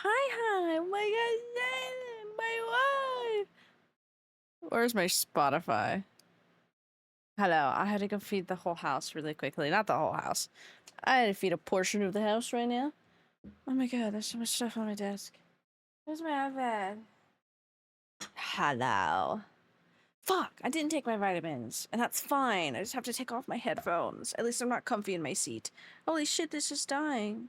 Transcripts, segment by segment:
Hi. Oh my god, my wife. Where's my Spotify? Hello, I had to go feed the whole house really quickly. Not the whole house. I had to feed a portion of the house right now. Oh my god, there's so much stuff on my desk. Where's my iPad? Hello. Fuck, I didn't take my vitamins. And that's fine. I just have to take off my headphones. At least I'm not comfy in my seat. Holy shit, this is dying.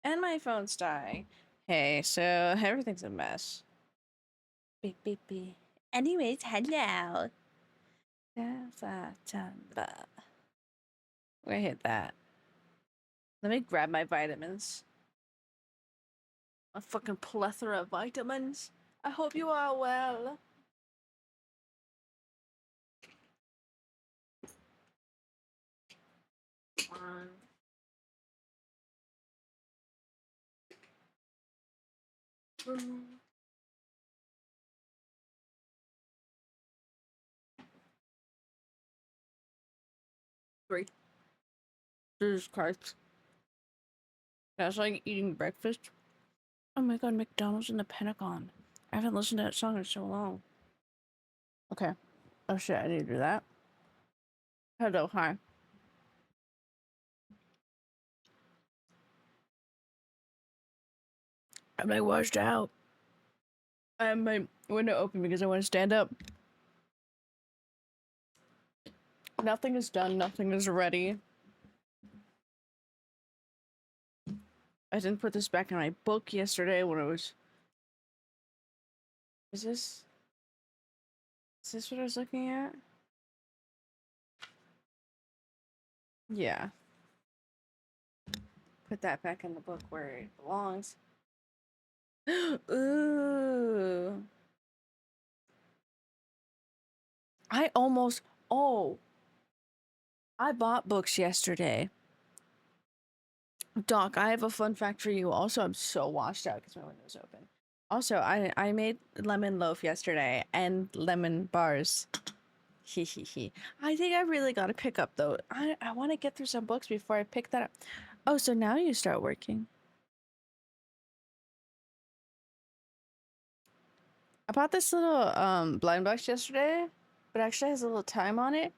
And my phone's dying. Hey, so everything's a mess. Beep, beep, beep. Anyways, hello. Where hit that? Let me grab my vitamins. A fucking plethora of vitamins. I hope you are well. One. Two. 3. Jesus Christ. That's like eating breakfast. Oh my god, McDonald's in the Pentagon. I haven't listened to that song in so long. Okay. Oh shit, I need to do that. Hello, hi. I'm like washed out. I have my window open because I want to stand up. Nothing is done, nothing is ready. I didn't put this back in my book yesterday when it was... Is this what I was looking at? Yeah. Put that back in the book where it belongs. Ooh. I almost... Oh. I bought books yesterday. Doc, I have a fun fact for you. Also, I'm so washed out because my window's open. Also, I made lemon loaf yesterday and lemon bars. He. I think I really gotta pick up though. I want to get through some books before I pick that up. Oh, so now you start working. I bought this little blind box yesterday, but it actually has a little time on it.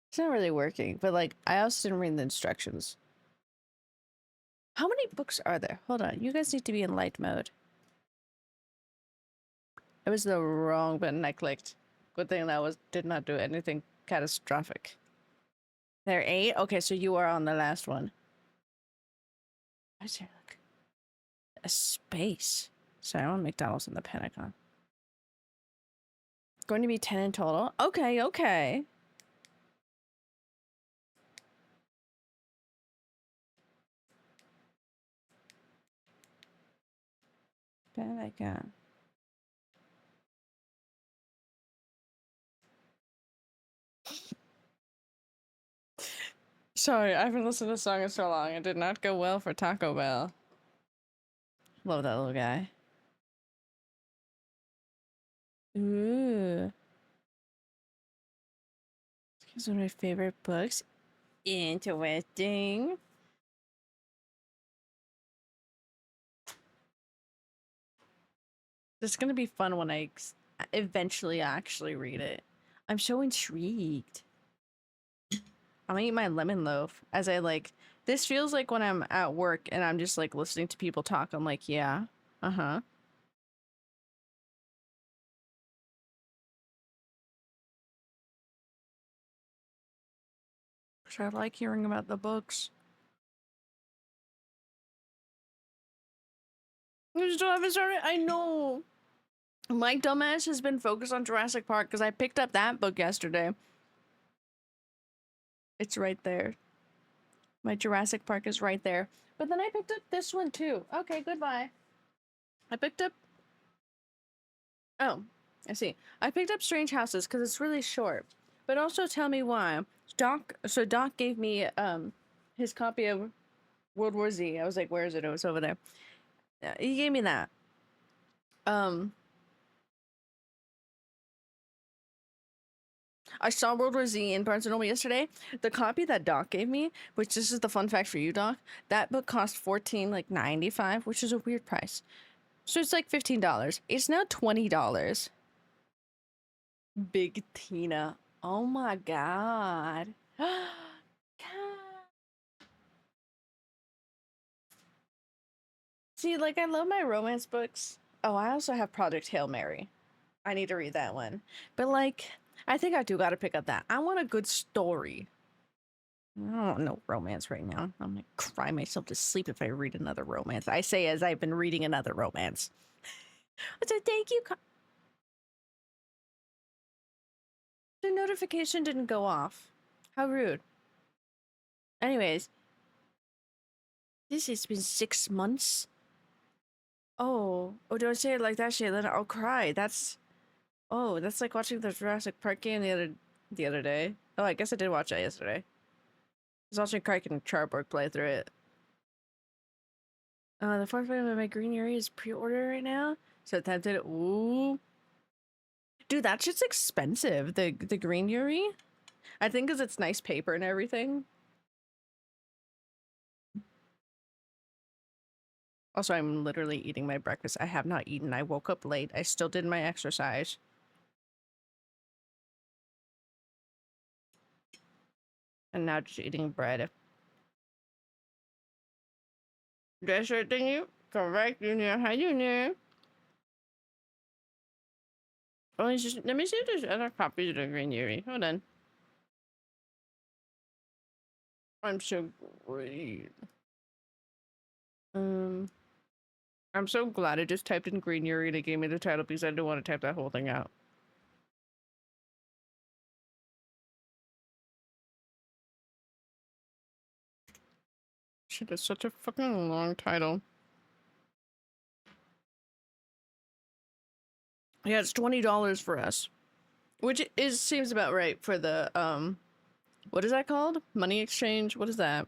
It's not really working, but like I also didn't read the instructions. How many books are there? Hold on, you guys need to be in light mode. It was the wrong button I clicked. Good thing that did not do anything catastrophic. There are 8? Okay, so you are on the last one. Why is there like a space? Sorry, I want McDonald's in the Pentagon. Going to be 10 in total? Okay. Pentagon. Sorry, I haven't listened to the song in so long. It did not go well for Taco Bell. Love that little guy. Ooh. He's one of my favorite books. Interesting. This is gonna be fun when I eventually actually read it. I'm so intrigued. I'm gonna eat my lemon loaf as I like. This feels like when I'm at work and I'm just like listening to people talk. I'm like, yeah, uh-huh. Which I like hearing about the books. I still haven't started. I know. My dumbass has been focused on Jurassic Park because I picked up that book yesterday. It's right there. My Jurassic Park is right there. But then I picked up this one too. Okay, goodbye. I picked up... Oh, I see. I picked up Strange Houses because it's really short. But also tell me why. Doc gave me his copy of World War Z. I was like, where is it? It was over there. Yeah, he gave me that. I saw World War Z in Barnes & Noble yesterday. The copy that Doc gave me, which this is the fun fact for you, Doc, that book cost $14.95, which is a weird price. So it's like $15. It's now $20. Big Tina. Oh my god. See, like, I love my romance books. Oh, I also have Project Hail Mary. I need to read that one. But, like, I think I do gotta pick up that. I want a good story. I don't want no romance right now. I'm gonna cry myself to sleep if I read another romance. I say as I've been reading another romance. So thank you. The notification didn't go off. How rude. Anyways, this has been 6 months. Oh, don't say it like that, Shaylin. I'll cry. That's like watching the Jurassic Park game the other day. Oh, I guess I did watch that yesterday. I was watching Crike and Charborg play through it. The fourth volume of my Green Yuri is pre-order right now. So tempted. Ooh. Dude, that shit's expensive. The Green Yuri. I think because it's nice paper and everything. Also, I'm literally eating my breakfast. I have not eaten. I woke up late. I still did my exercise. And now just eating bread. That's right, thank you. Correct, Junior. Hi, Junior. Oh, let me see if there's other copies of the Green Yuri. Hold on. I'm so great. I'm so glad I just typed in Green Yuri and it gave me the title because I didn't want to type that whole thing out. Shit, it's such a fucking long title. Yeah, it's $20 for us. Which seems about right for the, what is that called? Money exchange? What is that?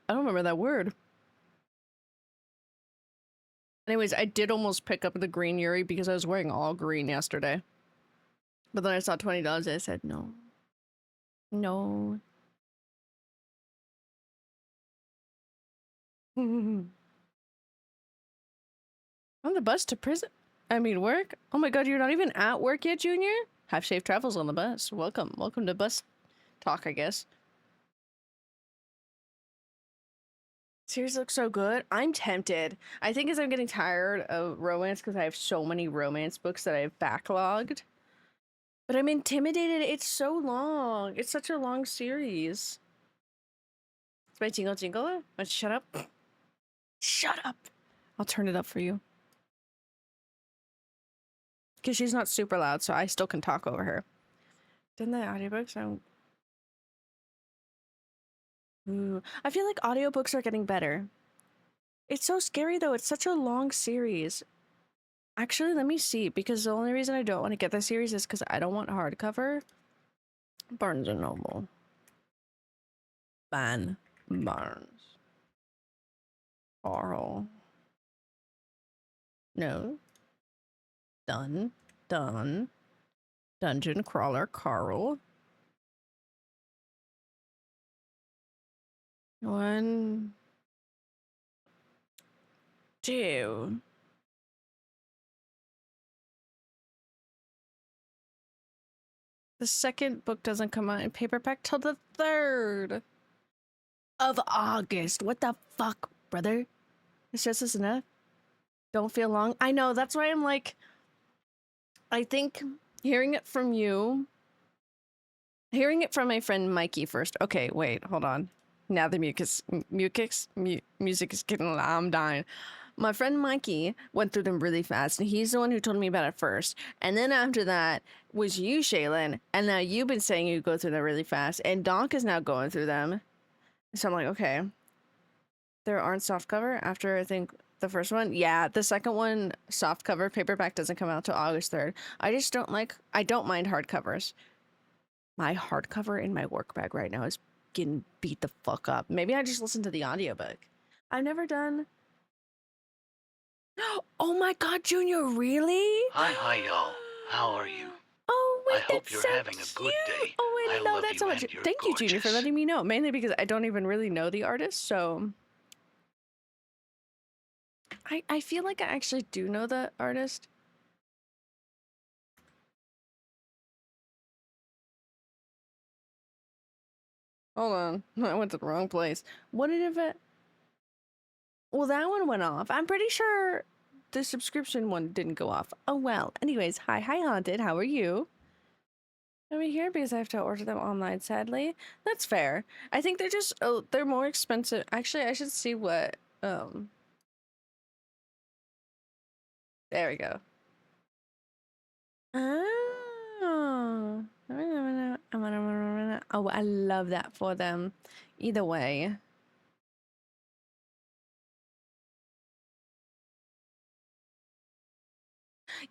I don't remember that word. Anyways, I did almost pick up the Green Yuri because I was wearing all green yesterday. But then I saw $20 and I said no. No. On the bus to prison? I mean work? Oh my god, you're not even at work yet, Junior? Have safe travels on the bus. Welcome. Welcome to bus talk, I guess. Series looks so good. I'm tempted. I think as I'm getting tired of romance because I have so many romance books that I've backlogged. But I'm intimidated. It's so long. It's such a long series. It's my Jingle Jingle. Shut up. Shut up. I'll turn it up for you. Because she's not super loud, so I still can talk over her. Didn't the audiobooks sound... Ooh. I feel like audiobooks are getting better. It's so scary, though. It's such a long series. Actually, let me see, because the only reason I don't want to get the series is because I don't want hardcover. Barnes & Noble. Barnes. Carl. No. Done. Dungeon Crawler Carl. 1, 2. The second book doesn't come out in paperback till the 3rd of August. What the fuck, brother? It's just this enough. Don't feel long. I know, that's why I'm like, I think hearing it from you, hearing it from my friend Mikey first. Okay, wait, hold on. Now the music is getting loud. I'm dying. My friend Mikey went through them really fast, and he's the one who told me about it first. And then after that was you, Shaylin, and now you've been saying you go through them really fast, and Donk is now going through them. So I'm like, okay. There aren't softcover after, I think, the first one. Yeah, the second one, softcover, paperback doesn't come out till August 3rd. I just don't I don't mind hardcovers. My hardcover in my work bag right now is getting beat the fuck up. Maybe I just listen to the audiobook. I've never done... Oh my god, Junior, really? Hi, y'all. How are you? hope That's you're so having a good cute. day. Oh, I I love love that so you much. and you're Thank you, Junior, for gorgeous. letting me know. Mainly because I don't even really know the artist, so I feel like I actually do know the artist. Hold on, I went to the wrong place. What did it? Well, that one went off. I'm pretty sure the subscription one didn't go off. Oh well. Anyways, hi Haunted. How are you? I'm here because I have to order them online. Sadly, that's fair. I think they're just they're more expensive. Actually, I should see what There we go. Oh. Oh, I love that for them. Either way.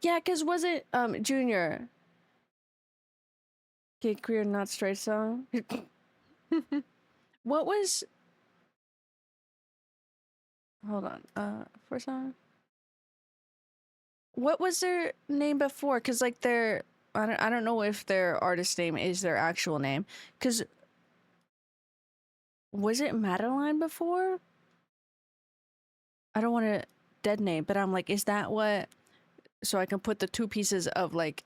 Yeah, cause was it Junior? Gay queer not straight song? What was hold on, for song? What was their name before? Cause like their I don't know if their artist name is their actual name. Cause was it Madeline before? I don't want to dead name, but I'm like, is that what? So I can put the two pieces of like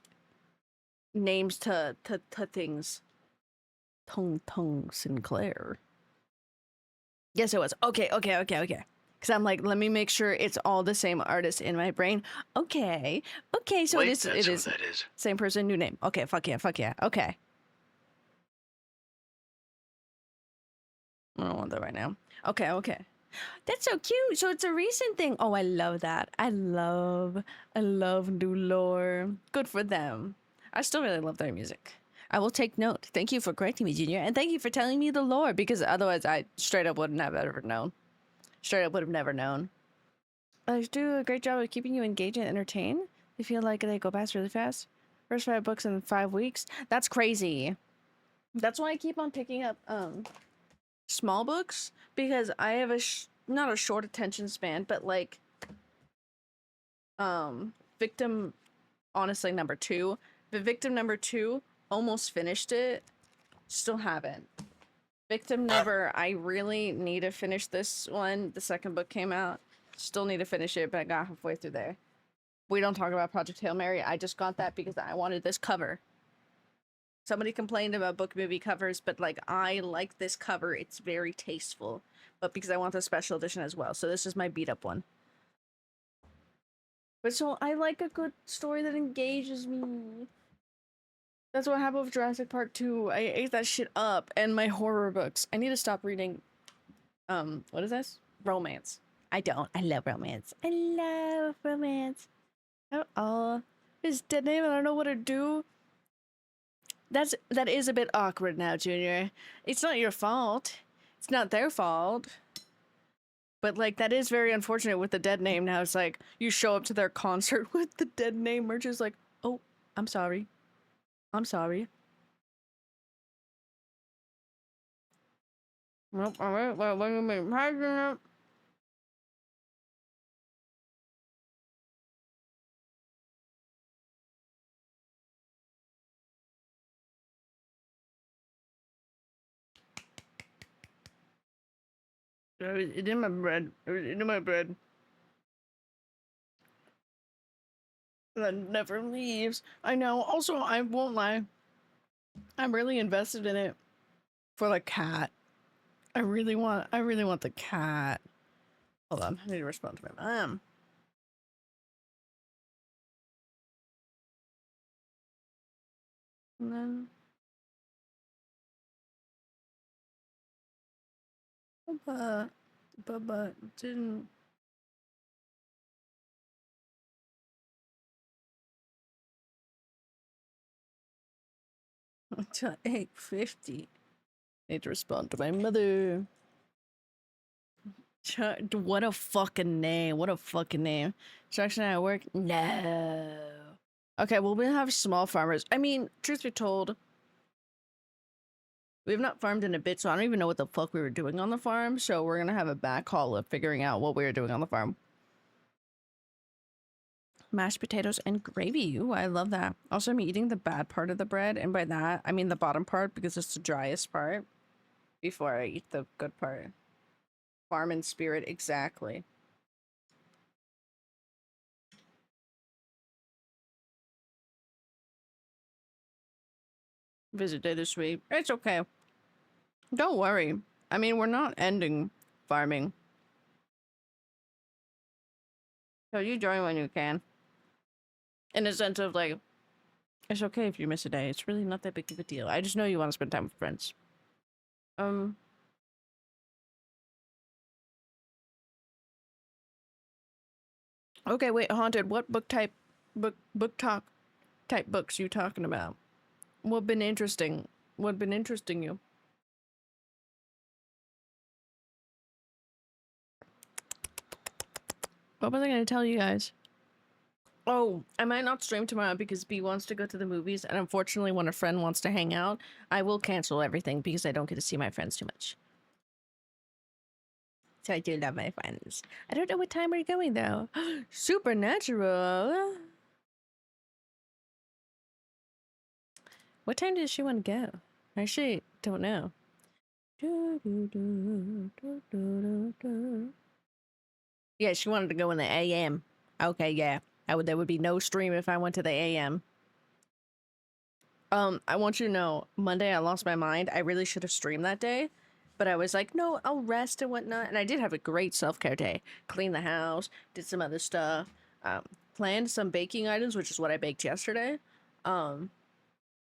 names to things. Tung Sinclair. Yes, it was. Okay. Because I'm like, let me make sure it's all the same artist in my brain. Okay. So Wait, it that's who is that is. same person, new name. Okay. Fuck yeah. Okay. I don't want that right now. Okay. That's so cute. So it's a recent thing. Oh, I love that. I love new lore. Good for them. I still really love their music. I will take note. Thank you for correcting me, Junior, and thank you for telling me the lore because otherwise I straight up wouldn't have ever known. Straight up would have never known. They do a great job of keeping you engaged and entertained. They feel like they go past really fast. First 5 books in 5 weeks. That's crazy. That's why I keep on picking up small books because I have not a short attention span, but like Victim honestly number 2. The Victim number 2 almost finished it. Still haven't. Victim Never, I really need to finish this one. The second book came out. Still need to finish it, but I got halfway through there. We don't talk about Project Hail Mary. I just got that because I wanted this cover. Somebody complained about book movie covers, but like I like this cover. It's very tasteful. But because I want the special edition as well. So this is my beat up one. But so I like a good story that engages me. That's what happened with Jurassic Park 2. I ate that shit up. And my horror books. I need to stop reading what is this? Romance. I don't. I love romance. I love romance. Oh, his dead name. I don't know what to do. That is a bit awkward now, Junior. It's not your fault. It's not their fault. But like that is very unfortunate with the dead name. Now it's like you show up to their concert with the dead name. We're just like, oh, I'm sorry. I'm sorry. Nope. All right. Well, what do you mean? It's in my bread. It's in my bread. That never leaves. I know. Also, I won't lie. I'm really invested in it for the cat. I really want the cat. Hold on. I need to respond to my mom. And then but didn't until 8:50. Need to respond to my mother. What a fucking name. What a fucking name. Instruction at work? No. Okay, well, we have small farmers. I mean, truth be told, we've not farmed in a bit, so I don't even know what the fuck we were doing on the farm. So we're gonna have a back haul of figuring out what we were doing on the farm. Mashed potatoes and gravy. Ooh, I love that. Also, I'm eating the bad part of the bread, and by that, I mean the bottom part because it's the driest part before I eat the good part. Farm and spirit, exactly. Visit day this week. It's okay. Don't worry. I mean, we're not ending farming. So you join when you can. In a sense of like, it's okay if you miss a day. It's really not that big of a deal. I just know you want to spend time with friends. Okay, wait, Haunted, what book talk type books you talking about? What been interesting? What been interesting you? What was I gonna tell you guys? Oh, I might not stream tomorrow because B wants to go to the movies, and unfortunately, when a friend wants to hang out, I will cancel everything because I don't get to see my friends too much. So I do love my friends. I don't know what time we're going though. Supernatural. What time does she want to go? I actually don't know. Yeah, she wanted to go in the AM. Okay, yeah. There would be no stream if I went to the AM. I want you to know, Monday I lost my mind. I really should have streamed that day. But I was like, no, I'll rest and whatnot. And I did have a great self-care day. Cleaned the house, did some other stuff, planned some baking items, which is what I baked yesterday.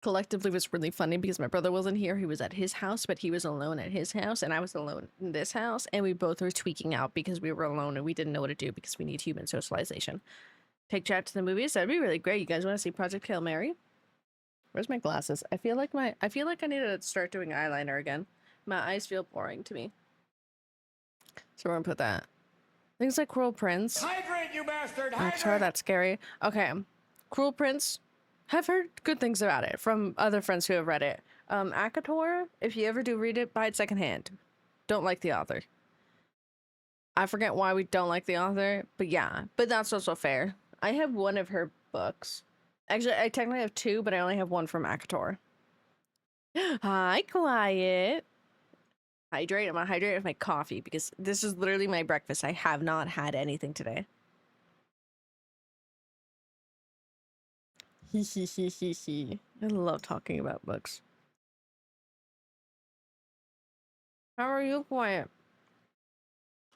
Collectively was really funny because my brother wasn't here. He was at his house, but he was alone at his house, and I was alone in this house. And we both were tweaking out because we were alone and we didn't know what to do because we need human socialization. Take chat to the movies. That'd be really great. You guys want to see Project Hail Mary? Where's my glasses? I feel like I need to start doing eyeliner again. My eyes feel boring to me. So we're gonna put that. Things like Cruel Prince. Hydrate, you bastard! Hydrate. That's scary. Okay. Cruel Prince. I've heard good things about it from other friends who have read it. Akator, if you ever do read it, buy it secondhand. Don't like the author. I forget why we don't like the author, but yeah. But that's also fair. I have one of her books. Actually, I technically have two, but I only have one from Akator. Hi, Quiet. Hydrate. I'm gonna hydrate with my coffee because this is literally my breakfast. I have not had anything today. I love talking about books. How are you, Quiet?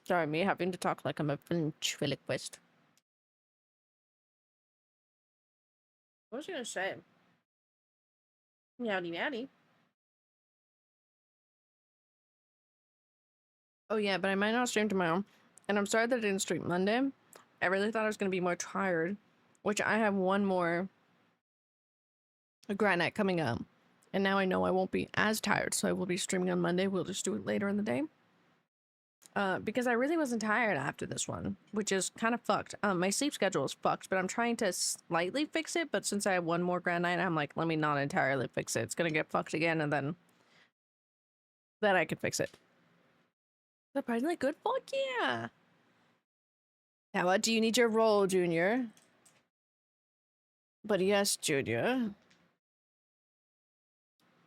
Sorry, me having to talk like I'm a ventriloquist. What was I gonna say? Yowdy yowdy. Oh yeah, but I might not stream tomorrow. And I'm sorry that I didn't stream Monday. I really thought I was gonna be more tired. Which I have one more grind night coming up. And now I know I won't be as tired, so I will be streaming on Monday. We'll just do it later in the day. Because I really wasn't tired after this one, which is kind of fucked. My sleep schedule is fucked, but I'm trying to slightly fix it. But since I have one more grand night, I'm like, let me not entirely fix it. It's gonna get fucked again, and then I can fix it. Surprisingly good. Fuck yeah. Now, what do you need your role, Junior? But yes, Junior.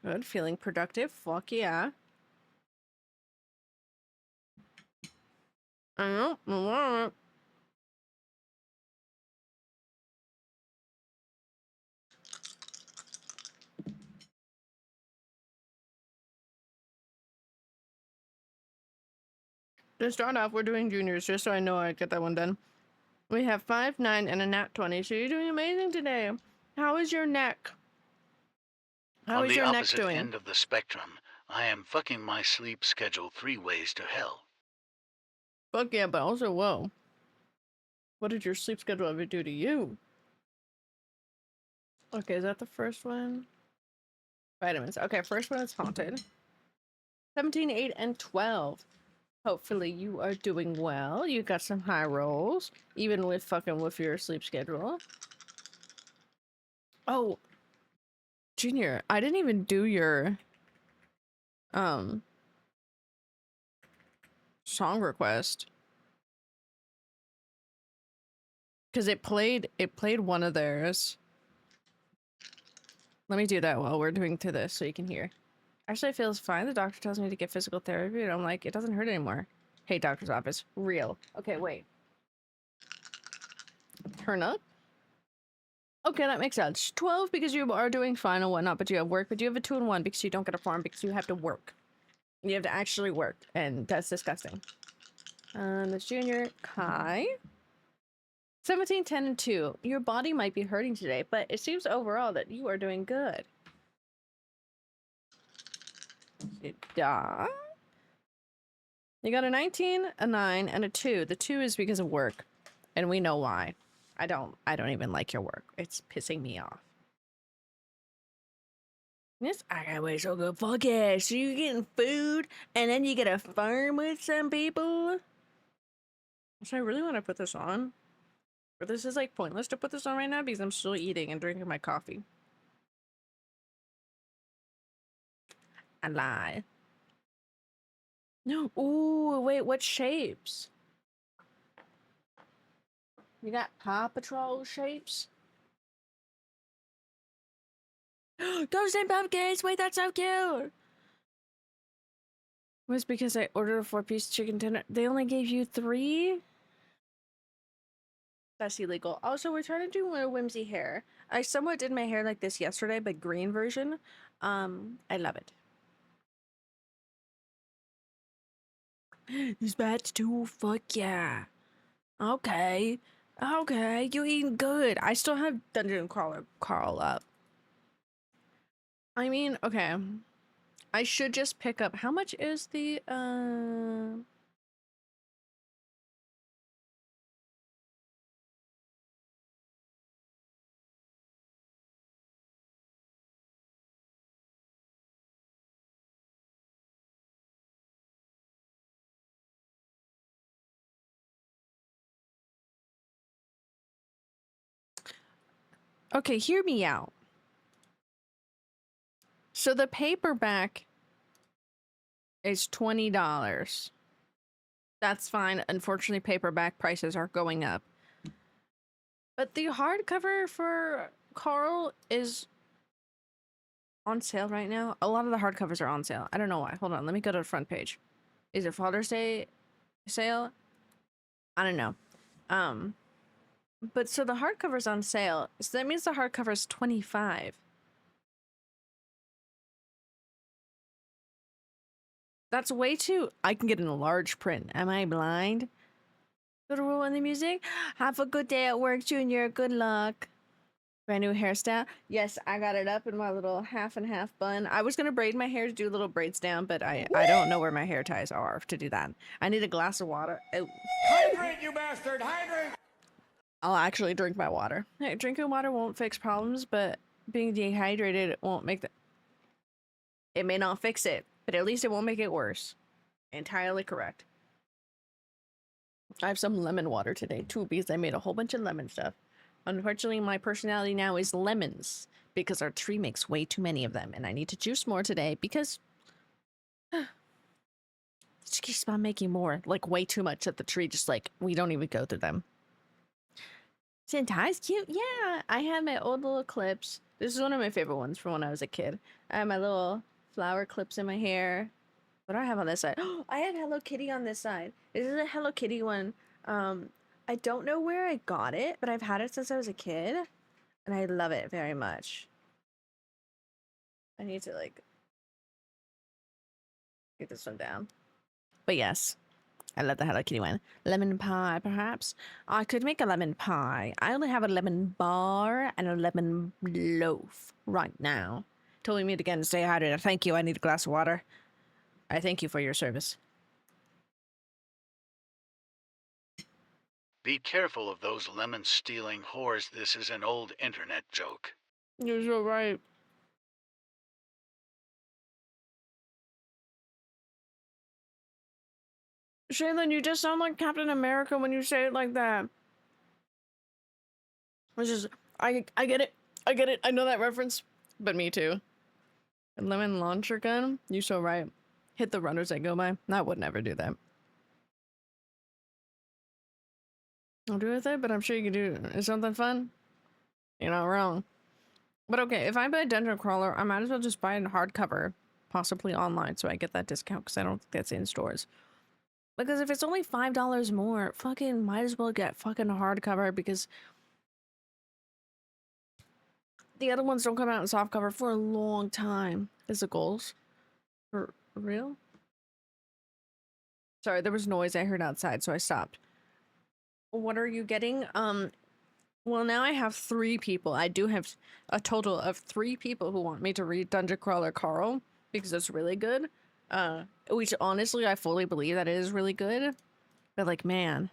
Good. Feeling productive. Fuck yeah. I know. To start off, we're doing juniors, just so I know I get that one done. We have 5, 9, and a nat 20, so you're doing amazing today. How is your neck? How is your neck doing? On the opposite end of the spectrum, I am fucking my sleep schedule 3 ways to hell. Fuck yeah, but also, whoa. What did your sleep schedule ever do to you? Okay, is that the first one? Vitamins. Okay, first one is Haunted. 17, 8, and 12. Hopefully you are doing well. You got some high rolls, even with fucking with your sleep schedule. Oh, Junior, I didn't even do your song request. Because it played one of theirs. Let me do that while we're doing to this so you can hear. Actually, it feels fine. The doctor tells me to get physical therapy, and I'm like, it doesn't hurt anymore. Hey, doctor's office. Real. Okay, wait. Turn up? Okay, that makes sense. 12 because you are doing fine and whatnot, but you have work, but you have a 2-in-1 because you don't get a farm because you have to work. You have to actually work, and that's disgusting. That's Junior. Kai. 17, 10, and 2. Your body might be hurting today, but it seems overall that you are doing good. Yeah. You got a 19, a 9, and a 2. The 2 is because of work, and we know why. I don't even like your work. It's pissing me off. Yes, I gotta wait so good. Fuck yeah. So you're getting food, and then you get a farm with some people? So I really want to put this on. But this is like pointless to put this on right now because I'm still eating and drinking my coffee. I lie. No. Ooh, wait, what shapes? You got Paw Patrol shapes? Ghost and pumpkins! Wait, that's so cute! It was because I ordered a 4-piece chicken dinner. They only gave you 3? That's illegal. Also, we're trying to do more whimsy hair. I somewhat did my hair like this yesterday, but green version. I love it. These bats too? Fuck yeah. Okay. Okay, you eating good. I still have Dungeon Crawler Carl up. I mean, okay. I should just pick up. How much is the Okay, hear me out. So the paperback is $20. That's fine. Unfortunately, paperback prices are going up. But the hardcover for Carl is on sale right now. A lot of the hardcovers are on sale. I don't know why. Hold on, let me go to the front page. Is it Father's Day sale? I don't know. But so the hardcover's on sale. So that means the hardcover's $25. That's way too. I can get in a large print. Am I blind? Good rule in the music. Have a good day at work, Junior. Good luck. Brand new hairstyle. Yes, I got it up in my little half and half bun. I was gonna braid my hair to do little braids down, but I don't know where my hair ties are to do that. I need a glass of water. Oh. Hydrate, you bastard! Hydrate! I'll actually drink my water. Hey, drinking water won't fix problems, but being dehydrated won't make the. It may not fix it, but at least it won't make it worse. Entirely correct. I have some lemon water today too because I made a whole bunch of lemon stuff. Unfortunately, my personality now is lemons because our tree makes way too many of them, and I need to juice more today because it just keeps on making more, like way too much at the tree. Just like we don't even go through them. Sentai's cute. Yeah, I have my old little clips. This is one of my favorite ones from when I was a kid. I have my little flower clips in my hair. What do I have on this side? Oh, I have Hello Kitty on this side. This is a Hello Kitty one. I don't know where I got it, but I've had it since I was a kid, and I love it very much. I need to like get this one down. But yes, I love the Hello Kitty one. Lemon pie, perhaps? I could make a lemon pie. I only have a lemon bar and a lemon loaf right now. Till we meet again, stay hydrated. Thank you. I need a glass of water. I thank you for your service. Be careful of those lemon-stealing whores. This is an old internet joke. You're so right. Shaylin, you just sound like Captain America when you say it like that. Which is, I get it. I get it. I know that reference. But me too. A lemon launcher gun? You so right. Hit the runners that go by. I would never do that. I'll do with it, but I'm sure you can do something fun. You're not wrong. But okay, if I buy Dungeon Crawler, I might as well just buy it in hardcover, possibly online, so I get that discount, because I don't think that's in stores. Because if it's only $5 more, fucking might as well get fucking hardcover, because the other ones don't come out in softcover for a long time. Physicals. For real? Sorry, there was noise I heard outside, so I stopped. What are you getting? Well, now I have 3 people. I do have a total of 3 people who want me to read Dungeon Crawler Carl, because it's really good. Which honestly, I fully believe that it is really good. But like, man.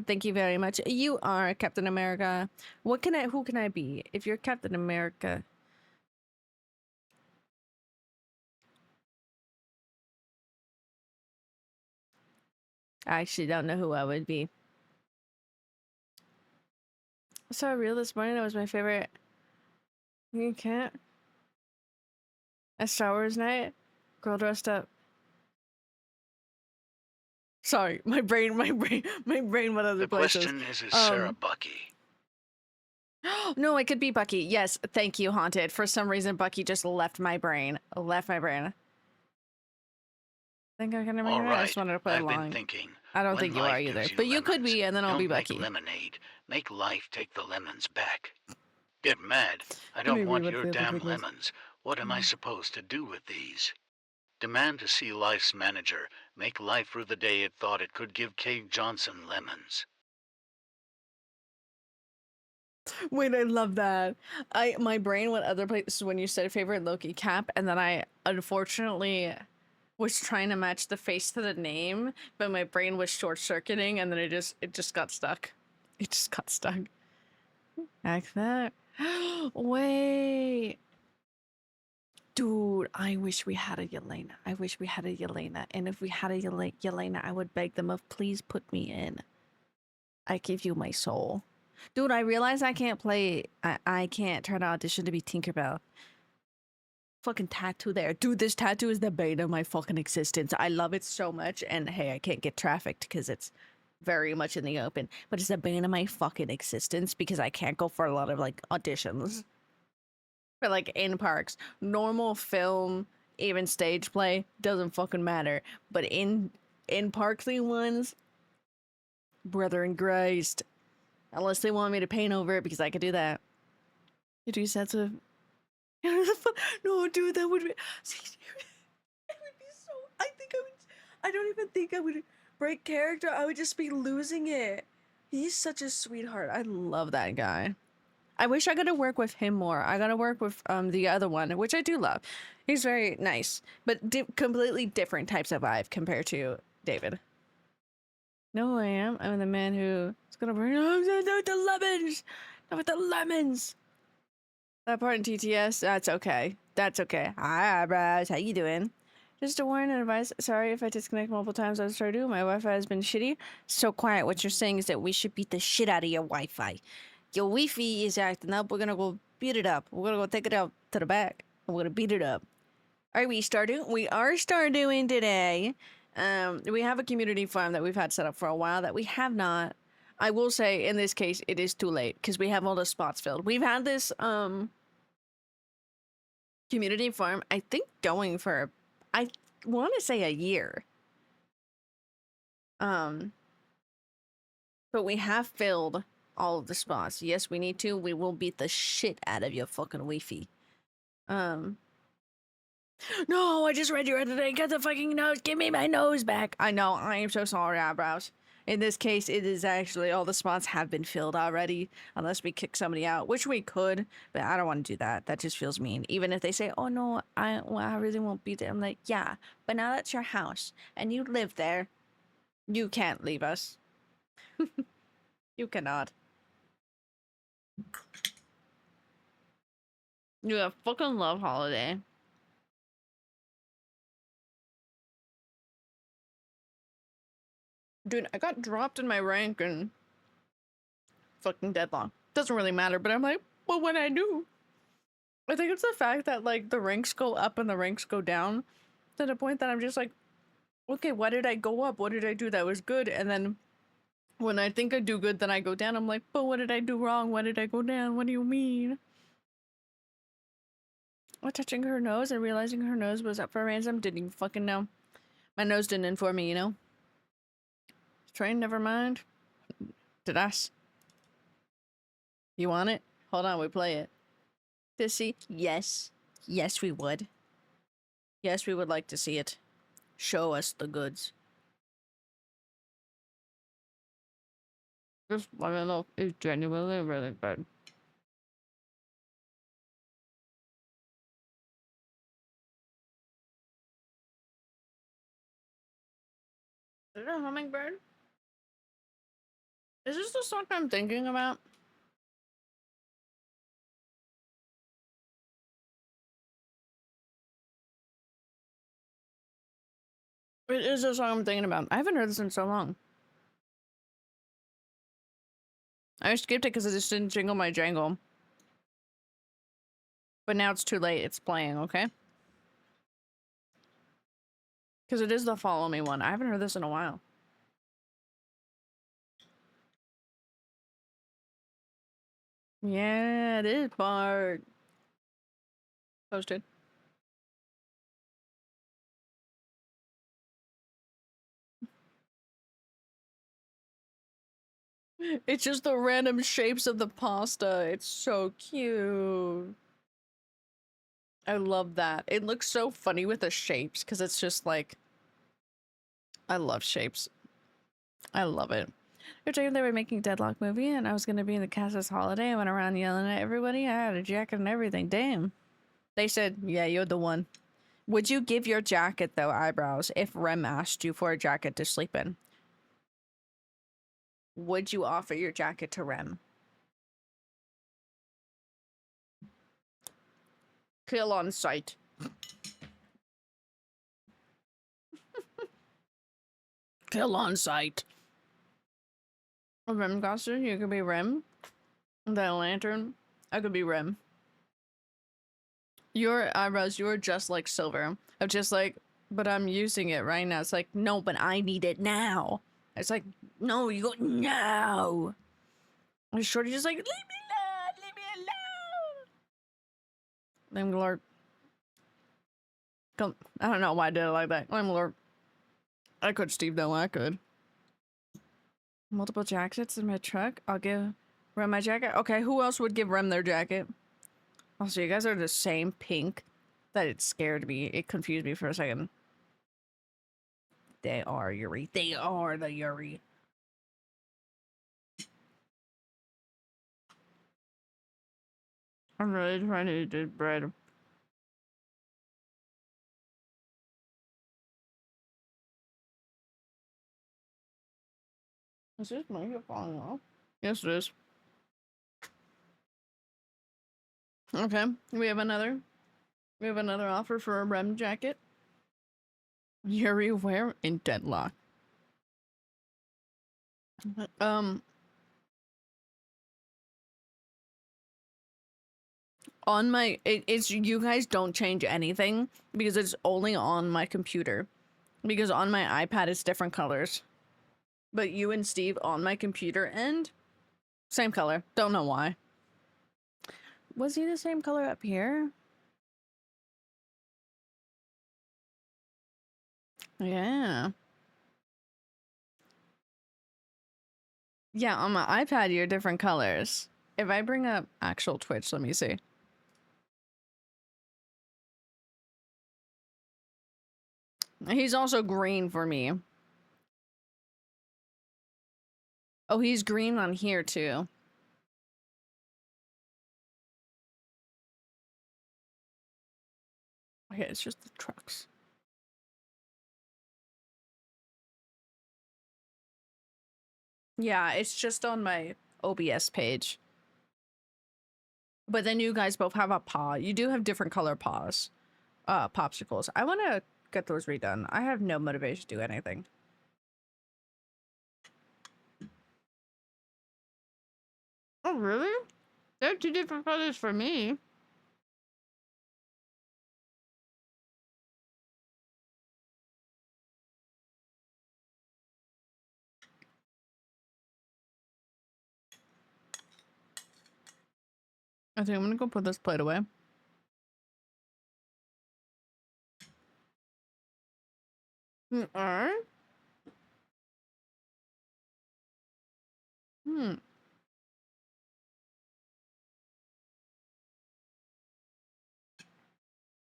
Thank you very much. You are Captain America. Who can I be? If you're Captain America. I actually don't know who I would be. I saw a reel this morning that was my favorite. You can't. A Star Wars night? Girl dressed up. Sorry, my brain went other The places. question is Sarah Bucky? No, it could be Bucky. Yes, thank you, Haunted. For some reason, Bucky just left my brain. Left my brain. Think I can remember it? I just wanted to put a I've been line. thinking. I don't when think you life are either. gives But you could lemons, be, and then I'll be don't Bucky. make lemonade. Make life take the lemons back. Get mad. I Maybe don't want what your the other damn thing was. lemons. What am I supposed to do with these? Demand to see life's manager. Make life for the day it thought it could give Kate Johnson lemons. Wait, I love that. My brain went other places when you said favorite Loki cap, and then I unfortunately was trying to match the face to the name, but my brain was short circuiting, and then it just got stuck. It just got stuck. Like that. Wait. Dude, I wish we had a Yelena. I wish we had a Yelena. And if we had a Yelena, I would beg them of please put me in. I give you my soul. Dude, I realize I can't play. I can't try to audition to be Tinkerbell. Fucking tattoo there. Dude, this tattoo is the bane of my fucking existence. I love it so much. And hey, I can't get trafficked because it's very much in the open. But it's the bane of my fucking existence because I can't go for a lot of like auditions. But like in parks, normal film, even stage play doesn't fucking matter. But in parksy ones, brother in Christ, unless they want me to paint over it because I could do that. You do sets of no, dude, that would be. It would be so. I think I would. I don't even think I would break character. I would just be losing it. He's such a sweetheart. I love that guy. I wish I got to work with him more. I got to work with the other one, which I do love. He's very nice, but completely different types of vibe compared to David. No, I am. I'm the man who is gonna bring the lemons. Not with the lemons. That part in TTS, that's okay. That's okay. Hi, eyebrows. How you doing? Just a warning and advice. Sorry if I disconnect multiple times on Stardew. My Wi-Fi has been shitty. So quiet. What you're saying is that we should beat the shit out of your Wi-Fi. Your Wi-Fi is acting up. We're gonna go beat it up. We're gonna go take it out to the back. We're gonna beat it up. Are we Stardew? We are Stardewing today. We have a community farm that we've had set up for a while that we have not. I will say, in this case, it is too late because we have all the spots filled. We've had this community farm, I think, going for, I want to say a year. But we have filled all of the spots. Yes, we need to. We will beat the shit out of your fucking Wi-Fi. No, I just read you today. Get the fucking nose. Give me my nose back. I know. I am so sorry, eyebrows. In this case, it is actually all the spots have been filled already, unless we kick somebody out, which we could, but I don't want to do that. That just feels mean. Even if they say, "Oh no, I really won't be there," I'm like, "Yeah, but now that's your house and you live there. You can't leave us. You cannot. You fucking love Holiday." Dude, I got dropped in my rank and fucking deadlock. Doesn't really matter, but I'm like, well, what I do? I think it's the fact that like the ranks go up and the ranks go down to the point that I'm just like, okay, why did I go up? What did I do that was good? And then When I think I do good, then I go down. I'm like, but what did I do wrong? Why did I go down? What do you mean? What, touching her nose and realizing her nose was up for ransom? Didn't even fucking know. My nose didn't inform me, you know? Train, never mind. Did us? You want it? Hold on, we play it. To see? Yes. Yes, we would. Yes, we would like to see it. Show us the goods. This vanilla is genuinely really good. Is it a hummingbird? Is this the song I'm thinking about? It is the song I'm thinking about. I haven't heard this in so long. I skipped it because it just didn't jingle my jangle. But now it's too late. It's playing, okay? Because it is the Follow Me one. I haven't heard this in a while. Yeah, it is part. Posted. It's just the random shapes of the pasta. It's so cute. I love that. It looks so funny with the shapes because it's just like, I love shapes. I love it. They're talking they were making Deadlock movie and I was gonna be in the cast this holiday. I went around yelling at everybody. I had a jacket and everything. Damn. They said, yeah, you're the one. Would you give your jacket though, eyebrows, if Rem asked you for a jacket to sleep in? Would you offer your jacket to Rem? Kill on sight. Kill on sight. A Rem costume? You could be Rem. That lantern? I could be Rem. Your eyebrows, you're just like Silver. I'm just like, but I'm using it right now. It's like, no, but I need it now. It's like, no, you go now. And Shorty just like, leave me alone, leave me alone. Lame Glorp. Come, I don't know why I did it like that. Lame Glorp. I could Steve though, I could. Multiple jackets in my truck. I'll give Rem my jacket. Okay, who else would give Rem their jacket? Also, you guys are the same pink that it scared me. It confused me for a second. They are Yuri. They are the Yuri. I'm really trying to eat this bread. Is this blanket falling off? Yes, it is. Okay, we have another. We have another offer for a Rem jacket. Yuri wear in Deadlock. Um, on my, it's you guys don't change anything because it's only on my computer. Because on my iPad it's different colors. But you and Steve on my computer end, same color. Don't know why. Was he the same color up here? Yeah. Yeah, on my iPad, you're different colors. If I bring up actual Twitch, let me see. He's also green for me. Oh, he's green on here too. Okay, it's just the trucks. Yeah, it's just on my OBS page. But then you guys both have a paw. You do have different color paws. Popsicles. I want to get those redone. I have no motivation to do anything. Oh, really? They're two different colors for me. I think I'm gonna go put this plate away. Alright. Hmm.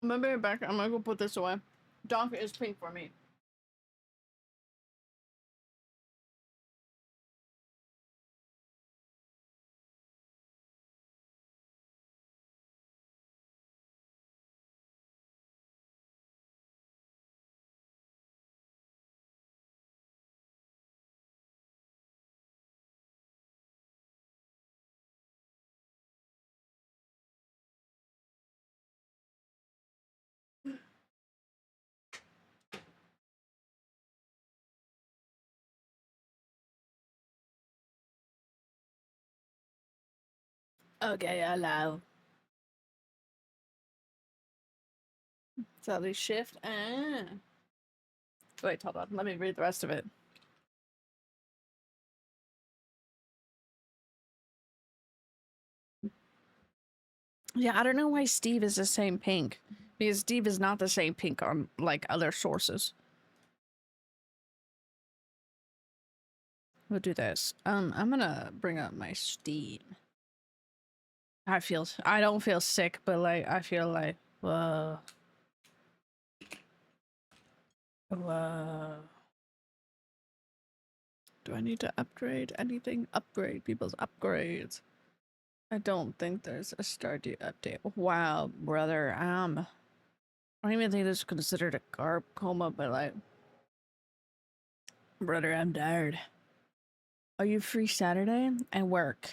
I'm gonna be right back. I'm gonna go put this away. Donkey is pink for me. Okay, hello. Sally shift. Wait, hold on. Let me read the rest of it. Yeah, I don't know why Steve is the same pink. Because Steve is not the same pink on, like, other sources. We'll do this. I'm gonna bring up my Steam. I don't feel sick, but, like, I feel like, whoa. Whoa. Do I need to upgrade anything? Upgrade people's upgrades. I don't think there's a Stardew update. Wow, brother. I don't even think this is considered a carb coma, but like, brother, I'm tired. Are you free Saturday? I work.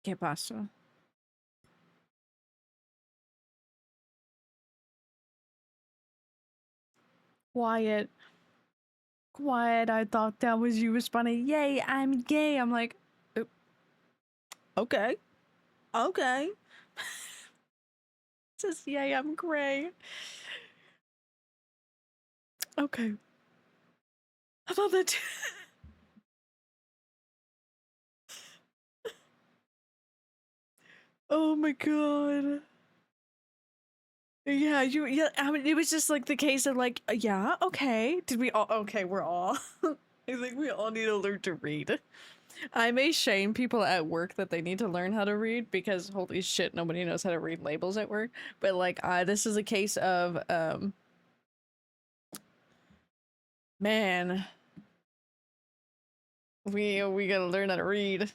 Que pasa? Quiet. Quiet. I thought that was you responding, yay, I'm gay. I'm like, okay. Okay. Just yay, I'm gray. Okay. I thought that too. Oh my god. Yeah, yeah, I mean, it was just like the case of like, yeah, okay. Did we all, okay, we're all. I think we all need to learn to read. I may shame people at work that they need to learn how to read because holy shit, nobody knows how to read labels at work. But like, this is a case of, man, we gotta learn how to read.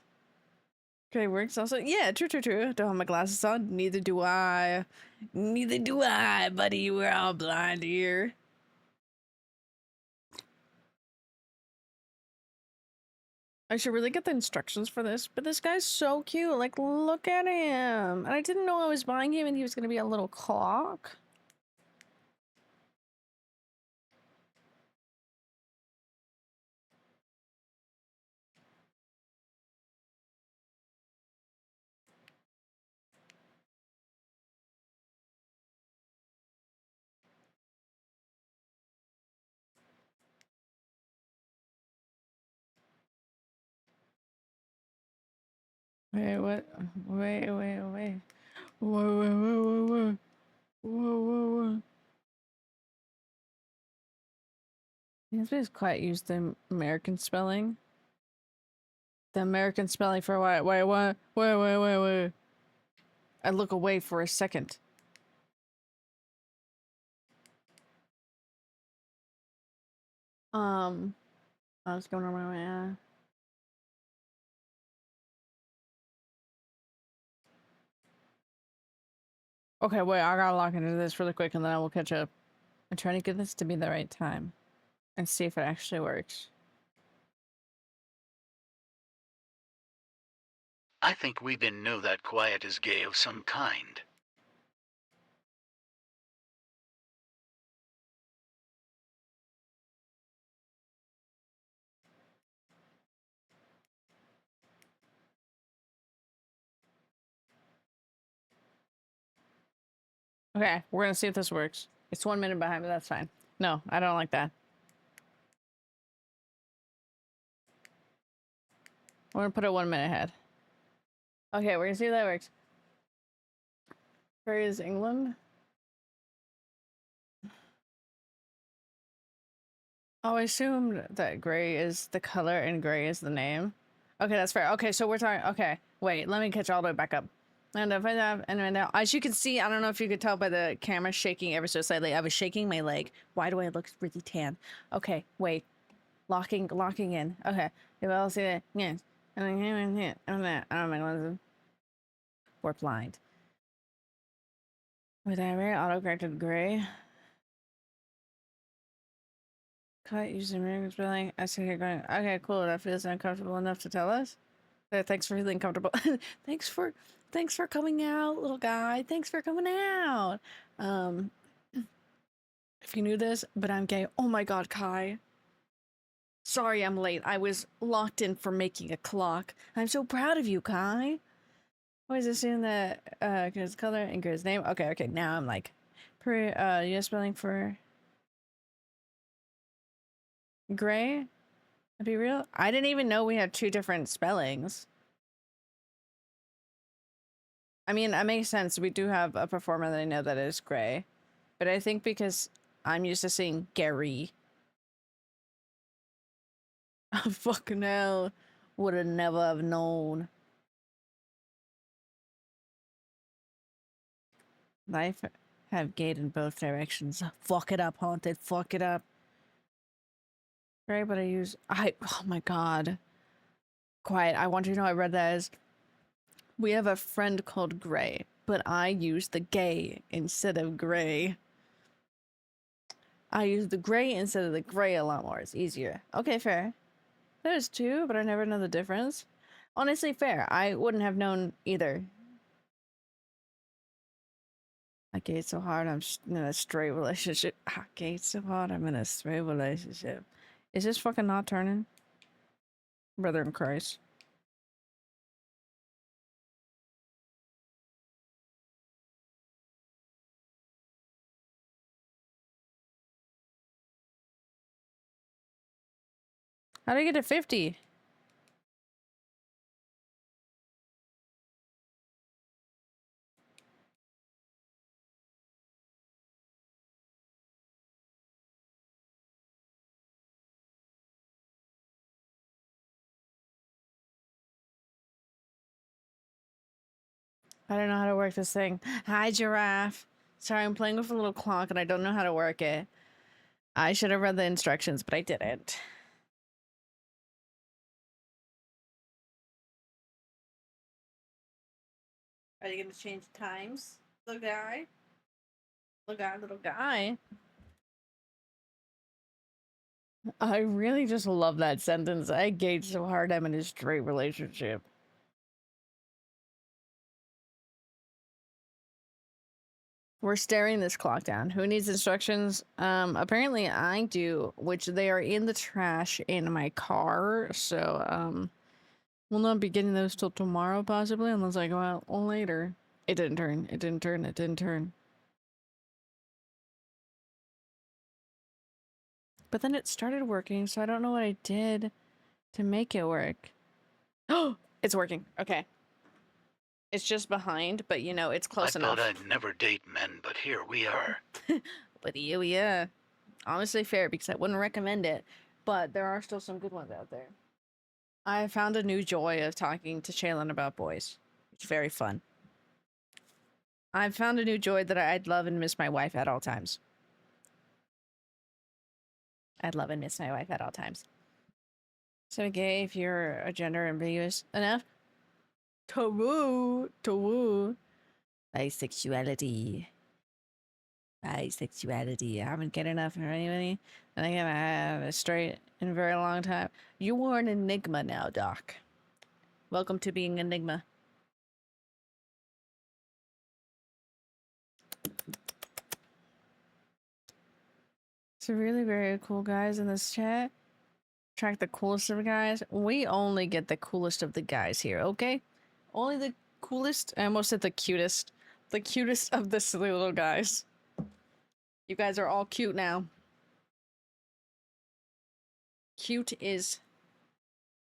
Okay, works also. Yeah, true. Don't have my glasses on. Neither do I. Neither do I, buddy. We're all blind here. I should really get the instructions for this, but this guy's so cute. Like, look at him. And I didn't know I was buying him and he was gonna be a little clock. Wait, what? Wait. Whoa. These guys quite use the American spelling. The American spelling for what? Wait. I look away for a second. I was going on my way. Okay, wait, I gotta lock into this really quick and then I will catch up. I'm trying to get this to be the right time and see if it actually works. I think we then know that Quiet is gay of some kind. Okay, we're gonna see if this works. It's 1 minute behind, but that's fine. No, I don't like that. We're gonna put it 1 minute ahead. Okay, we're gonna see if that works. Where is England? Oh, I assumed that gray is the color and gray is the name. Okay, that's fair. Okay, so we're talking. Okay, wait, let me catch all the way back up. And if I have, and now, as you can see, I don't know if you could tell by the camera shaking ever so slightly. I was shaking my leg. Why do I look really tan? Okay, wait, locking in. Okay, if I'll see that, yes. I don't know. We're blind. Was that right? Auto-corrected gray. Cut using American spelling. I see here going. Okay, cool. That feels uncomfortable enough to tell us. Thanks for feeling comfortable. thanks for coming out, little guy. Thanks for coming out. Um, if you knew this, but I'm gay. Oh my God, Kai. Sorry, I'm late. I was locked in for making a clock. I'm so proud of you, Kai. Always assume that cause color and his name. Okay. Now I'm like, US spelling for gray. To be real, I didn't even know we had two different spellings. I mean, that makes sense. We do have a performer that I know that is gray, but I think because I'm used to seeing Gary. Oh, fucking hell. Would have never have known. Life have gate in both directions. Fuck it up, Haunted. Fuck it up. Right, but oh my God. Quiet. I want you to know I read that as, we have a friend called Gray, but I use the gay instead of gray. I use the gray instead of the gray a lot more. It's easier. Okay, fair. There's two, but I never know the difference. Honestly, fair. I wouldn't have known either. I gate so hard, I'm in a straight relationship. I gate so hard, I'm in a straight relationship. Is this fucking not turning? Brother in Christ. How do I get to 50? I don't know how to work this thing. Hi, Giraffe. Sorry, I'm playing with a little clock and I don't know how to work it. I should have read the instructions, but I didn't. Are you gonna change times, little guy? Little guy. I really just love that sentence. I gauge so hard I'm in a straight relationship. We're staring this clock down. Who needs instructions? Apparently I do, which they are in the trash in my car. So, we'll not be getting those till tomorrow, possibly, unless I go out later. It didn't turn. It didn't turn. It didn't turn. But then it started working, so I don't know what I did to make it work. Oh, it's working. Okay. It's just behind, but you know, it's close enough. I thought I'd never date men, but here we are. But yeah. Honestly fair, because I wouldn't recommend it, but there are still some good ones out there. I found a new joy of talking to Shaylin about boys. It's very fun. I've found a new joy that I'd love and miss my wife at all times. I'd love and miss my wife at all times. So gay if you're a gender ambiguous enough. To bisexuality. Bisexuality. I haven't get enough for anybody. And I haven't had a straight in a very long time. You are an enigma now, Doc. Welcome to being enigma. So really very cool guys in this chat. Track the coolest of the guys. We only get the coolest of the guys here, okay? Only the coolest. I almost said the cutest. The cutest of the silly little guys. You guys are all cute now. Cute is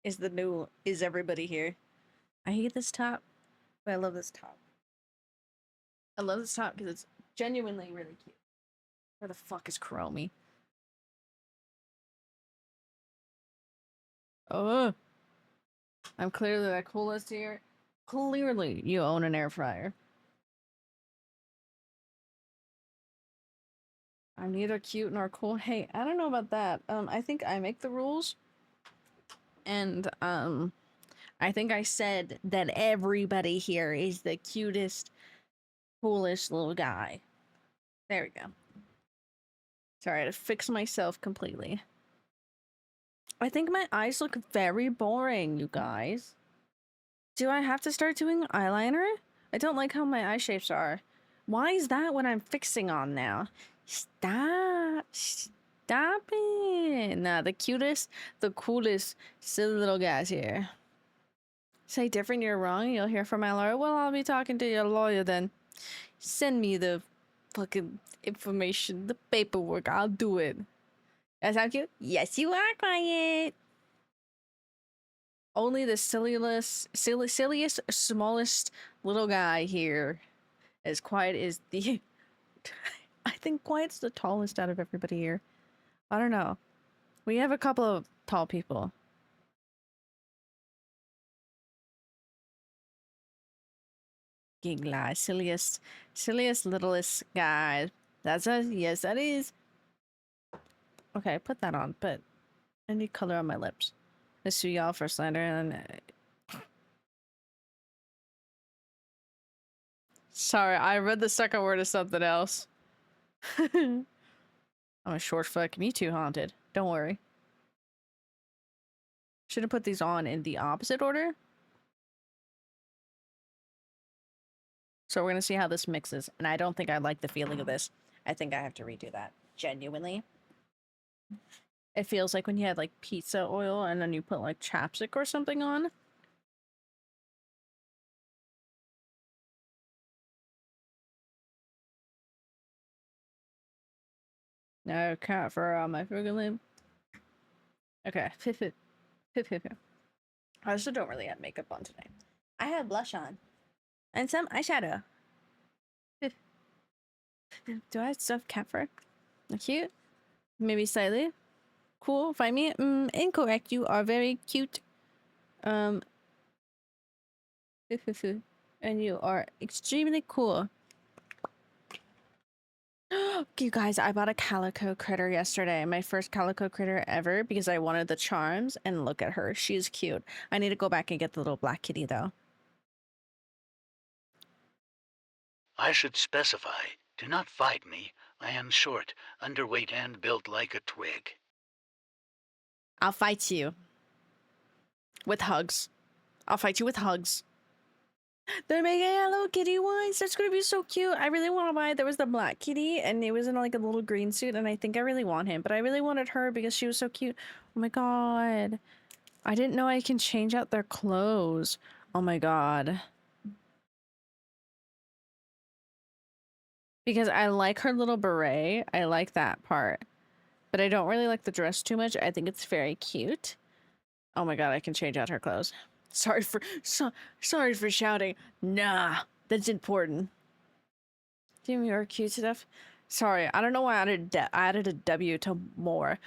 the new is everybody here. I hate this top. But I love this top. I love this top because it's genuinely really cute. Where the fuck is Chromie? Oh, I'm clearly the coolest here. Clearly, you own an air fryer. I'm neither cute nor cool. Hey, I don't know about that. I think I make the rules. And, I think I said that everybody here is the cutest, coolest little guy. There we go. Sorry, I had to fix myself completely. I think my eyes look very boring, you guys. Do I have to start doing eyeliner? I don't like how my eye shapes are. Why is that what I'm fixing on now? Stop. Stop it. Nah, the cutest, the coolest, silly little guys here. Say different, you're wrong. You'll hear from my lawyer. Well, I'll be talking to your lawyer then. Send me the fucking information, the paperwork. I'll do it. That sound cute? Yes, you are, quiet. Only the silliest, smallest little guy here. As Quiet is the... I think Quiet's the tallest out of everybody here. I don't know. We have a couple of tall people. Gigla, silliest, littlest guy. That's us. Yes, that is. Okay, put that on, but I need color on my lips. Let's do y'all for slender and... Sorry, I read the second word as something else. I'm a short fuck. Me too, haunted. Don't worry. Should have put these on in the opposite order. So we're gonna see how this mixes. And I don't think I like the feeling of this. I think I have to redo that. Genuinely. It feels like when you had like pizza oil and then you put like chapstick or something on. No cat fur on my friggin' lip. Okay. I also don't really have makeup on today. I have blush on. And some eyeshadow. Do I have stuff cat fur? Cute? Maybe slightly. Cool. Find me? Incorrect. You are very cute. And you are extremely cool. You guys, I bought a calico critter yesterday. My first calico critter ever because I wanted the charms. And look at her. She's cute. I need to go back and get the little black kitty though. I should specify, do not fight me. I am short, underweight, and built like a twig. I'll fight you. With hugs. I'll fight you with hugs. They're making Hello Kitty ones. That's gonna be so cute. I really want to buy. There was the black kitty, and it was in like a little green suit, and I think I really want him. But I really wanted her because she was so cute. Oh my god. I didn't know I can change out their clothes. Oh my god. Because I like her little beret. I like that part. But I don't really like the dress too much. I think it's very cute. Oh my god, I can change out her clothes. Sorry for shouting. Nah, that's important. Give me your cute stuff. Sorry, I don't know why I added a W to more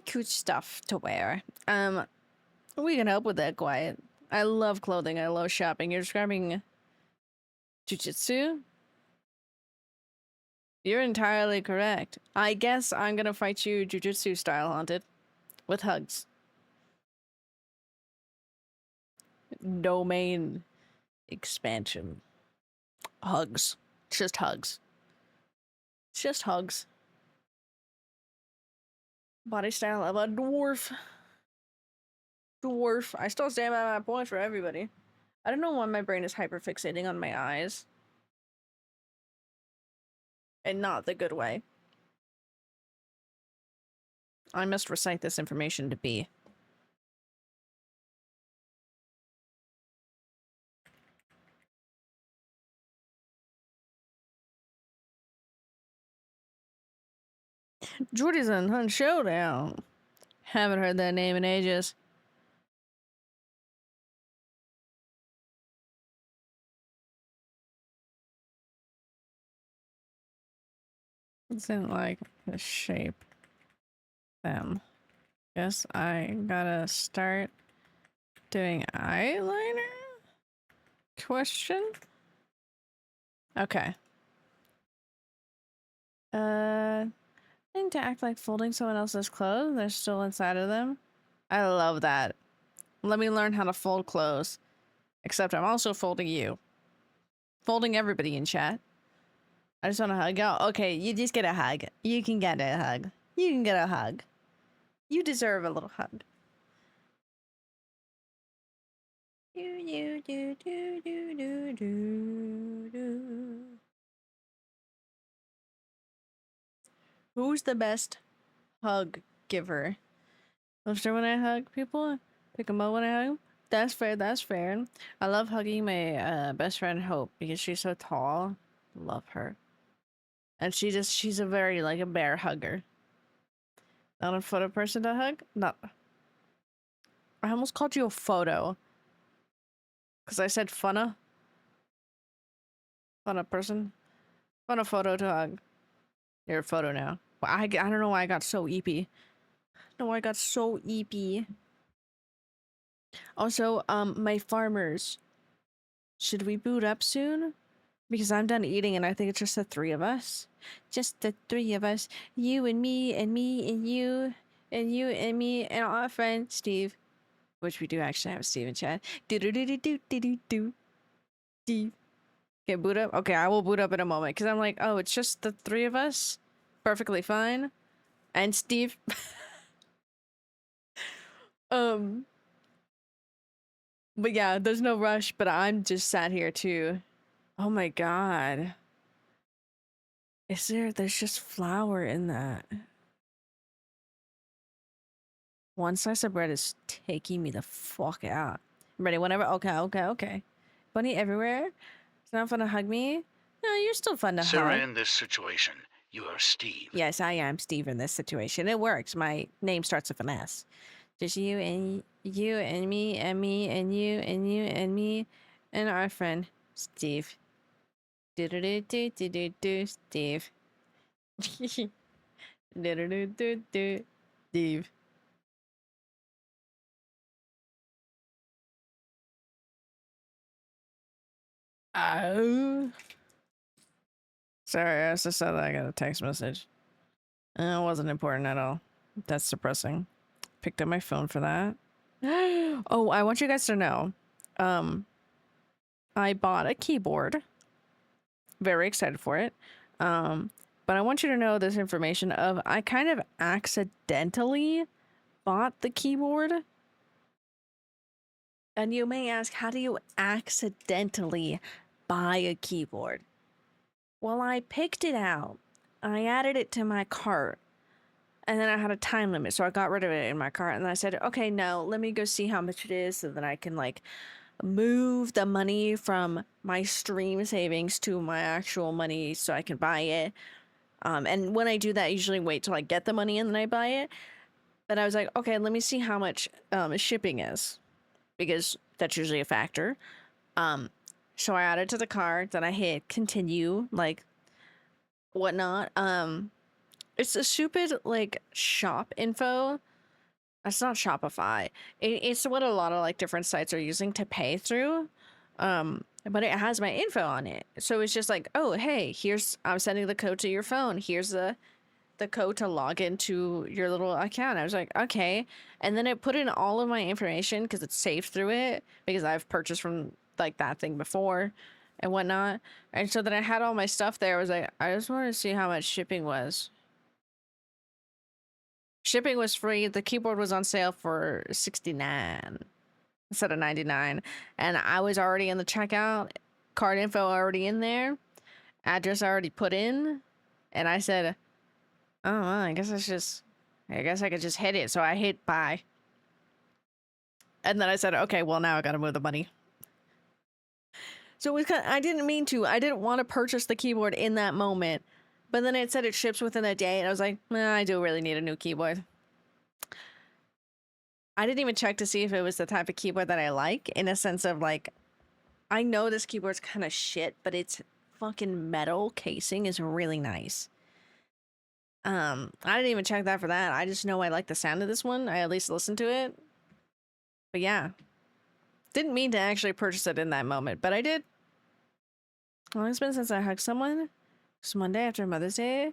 cute stuff to wear. We can help with that, Quiet. I love clothing. I love shopping. You're describing jujitsu? You're entirely correct. I guess I'm gonna fight you jujitsu style, Haunted. With hugs. Domain expansion. Hugs. Just hugs. It's just hugs. Body style of a dwarf. Dwarf. I still stand by my point for everybody. I don't know why my brain is hyperfixating on my eyes. And not the good way. I must recite this information to B. Jordy's on Hunt Showdown. Haven't heard that name in ages. Doesn't like the shape them. Guess I gotta start doing eyeliner? Question? Okay. Thing to act like folding someone else's clothes. They're still inside of them. I love that. Let me learn how to fold clothes. Except I'm also folding you. Folding everybody in chat. I just want a hug. Oh, okay, you just get a hug. You can get a hug. You can get a hug. You deserve a little hug. Who's the best hug giver? After when I hug people, pick them up when I hug 'em? That's fair, that's fair. I love hugging my best friend Hope because she's so tall. Love her. And she's a very, like, a bear hugger. Not a photo person to hug? Not. I almost called you a photo. Because I said funna. Funna person. Funna photo to hug. You're a photo now. Well, I don't know why I got so eepy. I don't know why I got so eepy. Also, my farmers. Should we boot up soon? Because I'm done eating and I think it's just the three of us. Just the three of us. You and me and me and you. And you and me and our friend Steve. Which we do actually have Steve in chat. Do. Steve. Okay, boot up? Okay, I will boot up in a moment. Because I'm like, oh, it's just the three of us? Perfectly fine. And Steve. But yeah, there's no rush, but I'm just sat here too. Oh my god. There's just flour in that. One slice of bread is taking me the fuck out. Ready, whenever? Okay. Bunny everywhere? It's not fun to hug me? No, you're still fun to Sarah, hug. in this situation, you are Steve. Yes, I am Steve in this situation. It works. My name starts with an S. Just you and me and me and you and you and me and our friend Steve. Do Steve. Steve. Oh. Sorry, I just said that I got a text message. It wasn't important at all. That's depressing. Picked up my phone for that. Oh, I want you guys to know. I bought a keyboard. Very excited for it. But I want you to know this information of I kind of accidentally bought the keyboard. And you may ask, how do you accidentally buy a keyboard? Well, I picked it out. I added it to my cart. And then I had a time limit, so I got rid of it in my cart. And I said, okay, no, let me go see how much it is so that I can, like, move the money from my stream savings to my actual money so I can buy it. And when I do that, I usually wait till I get the money and then I buy it. But I was like, okay, let me see how much shipping is, because that's usually a factor. So I added to the cart, then I hit continue, like, whatnot. It's a stupid, like, shop info. It's not Shopify. It's what a lot of, like, different sites are using to pay through. But it has my info on it. So it's just like, oh, hey, I'm sending the code to your phone. Here's the code to log into your little account. I was like, okay. And then it put in all of my information because it's saved through it, because I've purchased from, like, that thing before and whatnot. And so then I had all my stuff there. I was like, I just wanted to see how much shipping was. Shipping was free. The keyboard was on sale for $69 instead of $99. And I was already in the checkout. Card info already in there. Address already put in. And I said, oh, well, I guess I could just hit it. So I hit buy. And then I said, okay, well, now I gotta move the money. So it was I didn't mean to. I didn't want to purchase the keyboard in that moment. But then it said it ships within a day, and I was like, I do really need a new keyboard. I didn't even check to see if it was the type of keyboard that I like, in a sense of, like, I know this keyboard's kind of shit, but its fucking metal casing is really nice. I didn't even check that for that. I just know I like the sound of this one. I at least listened to it. But yeah. Didn't mean to actually purchase it in that moment, but I did. How long it's been since I hugged someone? It's Monday after Mother's Day.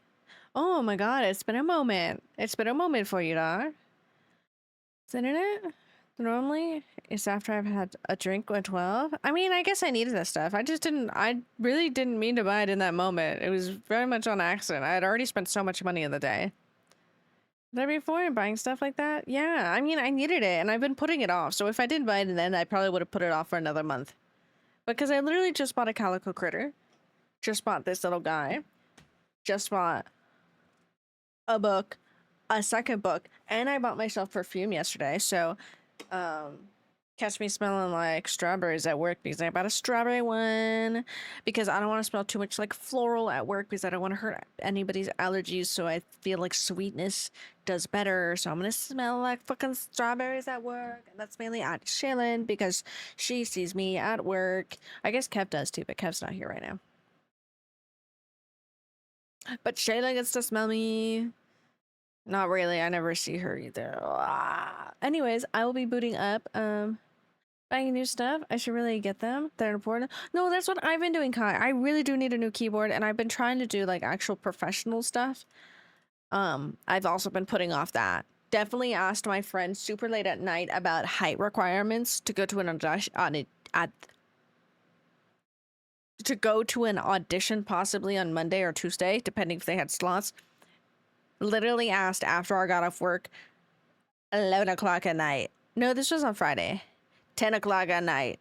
Oh my god, it's been a moment. It's been a moment for you, dog. Isn't it? Normally, it's after I've had a drink at 12. I mean, I guess I needed this stuff. I really didn't mean to buy it in that moment. It was very much on accident. I had already spent so much money in the day. Did I before buying stuff like that? Yeah, I mean, I needed it, and I've been putting it off. So if I didn't buy it then, I probably would have put it off for another month. Because I literally just bought a calico critter. Just bought this little guy. Just bought a book, a second book, and I bought myself perfume yesterday. So, catch me smelling like strawberries at work because I bought a strawberry one because I don't want to smell too much like floral at work because I don't want to hurt anybody's allergies. So I feel like sweetness does better. So I'm gonna smell like fucking strawberries at work, and that's mainly at Shaylin because she sees me at work. I guess Kev does too, but Kev's not here right now. But Shayla gets to smell me. Not really. I never see her either. Anyways, I will be booting up. Buying new stuff. I should really get them. They're important. No, that's what I've been doing, Kai. I really do need a new keyboard, and I've been trying to do like actual professional stuff. I've also been putting off that. Definitely asked my friend super late at night about height requirements to go to an audition possibly on Monday or Tuesday, depending if they had slots. Literally asked after I got off work, 11 o'clock at night. No, this was on Friday. 10 o'clock at night.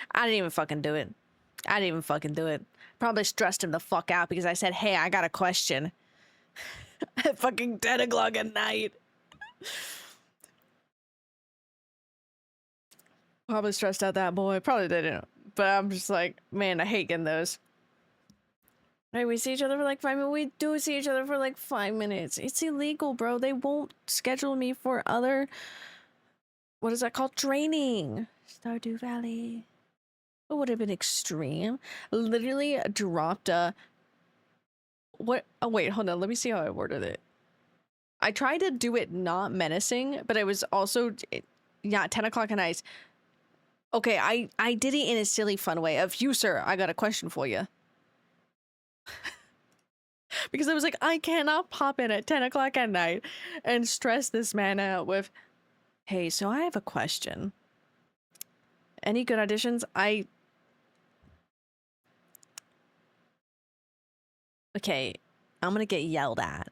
I didn't even fucking do it. Probably stressed him the fuck out because I said, hey, I got a question. At fucking 10 o'clock at night. Probably stressed out that boy. Probably didn't. But I'm just like, man, I hate getting those. Right, we see each other for like 5 minutes. We do see each other for like 5 minutes. It's illegal, bro. They won't schedule me for other... What is that called? Training. Stardew Valley. It would have been extreme. Literally dropped a... What? Oh, wait, hold on. Let me see how I worded it. I tried to do it not menacing, but it was also... Yeah, 10 o'clock at night. Okay, I did it in a silly, fun way of, you, sir, I got a question for you. Because I was like, I cannot pop in at 10 o'clock at night and stress this man out with, hey, so I have a question. Any good auditions? Okay, I'm gonna get yelled at.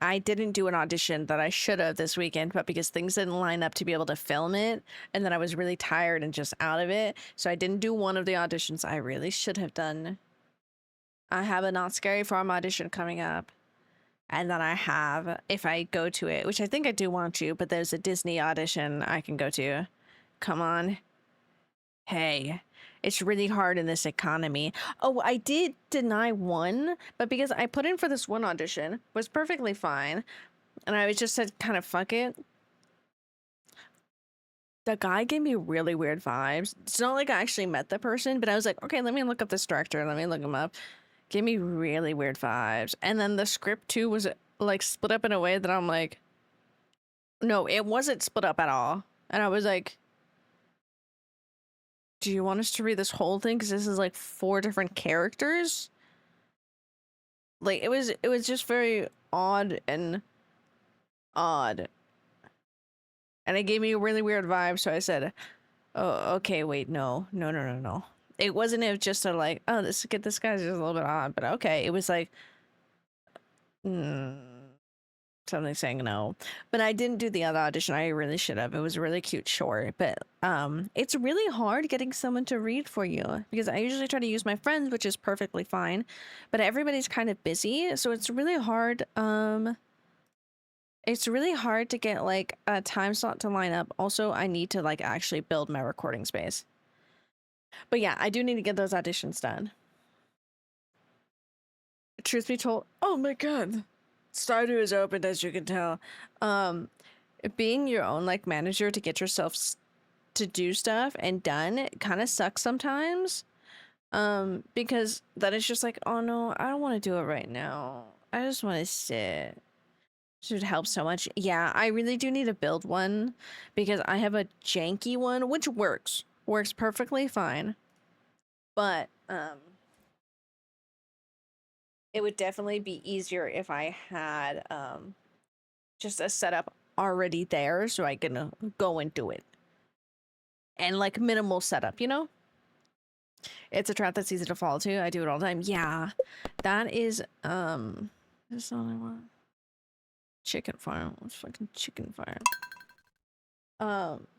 I didn't do an audition that I should have this weekend, but because things didn't line up to be able to film it, and then I was really tired and just out of it, so I didn't do one of the auditions I really should have done. I have a Not Scary Farm audition coming up. And then I have, if I go to it, which I think I do want to, but there's a Disney audition I can go to. Come on. Hey, it's really hard in this economy. Oh, I did deny one, but because I put in for this one audition, was perfectly fine. And I was just said, kind of fuck it. The guy gave me really weird vibes. It's not like I actually met the person, but I was like, okay, let me look up this director. Let me look him up. Gave me really weird vibes. And then the script too was like split up in a way that I'm like, no, it wasn't split up at all. And I was like, do you want us to read this whole thing? Because this is like 4 different characters. Like it was just very odd. And it gave me a really weird vibe. So I said, oh, okay, wait, no. It wasn't just a like, oh, this guy's just a little bit odd, but okay. It was like, something saying no. But I didn't do the other audition. I really should have. It was a really cute short, but it's really hard getting someone to read for you because I usually try to use my friends, which is perfectly fine, but everybody's kind of busy, so it's really hard. It's really hard to get like a time slot to line up. Also, I need to like actually build my recording space. But yeah, I do need to get those auditions done. Truth be told, oh my god, Stardew is open, as you can tell. Being your own like manager to get yourself to do stuff and done kind of sucks sometimes. Because that is just like, oh no, I don't want to do it right now. just want to sit. Should help so much. Yeah, I really do need to build one because I have a janky one, which works perfectly fine. But it would definitely be easier if I had just a setup already there so I can go and do it. And like minimal setup, you know? It's a trap that's easy to fall to. I do it all the time. Yeah. That is that's all I want. Chicken farm. What's fucking chicken farm?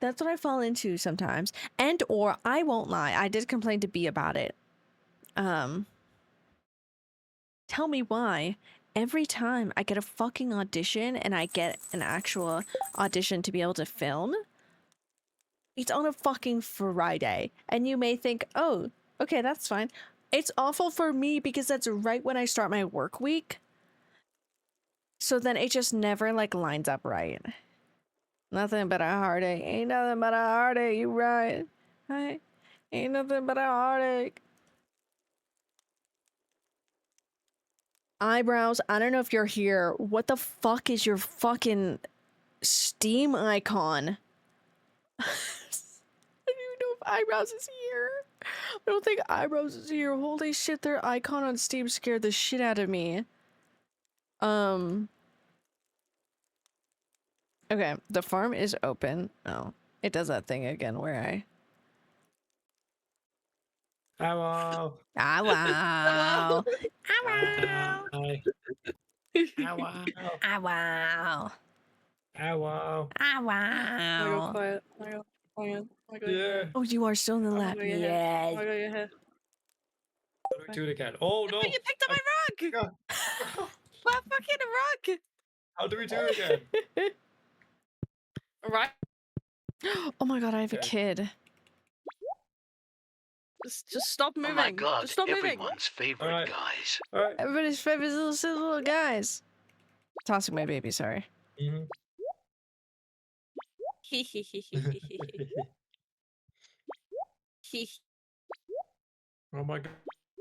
That's what I fall into sometimes. And or I won't lie, I did complain to B about it. Tell me why. Every time I get a fucking audition and I get an actual audition to be able to film, it's on a fucking Friday. And you may think, oh, okay, that's fine. It's awful for me because that's right when I start my work week. So then it just never like lines up right. Nothing but a heartache. Ain't nothing but a heartache, you right. Right? Ain't nothing but a heartache. Eyebrows, I don't know if you're here. What the fuck is your fucking Steam icon? I don't even know if Eyebrows is here. I don't think Eyebrows is here. Holy shit, their icon on Steam scared the shit out of me. Okay, the farm is open. Oh, it does that thing again where I... Hello. Ah, wow. Hi. Hello. Ah, wow. Hello. Ah, wow. Quiet. Yeah. Oh, you are still in the lab. Yes. Your hair. How do we do it again? Oh no! Oh, you picked up my rug! Yeah. My fucking rug! How do we do it again? Right? Oh my god, I have a Okay. kid. Just stop moving. Oh my god, Just stop moving. everyone's favorite Alright. guys. All right. Everybody's favorite little silly little guys. Tossing my baby, sorry. Mm-hmm. Oh my god!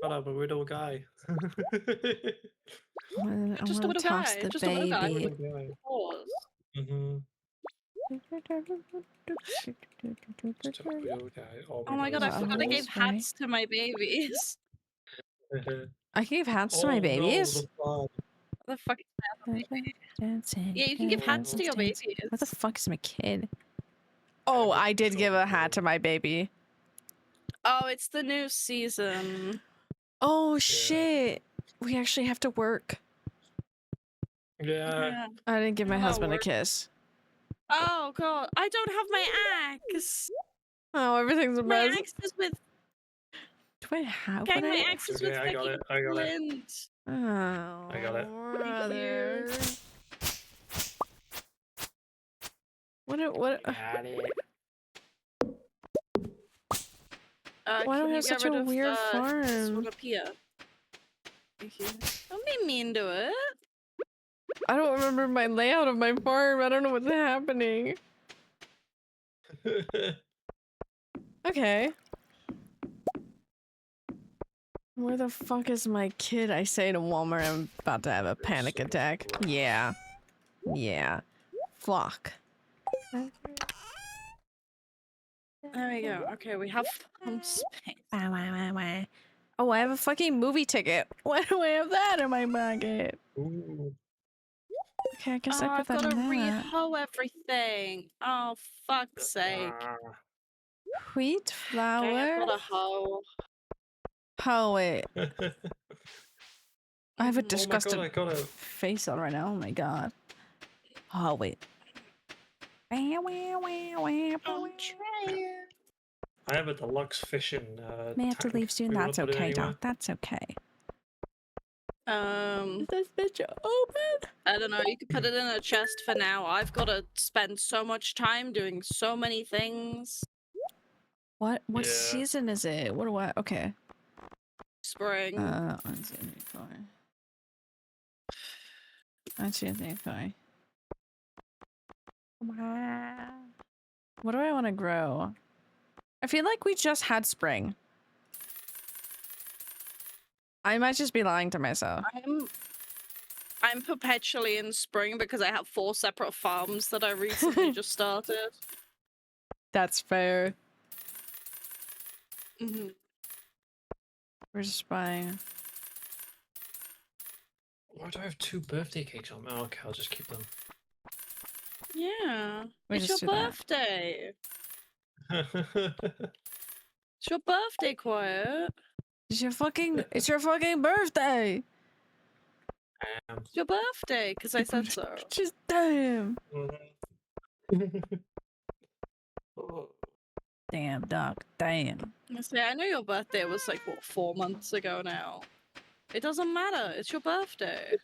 I'm a little guy. I Just want a little to toss guy. the Just a little guy. baby. Little guy. Pause. Mm-hmm. Just a little guy. Oh my god, I God. forgot I Oh, gave sorry. hats to my babies. I gave hats to Oh, my no, babies. the fun. The fuck? Dancing. Yeah, you can give hats to your dancing. babies. What the fuck is my kid? Oh, I did give a hat to my baby. Oh, it's the new season. Oh shit. We actually have to work. Yeah. I didn't give my Oh, husband a work. kiss. Oh god, I don't have my axe. Oh, everything's a My mess. axe is with Do I have gang. one? My axe is Okay, with I got it. I got it. flint. Oh, I got it. brother. What? Got it. Why Can do we you have get such a rid of, weird this farm? one up here? Thank you. Don't be mean to it. I don't remember my layout of my farm. I don't know what's happening. Okay. Where the fuck is my kid? I say to Walmart, I'm about to have a panic attack. Yeah. Yeah. Fuck. There we go. Okay, we have some space. Wah, wah, wah, wah. Oh, I have a fucking movie ticket. Why do I have that in my pocket? Ooh. Okay, I guess Oh, I put I've that got to in there. re-hoe everything. Oh, fuck's sake. Wheat Okay, I've flour. got a hoe. Oh, wait. I have a Mhm. Oh disgusted my god, I got it. face on right now. Oh my god. Oh, wait. I'm trying. I have a deluxe fishing May have to tank. leave soon. We wanna That's put it okay, anywhere? Doc. That's okay. Is this bitch open? I don't know. You could put it in a chest for now. I've got to spend so much time doing so many things. What Yeah. season is it? What do I? Okay. Spring. Let's see anything. Let's see anything. What do I want to grow? I feel like we just had spring. I might just be lying to myself. I'm perpetually in spring because I have 4 separate farms that I recently just started. That's fair. Hmm. We're just buying. Why do I have 2 birthday cakes on? Oh, okay, I'll just keep them. Yeah. We It's just your do that. birthday. It's your birthday, Quiet. It's your fucking birthday. It's your birthday, because I said so. Just damn. Oh, Damn, dog. Damn. Honestly, I know your birthday was like, what, 4 months ago now? It doesn't matter. It's your birthday.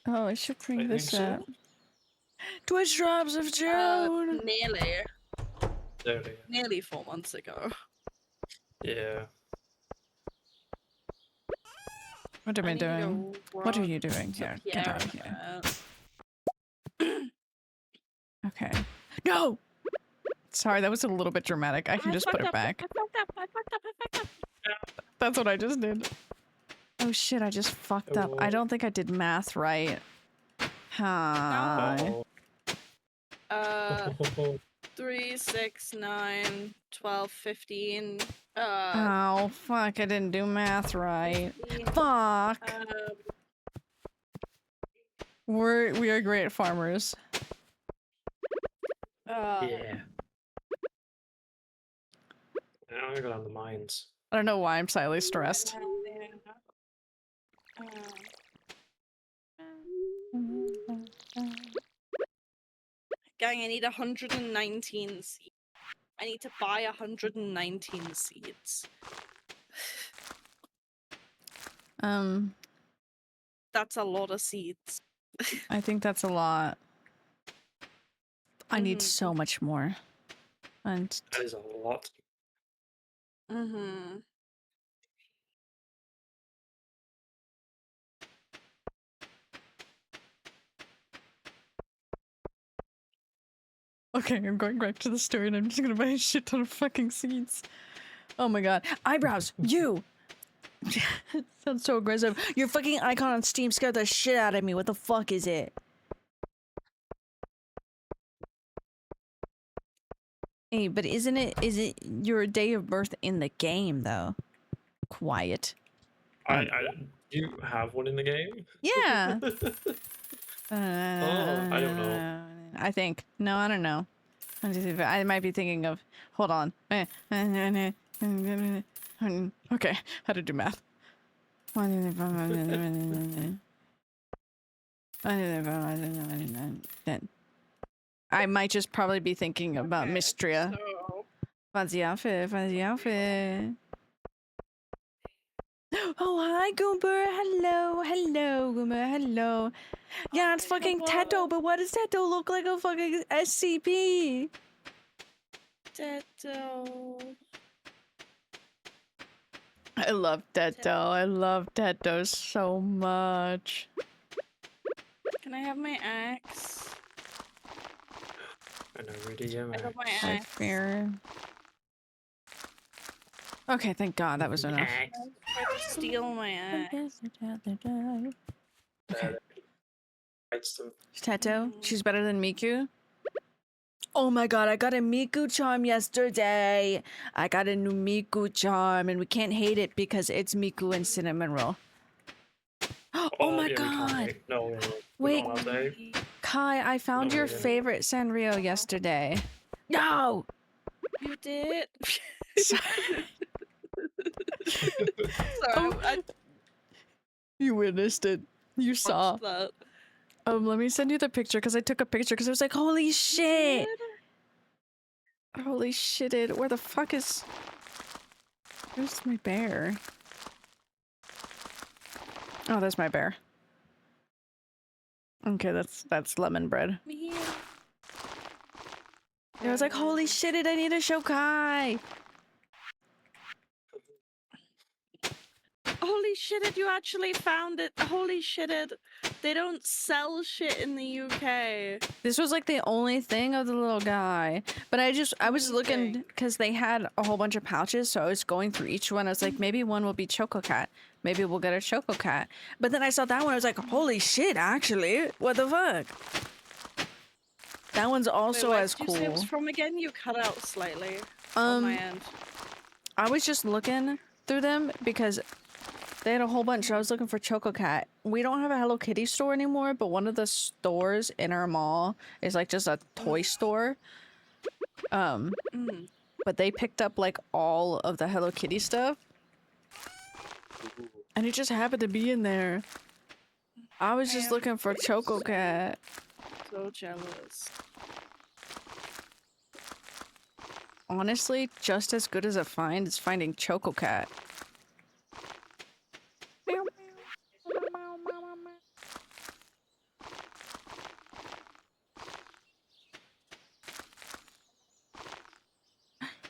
Oh, I should bring I this think so. up. Twitch drops of June. Nearly. There we go. Nearly 4 months ago. Yeah. What am I need to doing? go What are run you doing to here? Get Pierre out of in a here. minute. Okay. No! Sorry, that was a little bit dramatic. I can just put it back. I fucked up. That's what I just did. Oh shit, I just fucked up. I don't think I did math right. Hi. Oh. 3, 6, 9, 12, 15. Oh, fuck, I didn't do math right. 15, Fuck! We are great farmers. Yeah. Now I'm gonna go down the mines. I don't know why I'm slightly stressed. Gang, I need 119 seeds. I need to buy 119 seeds. That's a lot of seeds. I think that's a lot. I need Mhm. so much more. And That is a lot. Mm-hmm. okay, I'm going back to the store and I'm just gonna buy a shit ton of fucking seeds. Oh my god. Eyebrows! You! Sounds so aggressive. Your fucking icon on Steam scared the shit out of me. What the fuck is it? Hey, but is it your day of birth in the game though? Quiet. I do you have one in the game? Yeah. I don't know. I think. No, I don't know. I might be thinking of. Hold on. Okay, how to do math. I might just probably be thinking about Mistria. So, Fancy outfit, fancy outfit. Oh, hi, Goomber. Hello, hello, Goomber. Hello. Yeah, it's fucking Teto, but what does Teto look like a fucking SCP? Teto. I love Teto. I love Teto so much. Can I have my axe? I know, really, yeah, I man. got my I axe. fear. Okay, thank God that was enough. Try to steal my axe. Okay. Fights them. Teto, she's better than Miku. Oh my god, I got a Miku charm yesterday. I got a new Miku charm, and we can't hate it because it's Miku and cinnamon roll. Oh my yeah, we can't god! wait. No, we're Wait, not allowed to. Kai, I found No, your we didn't. favorite Sanrio yesterday. No! You did? Sorry. Sorry, I You witnessed it. You saw. watched that. Let me send you the picture because I took a picture because I was like, holy shit! Holy shit! Where the fuck is? Where's my bear? Oh, there's my bear. Okay, that's lemon bread. Me. I was like, holy shit! I need to show Kai. Holy shit, you actually found it. Holy shit. They don't sell shit in the UK. This was like the only thing of the little guy. But I was Only looking thing. because they had a whole bunch of pouches, so I was going through each one. I was like, maybe one will be Choco Cat. Maybe we'll get a Choco Cat. But then I saw that one. I was like, holy shit! Actually, what the fuck? That one's also Wait, where as did you say it was cool. from again? You cut out slightly on my end. I was just looking through them because they had a whole bunch. I was looking for Choco Cat. We don't have a Hello Kitty store anymore, but one of the stores in our mall is like just a toy store. Mm. But they picked up like all of the Hello Kitty stuff. And it just happened to be in there. I was just am looking for Choco Cat. So jealous. Honestly, just as good as a find is finding Choco Cat.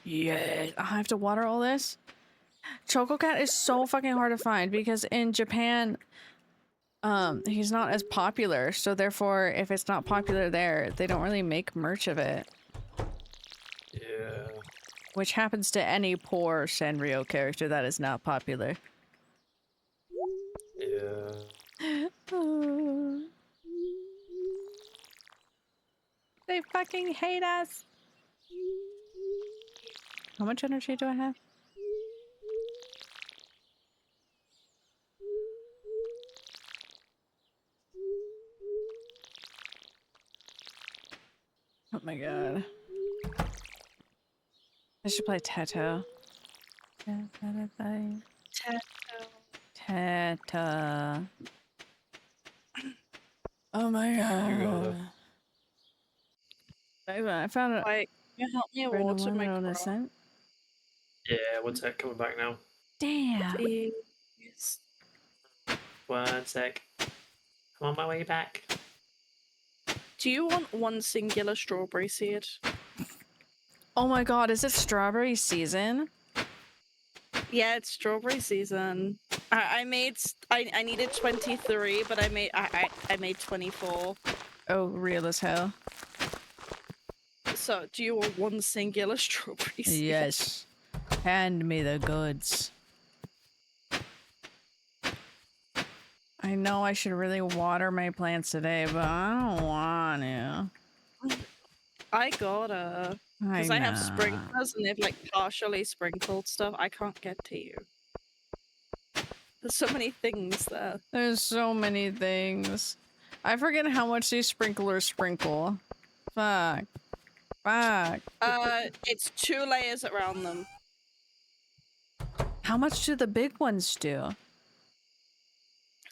Yeah, I have to water all this. Choco Cat is so fucking hard to find because in Japan, he's not as popular. So therefore, if it's not popular there, they don't really make merch of it. Yeah. Which happens to any poor Sanrio character that is not popular. Yeah. They fucking hate us. How much energy do I have? Oh my god. I should play Teto. Teta. Oh my You god. I found it. Like, can you help me Random water my one on the crop, scent. Yeah, one sec, coming back now. Damn. please? One sec. I'm on my way back. Do you want one singular strawberry seed? Oh my god, is it strawberry season? Yeah, it's strawberry season. I needed 23, but I made 24. Oh, real as hell. So, do you want one singular strawberry seed? Yes. Hand me the goods. I know I should really water my plants today, but I don't want to. I gotta. Because I have know. sprinklers and they've like partially sprinkled stuff. I can't get to you. There's so many things there. There's so many things. I forget how much these sprinklers sprinkle. Fuck. Fuck. It's 2 layers around them. How much do the big ones do?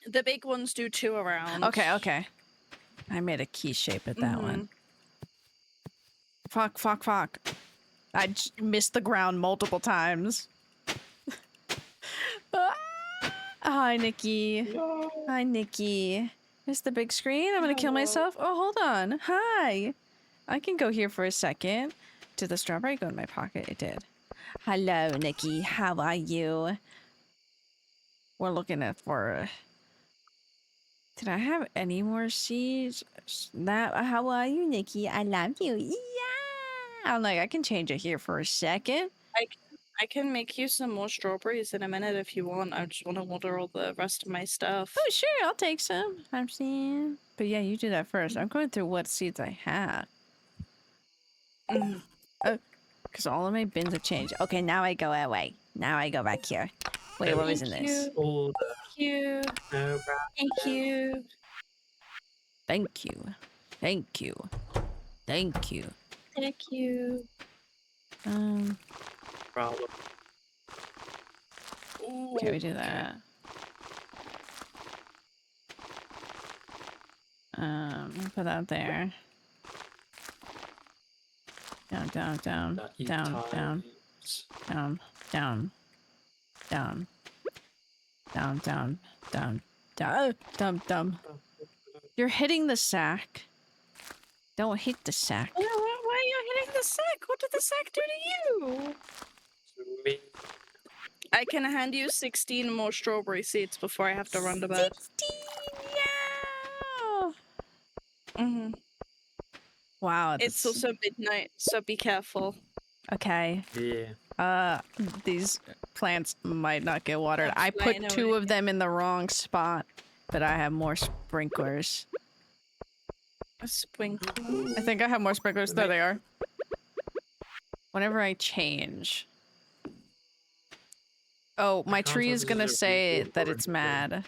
The big ones do 2 around. Okay, okay. I made a key shape at that one. Fuck, fuck, fuck. I missed the ground multiple times. Hi, Nikki. No. Hi, Nikki. Is the big screen? I'm gonna kill myself. Oh, hold on. Hi. I can go here for a second. Did the strawberry go in my pocket? It did. Hello, Nikki. How are you? We're looking at for... Did I have any more seeds? How are you, Nikki? I love you. Yeah. I'm like, I can change it here for a second. I can make you some more strawberries in a minute if you want. I just want to water all the rest of my stuff. Oh, sure. I'll take some. I'm seeing. But yeah, you do that first. I'm going through what seeds I have. Oh, because all of my bins have changed. Okay, now I go away. Now I go back here. Wait, what was in this? All Thank you. no Thank you. Thank you. Thank you. Thank you. Thank you. problem. Okay, we do that. Put that there. Down, down, down, That you down, down, times. down, down, down, down, down, down, down, dumb, dumb. You're hitting the sack. Don't hit the sack. Why are you hitting the sack? What did the sack do to you? Me. I can hand you 16 more strawberry seeds before I have to run to bed. 16, Mm-hmm. Wow. It's that's- also midnight, so be careful. Okay. Yeah. These plants might not get watered. I put Flying 2 away. of them in the wrong spot, but I have more sprinklers. A sprinkler. I think I have more sprinklers. There Wait. they are. Whenever I change. Oh, my can't tree tell is if this gonna is a say reboot that or a it's new game. mad.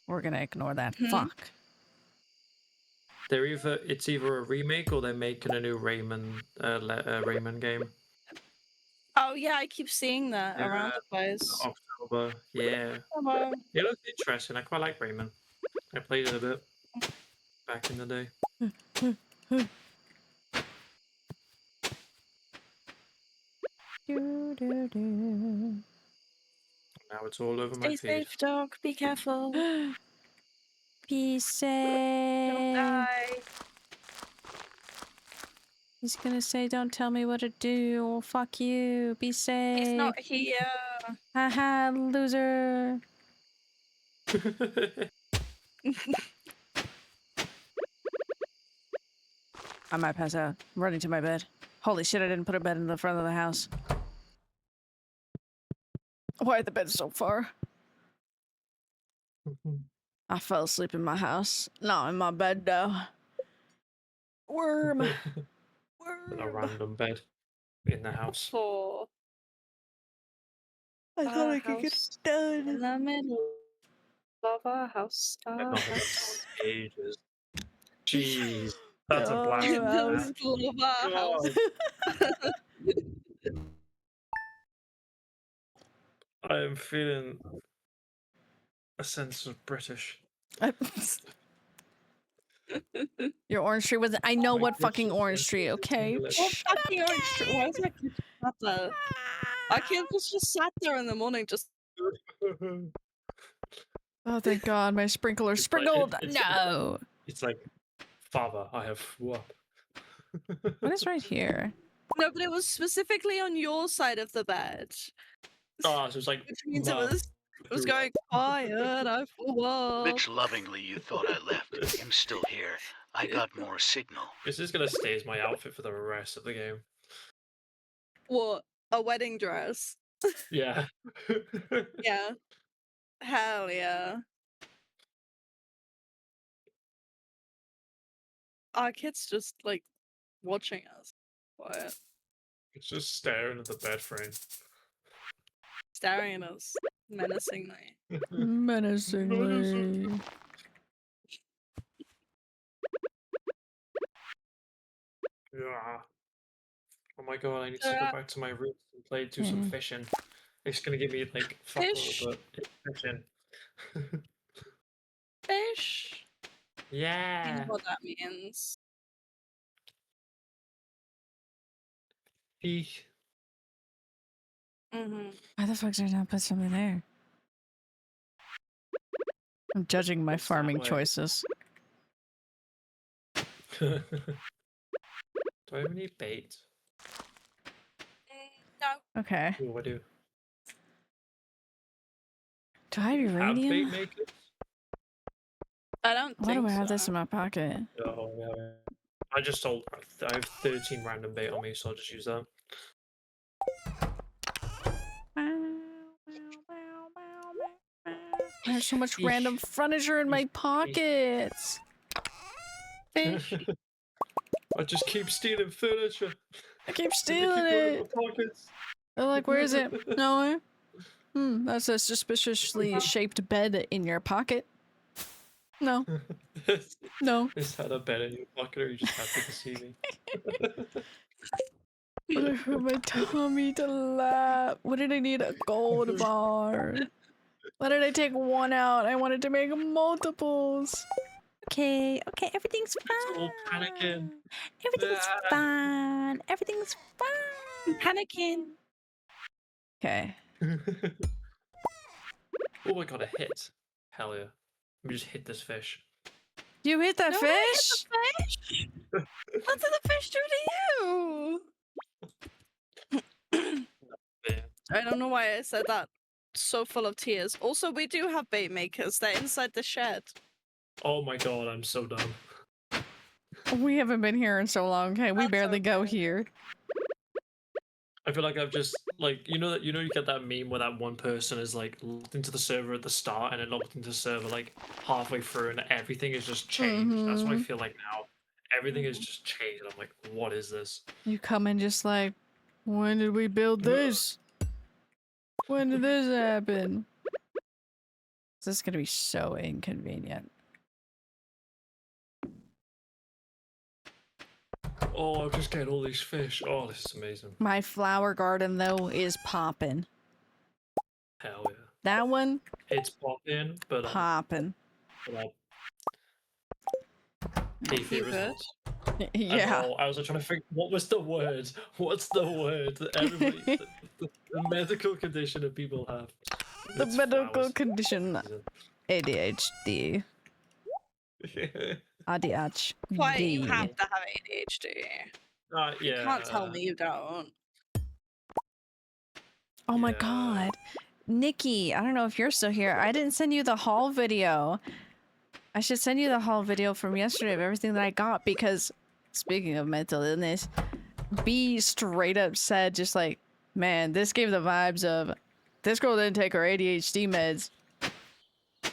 We're gonna ignore that. Hmm? Fuck. It's either a remake or they're making a new Rayman game. Oh yeah, I keep seeing that Yeah. around the place. October. Yeah. Oh, wow. It looks interesting. I quite like Rayman. I played it a bit back in the day. Now it's all over my Stay feed. safe, dog. Be careful. Be Don't safe. die. He's gonna say, "Don't tell me what to do." Well, fuck you. Be safe. He's not here. Haha, loser. I might pass out. I'm running to my bed. Holy shit! I didn't put a bed in the front of the house. Why are the beds so far? I fell asleep in my house. Not in my bed though. Worm. A Worm. random bed in the house. For I thought I could get house it in done. the middle of our house. I've Our not been house. in ages. Jeez, that's a Oh, blasphemy. In wow. the man. middle of our house. God, I am feeling a sense of British. Your orange tree was. I know My what fucking British orange tree. is Okay. English. What fucking orange tree? Why is that kid sat there? Our kid was just sat there in the morning, just Oh, thank God, my sprinkler It's like- sprinkled. it's- No. It's like, Father, I have what? What is right here? no, but it was specifically on your side of the bed, Oh, so it's like, which means Mum, it was going quiet. I feel up. Bitch lovingly you thought I left. I'm still here. I got more signal. This is gonna stay as my outfit for the rest of the game. What? A wedding dress? Yeah. Yeah. Hell yeah. Our kid's just like watching us. Quiet. It's just staring at the bed frame. Staring at us menacingly. Menacingly. Yeah. Oh my god, I need to go back to my roots and do some fishing. It's gonna give me like fuck all, Fish? but it's fishing. Fish? I Yeah. know what that means. Fish. Mm-hmm. Why the fuck did I not put something there? I'm judging my What's that farming way? choices. Do I have any bait? No. Okay. Oh, I do. Do I have Have bait uranium? makers? I don't Why think do I have so. this in my pocket? Oh, yeah. I just told. I have 13 random bait on me, so I'll just use that. There's so much random furniture in my pockets. Fish. I just keep stealing furniture. I keep and they stealing keep going in it. my pockets. They're like, where is it? No. That's a suspiciously shaped bed in your pocket. No, no. Is that a bed in your pocket, or you just happy to see me? I hurt my tummy to laugh. What did I need? A gold bar. Why did I take one out? I wanted to make multiples. Okay, everything's It's all panicking. Everything's Ah. fine. Everything's fine. Panicking. Okay. Oh, I got a hit. Hell yeah. Let me just hit this fish. You hit that No, I hit fish? the fish. What did the fish do to you? Yeah. I don't know why I said that. So full of tears. Also, we do have bait makers. They're inside the shed. Oh my god, I'm so dumb. We haven't been here in so long. Okay, we That's barely go okay. here. I feel like I've just like you get that meme where that one person is like logged into the server at the start and then logged into the server like halfway through and everything is just changed. That's what I feel like now. Everything is just changed. And I'm like, what is this? You come in just like, when did we build this? When did this happen? This is gonna be so inconvenient. Oh, I'm just getting all these fish. Oh, this is amazing. My flower garden though is popping. Hell yeah. That one It's popping, but popping. Hay fever is not. Yeah. I was like trying to think, what was the word? What's the word that everybody, the medical condition that people have? The It's medical flowers. condition ADHD. ADHD. Why you have to have ADHD? Yeah. You can't tell me you don't. Oh my Yeah. god. Nikki, I don't know if you're still here. I didn't send you the haul video. I should send you the haul video from yesterday of everything that I got because, speaking of mental illness, B straight up said just like, man, this gave the vibes of, this girl didn't take her ADHD meds.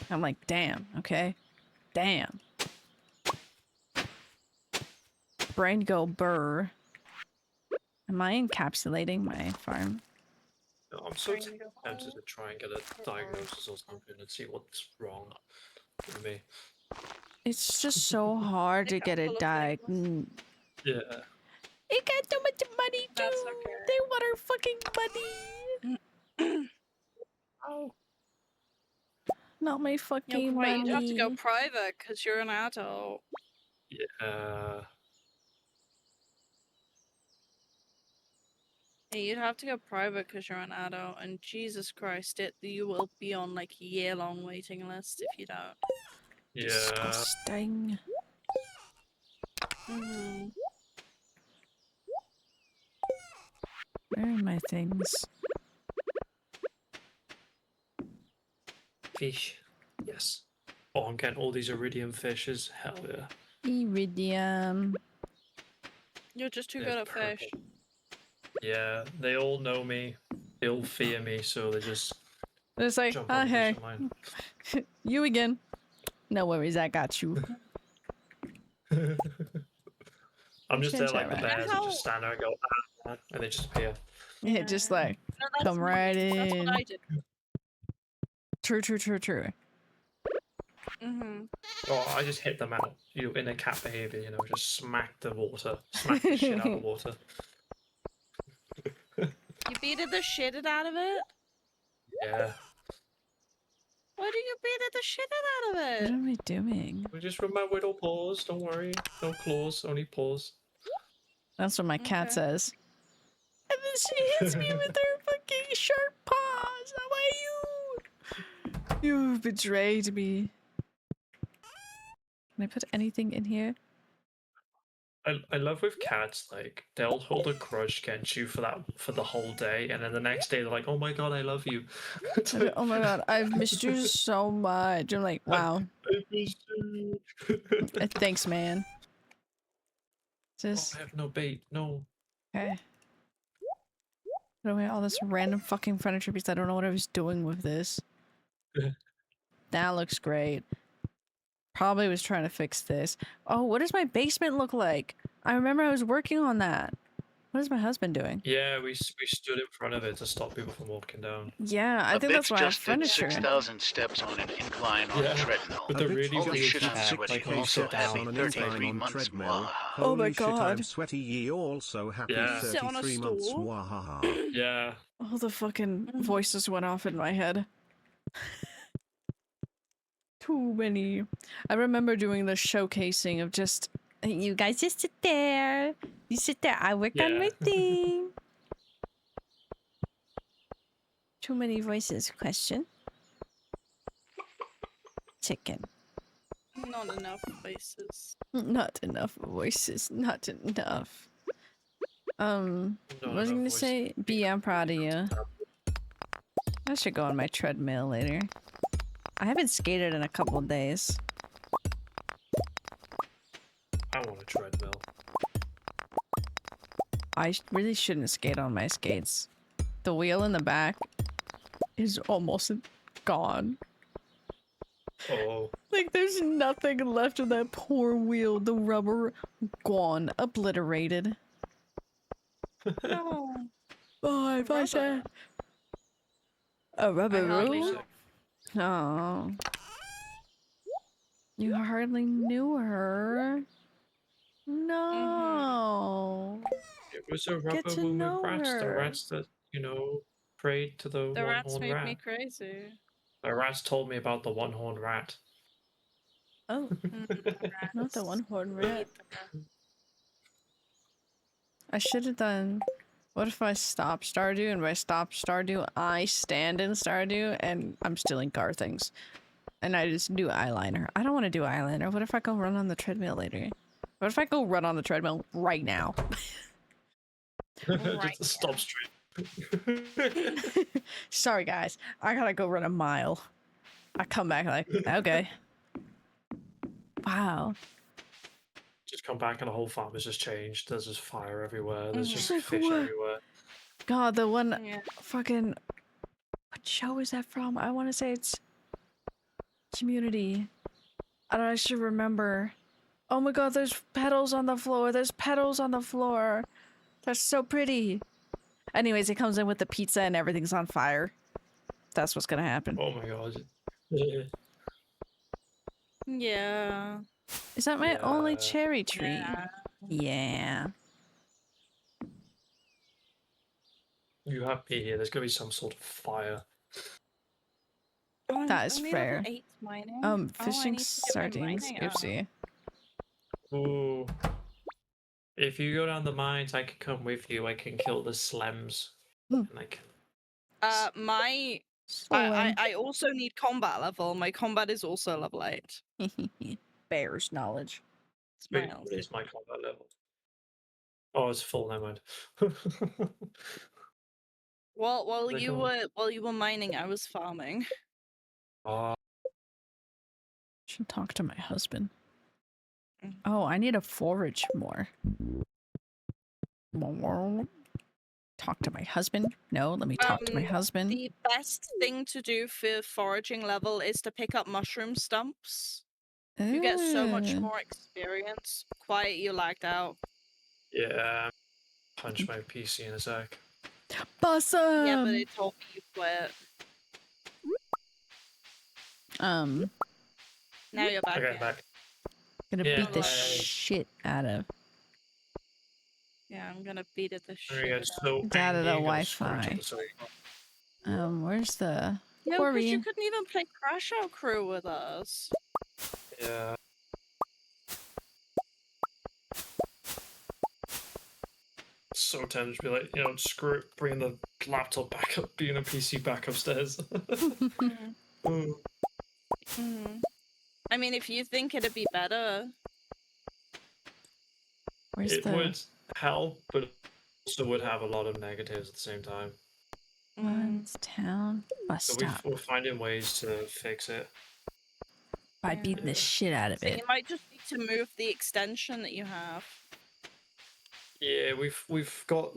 I'm like, damn, okay? Damn. Brain go burr. Am I encapsulating my farm? No, I'm so tempted to try and get a diagnosis or something and see what's wrong with me. It's just so hard to get it diagnosed. Yeah. It got so much money too. That's okay. They want our fucking money. Oh. Not my fucking Wait, money. you have to go private because you're an adult. Yeah. Yeah, you'd have to go private because you're an adult, and Jesus Christ, you will be on like a year-long waiting list if you don't. Yeah. Disgusting. Where are my things? Fish. Yes. Oh, I'm getting all these iridium fishes. Hell yeah. Iridium. You're just too There's good at purple. fish. Yeah, they all know me. They all fear me, so they just It's like, jump oh on the hey, fish line. you again. No worries, I got you. I'm just there like the Right. bears and just stand there and go, ah, and they just appear. Yeah, just like, No, that's come right nice. That's in. what I did. True, true, true, true. Oh, I just hit them out, in their cat behavior, just smack the water, smack the shit out of the water. You beated the shit out of it? Yeah. Why do you beat the shit out of What it? am I doing? We just with my widow paws, don't worry. No claws, only paws. That's what my cat Okay. says. And then she hits me with her fucking sharp paws. How are you? You've betrayed me. Can I put anything in here? I love with cats, like they'll hold a grudge against you for the whole day, and then the next day they're like, "Oh my god, I love you." It's like, Oh my god, I've missed you so much. I'm like, wow. I miss you. Thanks, man. Oh, Just I have no bait. No. okay. Put away all this random fucking furniture because I don't know what I was doing with this. That looks great. Probably was trying to fix this. Oh, what does my basement look like? I remember I was working on that. What is my husband doing? Yeah, we stood in front of it to stop people from walking down. Yeah, I think that's why I have just did furniture. 6,000 steps on an incline on Yeah, a treadmill. with the really Holy weird shit, I'm cat, sweaty. like, I'm he also sits happy. on an 33 incline on months. treadmill. Mwahaha. Oh my Holy shit, god. I'm sweaty. Ye also happy Yeah. Sit on a 33 months. stool. Mwahaha. Yeah. All the fucking voices went off in my head. Too many. I remember doing the showcasing of just, you guys just sit there. You sit there. I work on my Yeah. thing. Too many voices. Question. Chicken. Not enough voices. Not enough voices. Not enough. Not What was I enough gonna voices. say? B, I'm proud of you. I should go on my treadmill later. I haven't skated in a couple of days. I want a treadmill. I really shouldn't skate on my skates. The wheel in the back is almost gone. Oh, Like, there's nothing left of that poor wheel. The rubber, gone, obliterated. No. Oh, if I Rubber. said a rubber I hardly rule? know. Oh. You hardly knew her. No. it was a Get rubber to one with know rats. The her. rats that, prayed to the The rats one-horned made me rat. crazy. The rats told me about the one-horned rat. Oh, not the Rats. one-horned Eat rat. the rat. I should have done. What if I stop Stardew, and by stop Stardew, I stand in Stardew and I'm stealing car things. And I just do eyeliner. I don't want to do eyeliner. What if I go run on the treadmill later? What if I go run on the treadmill right now? Right. Just a stop stream. Sorry, guys. I gotta go run a mile. I come back like, okay. Wow. Just come back and the whole farm has just changed. There's just fire everywhere. There's Mhm. just Like fish what? everywhere. God, the one Yeah. fucking... What show is that from? I want to say it's... Community. I don't actually remember. Oh my god, there's petals on the floor. There's petals on the floor. That's so pretty. Anyways, it comes in with the pizza and everything's on fire. That's what's gonna happen. Oh my god. Yeah. Is that my only Yeah. cherry tree? Yeah. You have me here. There's gonna be some sort of fire. Oh, That is only fair. level 8 mining. I Fishing need to get my sardines. mining up. Oopsie. Ooh. If you go down the mines, I can come with you. I can kill the slems. Hmm. And I can... My Slowing. I also need combat level. My combat is also level 8. Bear's knowledge. It's my Wait, else. what is my combat level? Oh, it's full. Never mind. Well, while They you don't- were mining, I was farming. Should talk to my husband. Mhm. Oh, I need to forage more. Talk to my husband? No, let me talk to my husband. The best thing to do for foraging level is to pick up mushroom stumps. You get so much Ooh. more experience. Quiet, you lagged out. Yeah. Punch my PC in a sec. Awesome. Yeah, but it told me you quit. Now you're back. Okay, Yeah. back. Gonna Yeah, beat the like- shit out of. Yeah, I'm gonna beat it the I'm shit gonna get out. so It's out of the angry, I'm gonna scream to Wi-Fi. the side. Where's the No, because Corey? you couldn't even play Crash Out Crew with us. Yeah. So tempted to be like, screw it, bring the laptop back up, being a PC back upstairs. Mhm. Oh. Mhm. I mean, if you think it'd be better. Where's It the would help, but also would have a lot of negatives at the same time. one's town bus So stop we're finding ways to fix it. by Yeah. beating the shit out of So it. you might just need to move the extension that you have. Yeah, we've got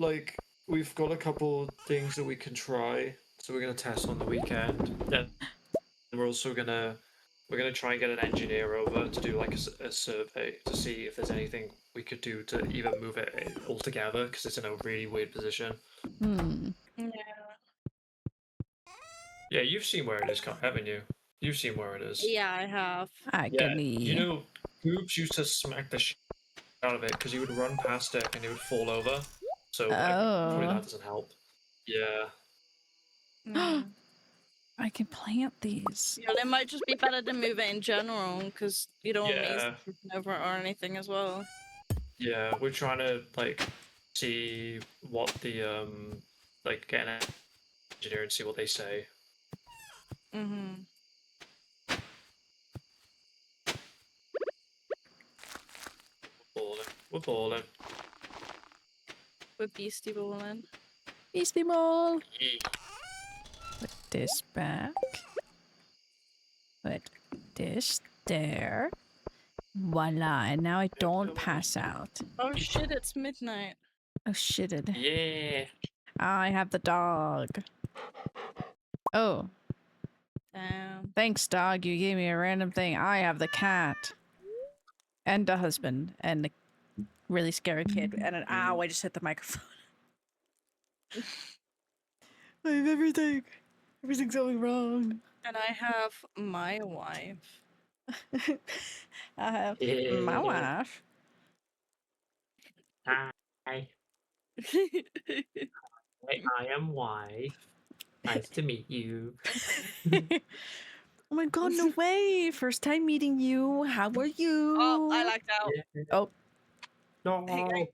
a couple things that we can try. So we're gonna test on the weekend. Then we're also gonna try and get an engineer over to do like a survey to see if there's anything we could do to even move it all together because it's in a really weird position. Yeah. Yeah, you've seen where it is, haven't you? You've seen where it is. Yeah, I have. Agony. Boobs used to smack the shit out of it because he would run past it and it would fall over. So probably Oh. that doesn't help. Yeah. Mm. I can plant these. Yeah, it might just be better to move it in general because you don't want me Yeah. tripping over it or anything as well. Yeah, we're trying to see what the get an engineer and see what they say. Mm-hmm. We're balling. With Beastie Balling. Beastie Mall. Yeah. Put this back. Put this there. Voila, and now I don't pass out. Oh shit, it's midnight. Oh shitted. Yeah. I have the dog. Oh, Damn. thanks, dog. You gave me a random thing. I have the cat. And a husband. And a really scary kid. And an ow, I just hit the microphone. I have everything. Everything's going wrong. And I have my wife. I have my Yeah. wife. Hi. I am Y. Nice to meet you. Oh my god, no way! First time meeting you. How are you? Oh, I lagged out. Oh, No. Hey,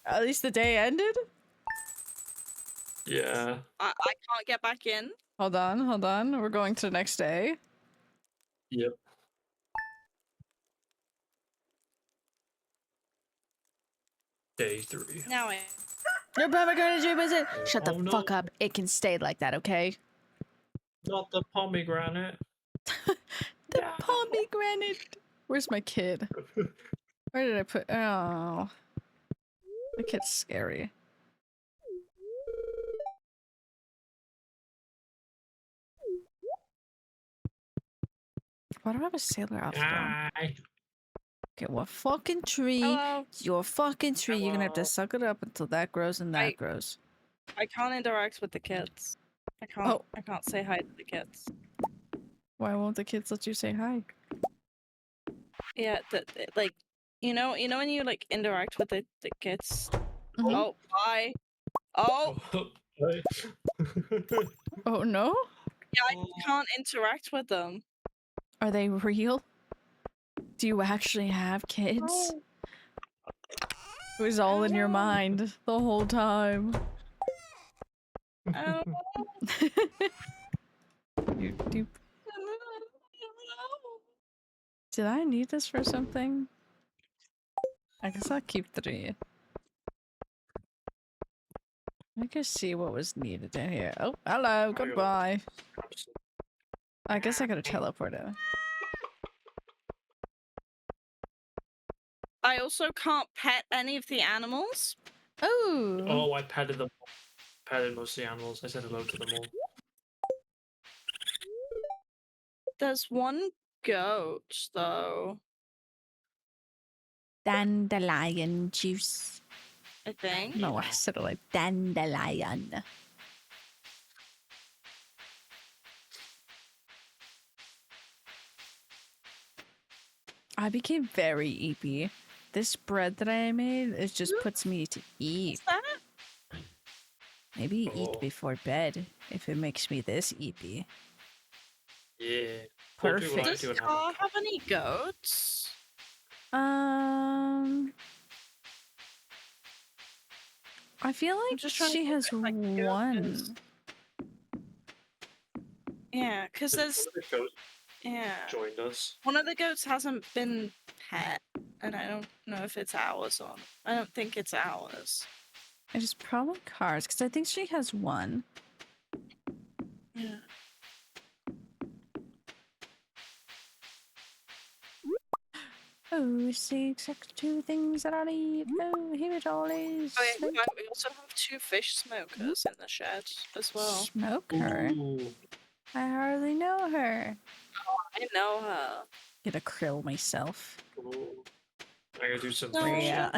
at least the day ended? Yeah. I can't get back in. Hold on. We're going to the next day. Yep. Day 3. Now I. Your pomegranate is it? Shut the Oh, no. fuck up. It can stay like that, okay? Not the pomegranate. The pomegranate. Where's my kid? Where did I put? Oh, the kid's scary. Why do I have a sailor outfit on? Hi. Okay, what fucking tree? Hello. It's your fucking tree. You're gonna have to Hello. suck it up until that grows and that grows. I can't interact with the kids. I can't. Oh. I can't say hi to the kids. Why won't the kids let you say hi? Yeah, like, you know when you like interact with the kids. Mhm. Oh, bye. Oh, Hi. Oh no? yeah, I can't interact with them. Are they real? Do you actually have kids? It was all in your mind the whole time. I don't know. You do. Did I need this for something? I guess I'll keep 3. I can see what was needed in here. Oh, hello, goodbye. I guess I gotta teleport in. I also can't pet any of the animals. Oh! Oh, I petted them. Petted most of the animals. I said hello to them all. There's one goat though. Dandelion juice. I think. No, I said it like dandelion. I became very eepy. This bread that I made, it just puts me to eat. What's that? Maybe Oh. eat before bed if it makes me this eepy. Yeah. Perfect. What I Does do and have Car have any goats? I feel like just trying to she think has if, like, goat one. is- Yeah, because there's yeah. joined us. One of the goats hasn't been pet, and I don't know if it's ours or I don't think it's ours. It is probably cars because I think she has one. Yeah. Oh, see exactly 2 things that I need. Oh, here it all is. Oh, yeah, we also have 2 fish smokers in the shed as well. Smoke her. Ooh. I hardly know her. I know her. Get a krill myself. Ooh. I gotta do some No. fish. Yeah.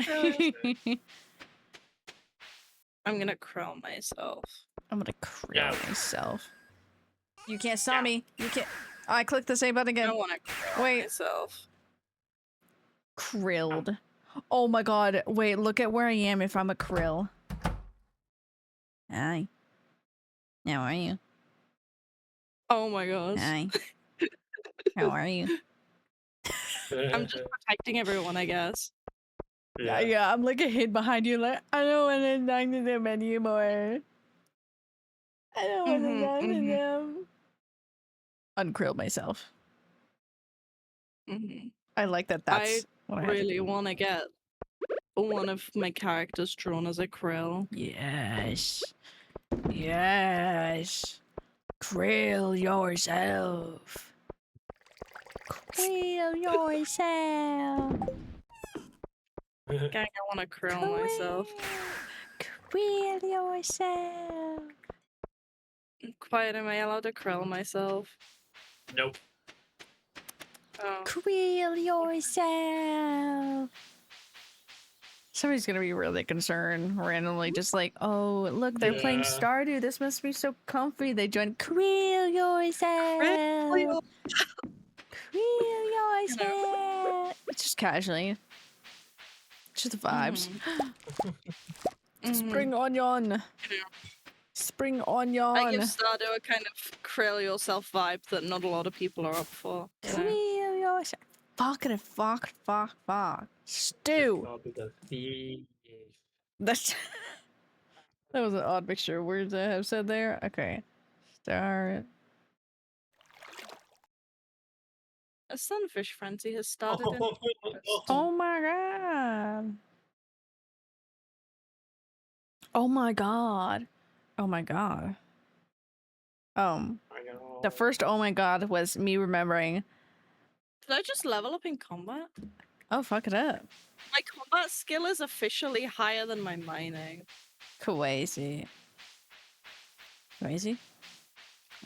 I'm gonna crow myself. I'm gonna krill Yeah. myself. You can't stop Yeah. me. You can't. I clicked the same button I again. don't want to crow Wait. myself. Krilled. Oh my god. Wait, look at where I am if I'm a krill. Hi. How are you? Oh my gosh. Hi. How are you? I'm just protecting everyone, I guess. Yeah, I'm like a hid behind you like, I don't want to talk to them anymore. I don't want to talk to them. Unkrill myself. I like that that's what I have to really do. want to get one of my characters drawn as a krill. Yes. Yes. Krill yourself. Kill yourself. Gang, I want to krill myself. Kill yourself. Quiet, am I allowed to krill myself? Nope. Oh. Kill yourself. Somebody's gonna be really concerned randomly, just like, oh, look, they're playing Yeah. Stardew. This must be so comfy. They join. Kill yourself. Kill yourself. Just casually. Just the vibes. Spring onion. Spring onion. I give Stardew a kind of krill yourself vibe that not a lot of people are up for. You know? Kill yourself. Fuck. Stew. I'll be the thief. That's that was an odd mixture of words I have said there. Okay. Start. A sunfish frenzy has started. Oh my god. Oh my god. Oh my god. I know. The first oh my god was me remembering. Did I just level up in combat? Oh, fuck it up. My combat skill is officially higher than my mining. Crazy. Crazy?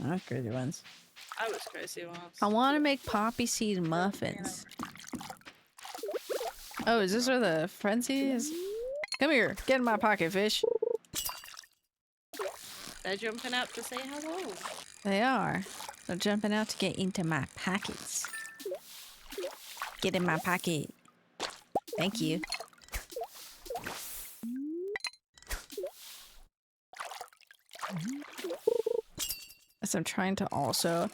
Oh, crazy ones. I was crazy once. I want to make poppy seed muffins. Oh, is this where the frenzy is? Come here, get in my pocket, fish. They're jumping out to say hello. They are. They're jumping out to get into my pockets. Get in my pocket. Thank you. As I'm trying to also,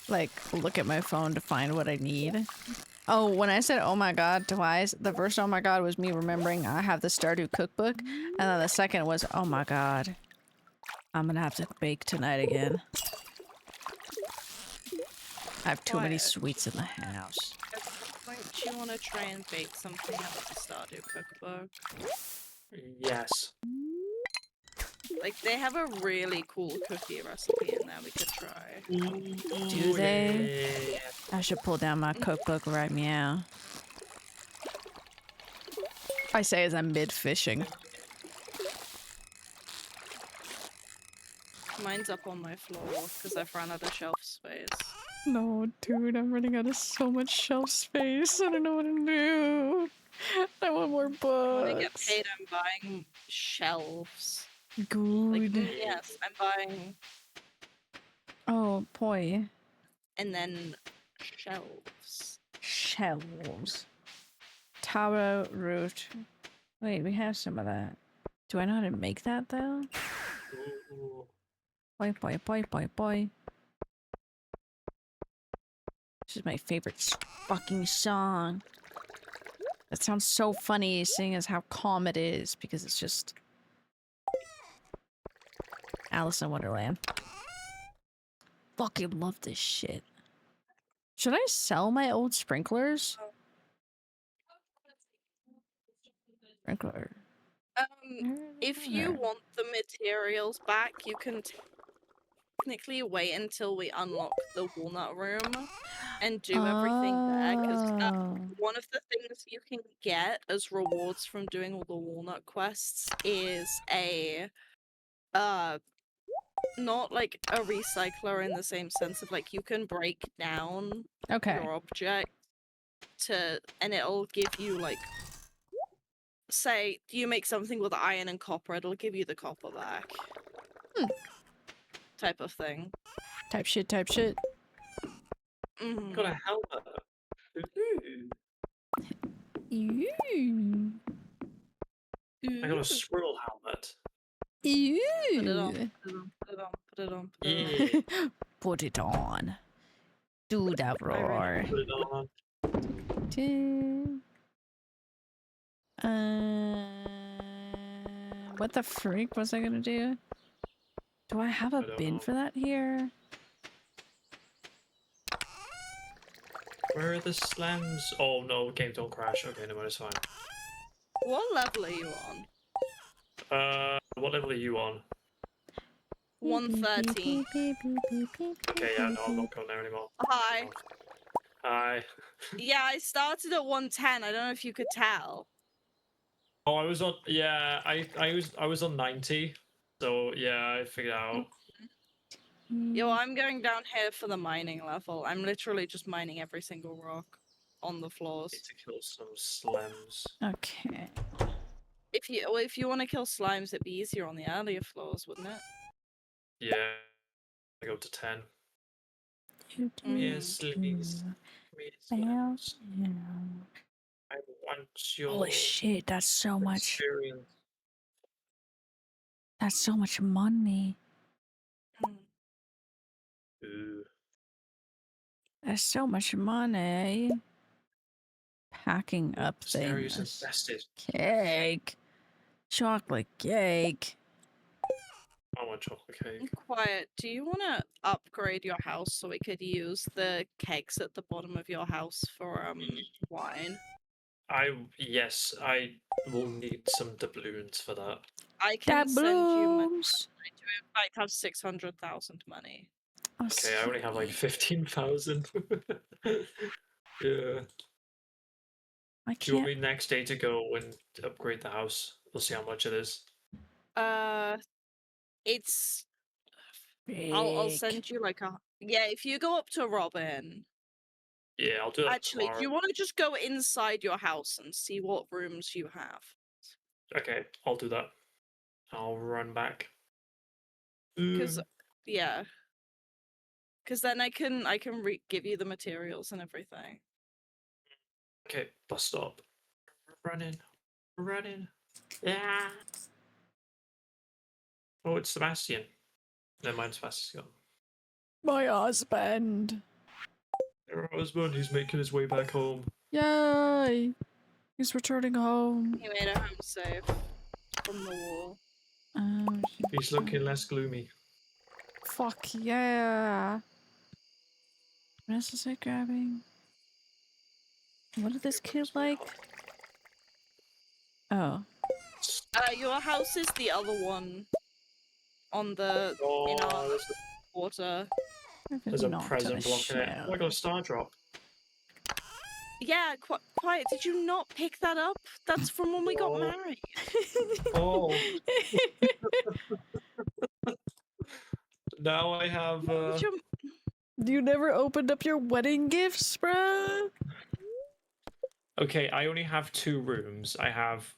like, look at my phone to find what I need. Oh, when I said oh my god twice, the first oh my god was me remembering I have the Stardew cookbook, and then the second was oh my god, I'm gonna have to bake tonight again. I have too many Quiet. sweets in the house. At some point, do you want to try and bake something out of the Stardew cookbook? Yes. Like, they have a really cool cookie recipe in there we could try. Do they? I should pull down my cookbook right meow. I say as I'm mid-fishing. Mine's up on my floor because I've run out of shelf space. No, dude, I'm running out of so much shelf space. I don't know what to do. I want more books. When I get paid, I'm buying shelves. Good. Like, yes, I'm buying, Oh boy. and then shelves. Shelves. Taro root. Wait, we have some of that. Do I know how to make that though? Boy, boy, boy, boy, boy. This is my favorite fucking song. That sounds so funny, seeing as how calm it is, because it's just Alice in Wonderland. Fucking love this shit. Should I sell my old sprinklers? Sprinkler. If you want the materials back, you can technically wait until we unlock the walnut room and do everything there, because Oh. one of the things you can get as rewards from doing all the walnut quests is a not like a recycler in the same sense of like you can break down Okay. your object to, and it'll give you like, say you make something with iron and copper, it'll give you the copper back. Type of thing. Type shit, type shit. Mhm. Got a helmet. Ew. I got a squirrel helmet. Ew. Put it on, put it on, put it on, put it on. Yeah. Put it on. Do that roar. Put it on. What the freak was I gonna do? Do I have a don't bin know. for that here? Where are the slams? Oh no, game don't crash. Okay, no, it's fine. What level are you on? What level are you on? 113. Okay, yeah, no, I'm not going there anymore. Hi. Hi. Yeah, I started at 110. I don't know if you could tell. Oh, I was on. Yeah, I was on 90. So yeah, I figured out. Yo, I'm going down here for the mining level. I'm literally just mining every single rock on the Need floors. to kill some slems. Okay. If you want to kill slimes, it'd be easier on the earlier floors, wouldn't it? Yeah, I go to 10. Yes, please. Yes, I want your Holy shit, that's so much. experience. That's so much money. Mm. Ooh. That's so much money. Packing up This area's things. infested. Cake. Chocolate cake. I want chocolate cake. Quiet. Do you want to upgrade your house so we could use the kegs at the bottom of your house for wine? Yes, I will need some doubloons for that. I can send you money. Doubloons. I do in fact have 600,000 money. Oh, Okay, I only have like sweet. 15,000. Yeah. I Do you want can't. me next day to go and upgrade the house? We'll see how much it is. It's I'll Big. send you like a if you go up to Robin. Yeah, I'll do that Actually, tomorrow. do you want to just go inside your house and see what rooms you have? Okay, I'll do that. I'll run back. Because because then I can give you the materials and everything. Okay, bus stop. Running. Yeah. Oh, it's Sebastian. Never mind, Sebastian's gone. My husband. Your husband, he's making his way back home. Yay. He's returning home. He made a home safe from the wall. He's looking less gloomy. Fuck yeah. What else is I grabbing? What did this kid like? Oh. Your house is the other one on the in our Oh, water. there's a Not to present the blocking it. Oh, I got a star drop. Yeah, quiet. Did you not pick that up? That's from when we got No. married. Oh. Now I have. You never opened up your wedding gifts, bruh? Okay, I only have 2 rooms. I have,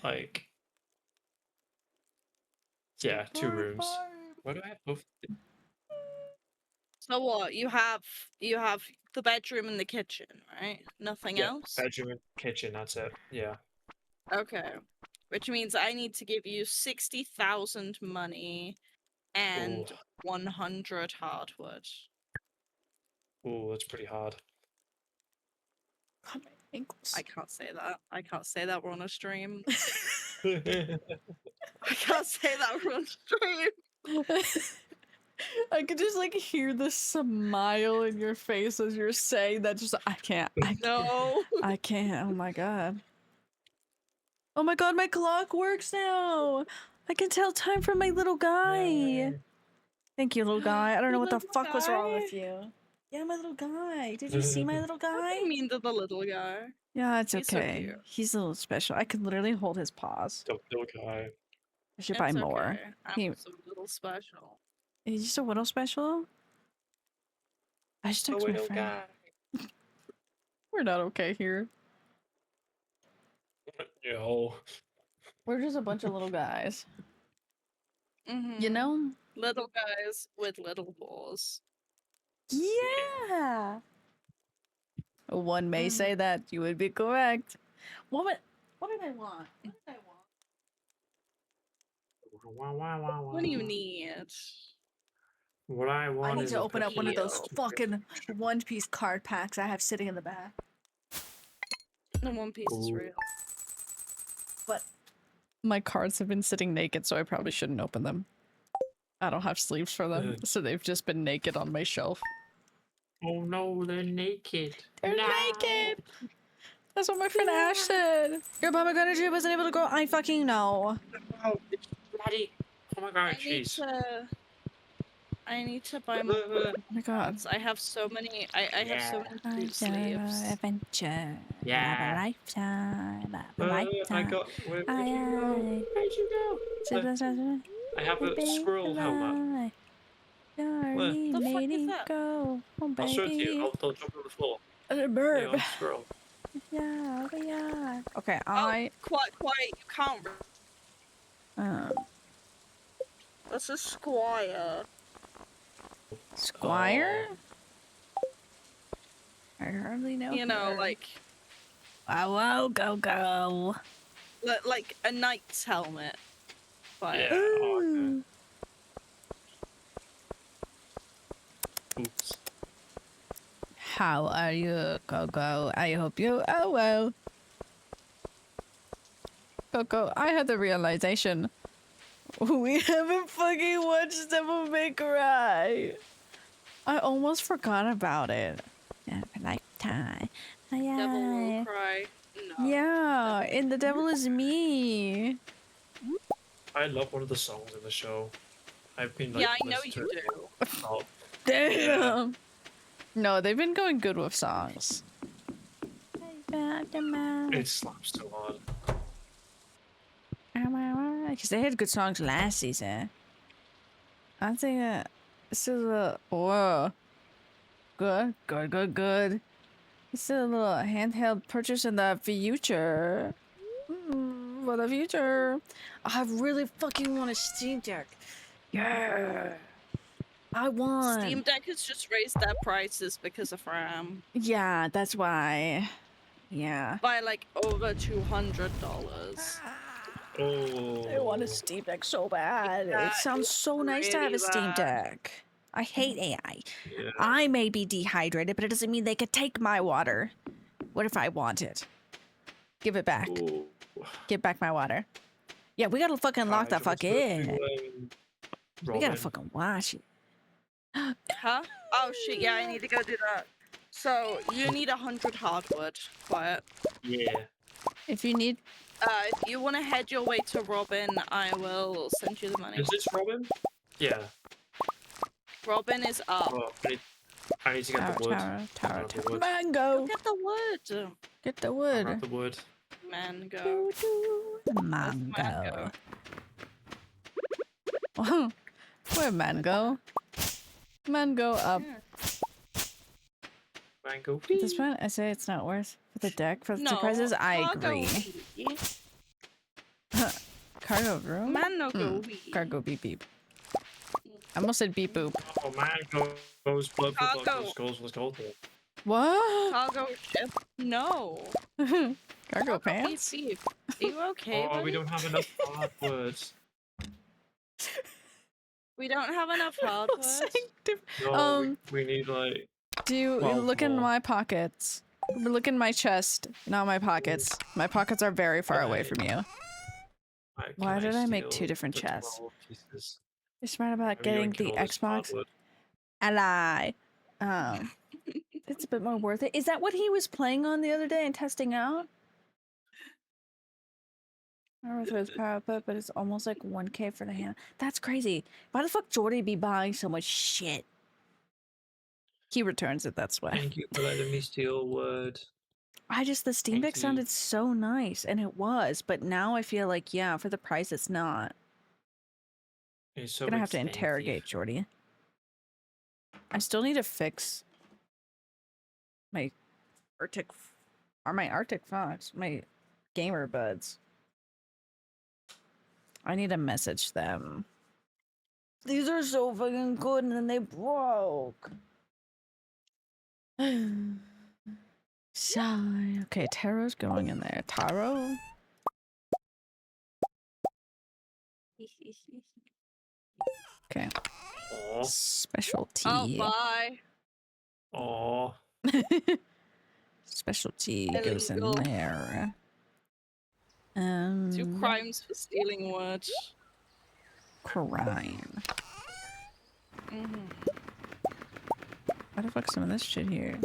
like, yeah, 2 rooms. Why do I have both? So what? You have the bedroom and the kitchen, right? Nothing else? Bedroom and kitchen. That's it. Yeah. Okay. Which means I need to give you 60,000 money and 100 hardwood. Ooh, that's pretty hard. God, my ankles. I can't say that. I can't say that we're on a stream. I can't say that we're on stream. I could just like hear the smile in your face as you're saying that. Just I can't. No. I can't. Oh my god. Oh my god, my clock works now. I can tell time from my little guy. Thank you, little guy. I don't know what the fuck was wrong with you. Yeah, my little guy. Did you see my little guy? I mean to the little guy. Yeah, it's He's so okay. cute. He's a little special. I could literally hold his paws. The little guy. I should buy It's more. okay. I'm so little special. Is just a little special? I should text my little friend. guy. We're not okay here. Yo. We're just a bunch of little guys. Mm-hmm. You know? Little guys with little balls. Yeah. One may say that you would be correct. What did I want? What did I want? What do you need? What I want I need is to a open up one of those potato. fucking One Piece card packs I have sitting in the back. The One Piece is real. But my cards have been sitting naked, so I probably shouldn't open them. I don't have sleeves for them, so they've just been naked on my shelf. Oh no, they're naked. They're naked! That's what my friend Ash said. Your pomegranate tree wasn't able to grow. I fucking know. Oh, bloody! Oh my god, I need jeez. to I need to buy more. Oh my god. Cards. I have so many. I have so many fruit sleeves. Adventure. Yeah. Have a lifetime. Have a I lifetime. got. Where did Aye, you go? aye. Where'd you go? I have a squirrel helmet. Where? Darling, The fuck is lady, that? go, oh I'll show it to you. baby. I'll drop it on the floor. A There you bird. are, squirrel. Yeah, yeah. Okay, Oh, quiet. You can't. um, That's a squire. Squire? I hardly know. You know, her. like Wow, go. like a knight's helmet. But Yeah. Oh, okay. Oops. How are you, Coco? I hope you are well. Coco, I had the realization. We haven't fucking watched Devil May Cry. I almost forgot about it. Yeah, for lifetime. Devil Will Cry. No. Yeah, and the devil is me. I love one of the songs in the show. I've been like. Yeah, I know listening you to it do. Oh, Damn. No, they've been going good with songs. it slaps too hard. Because they had good songs last season. I think this is a whoa. Good. This is a little handheld purchase in the future. For the future. I really fucking want a Steam Deck. Yeah. I want. Steam Deck has just raised their prices because of RAM Yeah, that's why. Yeah. by like over $200. Oh. I want a Steam Deck so bad. Yeah, It sounds so nice to have a really Steam bad. Deck. I hate AI. Yeah. I may be dehydrated, but it doesn't mean they could take my water. What if I want it? Give it back. Ooh. Give back my water. Yeah, we gotta fucking lock that fuck in. We gotta Robin. fucking watch it. Huh? Oh shit, yeah, I need to go do that. So, you need 100 hardwood. Quiet. Yeah. If you need, If you want to head your way to Robin, I will send you the money. Is this Robin? Yeah. Robin is up. Oh, I need to get the wood. tower. The wood. Go Mango. get the wood. Get the I wood. grab the wood. Mango. Mango. Oh, where Mango? Mango up. Mango. At this point, I say it's not worth for the deck for the two No, prices. I cargo agree. wee. Cargo room. Man no go wee. Cargo beep beep. I almost said beep boop. Oh man, goes blood for blood, Cargo. goes gold. What? Cargo ship? No. Cargo pants? Beep, beep. Are you okay, Oh, we buddy? don't have enough hard words. We don't have enough hardwood. No, we need like. Do you 12 look in more. my pockets? Look in my chest, not my pockets. My pockets are very far away from you. Right, Why can did I make steal 2 different the chests? 12 pieces? You're smart about Maybe getting we can the get all this Xbox. hardwood. Ally. It's a bit more worth it. Is that what he was playing on the other day and testing out? I don't know if it was power output, but it's almost like 1K for the hand. That's crazy. Why the fuck Jordy be buying so much shit? He returns it, that's why. Thank you for letting me steal wood. The Steam Thank Deck you. sounded so nice, and it was, but now I feel like, yeah, for the price, it's not. It's so I'm gonna have to expensive. interrogate Jordy. I still need to fix my Arctic Fox, my gamer buds. I need to message them. These are so fucking good, and then they broke. Sigh. Okay, Taro's going in there. Taro? Okay. Aw. Specialty. Oh, bye. Aw. Specialty goes in Illegal. there. 2 crimes for stealing wood. Crime. Why the fuck some of this shit here?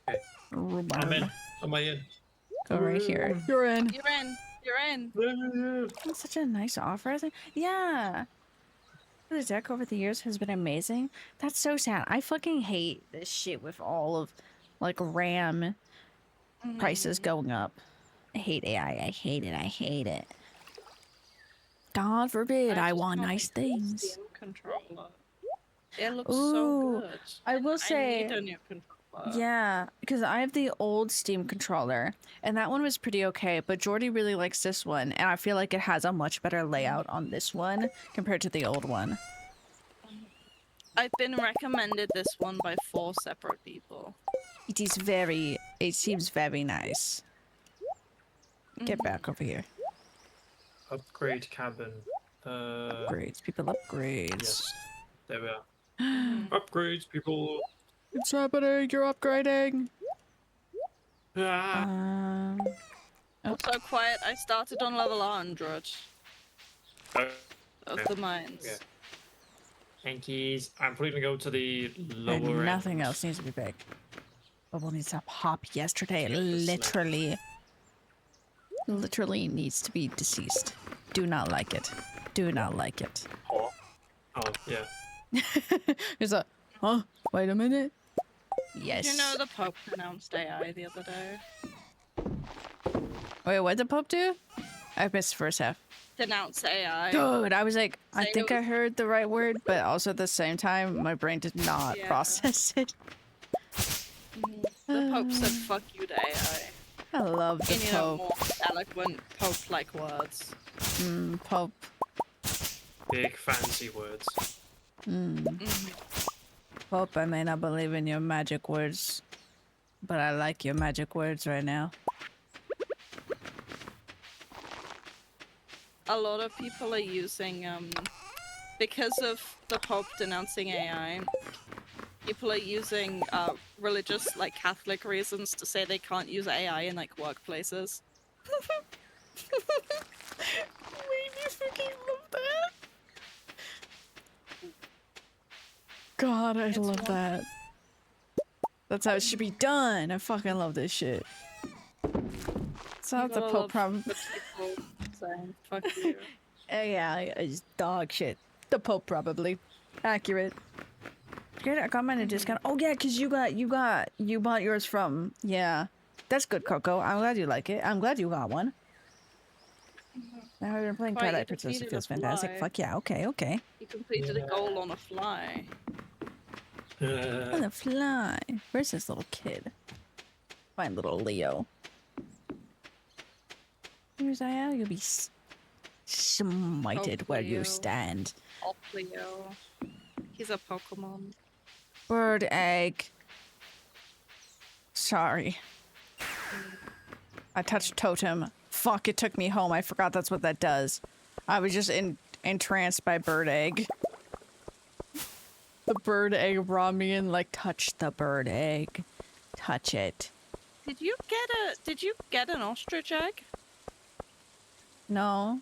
Okay. I'm in. Am I in? Go right here. You're in. You're in. You're mine. That's such a nice offer. I think. Yeah. The deck over the years has been amazing. That's so sad. I fucking hate this shit with all of like RAM prices going up. I hate AI. I hate it. I hate it. God forbid I just want got, nice like, a things. Steam controller. It looks Ooh, so good. I will I say, need a new controller. yeah, because I have the old Steam controller, and that one was pretty okay, but Jordy really likes this one, and I feel like it has a much better layout on this one compared to the old one. I've been recommended this one by 4 separate people. It seems very nice. Get back over here. Upgrade cabin. Upgrades, people upgrades. Yes. There we are. Upgrades, people. It's happening, you're upgrading. Ah. So quiet, I started on level 100 of the mines. Okay. Yankees. I'm probably gonna go to the And lower nothing end. else needs to be big. Bubble needs to pop yesterday. Just like- Literally needs to be deceased. Do not like it. Do not like it. Oh, yeah. He's like, huh? Wait a minute. Yes. Did you know the Pope announced AI the other day? Wait, what did the Pope do? I missed the first half. Denounced AI. Dude, I was like, I Say think it I was- heard the right word, but also at the same time, my brain did not Yeah. process it. The Pope said fuck you to AI. I love the In Pope. more eloquent Pope-like words. Pope. Big fancy words. Pope, I may not believe in your magic words, but I like your magic words right now. A lot of people are using, because of the Pope denouncing AI, people are using religious, like Catholic reasons to say they can't use AI in like workplaces. Wait, you fucking love that? God, I love one- that. That's how it should be done. I fucking love this shit. It's not You the gotta Pope love problem. the people saying fuck you. Yeah, it's dog shit. The Pope probably. Accurate. Good, I got mine at discount. Oh yeah, cause you bought yours from. Yeah, that's good, Coco. I'm glad you like it. I'm glad you got one. Now we've been playing Right, you Twilight Princess. It defeated feels a fantastic. fly. Fuck yeah. Okay, okay. You completed a goal on a fly. On the fly. Where's this little kid? Find little Leo. Here's I. You'll be smited where you Leo. stand. Oh, Leo. He's a Pokemon. Bird egg. Sorry. I touched totem. Fuck, it took me home. I forgot that's what that does. I was just entranced by bird egg. The bird egg brought me in, like, touch the bird egg. Touch it. Did you get an ostrich egg? No.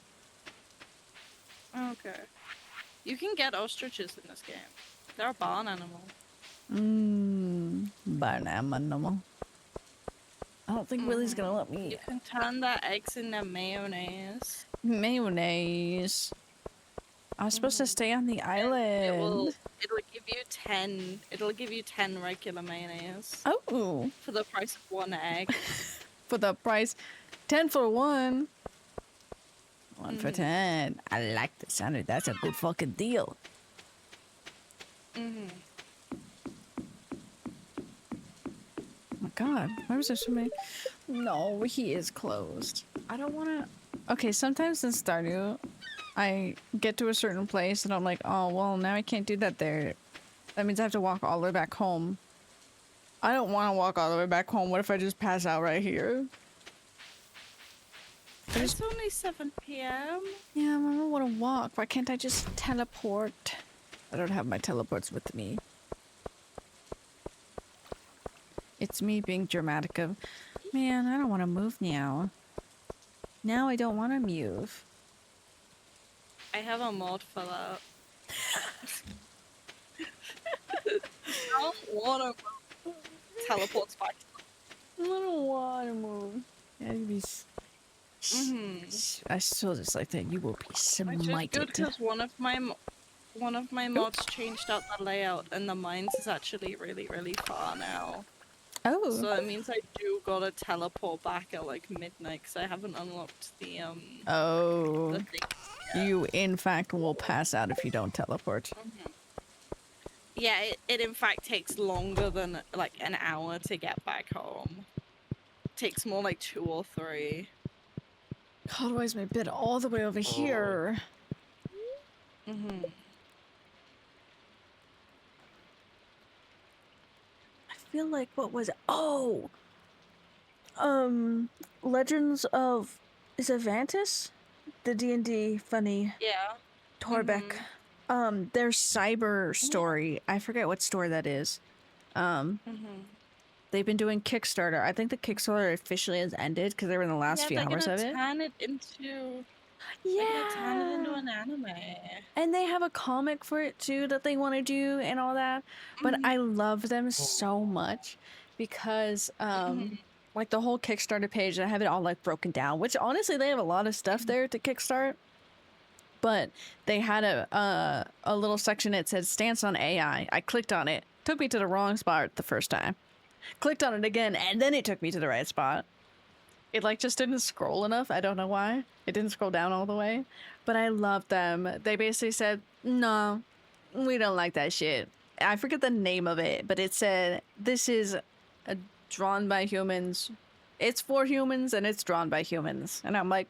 Okay. You can get ostriches in this game. They're a barn animal. Barn animal. I don't think Willie's gonna let You me. can turn their eggs into mayonnaise. Mayonnaise. I was supposed to stay on the It'll island. give you 10. It'll give you 10 regular mayonnaise Oh, for the price of 1 egg. for the price. 10 for 1. 1 for 10. I like the sound of that's a good fucking deal. Oh my god, why was there so many? No, he is closed. I don't wanna. Okay, sometimes in Stardew, I get to a certain place and I'm like, oh, well, now I can't do that there. That means I have to walk all the way back home. I don't want to walk all the way back home. What if I just pass out right here? It's only 7 p.m. Yeah, I don't want to walk. Why can't I just teleport? I don't have my teleports with me. It's me being dramatic of, man, I don't want to move now. Now I don't want to move. I have a mod for that. I don't want to teleports back. I don't want to move. Yeah, you'd be I still just like that you will be Which is good smited. because one of my mods changed out the layout, and the mines is actually really far now. Oh. So it means I do gotta teleport back at like midnight because I haven't unlocked the Oh. the thing yet. You, in fact, will pass out if you don't teleport. Yeah, it in fact takes longer than like an hour to get back home. Takes more like 2 or 3. God, why is my bed all the way over here? Mm-hmm. I feel like, what was it? Oh! Legends of... Is it Vantis? The D&D funny Yeah. Torbeck. Their cyber story. I forget what store that is. They've been doing Kickstarter. I think the Kickstarter officially has ended because they were in the last few hours of it. Turn it into... Yeah. They're gonna turn it into an anime. And they have a comic for it too that they want to do and all that. But I love them so much because like the whole Kickstarter page, I have it all like broken down, which honestly they have a lot of stuff there to kickstart. But they had a little section that said stance on AI. I clicked on it. Took me to the wrong spot the first time. Clicked on it again and then it took me to the right spot. It like just didn't scroll enough. I don't know why. It didn't scroll down all the way. But I love them. They basically said, no, we don't like that shit. I forget the name of it, but it said, this is drawn by humans. It's for humans and it's drawn by humans. And I'm like,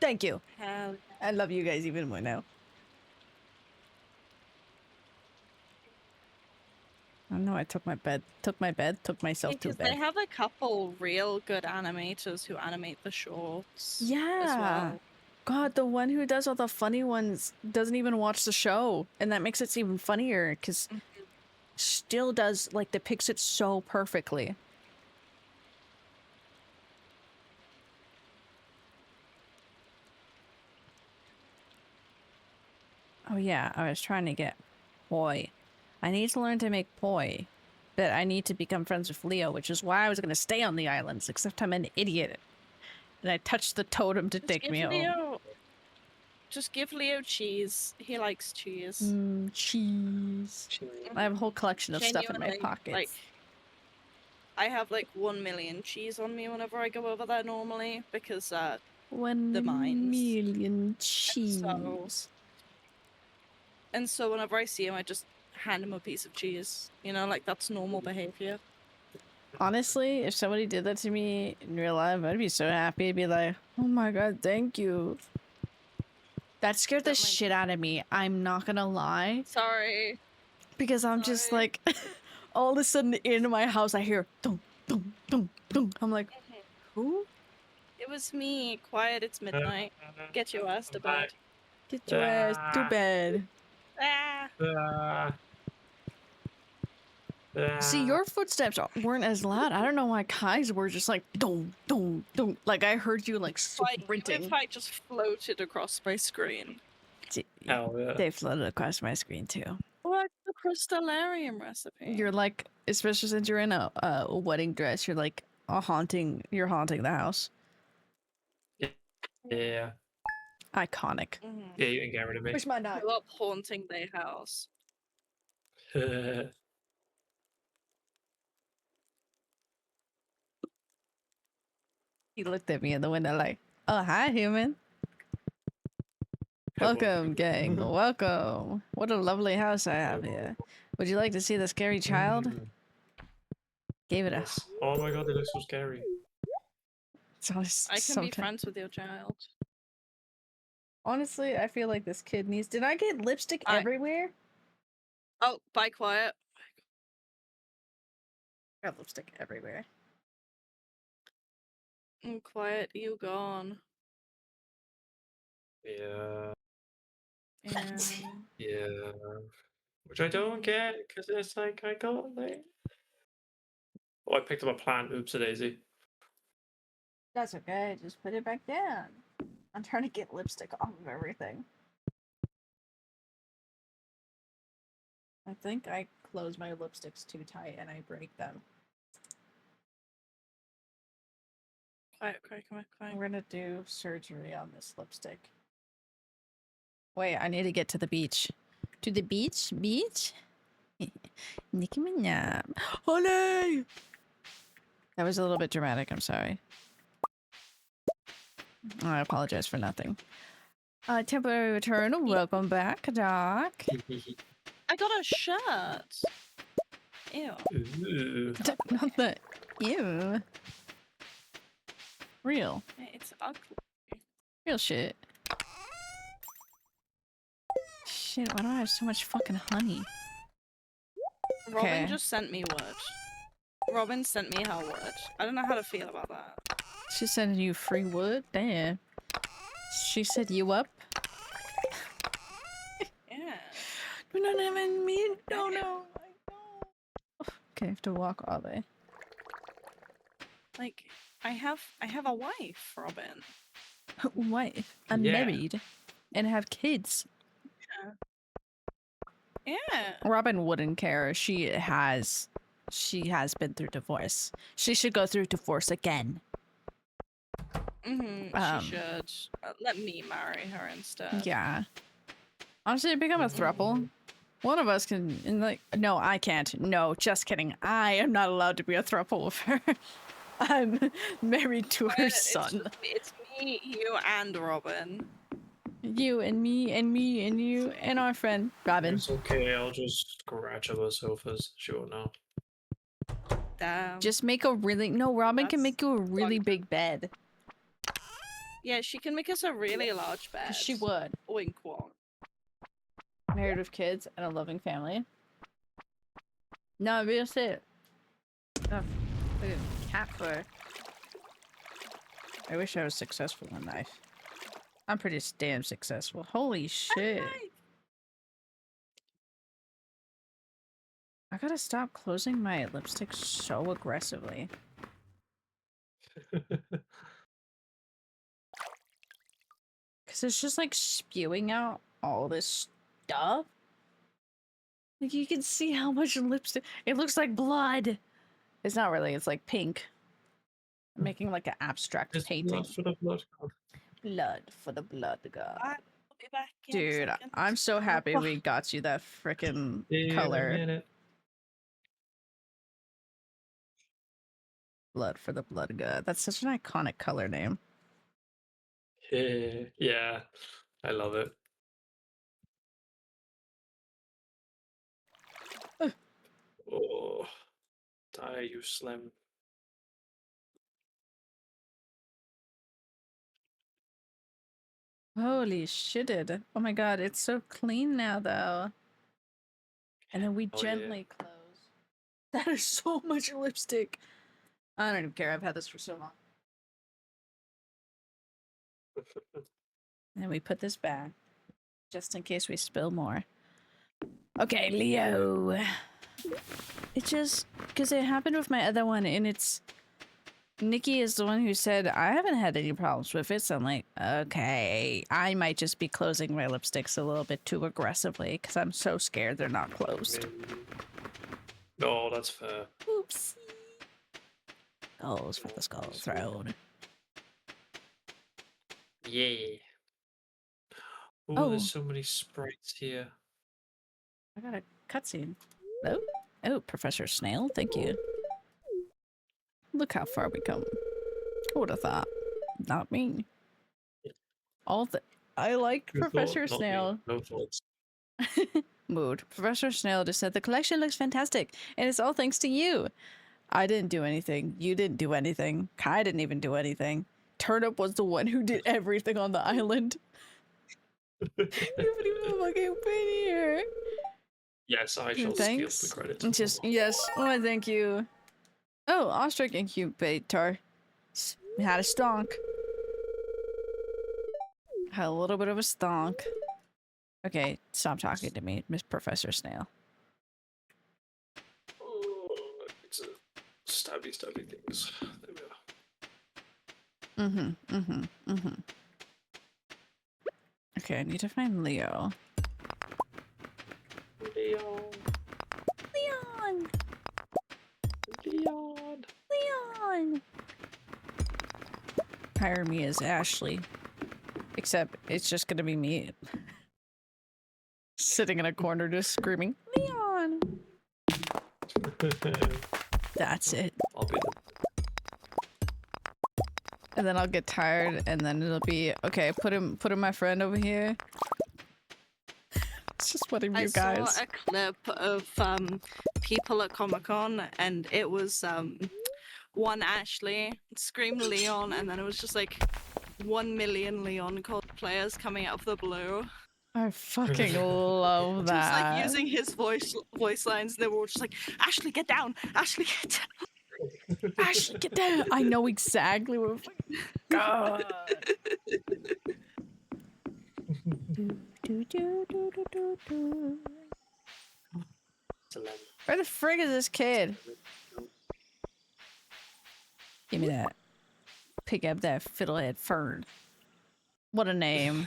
thank you. Hell I love you guys even more now. I know I took myself to because bed. they have a couple real good animators who animate the shorts. Yeah. As well. God, the one who does all the funny ones doesn't even watch the show, and that makes it even funnier because still does like depicts it so perfectly. Oh yeah, I was trying to get poi. I need to learn to make poi, but I need to become friends with Leo, which is why I was gonna stay on the islands, except I'm an idiot. And I touched the totem to take me home. Just give Leo cheese. He likes cheese. Cheese. I have a whole collection of stuff in my Genuinely, pockets. like, I have like 1 million cheese on me whenever I go over there normally because 1 the mines. million cheese. And so whenever I see him, I just hand him a piece of cheese. You know, like that's normal behavior. Honestly, if somebody did that to me in real life, I'd be so happy. I'd be like, oh my god, thank you. That scared the shit out of me. I'm not gonna lie. Sorry. Because I'm just like, all of a sudden in my house, I hear dum, dum, dum, dum. I'm like, who? It was me. Quiet, it's midnight. Get your ass to bed. Get your ass to bed. Ah. See, your footsteps weren't as loud. I don't know why Kai's were just like, dum, dum, dum. Like, I heard you, like, sprinting. If I just floated across my screen. Hell yeah. They floated across my screen, too. Like the crystallarium recipe. You're like, especially since you're in a wedding dress, you're like, you're haunting the house. Yeah. Iconic. Yeah, you can get rid of me. Where's my knife? Grew up haunting their house. He looked at me in the window like, oh, hi, human. Welcome, gang. Welcome. What a lovely house I have here. Would you like to see the scary child? Gave it a... Oh my god, they look so scary. It's always I can be friends with your child. Honestly, I feel like this kid needs... Did I get lipstick everywhere? Oh, bye, quiet. I got lipstick everywhere. Quiet, you gone. Yeah. Yeah. Yeah. Which I don't get, because it's like, I got like... Oh, I picked up a plant. Oops, a daisy. That's okay. Just put it back down. I'm trying to get lipstick off of everything. I think I close my lipsticks too tight and I break them. Quiet, quiet, quiet, quiet. We're gonna do surgery on this lipstick. Wait, I need to get to the beach. To the beach? Beach? Nicki Minaj. Honey! That was a little bit dramatic, I'm sorry. I apologize for nothing. Temporary return, welcome back, Doc. I got a shirt. Ew. Ooh. Not the... Ew. Real. It's ugly. Real shit. Shit, why do I have so much fucking honey? Robin Okay. just sent me word. Robin sent me her word. I don't know how to feel about that. She's sending you free wood? Damn. She said you up? Yeah. We're not having me. No, no. I know. Okay, I have to walk all day. Like, I have a wife, Robin. Wife. I'm Yeah. married. And have kids. Yeah. Robin wouldn't care. She has been through divorce. She should go through divorce again. She should. Let me marry her instead. Yeah. Honestly, become a throuple. One of us can, and like, no, I can't. No, just kidding. I am not allowed to be a throuple with her. I'm married to her son. It's me, you, and Robin. You and me and me and you and our friend Robin. It's okay, I'll just scratch up her sofas. She won't know. Damn. Just make a really no. Robin can That's make you a really fun. big bed. Yeah, she can make us a really large bed. She would. Wink wonk. Married with kids and a loving family. No, real shit. Oh, look at cat fur. I wish I was successful in life. I'm pretty damn successful. Holy shit. I gotta stop closing my lipstick so aggressively. Because it's just like spewing out all this stuff. Like you can see how much lipstick. It looks like blood. It's not really, it's like pink. I'm making like an abstract Just painting. blood for the blood god. Blood for the blood god. I'll be back in a Dude, second. I'm so happy we got you that frickin' In a color. minute. Blood for the blood god. That's such an iconic color name. Yeah, I love it. Oh, die, you slim. Holy shitted. Oh my god, it's so clean now though. And then we Oh, yeah. gently close. That is so much lipstick. I don't even care. I've had this for so long. And then we put this back. Just in case we spill more. Okay, Leo. It just... Because it happened with my other one, and it's... Nikki is the one who said, I haven't had any problems with it, so I'm like, okay, I might just be closing my lipsticks a little bit too aggressively, because I'm so scared they're not closed. No, that's fair. Oopsie. Skulls for the skull throne. Yeah. Ooh, Oh. there's so many sprites here. I got a cutscene. Oh, oh, Professor Snail, thank you. Look how far we come. Who would have thought? Not me. All the I like Who thought? Professor Not me. Snail. No thoughts. Mood. Professor Snail just said the collection looks fantastic, and it's all thanks to you. I didn't do anything. You didn't do anything. Kai didn't even do anything. Turnip was the one who did everything on the island. You haven't even fucking been here. Yes, I shall Thanks. steal the credit. It's just yes. Oh, thank you. Oh, ostrich incubator. Had a stonk. Had a little bit of a stonk. Okay, stop talking to me, Miss Professor Snail. Oh, it's a stabby things. There we are. Okay, I need to find Leo. Leon. Leon! Leon. Leon! hire me as Ashley. Except it's just gonna be me sitting in a corner just screaming, Leon! That's it. I'll be And then I'll get tired and then it'll be, okay, put him my friend over here. It's just one of I you guys. saw a clip of people at Comic-Con, and it was one Ashley scream Leon, and then it was just like 1 million Leon cosplayers coming out of the blue. I fucking love Just like that. using his voice lines. They were all just like, Ashley, get down! Ashley, get down! Ashley, get down! I know exactly what. God. Where the frig is this kid? Give me that. Pick up that fiddlehead fern. What a name.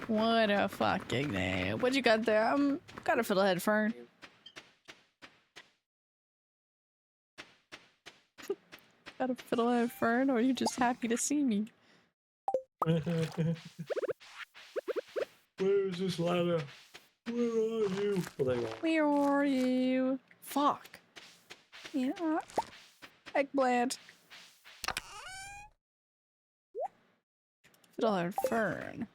What a fucking name. What you got there? Got a fiddlehead fern. Got a fiddlehead fern, or are you just happy to see me? Where is this ladder? Where are you? Well, there you are. Where are you? Fuck. Yeah. Eggplant. Fiddlehead fern.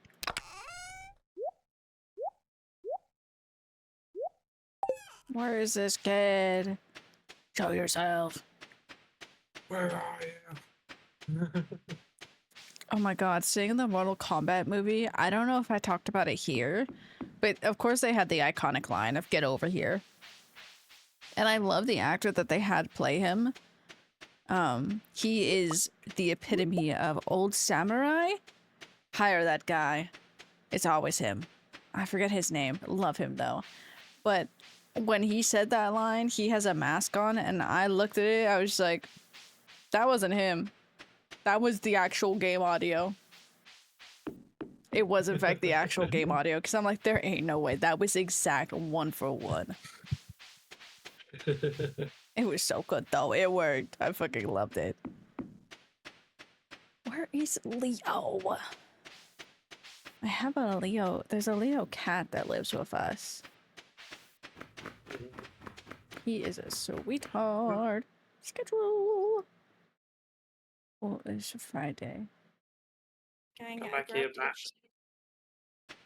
Where is this kid? Show yourself. Where are you? Oh my god, seeing the Mortal Kombat movie, I don't know if I talked about it here, but of course they had the iconic line of "Get over here." And I love the actor that they had play him. He is the epitome of old samurai. Hire that guy. It's always him. I forget his name. Love him though. But when he said that line, he has a mask on, and I looked at it, I was like, that wasn't him. That was the actual game audio. It was, in fact, the actual game audio, because I'm like, there ain't no way. That was exact 1 for 1. It was so good, though. It worked. I fucking loved it. Where is Leo? I have a Leo. There's a Leo cat that lives with us. He is a sweetheart. Schedule. Well, it's a Friday. Gang, Come I back here, grabbed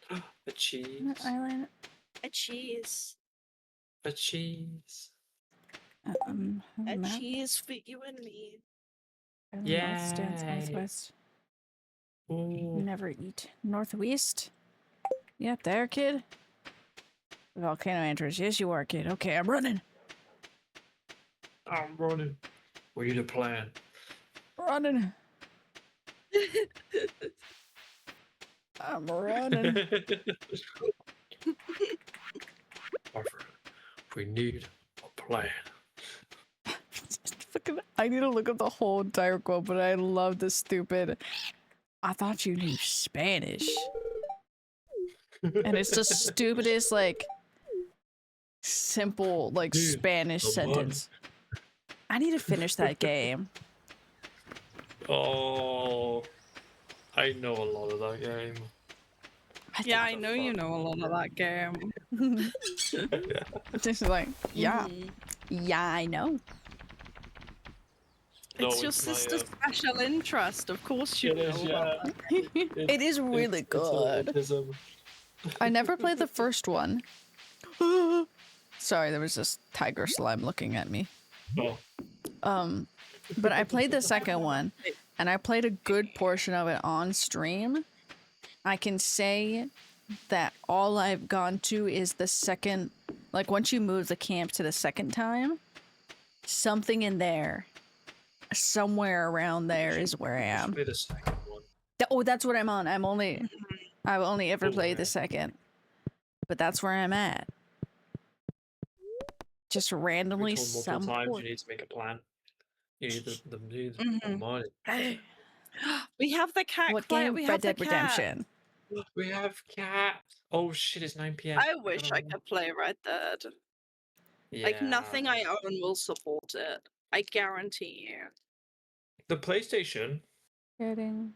Matt. The cheese. What island? a cheese. The cheese. A Map? cheese for you and me. North stands Yay. northwest. Ooh. Never eat. Northwest? Yep, there, kid. Volcano entrance. Yes, you are, kid. Okay, I'm running. I'm running. We need a plan. Running. I'm running. My friend, we need a plan. Fucking, I need to look up the whole entire quote, but I love the stupid. I thought you knew Spanish. And it's the stupidest, like, simple, like, Dude, Spanish the sentence. I need to finish that game. Oh, I know a lot of that game. Yeah, I know you know a lot of that game. Just like, yeah. Mhm. Yeah, I know. No, It's your my, sister's special interest. Of course you It know is, about yeah. that. It is really good. I never played the first one. Sorry, there was this tiger slime looking at me. Oh, But I played the second one, and I played a good portion of it on stream. I can say that all I've gone to is the second, like once you move the camp to the second time, something in there, somewhere around there is where I am. play the second one. Oh, that's what I'm on. I've only ever Oh, played the man. second, but that's where I'm at. Just randomly We told multiple some times point. you need to make a plan. You need the Mhm. money. We have the cat. What quiet, game? We Red have the Dead cat. Redemption. We have cat. Oh shit! It's 9 p.m. I wish I could play Red Dead. Like nothing I own will support it. I guarantee you. The PlayStation Getting.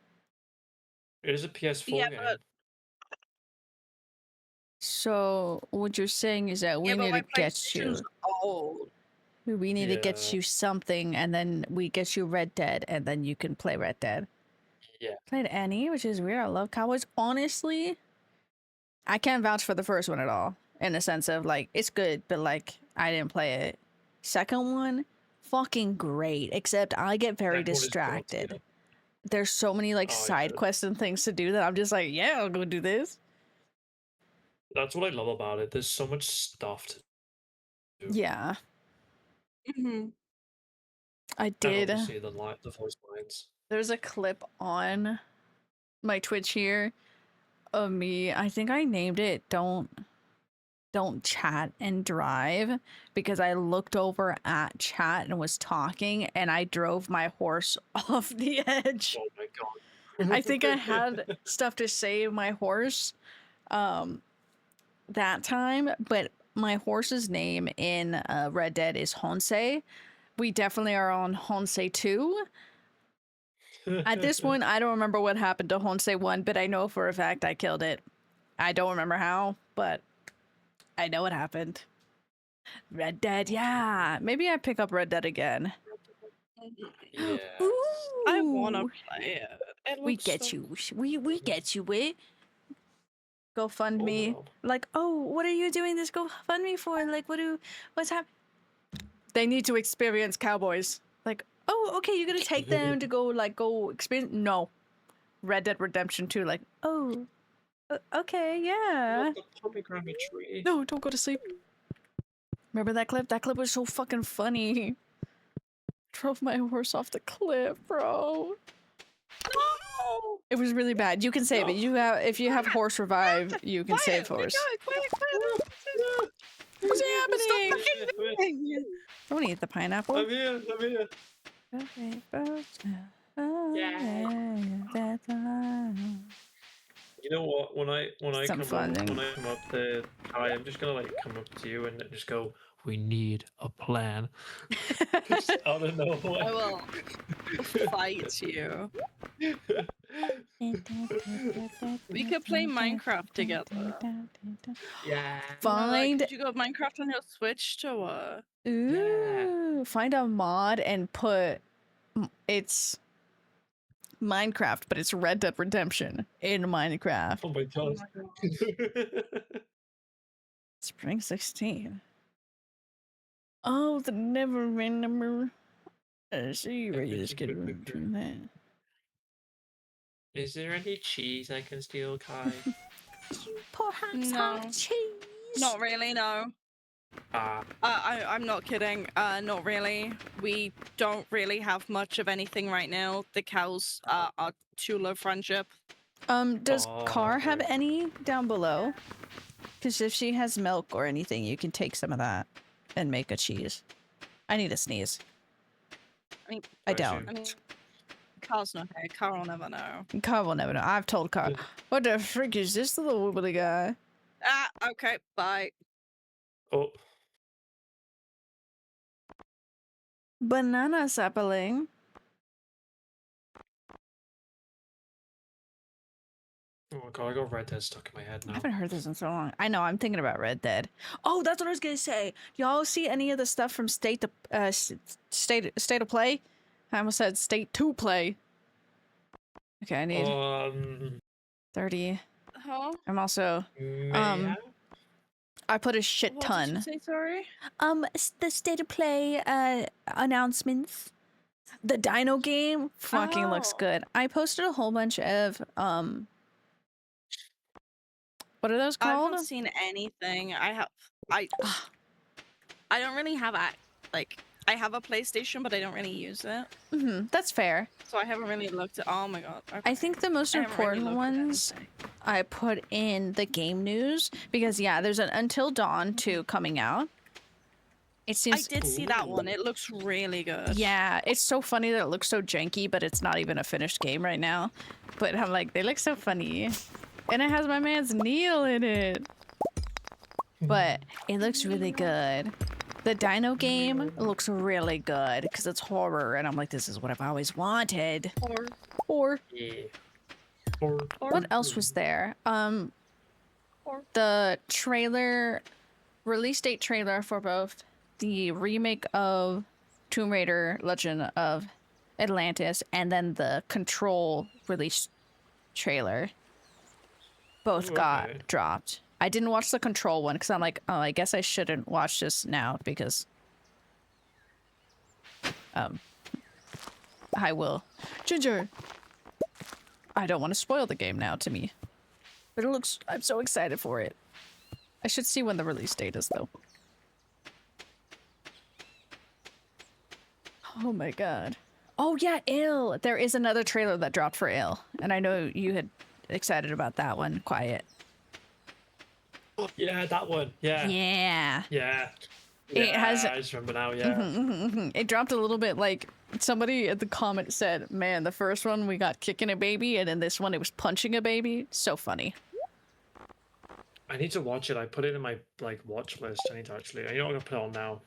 It is a PS4 Yeah, game. but- So what you're saying is that we Yeah, but need my to get PlayStation's you. old. We need to get Yeah. you something, and then we get you Red Dead, and then you can play Red Dead. Yeah. Played Annie, which is weird. I love Cowboys. Honestly, I can't vouch for the first one at all. In the sense of like, it's good, but like, I didn't play it. Second one, fucking great. Except I get very Second one is distracted. good, There's so many like Oh, side yeah. quests and things to do that I'm just like, yeah, I'll go do this. That's what I love about it. There's so much stuff to do. Yeah, Mm-hmm. I And did. obviously the voice lines. There's a clip on my Twitch here of me. I think I named it don't chat and drive because I looked over at chat and was talking and I drove my horse off the edge. Oh my god. I think I had stuff to save my horse that time, but my horse's name in Red Dead is Honsei. We definitely are on Honsei 2. At this point, I don't remember what happened to Honsei 1, but I know for a fact I killed it. I don't remember how, but I know what happened. Red Dead, yeah. Maybe I pick up Red Dead again. Yeah. I wanna Ooh. play it. It We looks get so- you. We get you it. Go fund Oh, me. no. Like, oh, what are you doing this go fund me for? Like, what's happening? They need to experience cowboys. Like, oh, okay, you're gonna take them to go experience. No, Red Dead Redemption 2. Like, oh, okay, yeah. Not the pomegranate tree. No, don't go to sleep. Remember that clip? That clip was so fucking funny. Drove my horse off the cliff, bro. No! It was really bad. You can save it. You have if you have horse revive, you can save Quiet, horse. quiet. What's happening? Fucking- Don't eat the pineapple. I'm here. Okay, that's all. You know what? When I Some come funding. up there, I'm just gonna like come up to you and just go. We need a plan. Just out of nowhere. I will fight you. We could play Minecraft together. Yeah. Find Did you got Minecraft on your Switch to what? ooh, find a mod and put it's Minecraft, but it's Red Dead Redemption in Minecraft. Oh my god. Spring 16. Oh, the never number. See where you just get from that. Is there any cheese I can steal, Kai? Perhaps No. have cheese. Not really, no. I'm not kidding. Not really. We don't really have much of anything right now. The cows are too low friendship. Does Oh, Car have okay. any down below? Because if she has milk or anything, you can take some of that and make a cheese. I need a sneeze. I mean, I Bless you. don't. I mean, Carl's not here. Carl will never know. Car will never know. I've told Car. What the frick is this little wibbly guy? Okay, bye. Oh, Banana sapling. oh my god, I got Red Dead stuck in my head I now. haven't heard this in so long. I know. I'm thinking about Red Dead. Oh, that's what I was gonna say. Y'all see any of the stuff from State of Play? I almost said State to Play. Okay, I need 30. Huh? I'm also. Yeah? I put a shit What ton. did you say, sorry? The State of Play announcements. The Dino game fucking looks Oh. good. I posted a whole bunch of what are those I called? haven't seen anything. I don't really have I have a PlayStation, but I don't really use it, That's fair. so I haven't really looked at. Oh my god. Okay. I think the most I haven't really important looked at ones anything. I put in the game news because yeah, there's an Until Dawn 2 coming out. It I seems did see that one. It looks really good. yeah, it's so funny that it looks so janky, but it's not even a finished game right now. But I'm like, they look so funny. And it has my man's Neil in it. But it looks really good. The dino game looks really good because it's horror, and I'm like, this is what I've always wanted. Or Yeah. what else was there? The trailer, release date trailer for both the remake of Tomb Raider: Legend of Atlantis and then the Control release trailer. Both got dropped. I didn't watch the Control one because I'm like, oh, I guess I shouldn't watch this now because I will. Ginger! I don't want to spoil the game now to me. But it looks, I'm so excited for it. I should see when the release date is though. Oh my god. Oh yeah, Ill! There is another trailer that dropped for Ill. And I know you had excited about that one, Quiet. Yeah, that one. Yeah. Yeah. Yeah. It has. I just remember now. Yeah. It dropped a little bit like somebody at the comment said, man, the first one we got kicking a baby, and in this one it was punching a baby. So funny. I need to watch it. I put it in my watch list. I need to actually. I'm not gonna put it on now.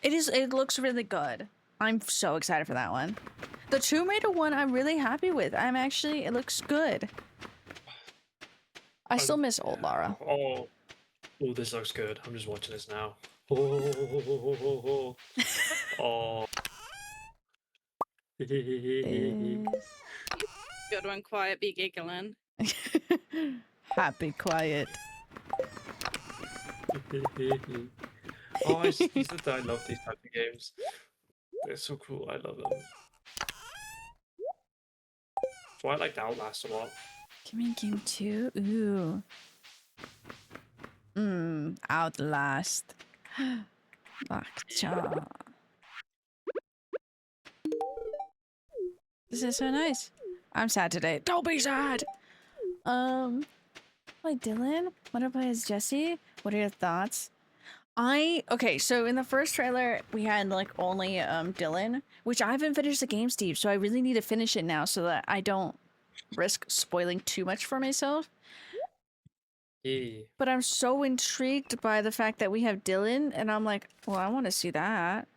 It is. It looks really good. I'm so excited for that one. The Tomb Raider one, I'm really happy with. I'm actually. It looks good. I still miss old Lara. Oh, this looks good. I'm just watching this now. Oh. Good one, Quiet, be giggling. Happy, quiet. Oh, I love these type of games. They're so cool. I love them. So I liked Outlast a lot. Give me game 2. Ooh. Outlast. Lockjaw. This is so nice. I'm sad today. Don't be sad. Wait, Dylan, what about his Jesse? What are your thoughts? Okay, so in the first trailer we had like only Dylan, which I haven't finished the game, Steve, so I really need to finish it now so that I don't risk spoiling too much for myself. Yeah. But I'm so intrigued by the fact that we have Dylan, and I'm like, well, I want to see that.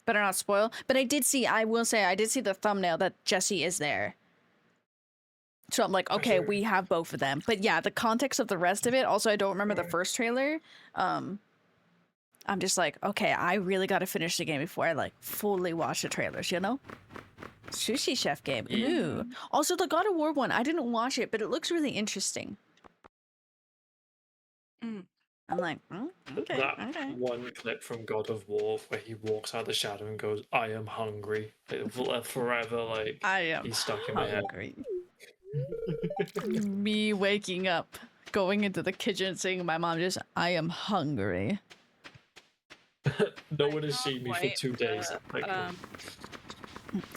Better not spoil. But I will say, I did see the thumbnail that Jesse is there. So I'm like, okay, we have both of them. But yeah, the context of the rest of it, also I don't remember the first trailer. I'm just like, okay, I really got to finish the game before I like fully watch the trailers, you know? Sushi Chef game. Ooh. Also the God of War one, I didn't watch it, but it looks really interesting. I'm like, okay, That one clip from God of War where he walks out the shadow and goes, "I am hungry." Forever, like I am he's stuck in my head. hungry. Me waking up, going into the kitchen, saying to my mom, just, I am hungry. No one has seen me for 2 days.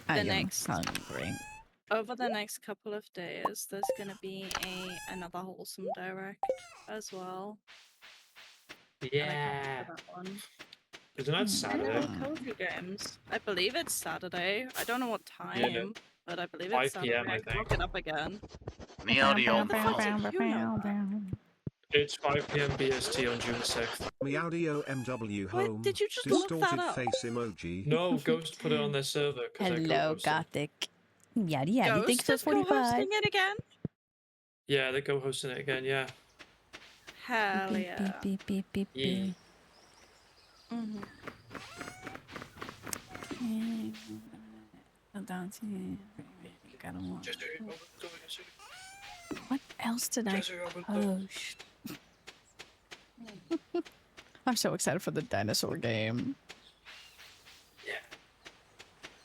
I am next- hungry. Over the next couple of days, there's gonna be another wholesome direct as well. And I can't Yeah. remember that one. Isn't that And Saturday? then Cozy Games. I believe it's Saturday. I don't know what time, but I believe 5 it's Saturday. PM, I I can look think. it up again. Me audio. It's 5 PM BST on June 6th. Meowdio MW What? home. Did you just look that Distorted up? face emoji. No, Ghost put it on their server. 'Cause they're Hello, co-hosting. Gothic. Yada yada. Thanks Ghost for is 45. co-hosting it again? Yeah, they're co-hosting it again. Yeah. Hell Beep, yeah. beep, beep, beep, beep, Yeah. beep. Mhm. What else did I post? I'm so excited for the dinosaur game.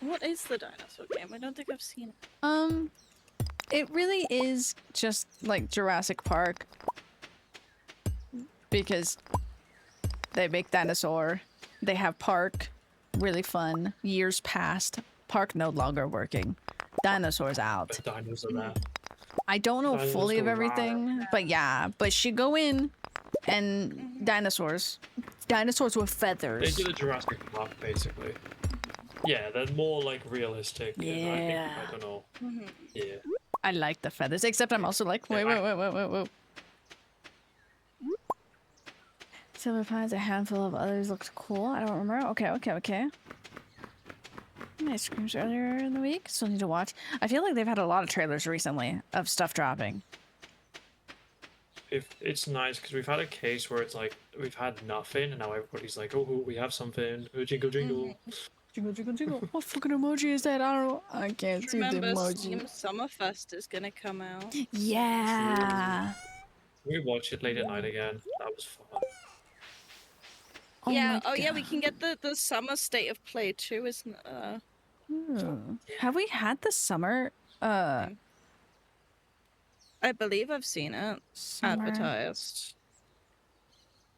What is the dinosaur game? I don't think I've seen it. It really is just like Jurassic Park. Because they make dinosaur, they have park, really fun. Years passed, park no longer working. Dinosaurs out. The dinos are there. I don't know fully of Dinosaurs everything, but yeah, but she go in and dinosaurs with They feathers. do the Jurassic Park, basically. Yeah, they're more like realistic. and Yeah. I don't know. Mhm. Yeah. I like the feathers, except I'm also like, wait. Silver Pines, a handful of others looked cool. I don't remember. Okay. Nice screams earlier in the week. Still need to watch. I feel like they've had a lot of trailers recently of stuff dropping. If it's nice because we've had a case where it's like we've had nothing and now everybody's like, oh, we have something. Oh, jingle jingle. Jingle. What fucking emoji is that? I don't know. I can't see the Remember, emoji. Steam Summerfest is gonna come out. Yeah. We watch it late at night again. That was fun. Oh yeah. my Oh yeah, we God. can get the summer state of play too, isn't it? Have we had the summer I believe I've seen it summer advertised.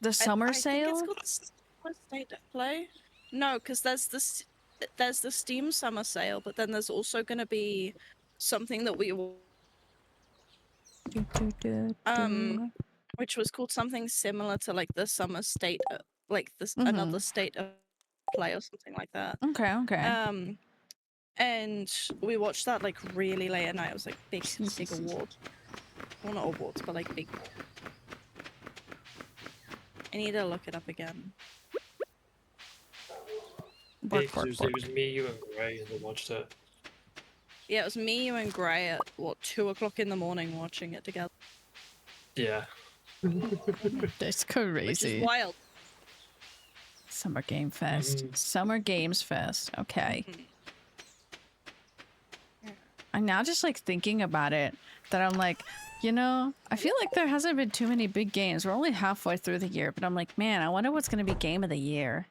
the summer I think sale? it's called the summer state of play. No, because there's the Steam summer sale, but then there's also gonna be something that which was called something similar to like the summer state, like this another state of play or something like that. Okay. And we watched that like really late at night. It was like big award. Well, not awards, but like big. I need to look it up again. Work. It was me, you, and Gray, and we watched it. Yeah, it was me, you, and Gray at what 2 o'clock in the morning watching it together. Yeah. That's Which crazy. is wild. Summer Game Fest. Summer Games Fest. Okay. I'm now just like thinking about it that I'm like, you know, I feel like there hasn't been too many big games. We're only halfway through the year, but I'm like, man, I wonder what's going to be game of the year.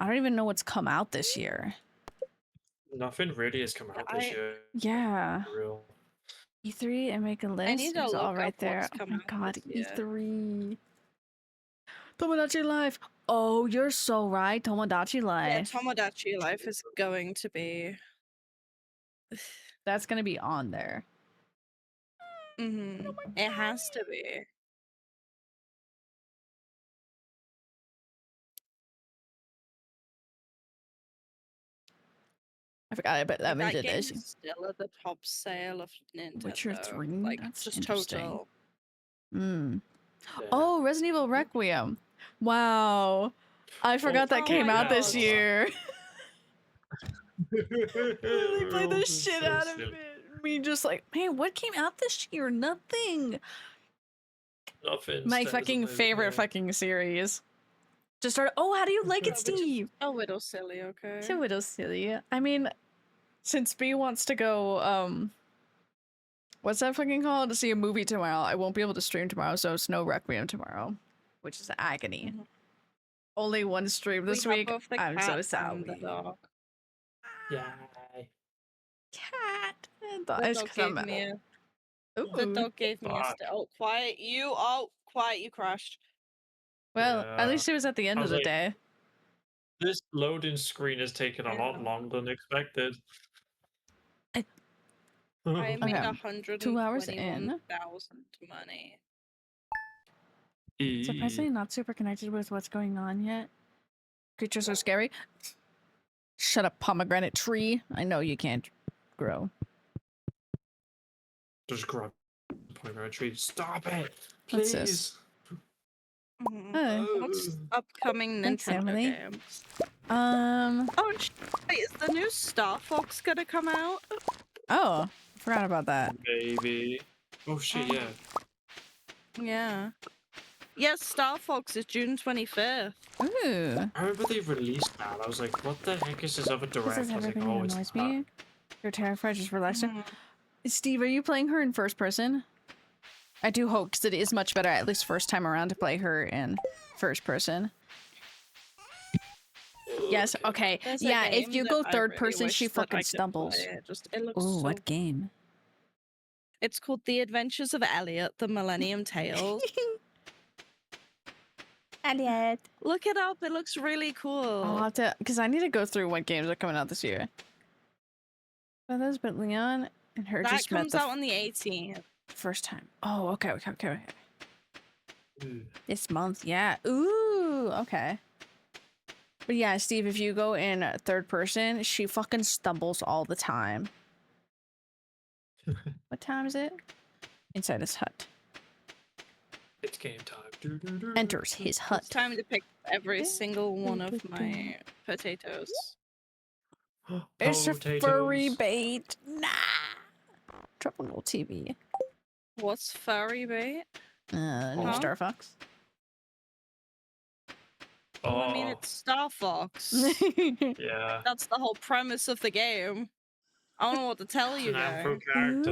I don't even know what's come out this year. Nothing really has come out this year. Yeah. For real. E3 and make a list. need to It's all look right up there. what's Oh come my out God, this year. E3. Tomodachi Life. Oh, you're so right. Tomodachi Yeah, Life. Tomodachi Life is going to be. That's going to be on there. It has to be. I forgot I bet that That did game this. is still at the top sale of Nintendo. Witcher 3? Like, That's just interesting. total. Hmm. Yeah. Oh, Resident Evil Requiem. Wow. I forgot that Oh came my out this God. year. They played the Oh, shit so out of silly. it. Me just like, man, what came out this year? Nothing. Nothing. My stays fucking amazing, favorite yeah. fucking series. Just started. Oh, how do you like it, Which is Steve? a little silly, okay? It's a little silly. I mean, since B wants to go, what's that fucking called? To see a movie tomorrow. I won't be able to stream tomorrow, so it's no Requiem tomorrow, which is agony. Only one stream this We have week. both the I'm so cat and the sorry. dog. Yay. Cat. The It's dog 'cause I'm gave me a. The Ooh. dog gave me a. Fuck. Oh, quiet! You. Oh, quiet! You crashed. Well, at Yeah. least it was at the end I of was the like- day. This loading screen has taken a lot longer than expected. I- I made Okay. 2 hours in. 121,000 money. Surprisingly not super connected with what's going on yet. Creatures are scary. Shut up, pomegranate tree. I know you can't grow. Just grab the pomegranate tree. Stop it, What's please. this? Oh. What's upcoming Thanks, Nintendo Emily. games? Oh, Wait, is the new Star Fox gonna come out? I forgot about that. Maybe. Oh shit, yeah. Yeah. Yes, Star Fox is June 25th. Ooh. I remember they released that. I was like, what the heck is this other This direct? is I was like, everything oh, that it's annoys that. me. You're terrified, just relax. Steve, are you playing her in first person? I do hope, because it is much better, at least first time around, to play her in first person. Yes, okay. There's a Yeah, if game you that go I third really person, wish she that I fucking could stumbles. play. It looks Ooh, so... what game? It's called The Adventures of Elliot, the Millennium Tales. Elliot. Look it up, it looks really cool. I'll have to, because I need to go through what games are coming out this year. Others, but Leon and her that just met comes the out on the 18th. first time. Oh, okay. Ooh. This month, yeah. Ooh, okay. But yeah, Steve, if you go in third person, she fucking stumbles all the time. What time is it? Inside this hut. game time. Enters his It's hut. time to pick every single one of my potatoes. It's a furry Potatoes. bait. Nah. Tropical TV. What's furry bait? New Huh? Star Fox. Well, I mean, Oh, it's Star Fox. yeah. That's the whole premise of the game. I don't know what to tell It's you an guys. Afro character.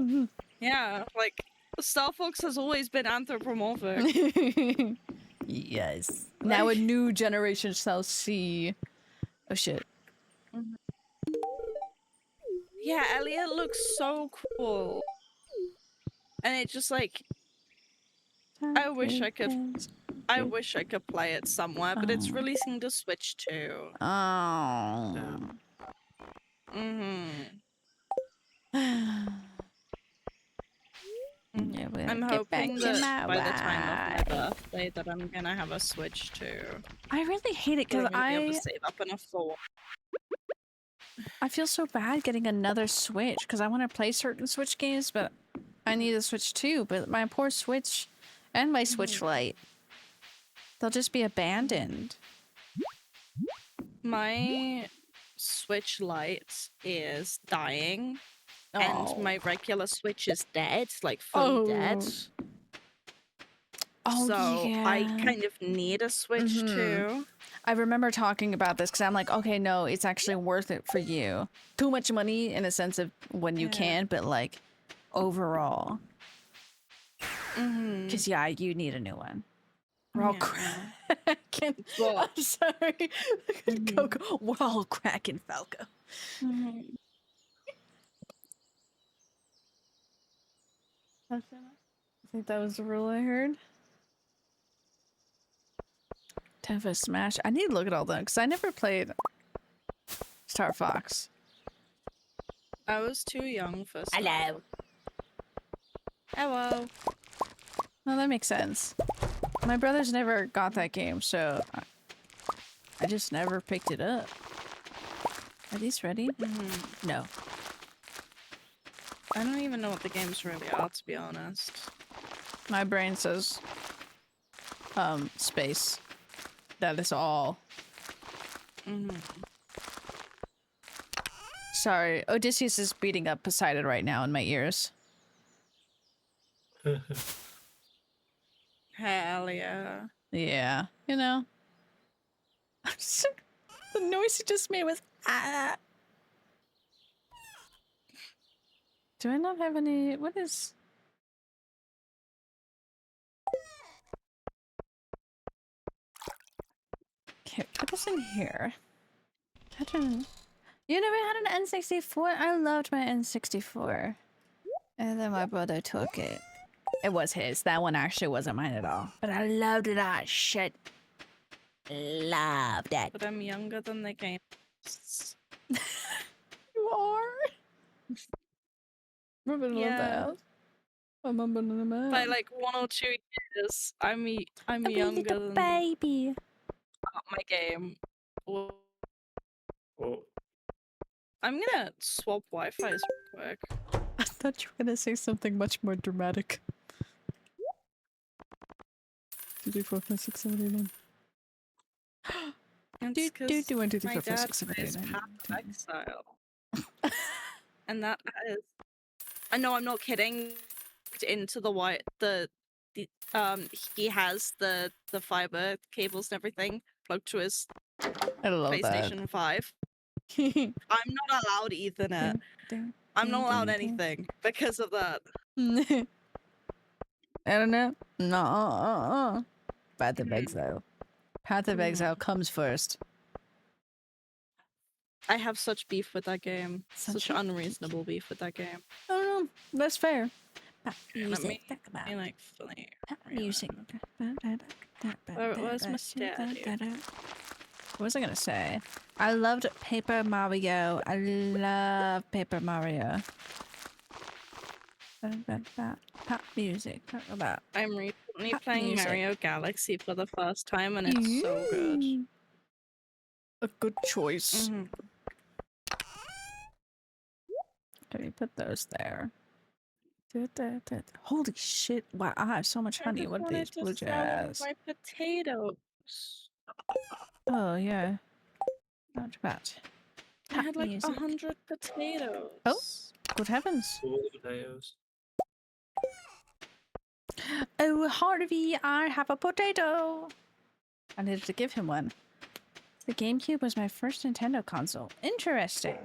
Ooh. Yeah, like Star Fox has always been anthropomorphic. Yes. Now a Like- new generation shall see. Oh shit. Yeah, Elliot looks so cool, and it just like I wish I could play it somewhere, but it's Oh. releasing to Switch too. Oh. Yeah, we'll I'm get back hoping to that my by the time of my wife. birthday that I'm gonna have a Switch too. I really hate it So because I'm gonna be able to save up enough for I feel so bad getting another Switch because I want to play certain Switch games, but I need a Switch too. But my poor Switch and my Switch Lite, they'll just be abandoned. my Switch Lite is dying, Oh. and my regular Switch is dead, like fully dead. Oh, So yeah. I kind of need a Switch too. I remember talking about this because I'm like, okay, no, it's actually worth it for you. Too much money in a sense of when you Yeah. can, but like overall. Because, yeah, you need a new one. We're all cracking. Well- I'm sorry. Coco, we're all cracking, Falco. I think that was the rule I heard. Time for a Smash. I need to look at all them because I never played Star Fox. I was too young for Star Hello. Hello. Well, that makes sense. My brothers never got that game, so I just never picked it up. Are these ready? No. I don't even know what the games really are, to be honest. My brain says, space. That is all. Sorry, Odysseus is beating up Poseidon right now in my ears. Hell yeah. Yeah, you know. The noise he just made was ah. Do I not have any? What is? Okay, put this in here. You never had an N64? I loved my N64. And then my brother took it. It was his. That one actually wasn't mine at all. But I loved that shit. Loved it. But I'm younger than the games. You are? Yeah. By like 1 or 2 years, I'm younger than baby. my game. Well, Oh, I'm gonna swap Wi-Fi's real quick. I thought you were gonna say something much more dramatic. 2, 3, 4, 5, 6, 7, 8, 9. It's 'cause 1, 2, 3, my 4, 5, dad 6, 7, 8, plays 9, Path 10. of Exile. And that is... I know, I'm not kidding. Into the he has the fiber cables and everything plugged to his I love PlayStation 5. I'm not allowed Ethernet. I'm not allowed anything because of that. that. Internet? No. Path of Exile. Path of Exile comes first. I have such beef with that game. Such Such a- unreasonable beef with that game. Oh no, that's fair. Let me Talk about be like funny. music. Where's my Stardew? What was I gonna say? I loved Paper Mario. I love Paper Mario. Pop music. Talk about. I'm recently Pop playing music. Mario Galaxy for the first time, and it's so good. A good choice. Mhm. Can we put those there? Holy shit! Wow, I have so much I honey. just What are wanted these to blue sell jazz? my potatoes. Oh yeah, not too bad. I Tap had like music. 100 Oh. potatoes. Good heavens! All the potatoes. Oh Harvey, I have a potato. I needed to give him one. The GameCube was my first Nintendo console. Interesting.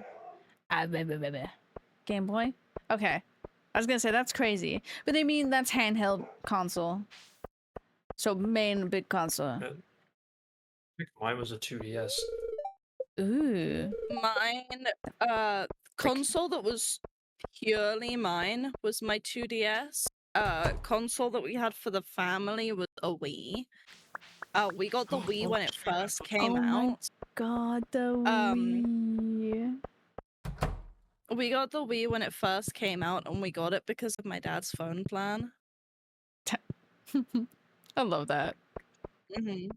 Game Boy? Okay. I was gonna say that's crazy. But I mean that's handheld console. So main big console. I think mine was a 2DS. Ooh. Mine, console that was purely mine was my 2DS. Console that we had for the family was a Wii. We got the Wii when it first came Oh my out. god, the Wii. We got the Wii when it first came out, and we got it because of my dad's phone plan. I love that. Mm-hmm.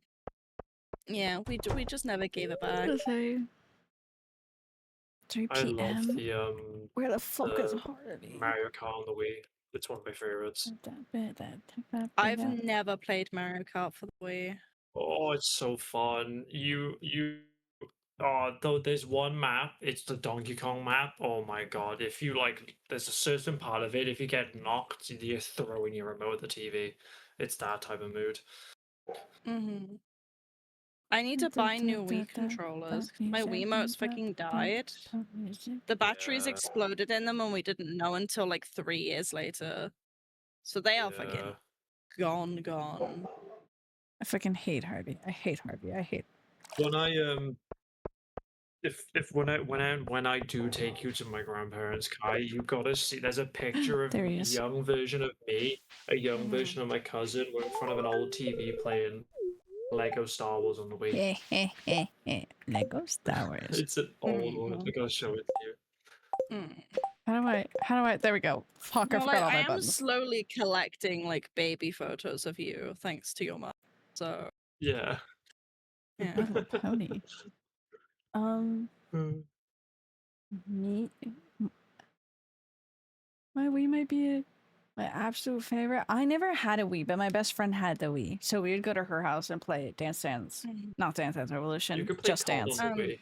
Yeah, we just never gave it back. Okay. 3 I love p.m. the Where the fuck is the Harvey? Mario Kart on the Wii. It's one of my favorites. I've never played Mario Kart for the Wii. Oh, it's so fun. Though there's one map, it's the Donkey Kong map. Oh my god, if you like, there's a certain part of it, if you get knocked, you're throwing your remote at the TV. It's that type of mood. Mm-hmm. I need to buy new Wii controllers. My Wiimotes fucking died. The batteries Yeah. exploded in them and we didn't know until like 3 years later. So they are fucking gone. I fucking hate Harvey. I hate Harvey. I hate. When I if when I do take you to my grandparents, Kai, you gotta see. There's a picture of There a he is. young version of me, a young version of my cousin. We're in front of an old TV playing Lego Star Wars on the Wii. Lego Star Wars. It's an old one. I gotta show it to you. Mm. How do I, there we go. Fuck, I No, forgot like, all I my am buttons. slowly collecting like baby photos of you, thanks to your mom. So Yeah. yeah. My Little Pony. Me. My Wii might be my absolute favorite. I never had a Wii, but my best friend had the Wii. So we would go to her house and play Dance Dance. Mhm. Not Dance Dance You Revolution, could play Just COD Dance. on the Wii.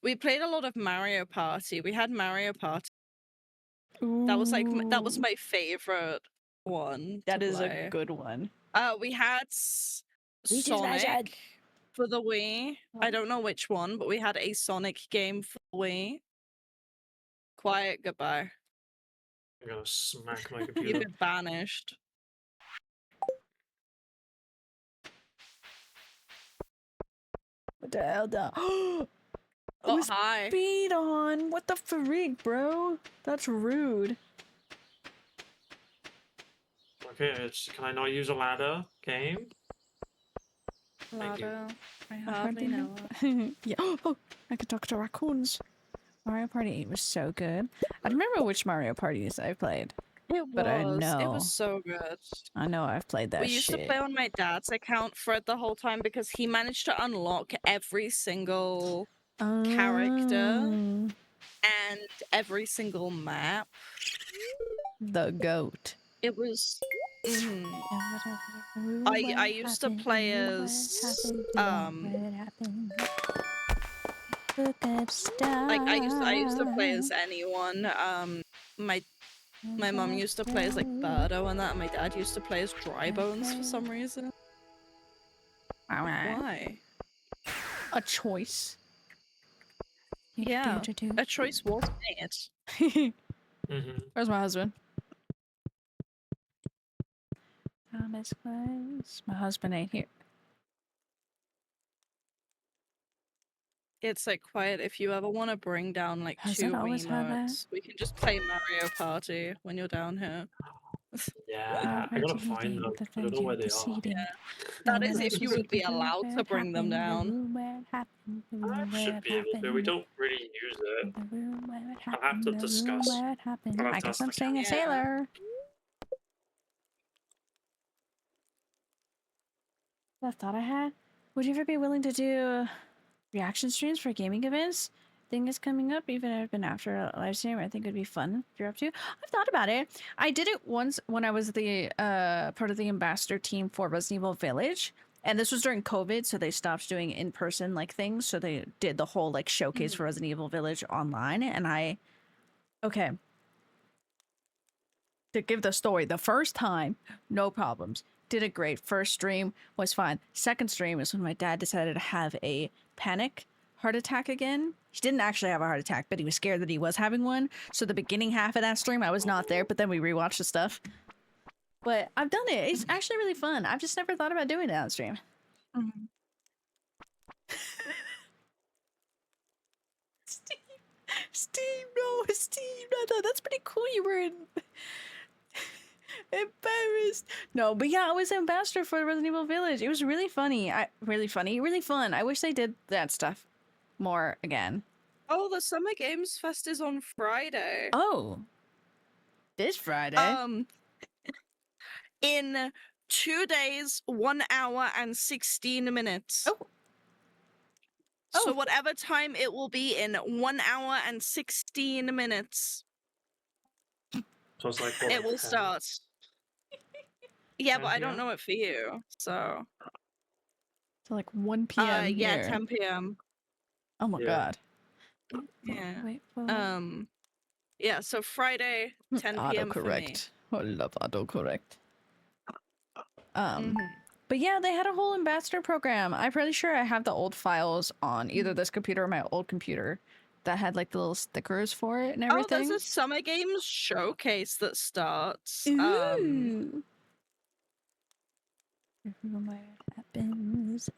We played a lot of Mario Party. We had Mario Party. That was like Ooh, my favorite one. that to is play. a good one. We had Sonic for the Wii. I don't know which one, but we had a Sonic game for the Wii. Quiet, goodbye. I'm gonna smack my You've computer. been banished. What the hell? Oh, Oh, hi. speed on. What the freak, bro? That's rude. Okay, can I not use a ladder game? Thank you. Lado. I I hardly know. Yeah. Oh, I could talk to raccoons. Mario Party 8 was so good. I don't remember which Mario Parties I played, but I know. It was so good. I know I've played that We used to shit. play on my dad's account for it the whole time because he managed to unlock every single character Um, and every single map. The goat. It was. I used to play as like I used to play as anyone. My mom used to play as like Birdo and that, and my dad used to play as Dry Bones for some reason. Why? A choice. Yeah, a choice was made. Where's my husband? Thomas Close. My husband ain't here. It's like quiet. If you ever want to bring down like Has 2 it always had that? Wiimotes, we can just play Mario Party when you're down here. Yeah, I gotta find them. I don't know where they are. Yeah. That is if you would be allowed to bring them down. I should be able to. We don't really use it. I'll have to discuss. I'll have I to guess ask I'm the staying a Yeah. sailor. The thought I had. Would you ever be willing to do reaction streams for gaming events? thing is coming up, even after a live stream. I think it'd be fun if you're up to. I've thought about it. I did it once when I was the part of the ambassador team for Resident Evil Village. And this was during COVID, so they stopped doing in-person like things. So they did the whole like showcase for Resident Evil Village online. And okay, to give the story, the first time, no problems. Did it great. First stream was fine. Second stream is when my dad decided to have a panic heart attack again. He didn't actually have a heart attack, but he was scared that he was having one. So the beginning half of that stream, I was not there, but then we rewatched the stuff. But I've done it. It's actually really fun. I've just never thought about doing it on stream. Steve, no, that's pretty cool. You were embarrassed. No, but yeah, I was ambassador for Resident Evil Village. It was really funny. Really fun. I wish they did that stuff more again. Oh, the Summer Games Fest is on Friday. Oh, this Friday. In 2 days, 1 hour and 16 minutes. Oh. So whatever time it will be in 1 hour and 16 minutes. So it's like what, It will 10? start. Yeah, 10 but I don't PM? know it for you. So So like 1 p.m. yeah, here. 10 p.m. Oh my Yeah. god. Yeah. Wait for Yeah, so Friday, 10 p.m. for me. autocorrect. I love autocorrect. Mhm. But yeah, they had a whole ambassador program. I'm pretty sure I have the old files on either this computer or my old computer that had like the little stickers for it and Oh, everything. there's a Summer Games showcase that starts. Ooh. What happens?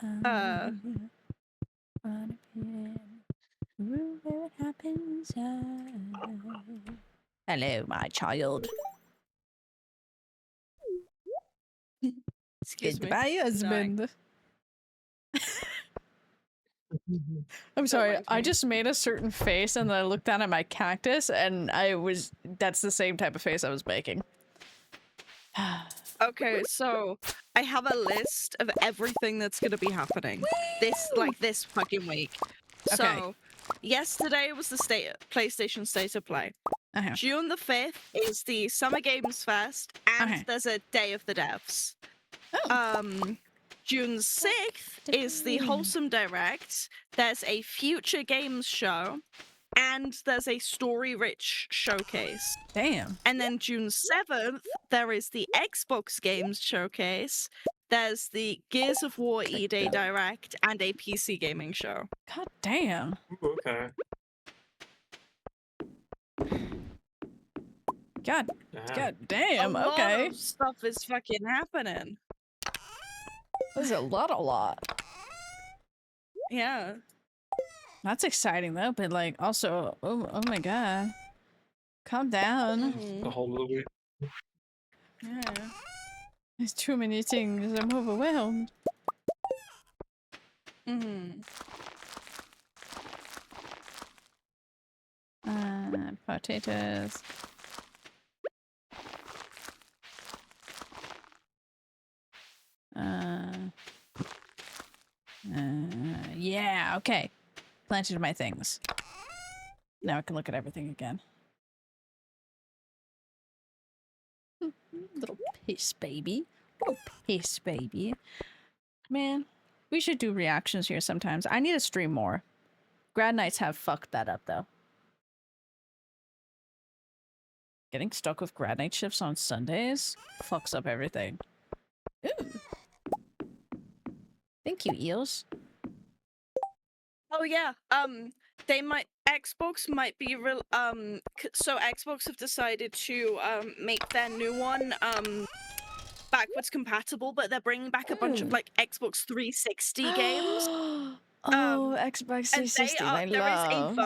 What happens? Hello, my child. Excuse me. Goodbye, husband. I'm sorry, mind I me. just made a certain face and then I looked down at my cactus and that's the same type of face I was making. Okay, so I have a list of everything that's gonna be happening this fucking week. Okay. So yesterday was the PlayStation State of Play. Uh-huh. June the 5th is the Summer Games Fest, and Okay. there's a Day of the Devs. Oh. June 6th is the Wholesome Direct. There's a Future Games show, and there's a Story Rich showcase. Damn. And then June 7th, there is the Xbox Games showcase. There's the Gears of War E-Day Direct, and a PC gaming show. God damn. Ooh, okay. God Damn. damn. A Okay. lot of stuff is fucking happening. There's a lot. Yeah. That's exciting though, but like also, oh my god. Calm down. Mhm. The whole of the week. Yeah. There's too many things. I'm overwhelmed. Potatoes. Yeah, okay. Planted my things. Now I can look at everything again. Little piss baby. Little piss baby. Man, we should do reactions here sometimes. I need to stream more. Grad nights have fucked that up though. Getting stuck with grad night shifts on Sundays fucks up everything. Ooh. Thank you, Eels. Oh yeah. Xbox might be so Xbox have decided to make their new one backwards compatible, but they're bringing back a bunch of like Xbox 360 games. Oh, Xbox And 360, I love.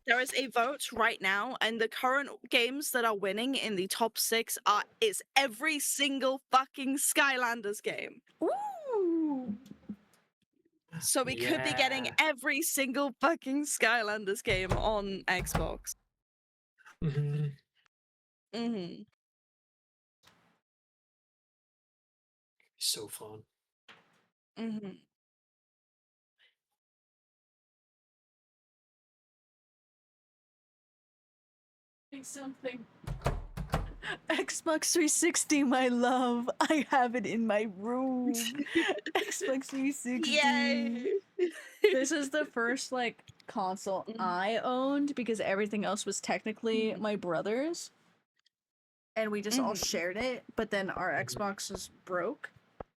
There is a vote right now, and the current games that are winning in the top 6 is every single fucking Skylanders game. Ooh. So we could be getting every single fucking Skylanders game on Xbox. So fun. Something. Xbox 360, my love. I have it in my room. Xbox 360. Yay! This is the first like console I owned because everything else was technically my brother's. And we just all shared it, but then our Xboxes broke.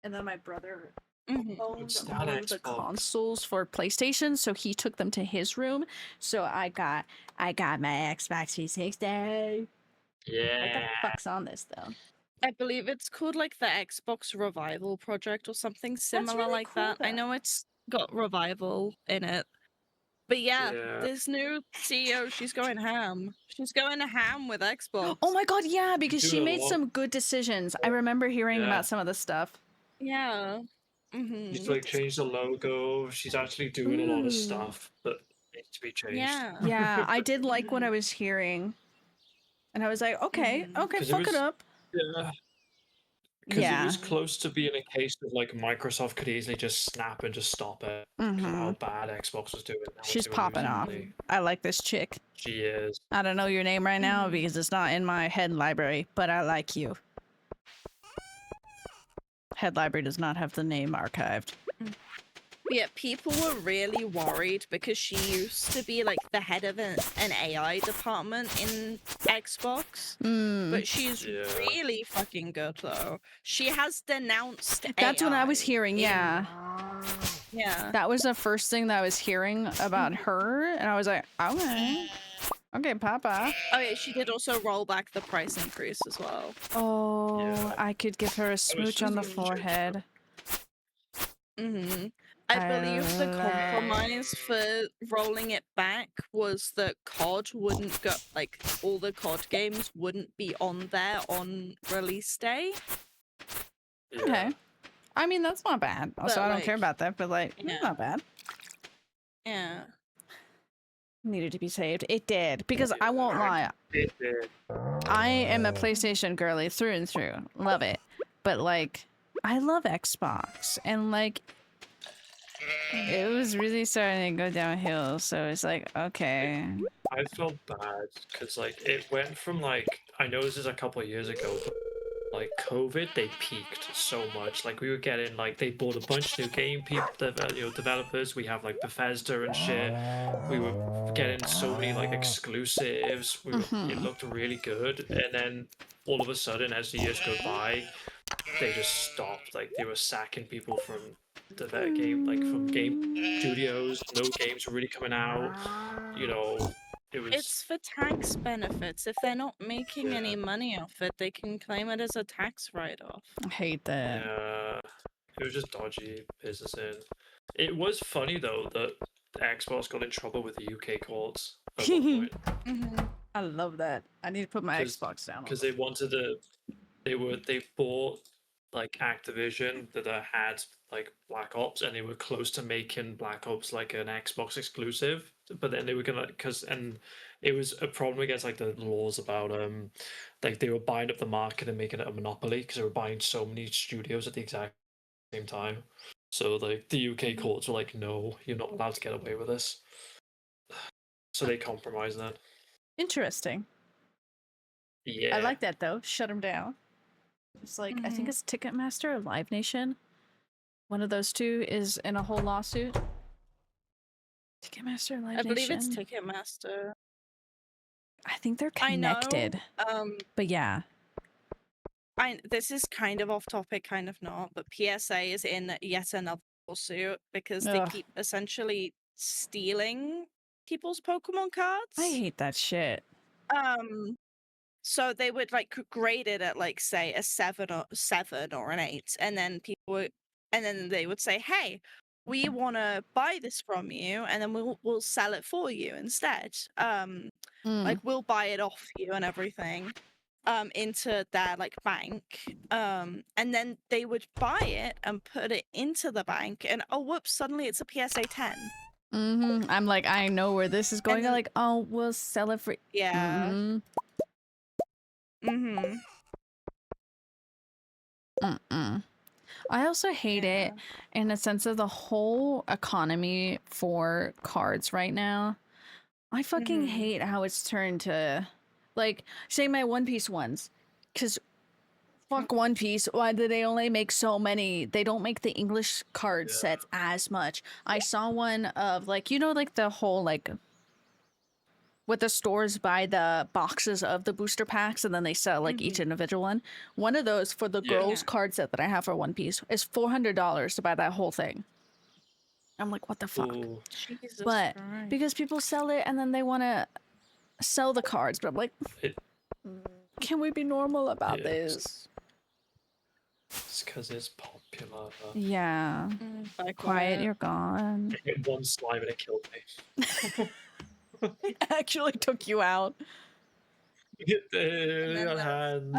And then my brother owned What's that more of the Xbox? consoles for PlayStation, so he took them to his room. So I got my Xbox 360. What the Yeah. fuck's on this though? I believe it's called like the Xbox Revival Project or something similar really like cool, that. I though. know it's got Revival in it. But yeah, Yeah. this new CEO, she's going ham. She's going ham with Xbox. Oh my god, yeah, because she doing a made lot. some good decisions. I remember hearing Yeah. about some of the stuff. Yeah. She's Mm-hmm. like changed the logo. She's actually doing a lot Ooh. of stuff that needs to be changed. Yeah. Yeah, I did like what I was hearing. And I was like, okay, Mhm. okay, 'Cause fuck it up. Yeah. Because it Yeah. was close to being a case of like Microsoft could easily just snap and just stop it. Because of how bad Xbox was doing. How much She's they were popping losing off. money. I like this chick. She is. I don't know your name right now because it's not in my head library, but I like you. Head library does not have the name archived. Yeah, people were really worried because she used to be like the head of an AI department in Xbox. But she's Yeah. really fucking good though. She has denounced That's what I was AI hearing, in- yeah. Yeah. That was the first thing that I was hearing about her, and I was like, okay. Okay, Papa. Oh yeah, she did also roll back the price increase as well. Oh, Yeah. I could give her a smooch on the just- forehead. Mm-hmm. I believe the love- compromise for rolling it back was that COD wouldn't go, like, all the COD games wouldn't be on there on release day. Yeah. Okay. I mean, that's not bad. Also, But, I don't care like, about that, but like, yeah. it's not bad. Yeah. Needed to be saved. It did. Because I won't lie. It did. I am a PlayStation girly through and through. Love it. But like, I love Xbox. And like, it was really starting to go downhill. So it's like, okay. I felt bad because like it went from like I know this is a couple of years ago, but like COVID, they peaked so much. Like we were getting like they bought a bunch of new game people, developers. We have like Bethesda and shit. We were getting so many like exclusives. It looked really good, and then all of a sudden, as the years go by, they just stopped. Like they were sacking people from the game, like from game studios. No games were really coming out. You know, it was. It's for tax benefits. If they're not making Yeah. any money off it, they can claim it as a tax write-off. I hate that. Yeah, it was just dodgy business. It was funny though that Xbox got in trouble with the UK courts at one point Mm-hmm. I love that. I need to put my 'Cause- Xbox down. because they wanted to. They bought like Activision that had like Black Ops, and they were close to making Black Ops like an Xbox exclusive. But then they were gonna and it was a problem against like the laws about like they were buying up the market and making it a monopoly because they were buying so many studios at the exact same time. So like the UK courts were like, no, you're not allowed to get away with this. So they compromised that. Interesting. Yeah, I like that though. Shut them down. It's like, I think it's Ticketmaster or Live Nation. One of those two is in a whole lawsuit. Ticketmaster or Live I believe it's Nation? Ticketmaster. I think they're I know. connected. But yeah. This is kind of off topic, kind of not, but PSA is in yet another lawsuit because they Ugh. keep essentially stealing people's Pokemon cards. I hate that shit. So they would like grade it at like say a 7 or an 8, and then they would say, "Hey, we want to buy this from you, and then we'll sell it for you instead. Like we'll buy it off you and everything." Into their like bank, and then they would buy it and put it into the bank, and oh whoops, suddenly it's a PSA 10. I'm like, I know where this is going. then- Like, oh, we'll sell it for. Yeah. Mm-mm. I also hate it in a sense of the whole economy for cards right now. I fucking hate how it's turned to Like, say my One Piece ones, because fuck One Piece. Why do they only make so many? They don't make the English card Yeah. sets as much. I saw one of like, you know, like the whole like what the stores buy the boxes of the booster packs and then they sell like each individual one. One of those for the Yeah. girls card set that I have for One Piece is $400 to buy that whole thing. I'm like, what the fuck? Ooh. Jesus But Christ. because people sell it and then they want to sell the cards, but I'm like, It- can we be normal about Yeah. this? It's because it's popular. Yeah. Bye, Quiet, you're gone. I hit one slime and it killed me. It actually took you out. Your hands.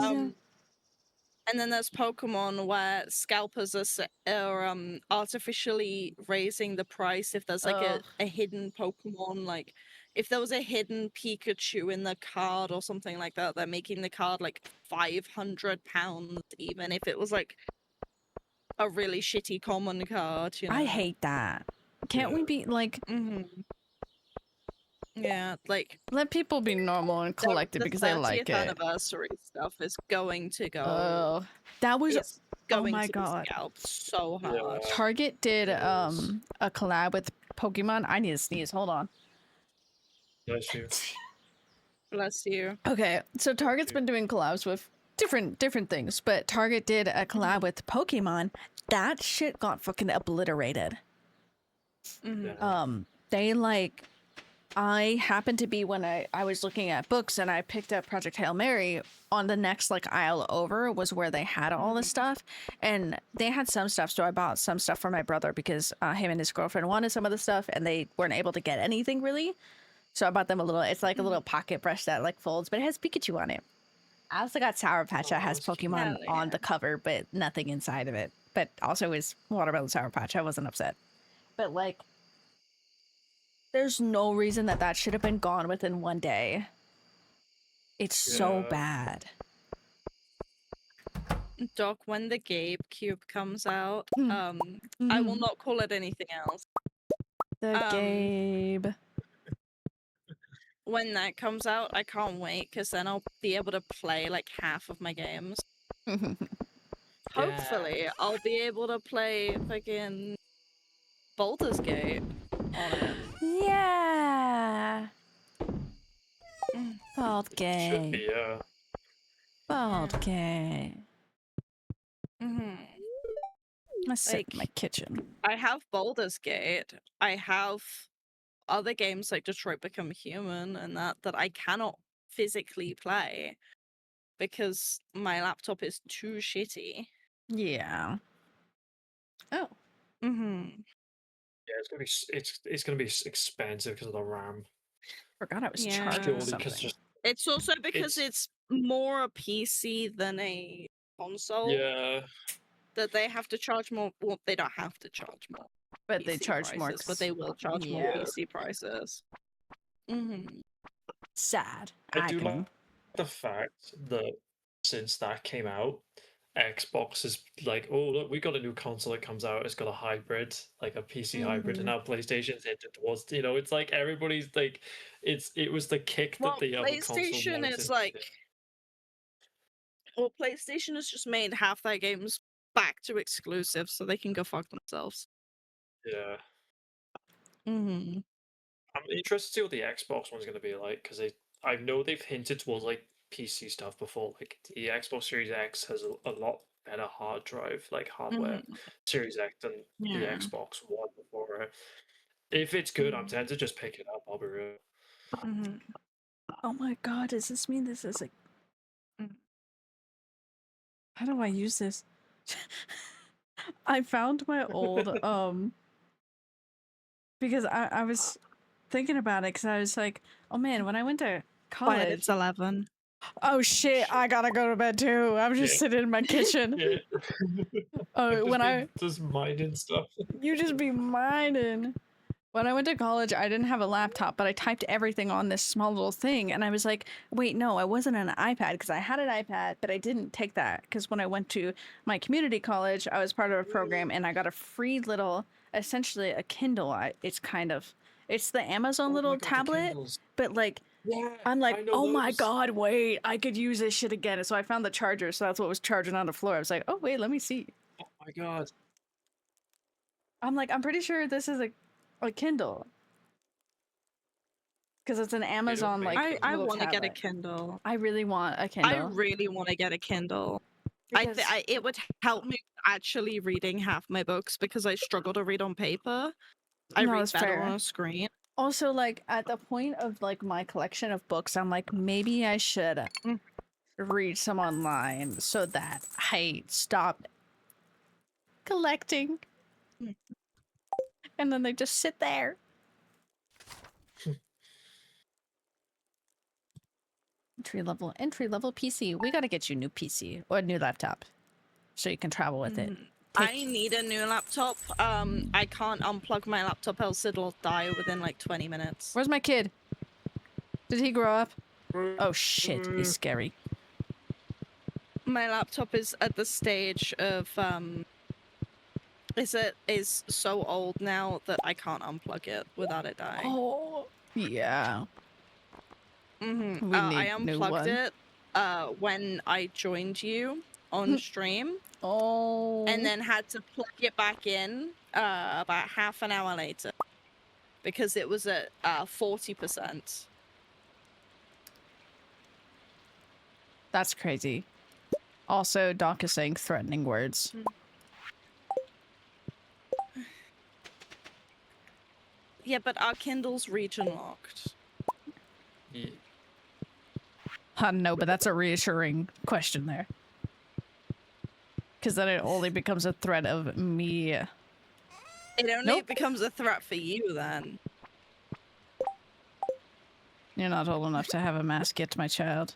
And then there's Pokemon where scalpers are artificially raising the price if there's like Ugh. a hidden Pokemon, like if there was a hidden Pikachu in the card or something like that, they're making the card like £500, even if it was like a really shitty common card, you know. I hate that. Can't we be like, Yeah, like let people be normal and collect it because they like 30th it? anniversary stuff is going to go. Oh, that was It's going my to God. be scalped so hard. Yeah. Target did It is. a collab with Pokemon. I need to sneeze. Hold on. Bless you. Bless you. Okay, so Target's been doing collabs with different things, but Target did a collab with Pokemon. That shit got fucking obliterated. Yeah. They like, I happened to be when I was looking at books and I picked up Project Hail Mary. On the next like aisle over was where they had all the stuff, and they had some stuff, so I bought some stuff for my brother because him and his girlfriend wanted some of the stuff and they weren't able to get anything really, so I bought them a little. It's like a little pocket brush that like folds, but it has Pikachu on it. I also got Sour Patch that has that's cute. Pokemon Hell on yeah. the cover but nothing inside of it, but also is Watermelon Sour Patch. I wasn't upset, but like there's no reason that should have been gone within one day. It's so Yeah. bad. Doc, when the Gabe Cube comes out, Hmm. I will not call it anything else. The um, Gabe. When that comes out, I can't wait because then I'll be able to play like half of my games. Hopefully, I'll be able to play fucking Baldur's Gate on it. Yeah. Bald Should gay. be, yeah. Bald gay. I sit in my Like- kitchen. I have Baldur's Gate. I have other games like Detroit Become Human and that I cannot physically play because my laptop is too shitty. Yeah. Oh. Yeah, it's gonna be expensive because of the RAM. Forgot I was Yeah. charging Purely something. because just It's also because It's- it's more a PC than a console yeah. that they have to charge more. Well, they don't have to charge more. But they PC charge more. prices, but they will charge more Yeah. PC prices. Sad. I do can- like the fact that since that came out, Xbox is like, oh look, we got a new console that comes out. It's got a hybrid, like a PC hybrid, and now PlayStation's hinted towards. You know, it's like everybody's like, it was the kick Well, that the other console PlayStation wanted. is like, well, PlayStation has just made half their games back to exclusive, so they can go fuck themselves. Yeah. I'm interested to see what the Xbox one's going to be like because I know they've hinted towards like PC stuff before. Like the Xbox Series X has a lot better hard drive, like hardware, Series X than the Yeah. Xbox One before it. If it's good, I'm tempted to just pick it up. I'll be real. Oh my god, does this mean this is like... How do I use this? I found my old, because I was thinking about it because I was like, oh man, when I went to college... But it's 11. Oh shit, I gotta go to bed too. I'm just Yeah. sitting in my kitchen. Yeah. Oh, when I... just mining stuff. You just be minding. When I went to college, I didn't have a laptop, but I typed everything on this small little thing, and I was like, wait, no, I wasn't on an iPad, because I had an iPad, but I didn't take that, because when I went to my community college, I was part of a program, and I got a free little, essentially a Kindle. It's the Amazon little tablet, but like, Yeah, I'm I like, know oh my those. god, wait, I could use this shit again. So I found the charger, so that's what was charging on the floor. I was like, oh wait, let me see. Oh my god. I'm like, I'm pretty sure this is a Kindle. Because it's an Amazon make like I little want to get a tablet. Kindle. I really want a I Kindle. really want to get a Kindle. Because It would help me actually reading half my books because I struggle to read on paper. I no, read it's better fair. on a screen. Also, like at the point of like my collection of books, I'm like, maybe I should Mm. read some online so that I stop collecting. Mm. And then they just sit there. Entry level PC. We gotta get you a new PC or a new laptop so you can travel with it. I need a new laptop. I can't unplug my laptop else it'll die within like 20 minutes. Where's my kid? Did he grow up? Oh shit, he's scary. My laptop is at the stage of is so old now that I can't unplug it without it dying. Oh yeah. Mm-hmm. We I need new unplugged one. it when I joined you on stream, Oh. and then had to plug it back in about half an hour later because it was at 40%. That's crazy. Also, Doc is saying threatening words. Yeah, but our Kindle's region locked. Yeah. No, but that's a reassuring question there. Because then it only becomes a threat of me. It only Nope. becomes a threat for you then. You're not old enough to have a mask yet, my child.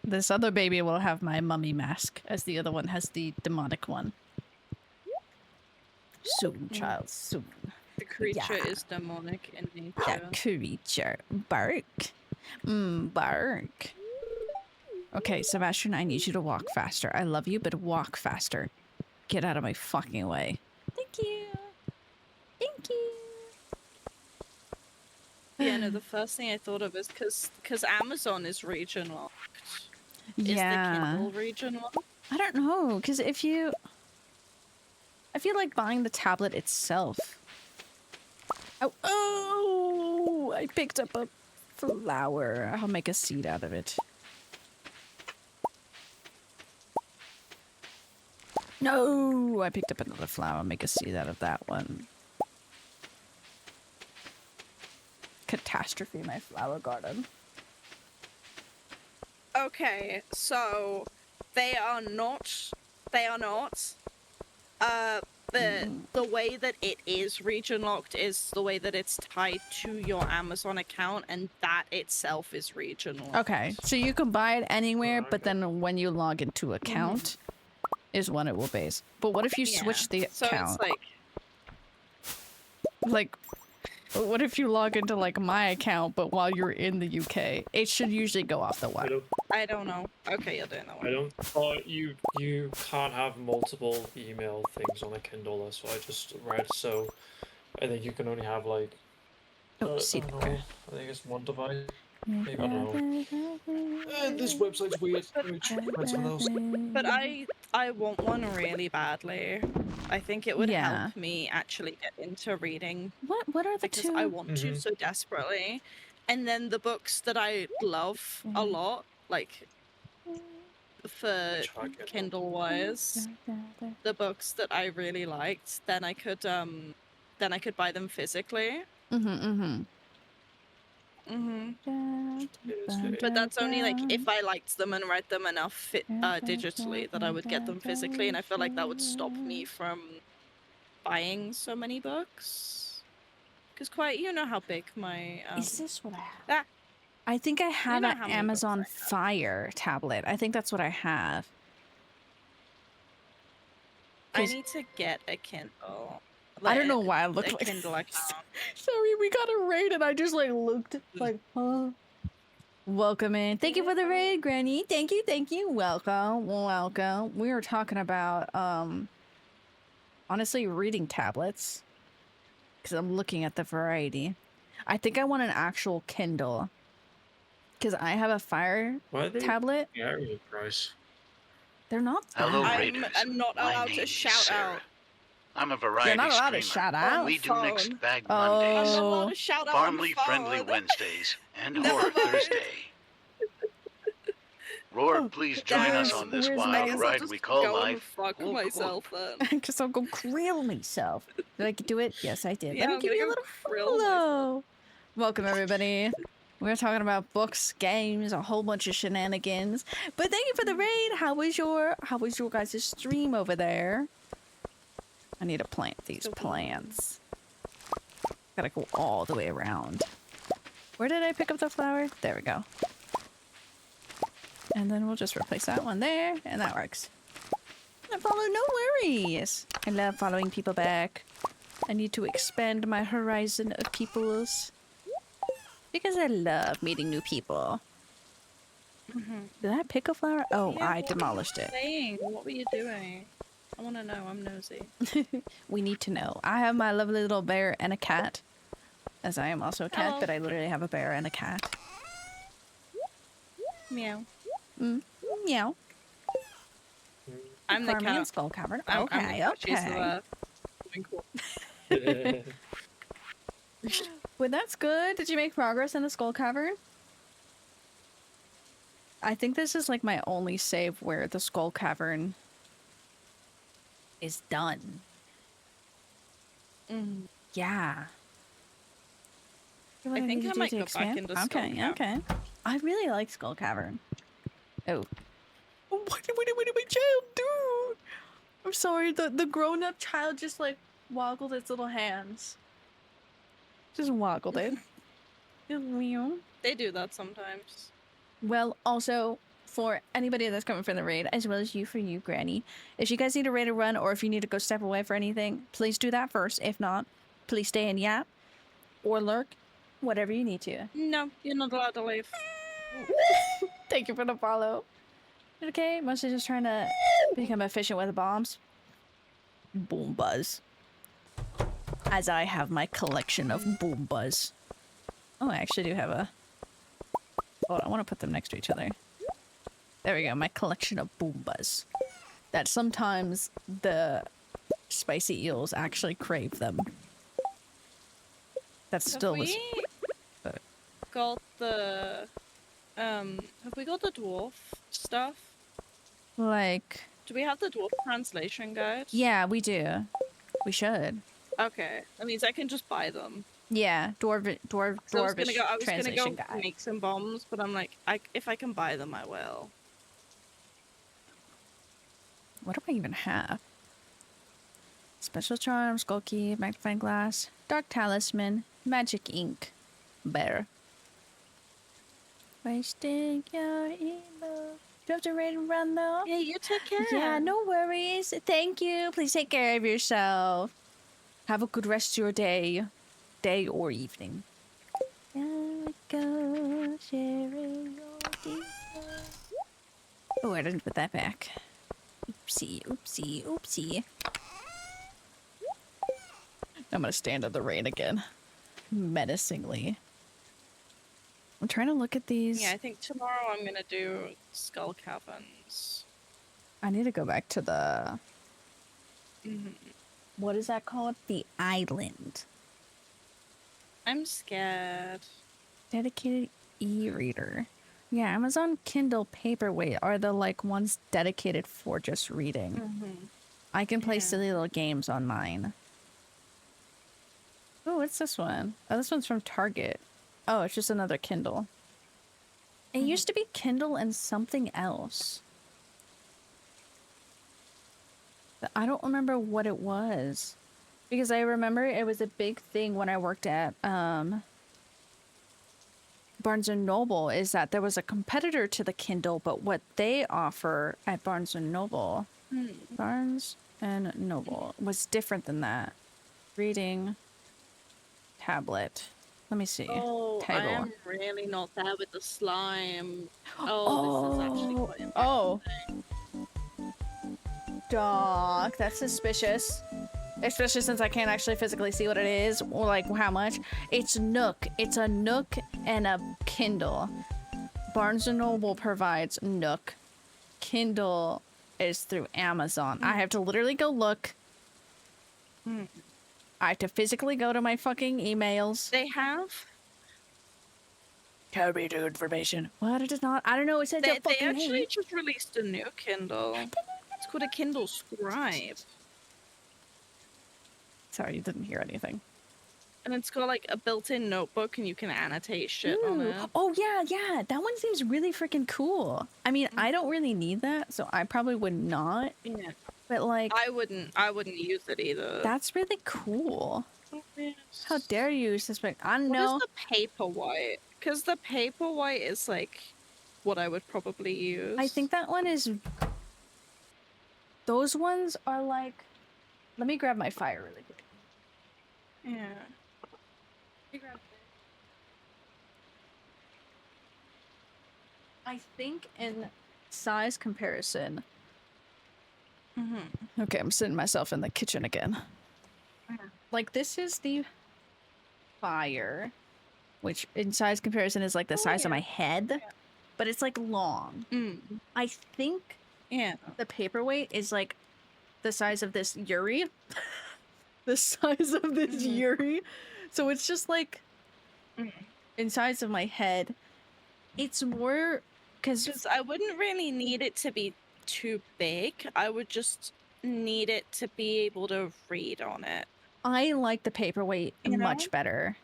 This other baby will have my mummy mask, as the other one has the demonic one. Soon, child, soon. The creature Yeah. is demonic in The nature. creature. Bark. Bark. Okay, Sebastian, I need you to walk faster. I love you, but walk faster. Get out of my fucking way. Thank you. Thank you. Yeah, no, the first thing I thought of is because Amazon is region locked. Is the Yeah. Kindle region locked? I don't know, because if you... I feel like buying the tablet itself. Oh, I picked up a flower. I'll make a seed out of it. No, I picked up another flower. I'll make a seed out of that one. Catastrophe, my flower garden. Okay, so they are not. The way that it is region locked is the way that it's tied to your Amazon account, and that itself is region locked. Okay, so you can buy it anywhere, but then when you log into account is when it will base. But what if you switch the So account? it's Like, what if you log into like my account, but while you're in the UK, it should usually go off the wire. I don't know. Okay, you're doing that one. I don't. Oh, you can't have multiple email things on a Kindle. That's what I just read. So I think you can only have like. Oh, I seed don't know. picker. I think it's one device. Maybe, I don't know. This website's weird. Let me try something else. But I want one really badly. I think it would Yeah. help me actually get into reading What are the because two? I want to so desperately. And then the books that I love a lot, like for Kindle wise, the books that I really liked, then I could buy them physically. But that's only like if I liked them and read them enough digitally that I would get them physically, and I feel like that would stop me from buying so many books. Because you know how big my Is this what I have? Ah. I think I have know an how many books Amazon I have. Fire tablet. I think that's what I have. I 'Cause- need to get a Kindle. I don't know why I look a like Kindle account. Sorry, we got a raid and I just like looked like, huh? Welcome in. Thank you for the raid, Granny. Thank you, thank you. Welcome, welcome. We were talking about honestly reading tablets because I'm looking at the variety. I think I want an actual Kindle. Because I have a Fire Why are they tablet. carrying price? They're not Hello, bad. Raiders. I'm not My allowed to name is shout Sarah. out I'm a You're variety not allowed to streamer. shout on out. We do phone. mixed bag Oh. Mondays, I'm not allowed to shout out on Farmly Friendly phone. Wednesdays, and Never Horror mind. Thursday. Roar, Oh, please join us where's- on this where's I wild my- guess I'll ride just we call go and life. fuck Whoop, myself whoop. then. Because I'll go krill myself. Did I do it? Yes, I did. Yeah, Let me I'm give gonna you a go little krill myself. follow. Welcome, everybody. We're talking about books, games, a whole bunch of shenanigans. But thank you for the raid. How was your guys' stream over there? I need to plant these Still plants. Gotta go all the way around. Where did I pick up the flower? There we go. And then we'll just replace that one there, and that works. And follow, no worries. I love following people back. I need to expand my horizon of peoples. Because I love meeting new people. Did I pick a flower? Oh, Yeah, I what were you demolished it. saying? What were you doing? I want to know. I'm nosy. We need to know. I have my lovely little bear and a cat. As I am also a cat, Hello. but I literally have a bear and a cat. Meow. Meow. I'm the Farming and cat. skull covered. I'm Okay, the cat. She's okay. the Well, that's good. Did you make progress in the skull cavern? I think this is like my only save where the skull cavern is done. Mm. Yeah. I think I might go back into Skull Okay, Cavern. okay. I really like Skull Cavern. Oh. What did my child do? I'm sorry, the grown-up child just like woggled its little hands. Just woggled it. Just meow. They do that sometimes. Well, also, for anybody that's coming from the raid, as well as you for you, Granny, if you guys need a raid to run, or if you need to go step away for anything, please do that first. If not, please stay and yap, or lurk, whatever you need to. No, you're not allowed to leave. Thank you for the follow. Okay, mostly just trying to become efficient with the bombs. Boom buzz. As I have my collection of boom buzz. Oh, I actually do have a... Hold on, I want to put them next to each other. There we go, my collection of boom buzz. That sometimes the spicy eels actually crave them. That still Have was... we got the have we got the dwarf stuff? Like... Do we have the dwarf translation guide? Yeah, we do. We should. Okay, that means I can just buy them. Yeah, So I was dwarvish gonna translation go guide. make some bombs, but I'm like, if I can buy them, I will. What do I even have? Special charm, skull key, magnifying glass, dark talisman, magic ink, bear. Wasting your emo. Do you have to raid and run though? Yeah, you took care. Yeah, no worries. Thank you. Please take care of yourself. Have a good rest of your day or evening. There we go, sharing your details. Oh, I didn't put that back. Oopsie, oopsie, oopsie. I'm gonna stand in the rain again. Menacingly. I'm trying to look at these. Yeah, I think tomorrow I'm gonna do Skull Caverns. I need to go back to the... Mhm. What is that called? The island. I'm scared. Dedicated e-reader. Yeah, Amazon Kindle Paperweight are the like ones dedicated for just reading. Mm-hmm. I can play Yeah. silly little games on mine. Oh, what's this one? Oh, this one's from Target. Oh, it's just another Kindle. It used to be Kindle and something else. But I don't remember what it was. Because I remember it was a big thing when I worked at Barnes & Noble, is that there was a competitor to the Kindle, but what they offer at Barnes & Noble, Barnes & Noble, was different than that. Reading tablet. Let me see. Oh, I Table. am really not there with the slime. Oh, this is actually quite Oh. interesting. Dog, that's suspicious. especially since I can't actually physically see what it is or like how much. It's Nook. It's a Nook and a Kindle. Barnes & Noble provides Nook. Kindle is through Amazon. I have to literally go look. I have to physically go to my fucking emails. They have. Carry the information. What? It is not. I don't know. It says They your fucking actually name. just released a new Kindle. It's called a Kindle Scribe. Sorry, you didn't hear anything. And it's got like a built-in notebook and you can annotate shit on Ooh. it. Oh yeah. That one seems really freaking cool. I mean, I don't really need that, so I probably would not. Yeah. But like, I wouldn't use it either. that's really cool. How dare you suspect? I don't What know. is the Paperwhite? Because the Paperwhite is like what I would probably use. I think that one is. Those ones are like. Let me grab my fire really quick. Yeah. I think in size comparison. Mm-hmm. Okay, I'm sitting myself in the kitchen again. Like, this is the fire, which in size comparison is like the size of my head, but it's like long. I think Yeah. the paperweight is like the size of this Yuri. The size of this Yuri. So it's just like in size of my head. It's more because I wouldn't really need it to be too big. I would just need it to be able to read on it. I like the paperweight You know? much better.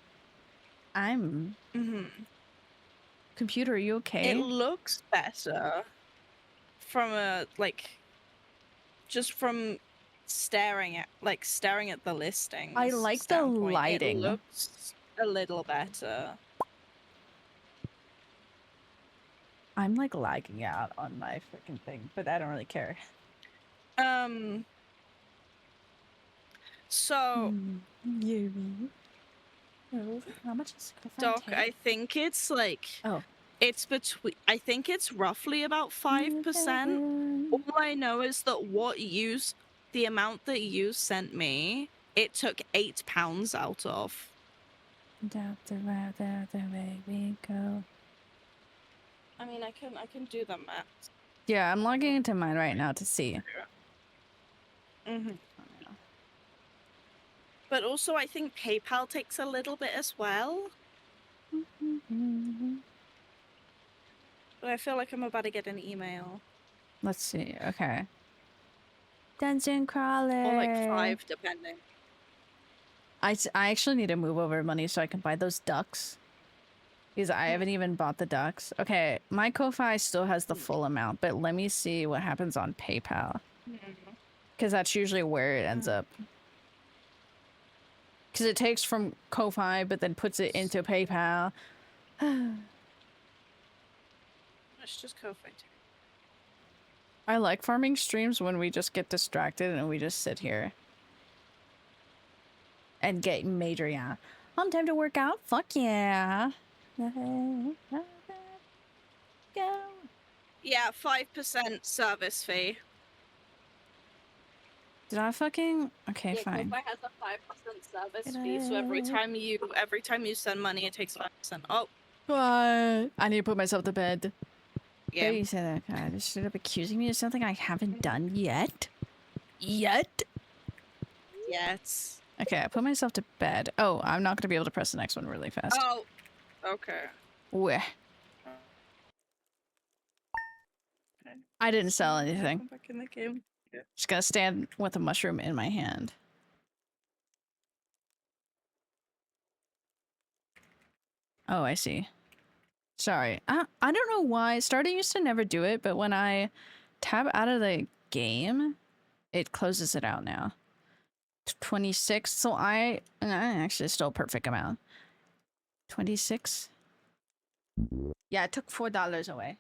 Computer, are you okay? It looks better from a just from staring at the listing. I like the lighting. It looks a little better. I'm like lagging out on my freaking thing, but I don't really care. So Yuri. Oh, how much is Doc, I think it's like it's between. I think it's roughly about 5%. All I know is that the amount that you sent me, it took £8 out of. Down the road, down the way we go. I mean, I can do the math. Yeah, I'm logging into mine right now to see. But also, I think PayPal takes a little bit as well. But I feel like I'm about to get an email. Let's see. Okay. Dungeon crawler. Or like 5, depending. I actually need to move over money so I can buy those ducks. Because I haven't even bought the ducks. Okay, my Ko-Fi still has the full amount, but let me see what happens on PayPal. Because that's usually where it ends up. Because it takes from Ko-Fi, but then puts it into PayPal. Let's just Ko-Fi. I like farming streams when we just get distracted and we just sit here. And get major, yeah. Time to work out? Fuck yeah. Go. Yeah, 5% service fee. Did I fucking... Okay, Yeah, fine. Ko-Fi has a 5% service fee, so every time you send money, it takes 5%. Oh, What? I need to put myself to bed. yeah. You said that guy just straight up accusing me of something I haven't done yet. Yet? Yes. Okay, I put myself to bed. Oh, I'm not gonna be able to press the next one really fast. Oh, okay. Weh. I didn't sell anything. I'm back in the game. Just gonna stand with a mushroom in my hand. Oh, I see. Sorry. I don't know why. Stardew used to never do it, but when I tab out of the game, it closes it out now. 26. So I actually still a perfect amount. 26. Yeah, it took $4 away.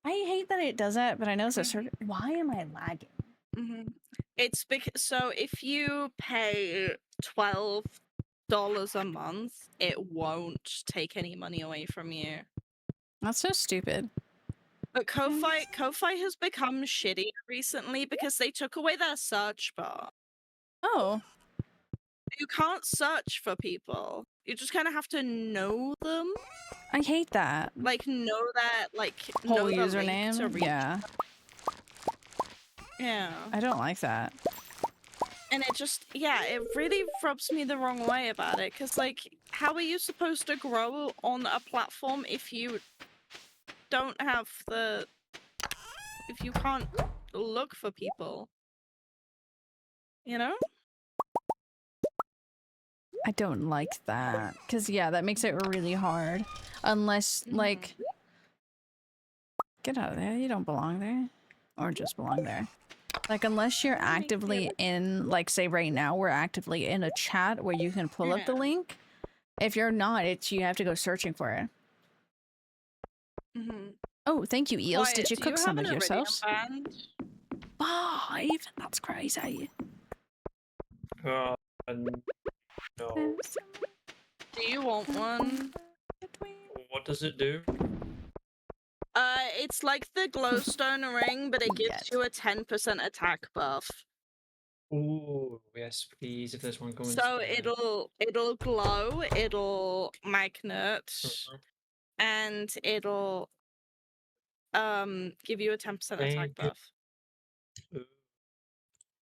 I hate that it does that, but I know it's a certain... Why am I lagging? It's because if you pay $12 a month, it won't take any money away from you. That's so stupid. But Ko-Fi has become shitty recently because they took away their search bar. Oh. You can't search for people. You just kind of have to know them. I hate that. Like, know that, like, Whole know the link to username. reach. Yeah. Yeah. I don't like that. And it just, yeah, it really rubs me the wrong way about it. Because, like, how are you supposed to grow on a platform if you don't have the... if you can't look for people? You know? I don't like that. Because, yeah, that makes it really hard. Unless, like... Get out of there. You don't belong there. Or just belong there. Like, unless you're actively in... Like, say right now, we're actively in a chat where you can pull up the link. If you're not, it's you have to go searching for it. Oh, thank you, Eels. Did you cook some of yourselves? 5? That's crazy. No. Do you want one? What does it do? It's like the glowstone ring, but it gives Yes. you a 10% attack buff. Oh, yes, please, if there's one going So spare. it'll glow, it'll magnet, and it'll give you a 10% attack Thank you. buff.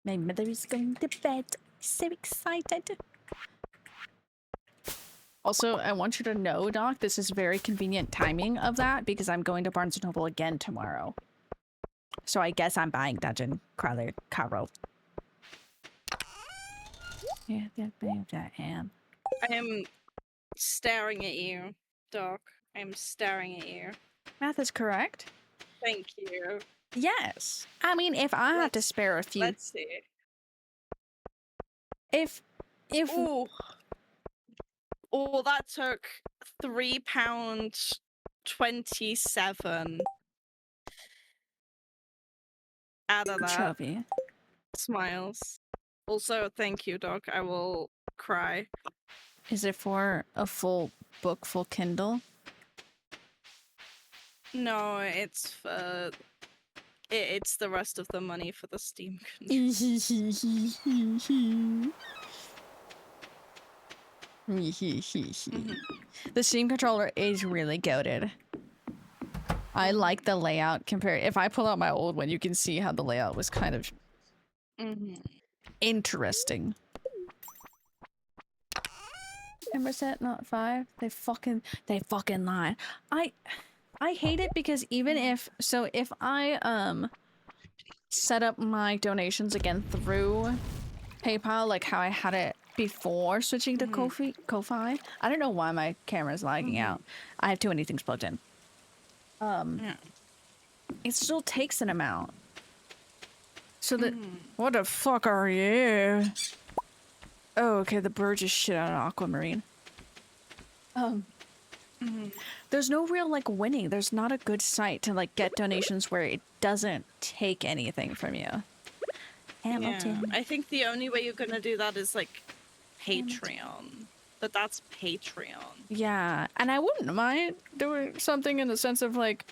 My mother is going to bed. So excited. Also, I want you to know, Doc, this is very convenient timing of that because I'm going to Barnes & Noble again tomorrow. So I guess I'm buying Dungeon Crawler Carol. Yeah, I am. I am staring at you, Doc. I'm staring at you. Math is correct. Thank you. Yes. I mean, if I had to spare a few... Let's see. If... Ooh. Oh, that took £3.27 out of that. Trophy. Smiles. Also, thank you, Doc. I will cry. Is it for a full book, full Kindle? No, it's for... It's the rest of the money for the Steam controller. The Steam controller is really goated. I like the layout compared. If I pull out my old one, you can see how the layout was kind of interesting. 10%, not 5. They fucking lie. I hate it because even if I set up my donations again through PayPal, like how I had it before switching to Ko-Fi. I don't know why my camera's lagging out. I have too many things plugged in. It still takes an amount. So that what the fuck are you? Oh, okay, the bird just shit out an aquamarine. There's no real like winning. There's not a good site to like get donations where it doesn't take anything from you. Hamilton. Yeah, I think the only way you're gonna do that is like Patreon. But that's Patreon. Yeah, and I wouldn't mind doing something in the sense of like,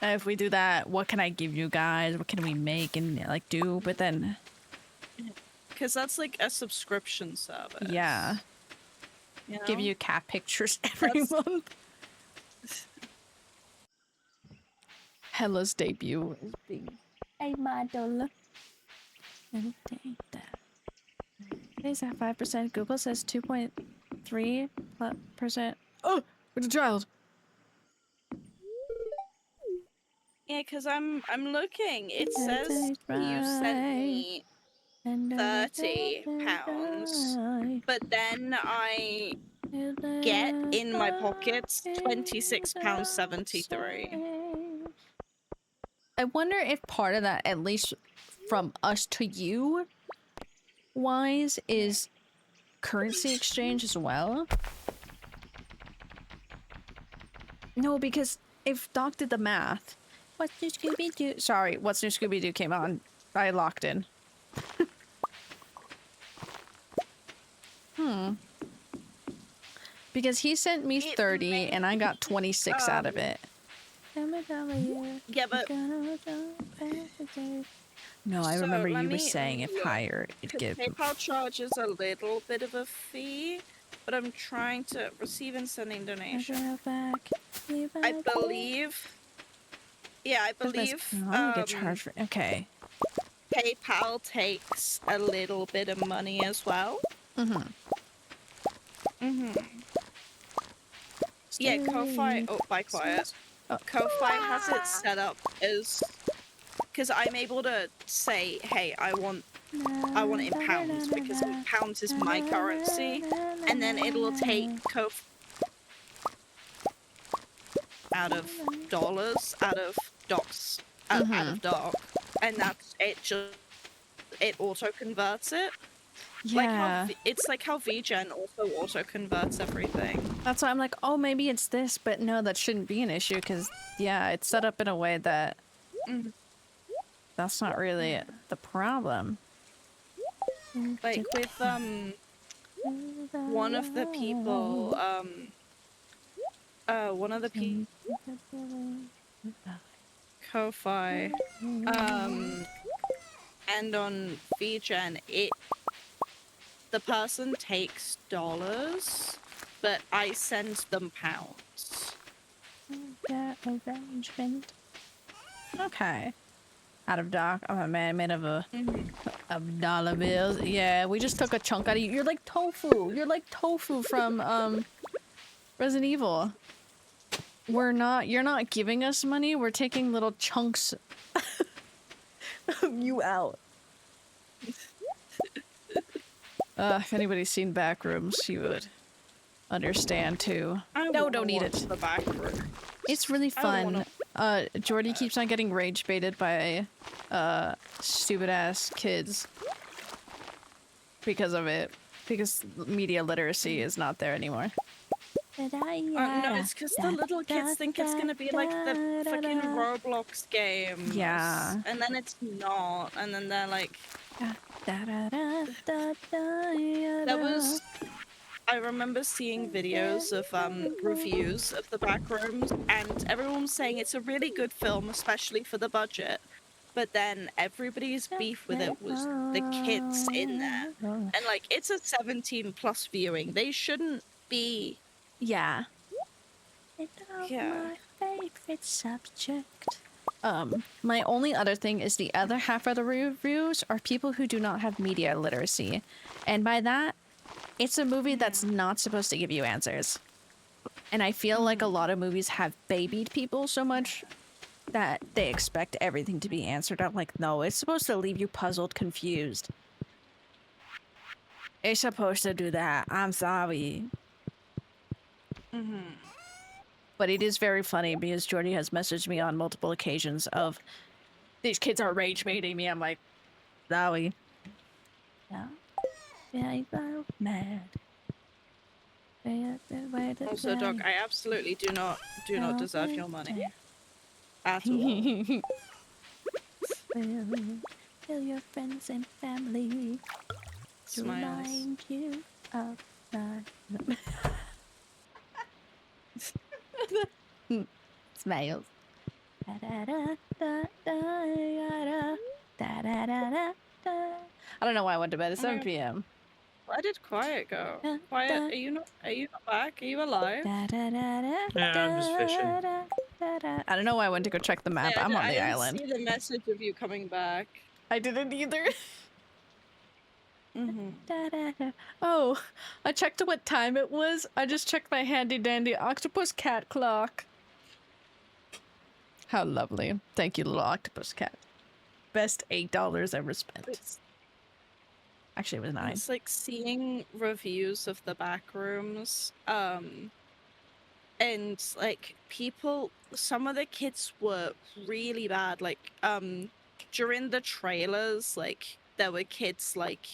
if we do that, what can I give you guys? What can we make and like do? But then, because that's like a subscription service. Yeah, give you cat pictures every month. Hella's debut is being a model. Is that 5%? Google says 2.3%. Oh, it's a child. Yeah, because I'm looking. It says you sent me £30, but then I get in my pockets £26.73. I wonder if part of that, at least from us to you wise, is currency exchange as well. No, because if Doc did the math, What's New Scooby-Doo? Sorry, What's New Scooby-Doo came on. I locked in. Because he sent me 30 and I got 26 out of it. Yeah, but No, I So remember let you were me saying if look, higher, it'd 'cause give. PayPal charges a little bit of a fee, but I'm trying to receive and sending donation. I believe. Yeah, I believe I get charged for. Okay. PayPal takes a little bit of money as well. Mm-hmm. Yeah, Ko-Fi. Oh, by quiet. Oh. Ko-Fi has it set up as because I'm able to say, hey, I want it in pounds because pounds is my currency, and then it'll take Ko-Fi out of dollars, out of docs, out of doc, and that's it. Just it auto converts it. Like how Yeah. it's like how VGen also auto converts everything. That's why I'm like, oh, maybe it's this, but no, that shouldn't be an issue because, yeah, it's set up in a way that that's not really the problem. Like with one of the people Ko-Fi and on VGen the person takes dollars, but I send them pounds. Arrangement. Okay. Out of dock. Oh man, made of dollar bills. Yeah, we just took a chunk out of you. You're like tofu. You're like tofu from Resident Evil. You're not giving us money. We're taking little chunks of you out. If anybody's seen Backrooms, you would understand too. No, don't eat it. The back room. It's really I don't fun. Jordy keeps on getting rage baited by stupid ass kids because of it. Because media literacy is not there anymore. No, it's because the little kids think it's gonna be like the fucking Roblox game. Yeah. And then it's not. And then they're like, I remember seeing videos of reviews of the Backrooms, and everyone was saying it's a really good film, especially for the budget. But then everybody's beef with it was the kids in there, and like it's a 17+ viewing. They shouldn't be. Yeah. Yeah. My favorite subject. My only other thing is the other half of the reviews are people who do not have media literacy. And by that, it's a movie that's not supposed to give you answers. And I feel like a lot of movies have babied people so much that they expect everything to be answered. I'm like, no, it's supposed to leave you puzzled, confused. It's supposed to do that. I'm sorry. But it is very funny because Jordy has messaged me on multiple occasions of these kids are rage baiting me. I'm like, sorry. Yeah. Very mad. Also, Doc, I absolutely do not deserve your money at all. Tell your friends and family to Smiles. remind you of my smiles. I don't know why I went to bed at 7 p.m. Where did Quiet go? Quiet, are you not back? Are you alive? Yeah, I'm just fishing. I don't know why I went to go check the map. I'm on the island. I didn't see the message of you coming back. I didn't either. Oh, I checked what time it was. I just checked my handy dandy octopus cat clock. How lovely. Thank you, little octopus cat. Best $8 ever spent. Actually, it was 9. It's like seeing reviews of the Backrooms, and like people, some of the kids were really bad. Like, during the trailers, like there were kids like,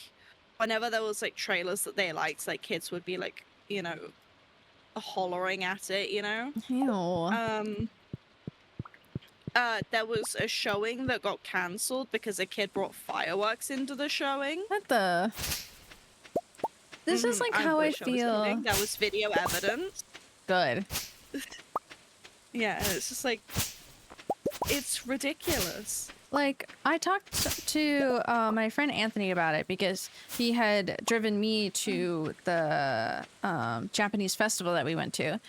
whenever there was like trailers that they liked, like kids would be like, you know, hollering at it, you know. Ew. There was a showing that got cancelled because a kid brought fireworks into the showing. What the? This is like how I feel. That was video evidence. Good. Yeah, and it's just like, it's ridiculous. Like, I talked to my friend Anthony about it because he had driven me to the Japanese festival that we went to.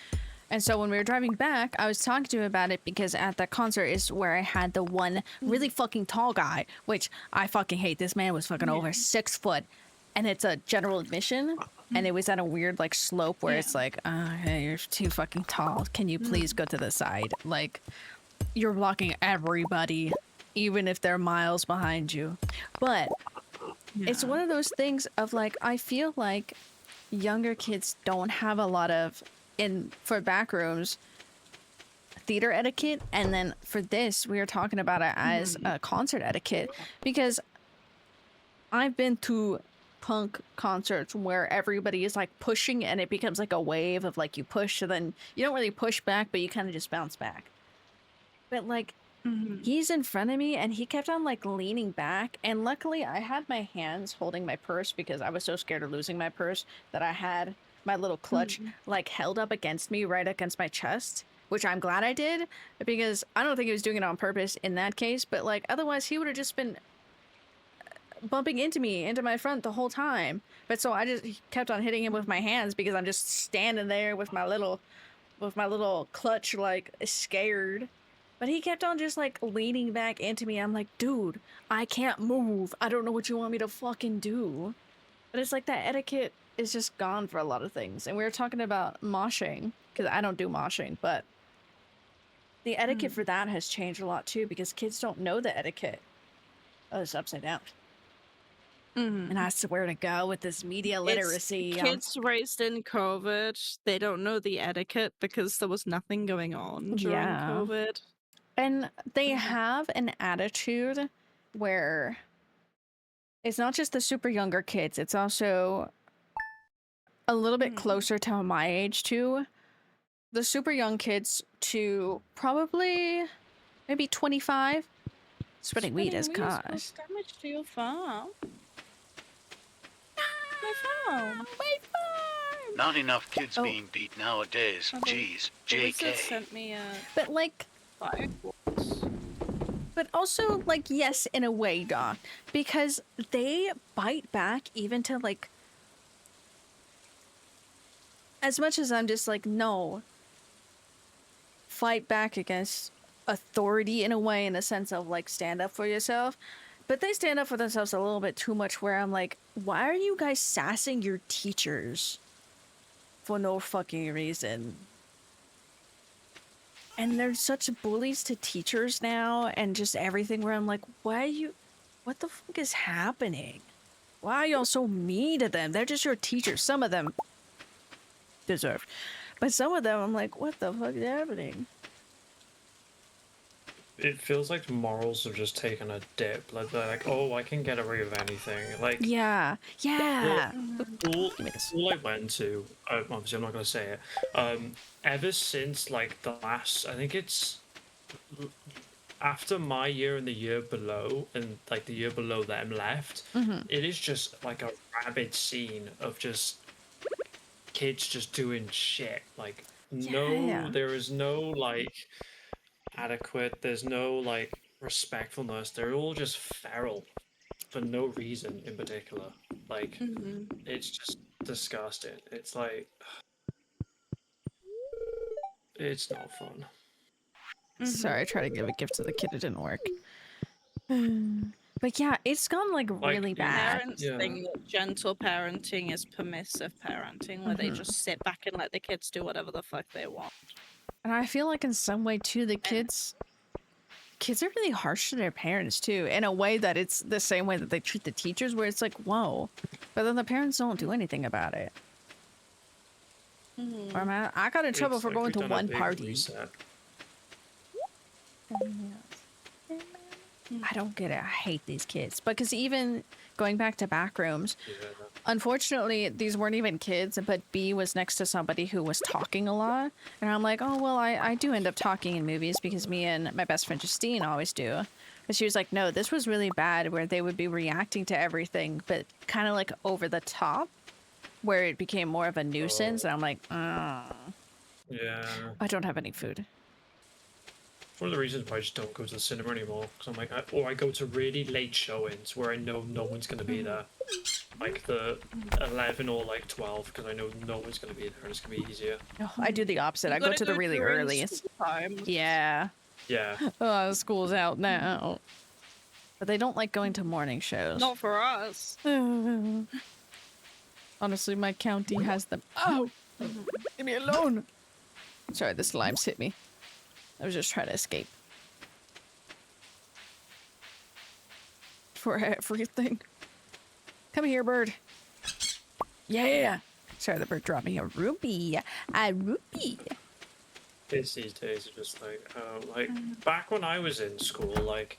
And so when we were driving back, I was talking to him about it because at the concert is where I had the one really fucking tall guy, which I fucking hate. This man was fucking over 6 foot. And it's a general admission. And it was at a weird, like, slope where it's like, hey, you're too fucking tall. Can you please go to the side? Like, you're blocking everybody, even if they're miles behind you. But it's one of those things of, like, I feel like younger kids don't have a lot of, for back rooms, theater etiquette. And then for this, we were talking about it as a concert etiquette, because I've been to punk concerts where everybody is like pushing and it becomes like a wave of like you push, so then you don't really push back, but you kind of just bounce back. But like he's in front of me and he kept on like leaning back, and luckily I had my hands holding my purse because I was so scared of losing my purse that I had my little clutch like held up against me, right against my chest, which I'm glad I did, because I don't think he was doing it on purpose in that case, but like otherwise he would have just been bumping into me, into my front the whole time. But so I just kept on hitting him with my hands because I'm just standing there with my little clutch, like scared. But he kept on just like leaning back into me. I'm like, dude, I can't move. I don't know what you want me to fucking do. But it's like that etiquette is just gone for a lot of things. And we were talking about moshing, because I don't do moshing, but the etiquette for that has changed a lot too, because kids don't know the etiquette. Oh, it's upside down. And I swear to God, with this media literacy, Kids raised in COVID, they don't know the etiquette because there was nothing going on during COVID. And they have an attitude where it's not just the super younger kids, it's also a little bit closer to my age too. The super young kids to probably maybe 25. Spreading weed is cause damage to your farm. My farm. Not enough kids being beat nowadays. Jeez, The wizard JK. sent me a but like firebox. but also like yes, in a way, Doc, because they bite back even to like, as much as I'm just like, no, fight back against authority in a way, in a sense of like stand up for yourself. But they stand up for themselves a little bit too much, where I'm like, why are you guys sassing your teachers for no fucking reason? And they're such bullies to teachers now and just everything, where I'm like, what the fuck is happening? Why are y'all so mean to them? They're just your teachers. Some of them deserve. But some of them, I'm like, what the fuck is happening? It feels like morals have just taken a dip. Like they're like, oh, I can get away with anything. Like Yeah. all I went to, obviously I'm not gonna say it. Ever since like the last, I think it's after my year and the year below, and like the year below them left, it is just like a rabid scene of just kids just doing shit. Like there is no like adequate, there's no like respectfulness. They're all just feral for no reason in particular. Like it's just disgusting. It's like it's not fun. Sorry, I tried to give a gift to the kid, it didn't work. But yeah, it's gone like really bad. Parents think that gentle parenting is permissive parenting, where they just sit back and let the kids do whatever the fuck they want. And I feel like in some way too, the kids are really harsh to their parents too, in a way that it's the same way that they treat the teachers, where it's like, whoa, but then the parents don't do anything about it. Or man, I got in trouble for going to one party. I don't get it. I hate these kids. Because even going back to back rooms, unfortunately, these weren't even kids, but B was next to somebody who was talking a lot. And I'm like, oh, well, I do end up talking in movies because me and my best friend Justine always do. But she was like, no, this was really bad, where they would be reacting to everything, but kind of like over the top, where it became more of a nuisance. And I'm like, yeah, I don't have any food. one of the reasons why I just don't go to the cinema anymore. Because I'm like, or I go to really late showings where I know no one's going to be there. Like the 11 or like 12, because I know no one's going to be there and it's going to be easier. No, I do the opposite. I go to the really earliest. Yeah. Yeah. Oh, school's out now. But they don't like going to morning shows. Not for us. Honestly, my county has them. Oh! Leave me alone! Sorry, the slimes hit me. I was just trying to escape. For everything. Come here, bird. Yeah! Sorry, the bird dropped me a rupee. A rupee. Kids these days are just like back when I was in school, like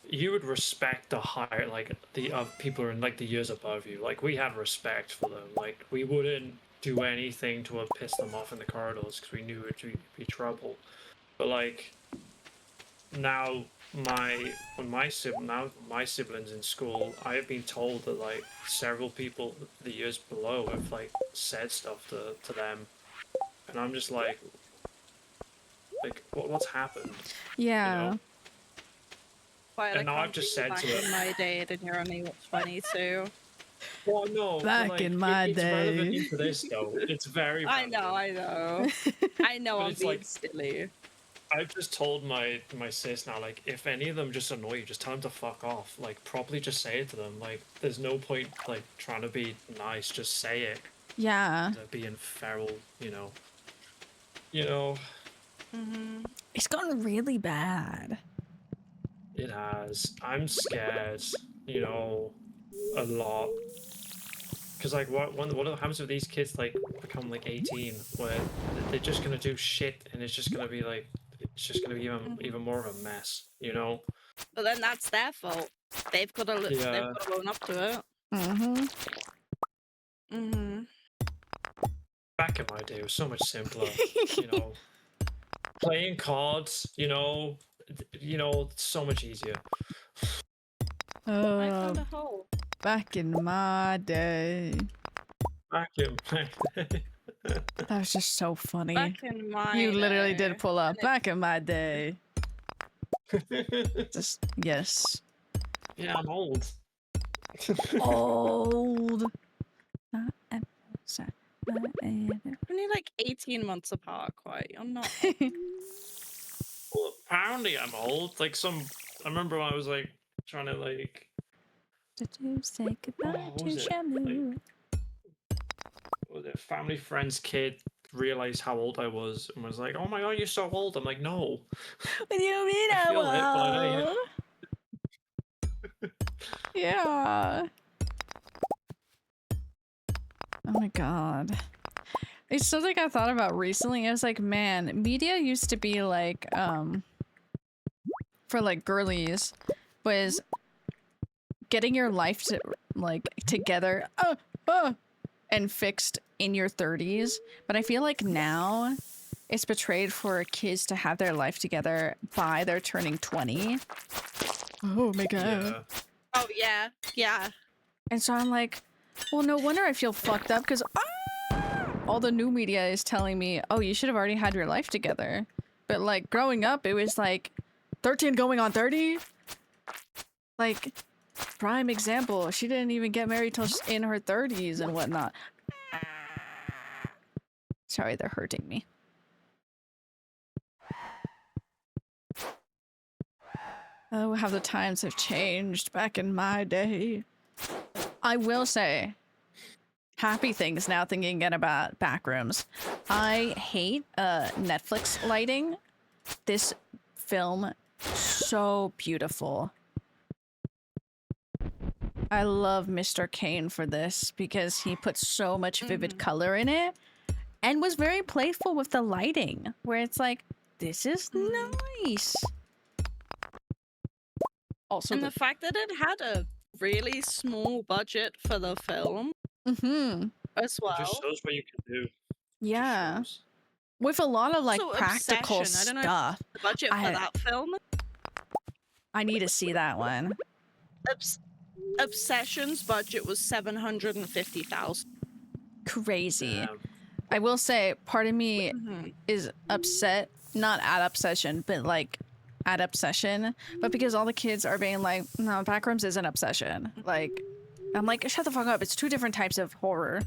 you would respect the higher, like the people who are in like the years above you. Like we had respect for them. Like we wouldn't do anything to piss them off in the corridors because we knew it would be trouble. But like now, my siblings in school, I have been told that like several people the years below have like said stuff to them, and I'm just like what's happened? Yeah. You know? Why, And now I've just said back to it. in my day, and you're only 22. Well, no. but, Back like, in my it's relevant day. to this though. It's very. I know. I know. But I'm it's being like- silly. I've just told my sis now, like, if any of them just annoy you, just tell them to fuck off. Like, properly just say it to them. Like, there's no point, like, trying to be nice. Just say it. Yeah. Being feral, you know. You know, It's gotten really bad. it has. I'm scared, you know, a lot. Because, like, what happens if these kids, like, become, like, 18, where they're just gonna do shit, and it's just gonna be, like, it's just gonna be even more of a mess, you know? But then that's their fault. They've got to Yeah. own up to it. Back in my day, it was so much simpler, you know? Playing cards, you know, so much easier. I found a hole. Back in my day. Back in my day. That was just so funny. Back in my You literally day. did pull up. Back in my day. Just, yes. Yeah, I'm old. Old. Only like 18 months apart, quite. I'm not. Well, apparently I'm old. Like I remember when I was like trying to like. Did you say goodbye what to was it? Shamu? Was it family friend's kid realized how old I was and was like, "Oh my god, you're so old." I'm like, "No." What do you mean I I'm feel it, but I know old? Yeah. Oh my god. It's something I thought about recently. I was like, man, media used to be like, for like girlies, was getting your life to like together and fixed in your 30s. But I feel like now it's portrayed for kids to have their life together by they're turning 20. Oh my god. Yeah. Oh yeah, yeah. And so I'm like, well, no wonder I feel fucked up because all the new media is telling me, oh, you should have already had your life together. But like growing up, it was like 13 going on 30. Like, prime example, she didn't even get married till she's in her 30s and whatnot. Sorry, they're hurting me. Oh, how the times have changed back in my day. I will say, happy things now thinking again about Backrooms. I hate Netflix lighting. This film, so beautiful. I love Mr. Kane for this because he put so much vivid color in it and was very playful with the lighting, where it's like, this is nice. Also, And the fact that it had a really small budget for the film as It just well. shows what you can do. It just yeah, shows. with a lot of like Also, practical Obsession. I don't know stuff. The budget for I- that film. I need to see that one. Obsession's budget was 750,000. Crazy. Yeah. I will say, part of me Mhm. is upset, not at Obsession, but like at Obsession, but because all the kids are being like, no, Backrooms isn't Obsession. Like, I'm like, shut the fuck up. It's 2 different types of horror.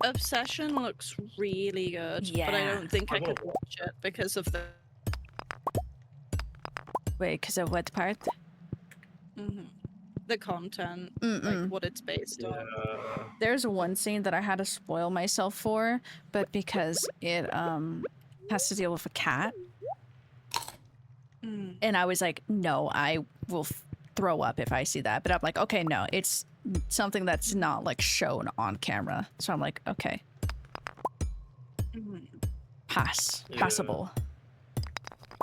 Obsession looks really good, but I Yeah. don't think I wanna could watch it because of the Wait, because of what part? the content, Mm-mm. like what it's based on. There's one scene that I had to spoil myself for, but because it has to deal with a cat, and I was like, no, I will throw up if I see that. But I'm like, okay, no, it's something that's not like shown on camera. So I'm like, okay, passable.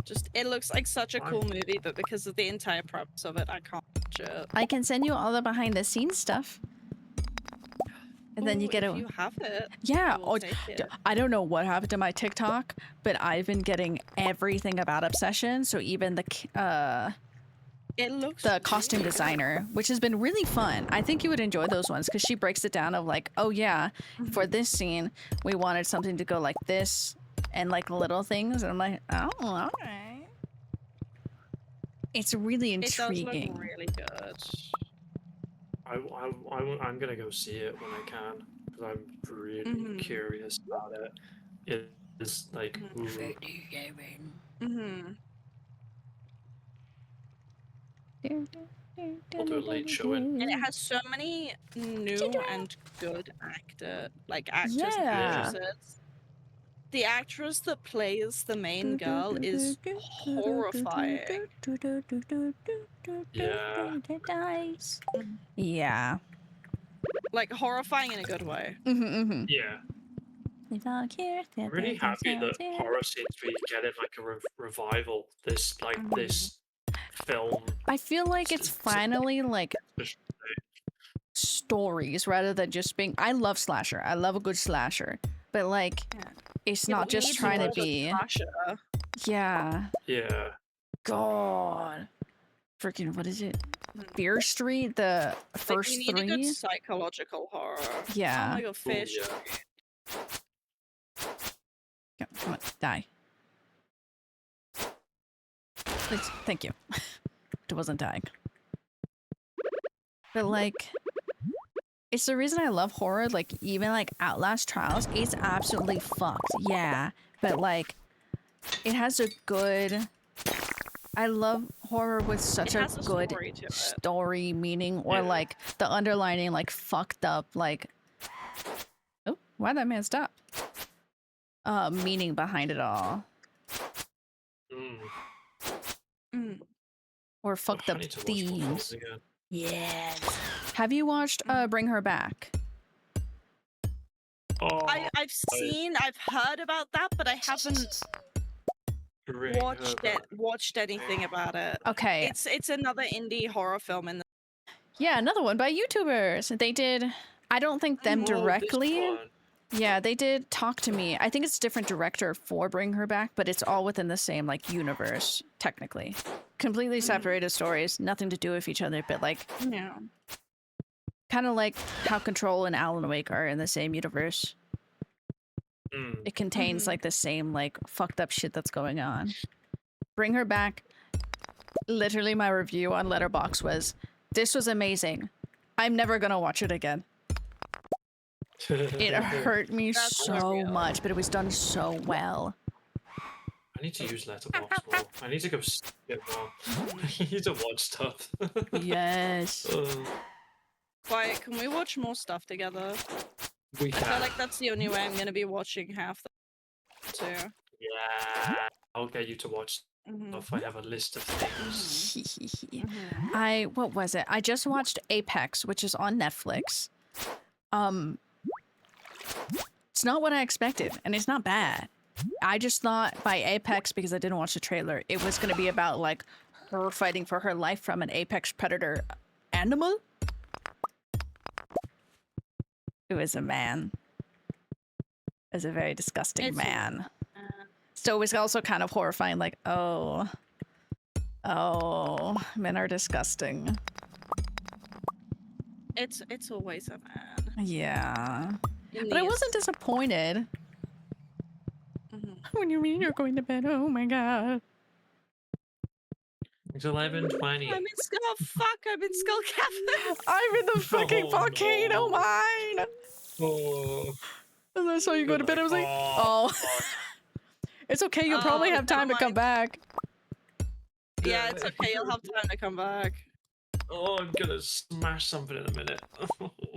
Just it looks like such a cool movie, but because of the entire premise of it, I can't watch it. I can send you all the behind the scenes stuff. And then you Ooh, get if a you have it. yeah. I will Oh, take it. I don't know what happened to my TikTok, but I've been getting everything about Obsession. So even It looks the costume designer, which has been really fun. I think you would enjoy those ones because she breaks it down of like, oh yeah, for this scene we wanted something to go like this and like little things, and I'm like, oh, all right. It's really It does intriguing. look really good. I'm gonna go see it when I can because I'm really curious about it. It is like ooh. I'll do a late showing. And it has so many new and good actors and Yeah. actresses. The actress that plays the main girl is horrifying. Yeah. Like horrifying in a good way. Yeah. I'm really happy that horror seems to be getting like a revival. This film. I feel like it's finally like stories rather than just being. I love slasher. I love a good slasher, but like it's Yeah, not but we just need trying to more than be. slasher. Yeah. Yeah. God. Freaking what is it? Fear Street, the Like, first we need a 3. good psychological horror. Yeah. Oh my god, fish. Yeah, come on, die. Please, thank you. It wasn't dying. But like, it's the reason I love horror. Like even like Outlast Trials, it's absolutely fucked. Yeah, but like, it has a good. I love horror with such It a has a good story to it. story meaning, or like the underlining like fucked up like. Oh, why'd that man stop? Meaning behind it all. Or fucked I up need to watch more themes. films again. Yes. Have you watched Bring Her Back? Oh, I've heard about that, but I haven't Bring Her Back. watched anything about it. Okay. It's another indie horror film in the Yeah, another one by YouTubers. They did. I don't think them Oh, this directly. one. Yeah, they did Talk to Me. I think it's a different director for Bring Her Back, but it's all within the same like universe technically. Completely separated stories, nothing to do with each other, but like yeah. kind of like how Control and Alan Wake are in the same universe. It contains like the same like fucked up shit that's going on. Bring Her Back. Literally, my review on Letterboxd was, "This was amazing. I'm never gonna watch it again." It hurt me That's so real. much, but it was done so well. I need to use Letterboxd more. I need to go see it more. I need to watch stuff. Yes. Quiet, can we watch more stuff together? We I feel can. like that's the only way I'm gonna be watching half the too. Yeah. I'll get you to watch stuff. I have a list of things. What was it? I just watched Apex, which is on Netflix. It's not what I expected, and it's not bad. I just thought by Apex, because I didn't watch the trailer, it was going to be about like her fighting for her life from an apex predator animal. It was a man. It was a very disgusting man. So it was also kind of horrifying, like, oh, men are disgusting. It's always a man. Yeah. In But I these- wasn't disappointed. What do you mean you're going to bed? Oh my god. It's 11:20. I'm in Skull. Fuck, I'm in Skull Cavern. I'm in the fucking Oh, volcano no. mine. Oh. And then so you go to bed. I was like, oh. oh. It's okay. You'll probably have time to come back. Yeah, it's okay. You'll have time to come back. Oh, I'm gonna smash something in a minute.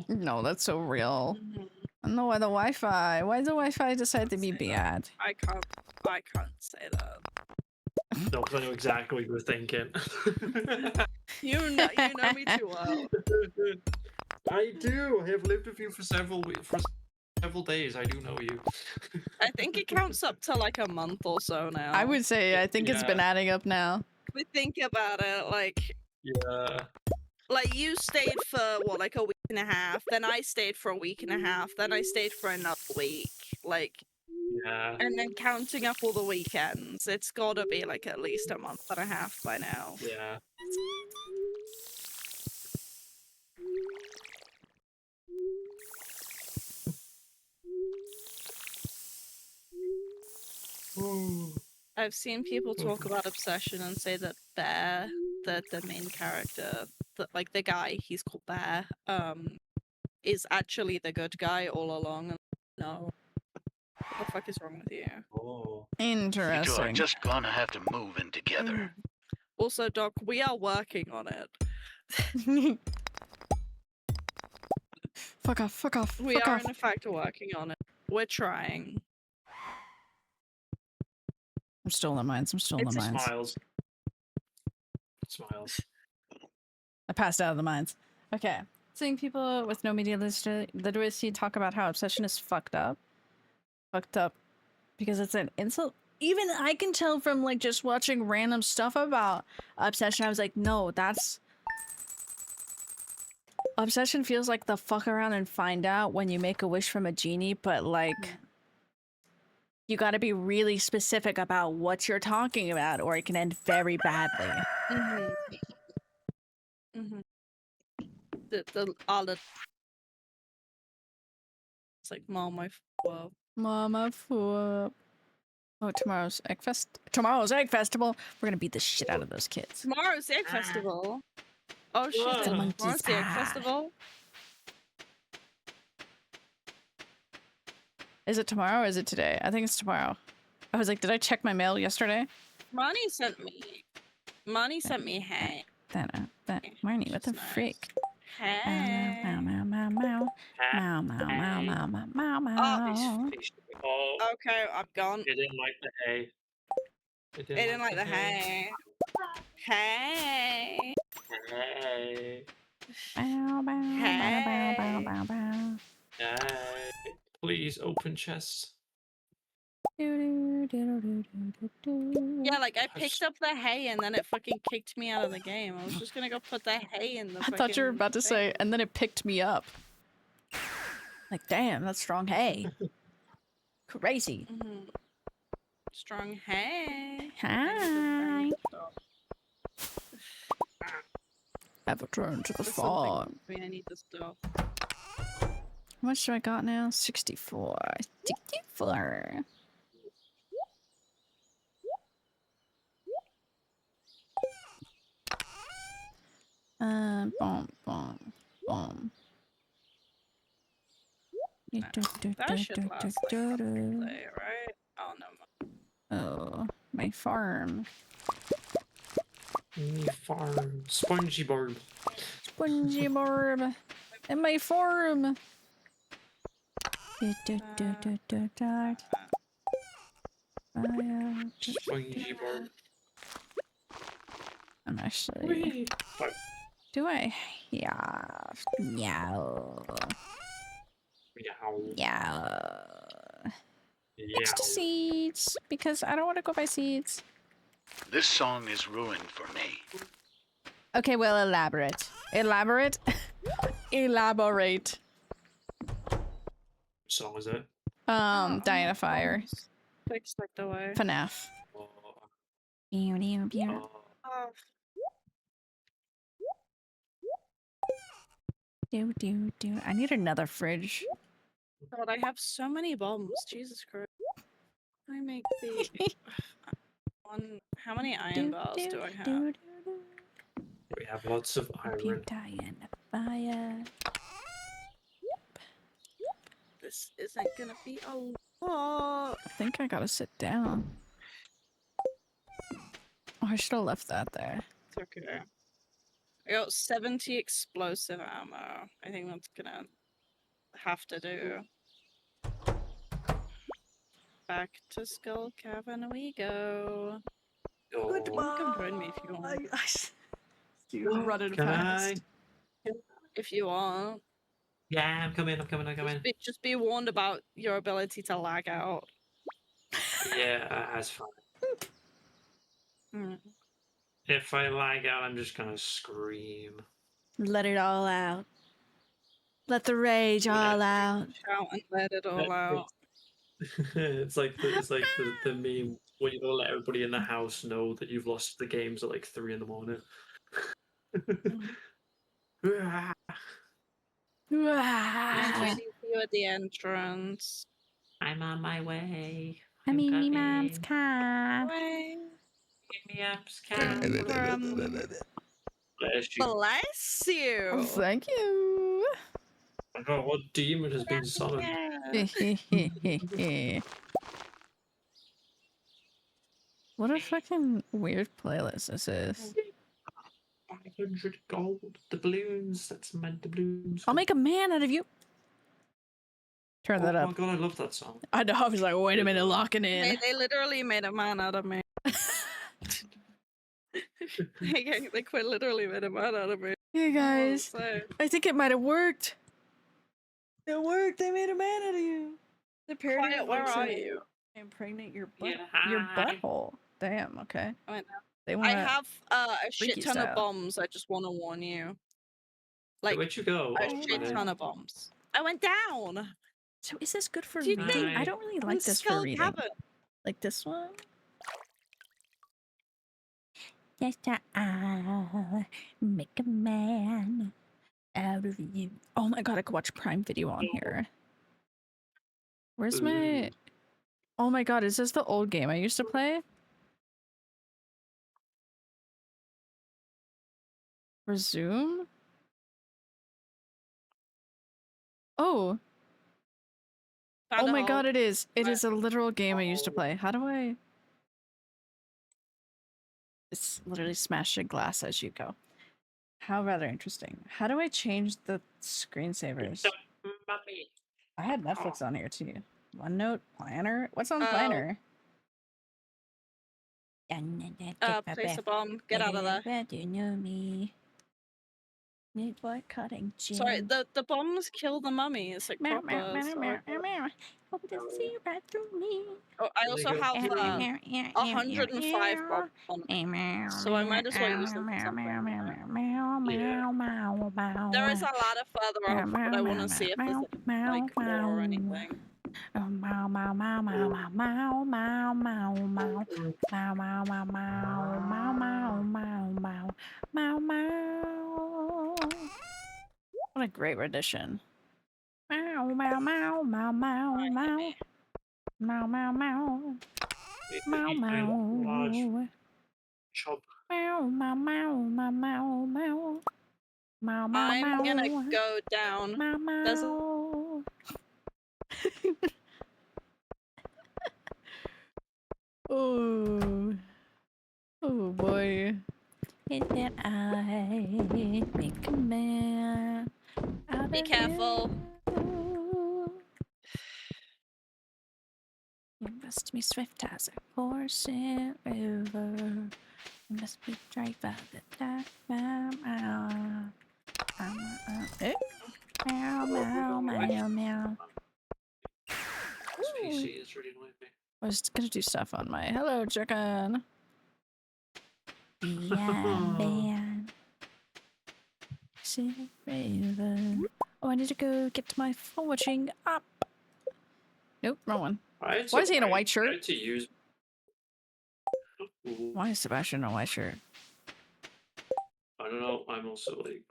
No, that's so real. Mhm. No, why the Wi-Fi? Why does the Wi-Fi decide to be Say bad? I can't say that. No, because I know exactly what you were thinking. You know me too well. I do. I have lived with you for several days. I do know you. I think it counts up to like a month or so now. I would say I think it's been Yeah. adding up now. We think about it Yeah. like you stayed for what, like a week and a half, then I stayed for a week and a half, then I stayed for another week, like, Yeah. and then counting up all the weekends, it's gotta be like at least a month and a half by now. Yeah. I've seen people talk about Obsession and say that Bear, the main character, like the guy, he's called Bear, is actually the good guy all along. And no, what the fuck is wrong with you? Oh. You two are Interesting. just gonna have to move in together. Also, Doc, we are working on it. Fuck off, fuck off, We fuck are off. in fact working on it. We're trying. I'm still in the mines, I'm still in the It's- mines. Smiles. Smiles. I passed out of the mines. Okay. Seeing people with no media literacy talk about how obsession is fucked up. Fucked up. Because it's an insult. Even I can tell from like just watching random stuff about obsession. I was like, no, that's... Obsession feels like the fuck around and find out when you make a wish from a genie, but like... You gotta be really specific about what you're talking about or it can end very badly. Mhm. Mhm. The it's like mom, my well. Mama fool. Oh, tomorrow's Egg Fest. Tomorrow's Egg Festival. We're gonna beat the shit out of those kids. Tomorrow's the Egg Festival. Oh shit! It's a Tomorrow's monkey's the Egg eye. Festival. Is it tomorrow or is it today? I think it's tomorrow. I was like, did I check my mail yesterday? Money sent me. Hey. That Marnie, what the Nice. freak? Hey. Meow, meow, meow, meow. Meow, meow, meow, meow, meow, meow, meow. Oh, Okay, I'm gone. it didn't like the hay. It didn't like the hay. Hey. Hey. Bow, bow, bow, bow, bow, bow, bow. Hey. Please open chest. Do, do, do, do, do, do, do. Yeah, like I picked up the hay and then it fucking kicked me out of the game. I was just gonna go put the hay in the I thought you were fucking about to say, thing. and then it picked me up. Like, damn, that's strong hay. Crazy. Mhm. Strong hay. Hi. I've returned to the There's something farm. with me, I need this stuff. How much do I got now? 64. 64. Boom, boom, boom. That should last like a day, right? Oh no. Oh, my farm. Me farm. Spongy barb. Spongy barb. And my farm. Spongy barb. I'm actually... Whee! Fuck. Do I? Yeah. Meow. Meow. Yeah. Yeah. Extra seeds. Because I don't want to go buy seeds. This song is ruined for me. Okay, well, elaborate. Elaborate? Elaborate. What song is it? Diana Fire. Fix like the way. FNAF. Oh. Pew, pew, pew. Oh. Oh, Do, do, do. I need another fridge. God, I have so many bombs. Jesus Christ. I make make the one? How many iron bars do I have? We have lots of iron. Dying fire. This isn't gonna be a lot. I think I gotta sit down. Oh, I should have left that there. It's okay. I got 70 explosive ammo. I think that's gonna have to do. Back to Skull Cavern we go. Oh, You can join me if you want. Dude, running can fast. If you want. Yeah, I'm coming. Just be warned about your ability to lag out. Yeah, that's fine. Mm. If I lag out, I'm just gonna scream. Let it all out. Let the rage all out. Shout and let it all out. It's like the meme where you gotta let everybody in the house know that you've lost the games at like 3 in the morning. I'm waiting for you at the entrance. I'm on my way. I'm in me mom's car. Way. Pick me up, Bless you. Bless you. Oh, thank you. I don't know what demon has been summoned. Yeah. What a fucking weird playlist this is. 500 gold. The balloons. That's meant the balloons. I'll make a man out of you. Turn that Oh up. my god, I love that song. I know. I was like, wait a minute, locking in. They literally made a man out of me. They quite literally made a man out of me. Hey guys, So, I think it might have worked. It worked. They made a man out of you. The parody Quiet, where are you? Impregnate your butt. Yeah, Your hi. butthole. Damn. Okay. I went They I want. have a freaky shit ton style. of bombs. I just want to warn you. Like, Like where'd you go? a Oh, shit my ton of bombs. I went down. So is this good for Do you reading? think- I don't really In like this for Skull reading. Cavern. Like this one. Yes, I'll make a man out of you. Oh my god, I could watch Prime Video on here. Where's my... Ooh. Oh my god, is this the old game I used to play? Resume? Oh! Found Oh a my hole. god, it is. It Right. is a literal game I used to Oh. play. How do I... It's literally smashing glass as you go. How rather interesting. How do I change the screensavers? Mummy. I had Netflix on here too. OneNote, Planner. What's on Oh. Planner? Place a bomb. Get out of there. Do you know me? Need boy cutting gym. Sorry, the bombs kill the mummy. It's like Meow, proper. meow, meow, so meow, I- meow, meow. Hope it doesn't see right through me. Oh, I also There you go. have Meow, meow, meow, 105 bombs on me. meow, So I might as well use them for meow, something. meow, meow, meow, Yeah. meow, meow, meow, There is a ladder further up, but I want to see if there's like more or anything. Meow, meow, meow, meow, meow, meow, meow, meow, meow. Meow, meow, meow, meow, meow, meow, meow, meow, meow, meow. What a great rendition. Meow, meow, meow, meow, meow, meow. Meow, meow, meow. Meow, Large meow. chop. Meow, meow, meow, meow, meow, meow. Meow, meow, I'm gonna meow. go down. Meow, There's meow. Oh. Oh boy. In that I make a man out Be of careful. you. You must be swift as a horse in river. You must be dry by the time. Eh? Meow, meow, meow, meow. This PC is really annoying me. I was gonna do stuff on my hello chicken. Yeah, man. See the river. Oh, I need to go get my foraging up. Nope, wrong one. Why is he in a white shirt? I had to use. Ooh, Why is Sebastian in a white shirt? I don't know. I'm also like.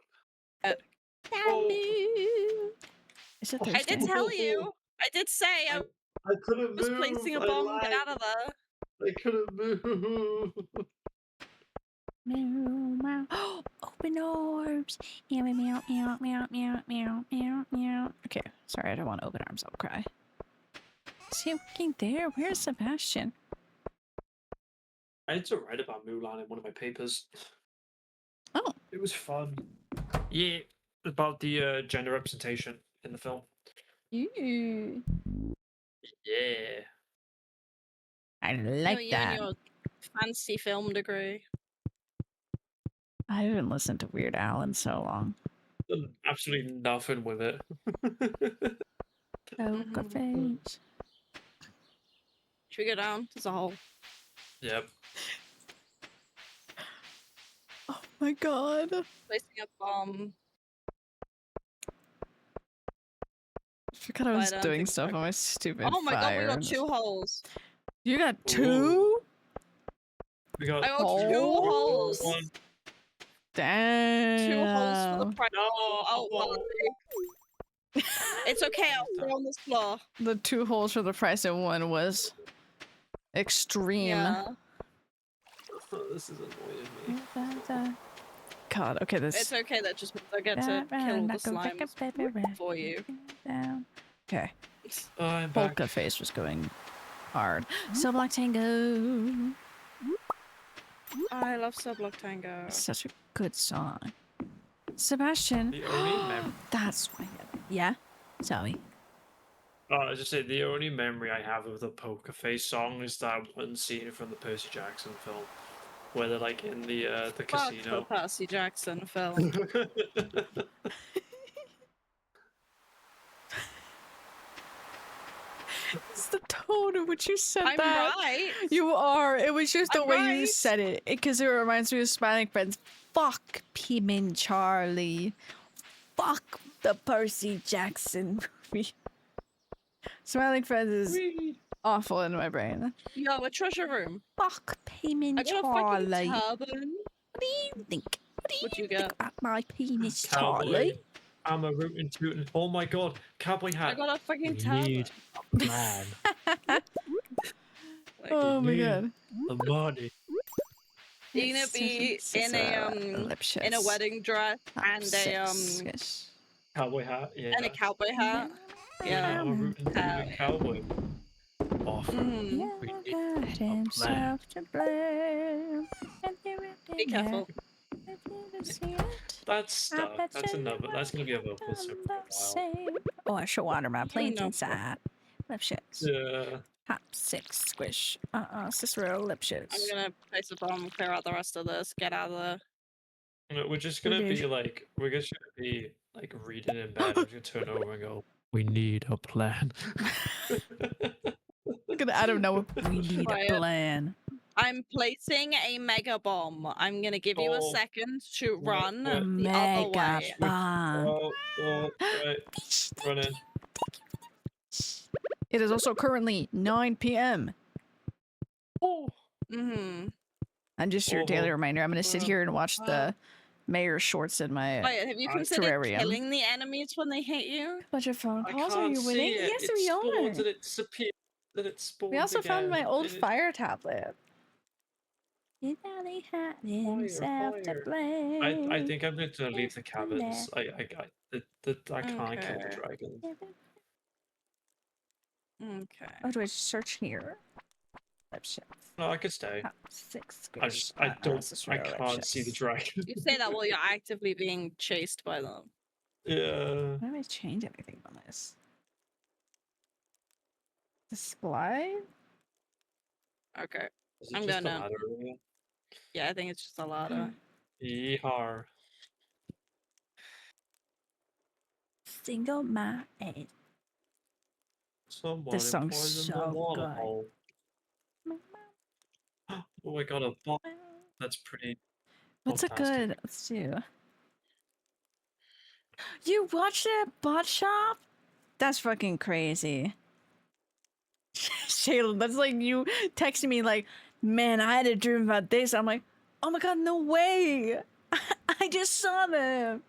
Is it I Thursday? did tell you. I did say I I couldn't Just move. placing a I bomb. Get lagged. out of there. I couldn't move. Meow, meow. Open orbs. Meow, meow, meow, meow, meow, meow, meow, meow. Okay, sorry, I don't want to open arms. I'll cry. Is he working there? Where's Sebastian? I had to write about Mulan in one of my papers. Oh. It was fun. Yeah, about the gender representation in the film. Ew. Yeah. I No, like you that. and your fancy film degree. I haven't listened to Weird Al in so long. Done absolutely nothing with it. Poker face. Should we go down? There's a hole. Yep. Oh my god. Placing a bomb. I forgot I was don't doing think stuff so. on my stupid Oh my god, we fire. got 2 holes. You got Ooh. 2? We got I got 2 holes. one. Damn. 2 holes for the price. No. Oh, well. It's okay, I'll throw on this floor. The 2 holes for the price of 1 was extreme. Yeah. This is annoying me. God, okay, this. It's okay, that just means I get to kill the slimes for you. Okay. I'm back. Polka face was going hard. Subblock Tango. I love Sublock Tango. Such a good song. Sebastian. The only mem- That's why. Yeah. Sorry. I just say the only memory I have of the Poker Face song is that one scene from the Percy Jackson film, where they're like in the Fuck the casino. Percy Jackson film. It's the tone in which you said I'm that. right. You are. It was just the I'm way you right. said it. Because it reminds me of Smiling Friends. Fuck P-Min Charlie. Fuck the Percy Jackson movie. Smiling Friends is awful in my brain. Yo, a treasure room. Fuck P-Min I got a Charlie. fucking turban. What do you think? What'd you think get? about my penis, Cowboy. Charlie? I'm a rootin' tootin'. Oh my god, cowboy hat. I got a fucking We turban. need a plan. Oh my need god. The money. You're gonna be in a wedding dress and a Cowboy hat. Yeah. and a cowboy hat. Yeah. I'm a rootin' tootin' cowboy. Awful. Mhm. We need a plan. himself to blame. Be careful. That's stuff. That's another. That's gonna be a vocal for a while. Oh, I should water my plants know. inside. Lip shits. Yeah. Hop, 6, squish. Cicero, lip shits. I'm gonna place a bomb, clear out the rest of this, get out of there. No, we're just gonna Okay. be like, we're just gonna be like reading in bed. I'm gonna turn over and go, we need a plan. Look at out of nowhere. We need a Quiet. plan. I'm placing a mega bomb. I'm gonna give you a Oh. second to run What? the Mega other way. bomb. Right. Run in. It is also currently 9 p.m. Oh. Mm-hmm. And just your daily reminder, I'm going to sit here and watch the mayor's shorts in my Wait, have you considered terrarium. killing the enemies when they hit you? Bunch of phone I calls. Are can't you see winning? it. Yes, It we spawns are. and it disappears. Then it spawns We also found my again, old and it- fire tablet. You know they had himself to fire. blame. I think I'm going to leave the cabins. I can't kill the Okay. dragon. Okay. Oh, do I search here? Lip shit. No, I could stay. Hop, 6, I squish. just I can't see the shits. dragon. You say that while you're actively being chased by them. Yeah. Why do I change anything on this? Display? Okay. Is it I'm just a gonna- ladder area? Yeah, I think it's just a ladder. Yeehaw. Single my aid. Someone song's poisoned so the water good. hole. Oh, I got a bot. That's pretty. What's a Fantastic. good? Let's do. You watched it at Bot Shop? That's fucking crazy. Shayla, that's like you texting me like, man, I had a dream about this. I'm like, oh my god, no way. I just saw them.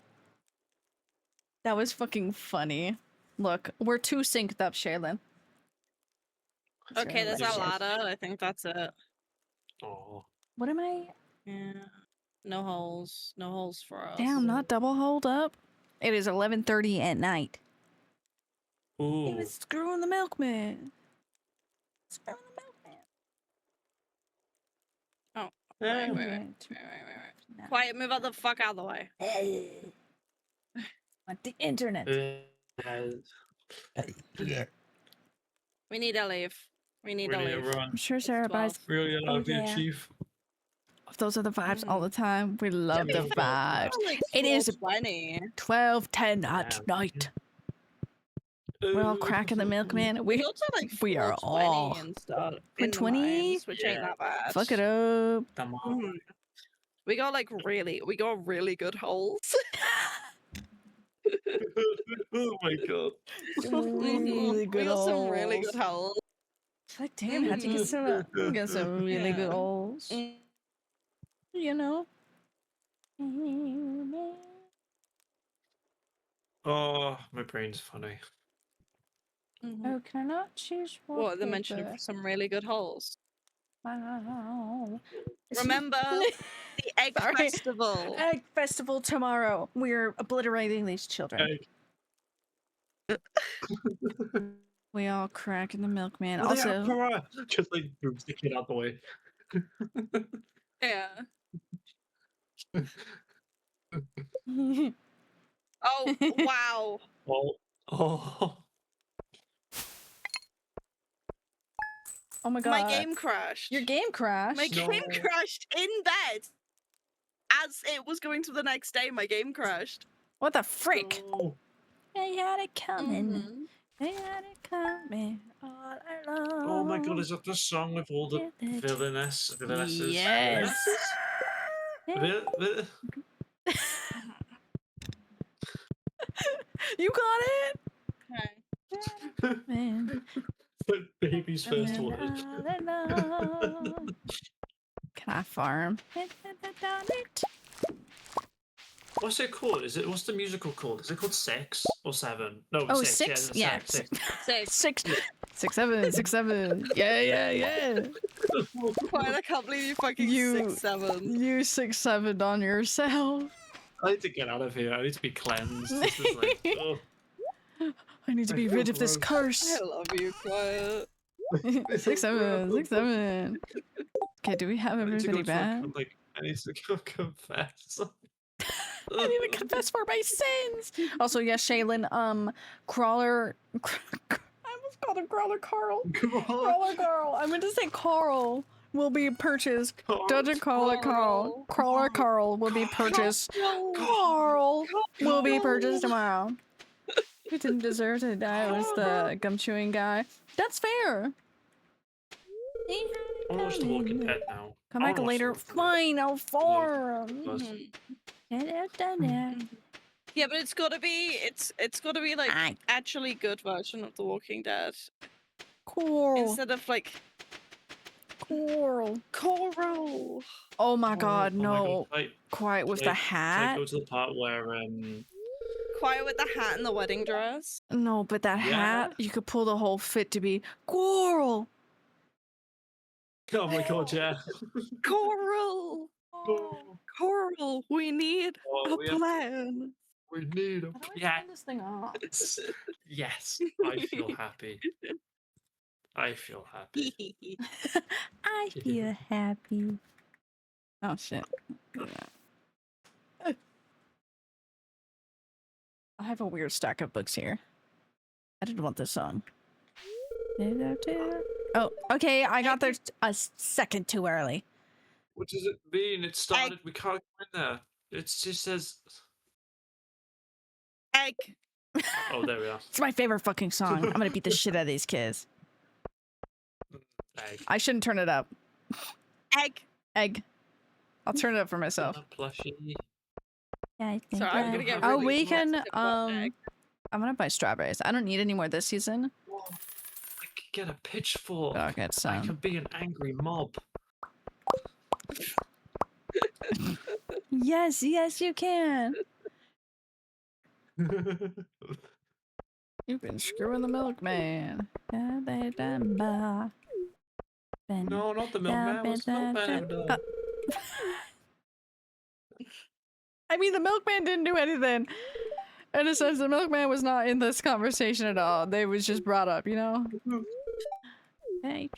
That was fucking funny. Look, we're too synced up, Shaylin. Okay, there's Yes. a ladder. I think that's it. Oh. What am I? Yeah. No holes. No holes for us. Damn, not double hold up. It is 11:30 at night. He Ooh. was screwing the milkman. Screwing the milkman. Wait. No. Quiet, move out the fuck out of the way. Want the internet. We need to leave. We need We to need to leave. run. I'm sure Sarah buys. Really love you, yeah. Chief. Those are the vibes all the time. We love the vibes. Like It is 4:20. 12:10 at Yeah. night. We're all cracking the milkman. We also like we are 4:20 all and stuff. 4:20? Which ain't that bad. fuck it up. Come on. Mhm. We got really good holes. Oh my god. Really good We got some really good holes. holes. It's like, damn, how'd you get some really good Yeah. holes? Mm. You know? Oh, my brain's funny. Mhm. Oh, can I not choose What, the for mention of some really good holes? Wow. Remember the Egg Sorry. Festival. Egg Festival tomorrow. We're obliterating these children. We all crack in the milkman. Oh, they are Also, pariah. Just like moves the kid out the way. Yeah. Oh, wow. Oh. Oh. oh my god. My game crashed. Your game crashed. My game No. crashed in bed. As it was going to the next day, my game crashed. What the frick? No. I had it coming. Mhm. I had it coming all along. Oh my god, is that the song with all the With it. villainesses? Yes. You got it? Okay. Man. The baby's first word. Can I farm? What's it called? What's the musical called? Is it called 6 or 7? No, Oh, 6. six? Yeah, Yeah. 6. Six. 6, 7. Yeah. Quiet, I can't believe you fucking You- 6'7". You 6, 7 on yourself. I need to get out of here. I need to be cleansed. This is like, oh. I need to I be feel rid of this gross. curse. I love you, Quiet. 6, 7. Okay, do we have I need to go everybody back? I need to go confess. I need to confess for my sins. Also, yes, Shaylin, Crawler. I almost called him Crawler Carl. Crawler Carl. I meant to say Carl will be purchased. Dungeon Crawler Carl. Crawler Carl will be purchased. Carl will be purchased tomorrow. Who didn't deserve to die was the gum chewing guy. That's fair. I want to watch The Walking Dead now. Come I back wanna watch later. The Walking Dead. Fine, I'll farm. Mhm. Mm-hmm. Yeah, but it's gotta be like Aye. actually good version of The Walking Dead Coral. instead of like Coral. Coral. Oh my god, Oh my no. God. Quiet with the Can I hat. go to the part where Quiet with the hat and the wedding dress. No, but that hat, you could pull the whole fit to be Coral. oh my god, yeah. Coral. Oh, Coral. We need oh, a plan. we need a How do I yeah. turn this thing off? Yes, I feel happy. I feel happy. I feel happy. Oh shit. I have a weird stack of books here. I didn't want this song. Oh, okay, I got there a second too early. What does it mean? It started. We can't go in there. It just says. Egg. Oh, there we are. It's my favorite fucking song. I'm gonna beat the shit out of these kids. Egg. I shouldn't turn it up. Egg. Egg. I'll turn it up for myself. Plushie. Yeah, I think Sorry, I'm gonna get Oh, really we can, excited about egg. I'm gonna buy strawberries. I don't need any more this season. I could get a pitchfork. I'll get I some. could be an angry mob. Yes, you can. You've been screwing the milkman. been. No, not the milkman. What's the milkman ever done? I mean, the milkman didn't do anything. In a sense, the milkman was not in this conversation at all. They was just brought up, you know? Hey,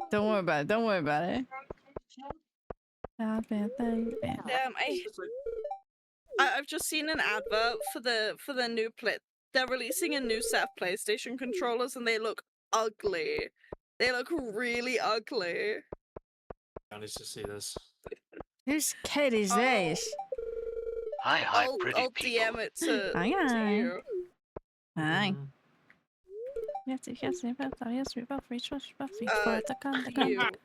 don't worry about it. Don't worry about it. Damn, I've just seen an advert for the new They're releasing a new set of PlayStation controllers, and they look ugly. They look really ugly. I need to see this. Whose kid is this? Hi, I'll pretty people. DM it to Hi. you. Hi. Mhm. You.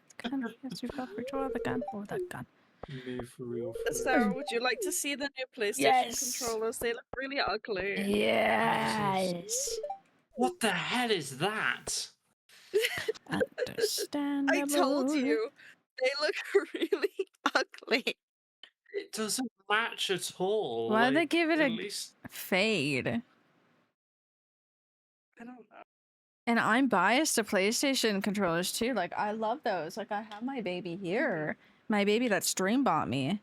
Me for real. Sarah, would you like to see the new PlayStation Yes. controllers? They look really ugly. Yes. What the hell is that? Understandable. I told you, they look really ugly. It doesn't match at all. Why did they like, give it at a least fade? I don't know. And I'm biased to PlayStation controllers too. Like, I love those. Like, I have my baby here. My baby that stream bought me.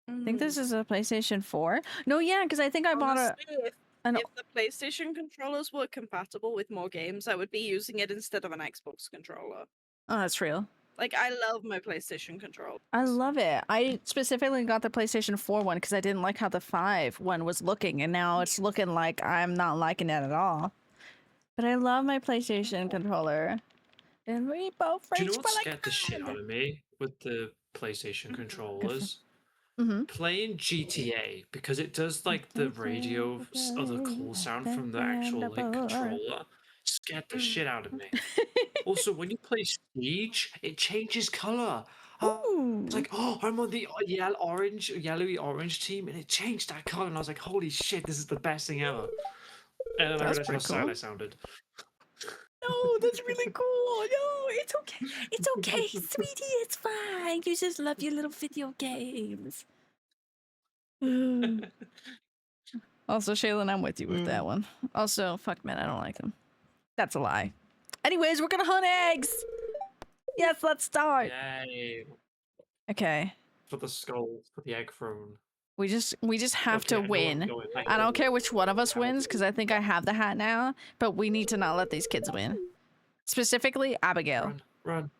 I think this is a PlayStation 4. No, yeah, because I think I bought Honestly, an. if the PlayStation controllers were compatible with more games, I would be using it instead of an Xbox controller. Oh, that's real. Like, I love my PlayStation controller. I love it. I specifically got the PlayStation 4 one because I didn't like how the 5 one was looking, and now it's looking like I'm not liking it at all. But I love my PlayStation controller. And we both Do you know reach what for scared the shit out of me with the PlayStation controllers? Mm-hmm. Playing GTA, because it does like the radio or the call sound from the actual like controller, scared the shit out of me. Also, when you play Siege, it changes color. It's like, oh, I'm on the yellowy orange team, and it changed that color, and I was like, holy shit, this is the best thing ever. And then I That's realized how pretty sad cool. I sounded. No, that's really cool. No, it's okay. It's okay, sweetie. It's fine. You just love your little video games. Also, Shaylin, I'm with you with that one. Also, fuck man, I don't like them. That's a lie. Anyways, we're gonna hunt eggs. Yes, let's start. Yay. Okay. For the skull, for the egg throne. We just have Okay, to I know win. I'm going. I don't care which one of us wins because I think I have the hat now, but we need to not let these kids win. Specifically, Abigail. Run.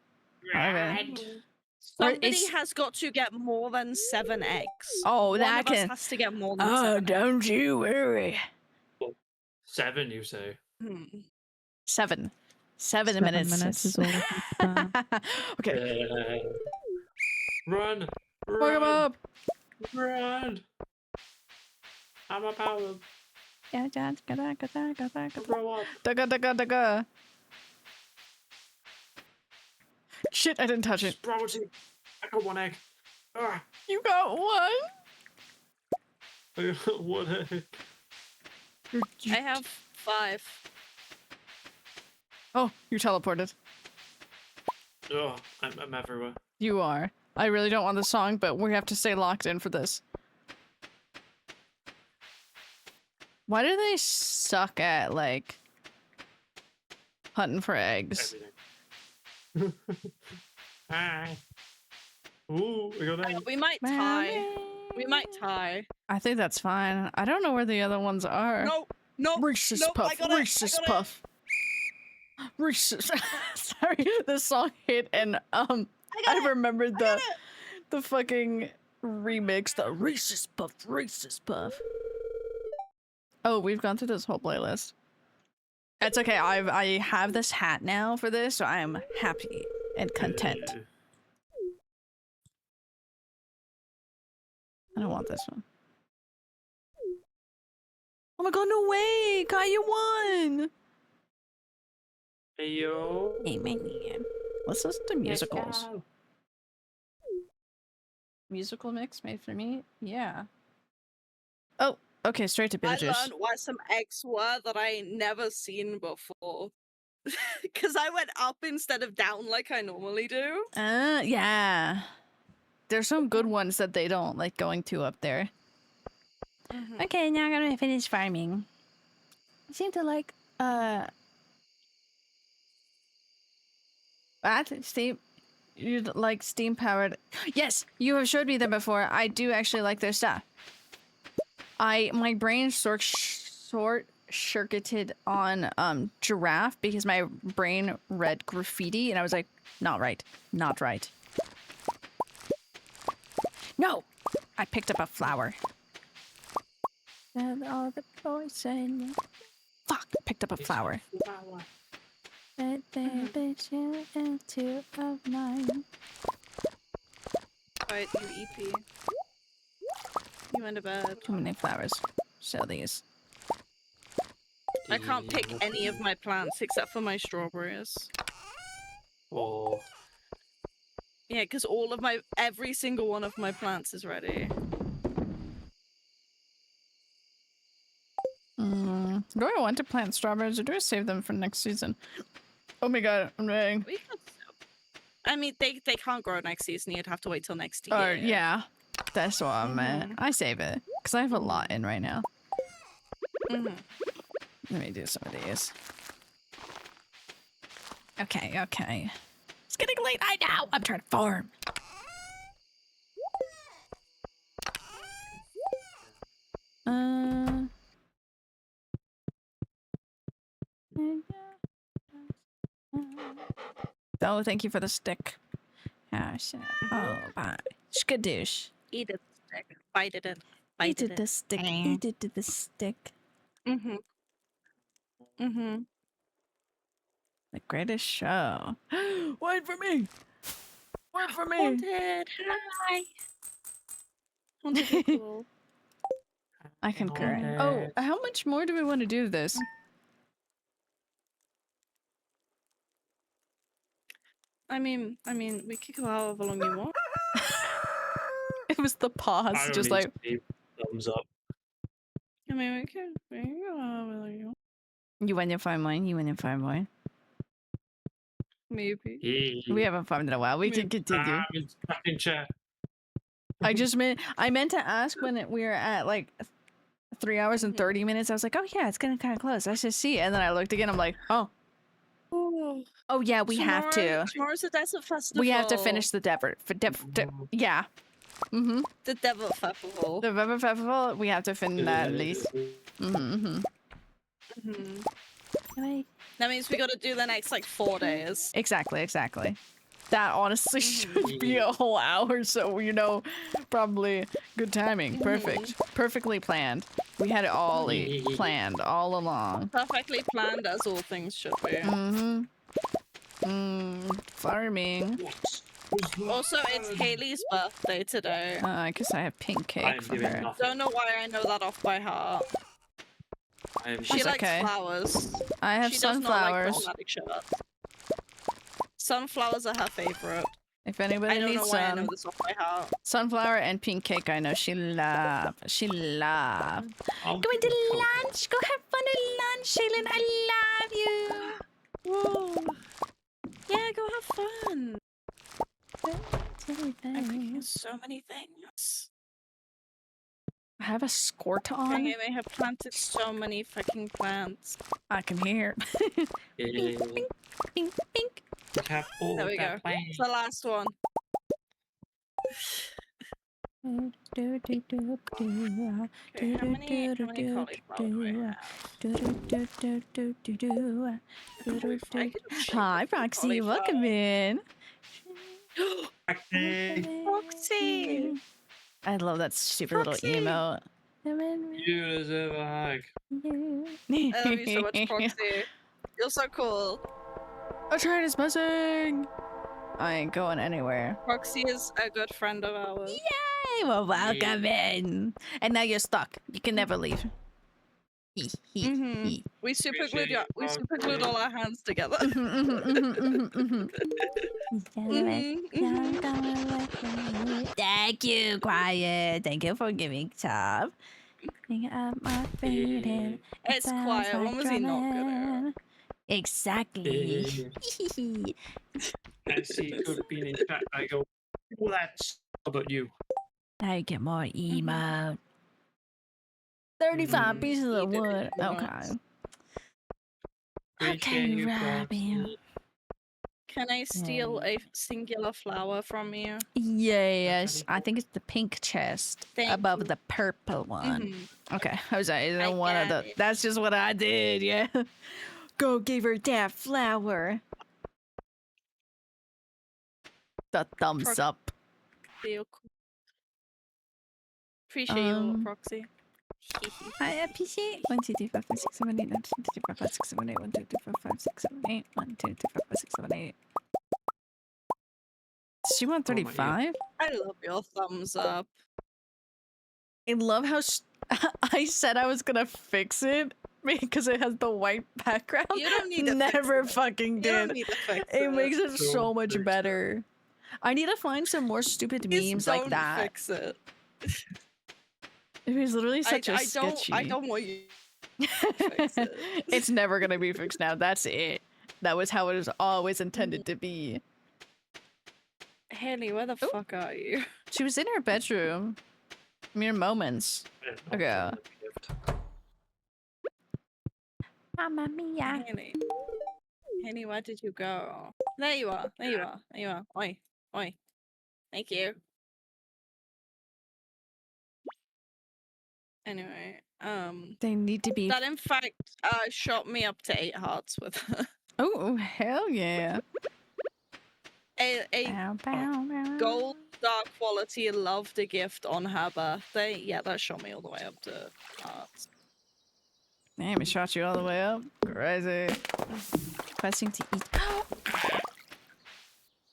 Okay. Somebody it's- has got to get more than 7 eggs. Oh, One that of us can. has to get more than Oh, 7 eggs. don't you worry. 7, you say? Hmm. 7 minutes. is all we can spare. Okay. Run! Fuck him up. Run! I'm a power. Yeah, gada. Grow up. Daga. Shit, I didn't touch it. Sprouty. I got 1 egg. Ah, You got one? I got 1 egg. I have 5. Oh, you teleported. Oh, I'm everywhere. You are. I really don't want the song, but we have to stay locked in for this. Why do they suck at, like, hunting for eggs? Everything. Hi. Ooh, I got 8. We might tie. We might tie. I think that's fine. I don't know where the other ones are. No. Reese's nope, Puff. I got it, Reese's I got it. Puff. Reese's. Sorry, the song hit and I remembered the fucking remix. The Reese's Puff. Oh, we've gone through this whole playlist. It's okay. I have this hat now for this, so I am happy and content. I don't want this one. Oh my god, no way! Kaya won! Hey, yo. Hey, man. Let's listen to musicals. Let's go. Musical mix made for me? Yeah. Oh, okay, straight to I Beetlejuice. learned what some eggs were that I never seen before. Because I went up instead of down like I normally do. Yeah. There's some good ones that they don't like going to up there. Okay, now I'm gonna finish farming. I seem to like, At steam, you like steam powered? Yes, you have showed me them before. I do actually like their stuff. My brain short circuited on giraffe because my brain read graffiti and I was like, not right, not right. No, I picked up a flower. And all the poison. Fuck, picked up a flower. But they two of mine. Right, you EP. You went to bed. Too many flowers. Sell these. I can't pick any of my plants except for my strawberries. Oh, Yeah, because every single one of my plants is ready. Do I want to plant strawberries or do I save them for next season? Oh my god, I'm dying. We could. I mean, they can't grow next season. You'd have to wait till next year. Oh, yeah. That's what I meant. I save it. Because I have a lot in right now. Mhm. Let me do some of these. Okay, okay. It's getting late. I know. I'm trying to farm. Oh, thank you for the stick. Oh, shit. Oh, bye. Skadoosh. Eat it, stick. Bite it. Eat Bite it. the stick. Eat it to the stick. Mhm. Mhm. The greatest show. Wait for me. Wait for me. Haunted. Hi. Haunted. Are cool. I concur. Haunted. Oh, how much more do we want to do this? I mean, we could go however long you want. It was the pause, I just only like see thumbs up. I mean, we can go however long you want. you win your fine wine. You win your fine wine. Maybe. We haven't farmed in a while. We can continue. It's back in chair. I meant to ask when we were at like 3 hours and 30 minutes. I was like, oh yeah, it's getting kind of close. I should see it. And then I looked again. I'm like, oh yeah, we have to. Tomorrow's the Desert Festival. We have to finish the yeah. Mm-hmm. The Devil Festival. The River Festival. We have to finish that at least. Mm-hmm. That means we got to do the next like 4 days. Exactly. That honestly should be a whole hour, so you know, probably good timing. Perfect. Perfectly planned. We had it all planned all along. Perfectly planned, as all things should be. Farming. Also, it's Haley's birthday today. I guess I have pink cake for her. Don't know why I know that off by heart. She likes flowers. I have she sunflowers. Does not like shirts. Sunflowers are her favorite. If anybody I don't needs know why I some know this off by heart. sunflower and pink cake, I know she love. She love. Going to lunch. Go have fun at lunch, Shaylin. I love you. Whoa. Yeah, go have fun. I'm thinking of so many things. I have a skirt on. I may have planted so many fucking plants. I can hear. Yeah. Pink, pink. There we go. It's the last one. Okay, How many cauliflower do I have? Hi, Roxy. Welcome in. Foxy! I love that stupid little emote. You deserve a hug. I love you so much, Foxy. You're so cool. A train is missing. I ain't going anywhere. Foxy is a good friend of ours. Yay! Well, welcome in. And now you're stuck. You can never leave. We super glued all our hands together. Thank you, Quiet. Thank you for giving sub. It's Quiet. When was he not good at? Exactly. I see good being in chat. I go, well, that's about you. Now you get more emote. 35 pieces of wood. Okay. Okay, Robin. Can I steal a singular flower from you? Yes, I think it's the pink chest Thank above you. the purple one. Mhm. Okay, I was like, I one of got the. it. That's just what I did. Yeah. Go give her that flower. The thumbs Prox- up. Feel cool. Appreciate you, little Um, proxy. I appreciate 1, 2, 3, 4, 5, 6, 7, 8, 9, 10, 11, 12, 13, 14, 15, 16, 17, 18, 19, 20, 21, 22, 23, 24, 25, 6, 7, 8, 1, 2, 3, 4, 5, 6, 7, 8, 1, 2, 3, 4, 5, 6, 7, 8. She want Oh, my ear. 35? I love your thumbs up. I love how I said I was gonna fix it because it has the white background. You don't need to Never fix it. fucking You don't did. need to fix It it. makes it so Don't much fix it. better. I need to find some more stupid Please memes like don't that. fix it. It was literally such a I don't. sketchy. I don't want you to fix it. It's never gonna be fixed now. That's it. That was how it was always intended Mm-hmm. to be. Haley, where the Oh. fuck are you? She was in her bedroom. Mere moments Yeah, ago. not the gift. Mamma mia. Haley. Haley, where did you go? There you are. There you are. There you are. Oi. Oi. Thank you. Anyway, They need to be. that in fact shot me up to 8 hearts with Oh, hell yeah. a Bow, bow, bow. gold star quality loved a gift on her birthday. Yeah, that shot me all the way up to hearts. Damn, it shot you all the way up. Crazy. Pressing to eat.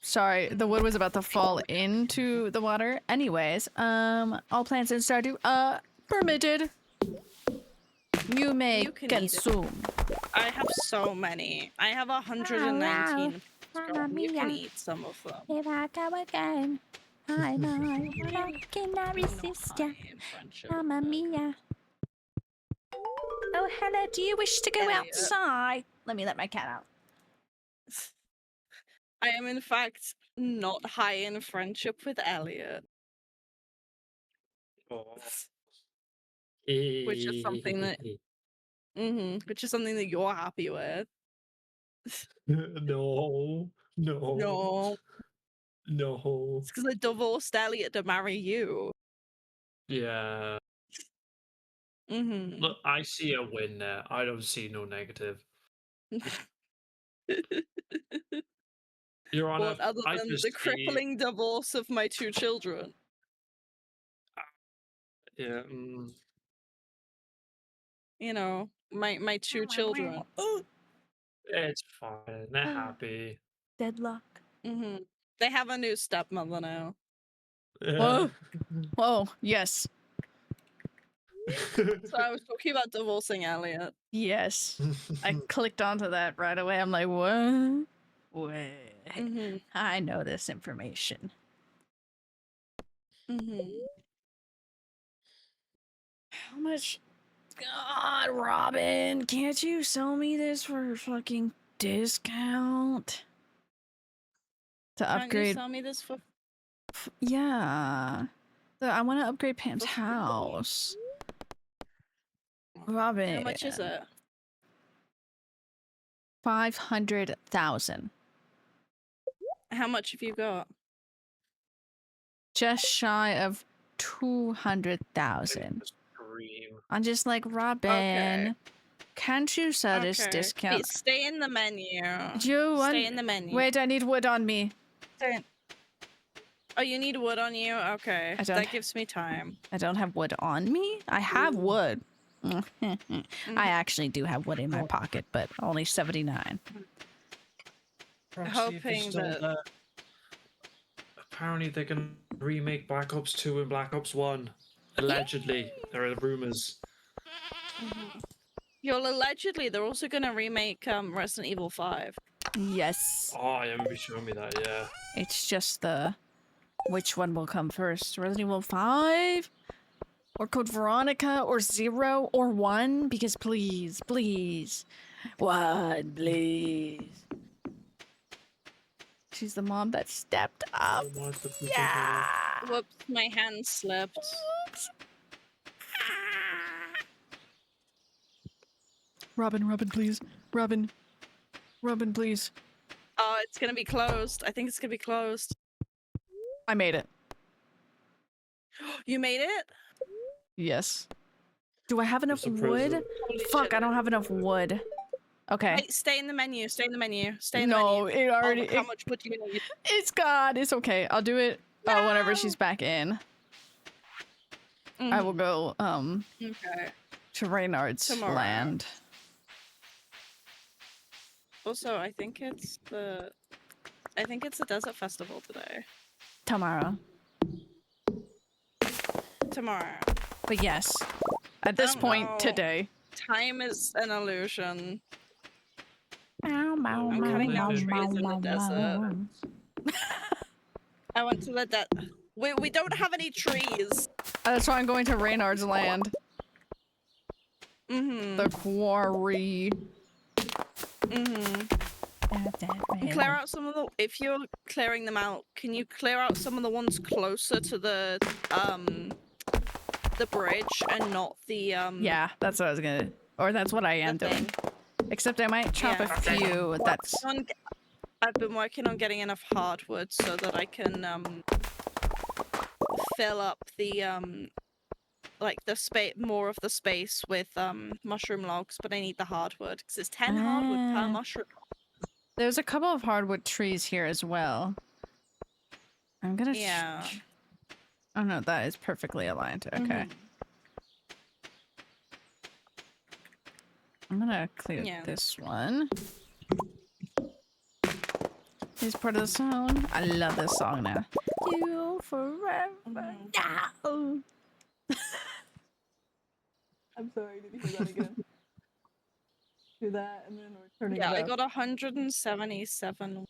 Sorry, the wood was about to fall into the water. Anyways, all plants in Stardew, permitted. You may You can eat it. consume. I have so many. I have 119. You can eat some of them. If I go again, I know I cannot You're resist not ya. high in friendship. Mamma mia. Oh, hello, do you wish to go Elliot. outside? Let me let my cat out. I am in fact not high in friendship with Elliot. Oh. Which is something that- Which is something that you're happy with. No. No. No. No. It's because I divorced Elliot to marry you. Yeah. Look, I see a win there. I don't see no negative. Your Honor, What other I than just the see- crippling divorce of my 2 children? Yeah. You know, my 2 children. It's fine. They're happy. Deadlock. They have a new stepmother now. Whoa. Oh, yes. So I was talking about divorcing Elliot. Yes. I clicked onto that right away. I'm like, what? Wait. I know this information. How much? God, Robin, can't you sell me this for a fucking discount? To Can't you upgrade. sell me this for? Yeah. I want to upgrade Pam's For free? house. Robin. How much is it? 500,000. How much have you got? Just shy of 200,000. I'm just like, Robin, can't you sell this discount? Please stay in the menu. You want? Stay in the menu. Wait, I need wood on me. Oh, you need wood on you? Okay. I don't- That gives me time. I don't have wood on me. I have wood. I actually do have wood in my pocket, but only 79. Hoping that... Apparently they can remake Black Ops 2 and Black Ops 1. Allegedly. There are rumors. Allegedly, they're also going to remake Resident Evil 5. Yes. Oh, yeah, maybe show me that, yeah. It's just the which one will come first? Resident Evil 5? Or Code Veronica? Or 0? Or 1? Because please, please. 1, please. She's the mom that stepped up. Yeah. Whoops, my hand slipped. Oops. Robin, Robin, please. Robin. Robin, please. it's gonna be closed. I think it's gonna be closed. I made it. You made it? Yes. Do I have enough It's a wood? prison. Holy Fuck, shit. I don't have enough wood. Okay. Wait, stay in the menu. Stay in the menu. Stay in the No, menu. it already. How much would you need? It's gone. It's okay. I'll do it whenever No! she's back in. I will Mhm. go Okay. to Reynard's Tomorrow. land. Also, I think it's the desert festival today. Tomorrow. Tomorrow. But yes, at this don't point know. today. Time is an illusion. Meow, meow, I'm meow, cutting meow, down trees meow, in the meow, desert. meow. I went to the we don't have any trees. That's why I'm going to Reynard's land. Mm-hmm. The quarry. Clear out some of the. If you're clearing them out, can you clear out some of the ones closer to the bridge and not the Yeah, that's what I was gonna. Or that's what I am the doing. thing? Except I might chop Yeah. a few. That's. I've been working on getting enough hardwood so that I can fill up the like the space, more of the space with mushroom logs, but I need the hardwood because it's 10 hardwood per Ah. mushroom. There's a couple of hardwood trees here as well. I'm gonna. Yeah. Oh no, that is perfectly aligned. Okay. Mhm. I'm gonna clear Yeah. this one. He's part of the song. I love this song now. You forever. No. I'm sorry, did you hear that again? Do that and then we're turning Yeah, it I up. got 177 wood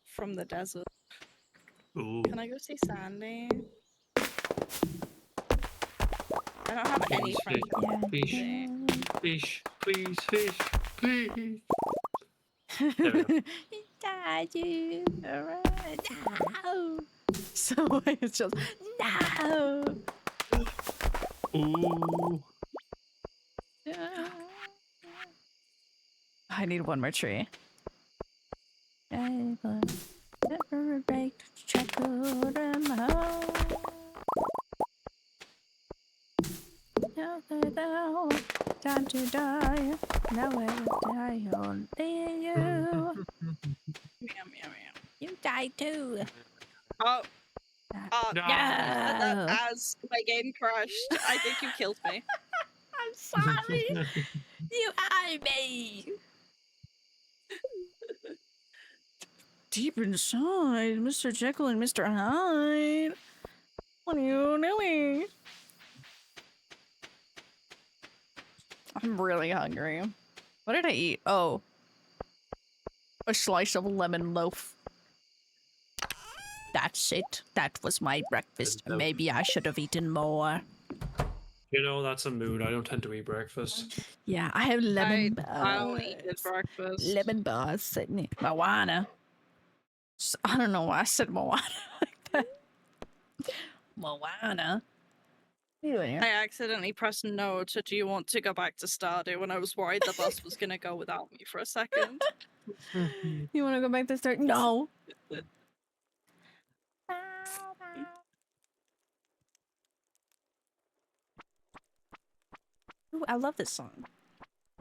from the desert. Ooh. Can I go see Sandy? I don't have any Please, friends. fish, fish, please, fish, please. There we go. No. So it's just no. Ooh. I need one more tree. Time to die. Now I will die only you. Meow, meow, meow. You die too. Oh, No. as my game crashed, I think you killed me. I'm sorry. You are me. Deep inside, Mr. Jekyll and Mr. Hyde. What are you doing? I'm really hungry. What did I eat? Oh. A slice of lemon loaf. That's it. That was my breakfast. Maybe I should have eaten more. You know, that's a mood. I don't tend to eat breakfast. Yeah, I have lemon bars. I only eat breakfast. Lemon bars sitting in Moana. I don't know why I said Moana like that. Moana. What are you doing here? I accidentally pressed no to do you want to go back to Stardew when I was worried the bus was gonna go without me for a second. You want to go back to start? No. Ooh, I love this song.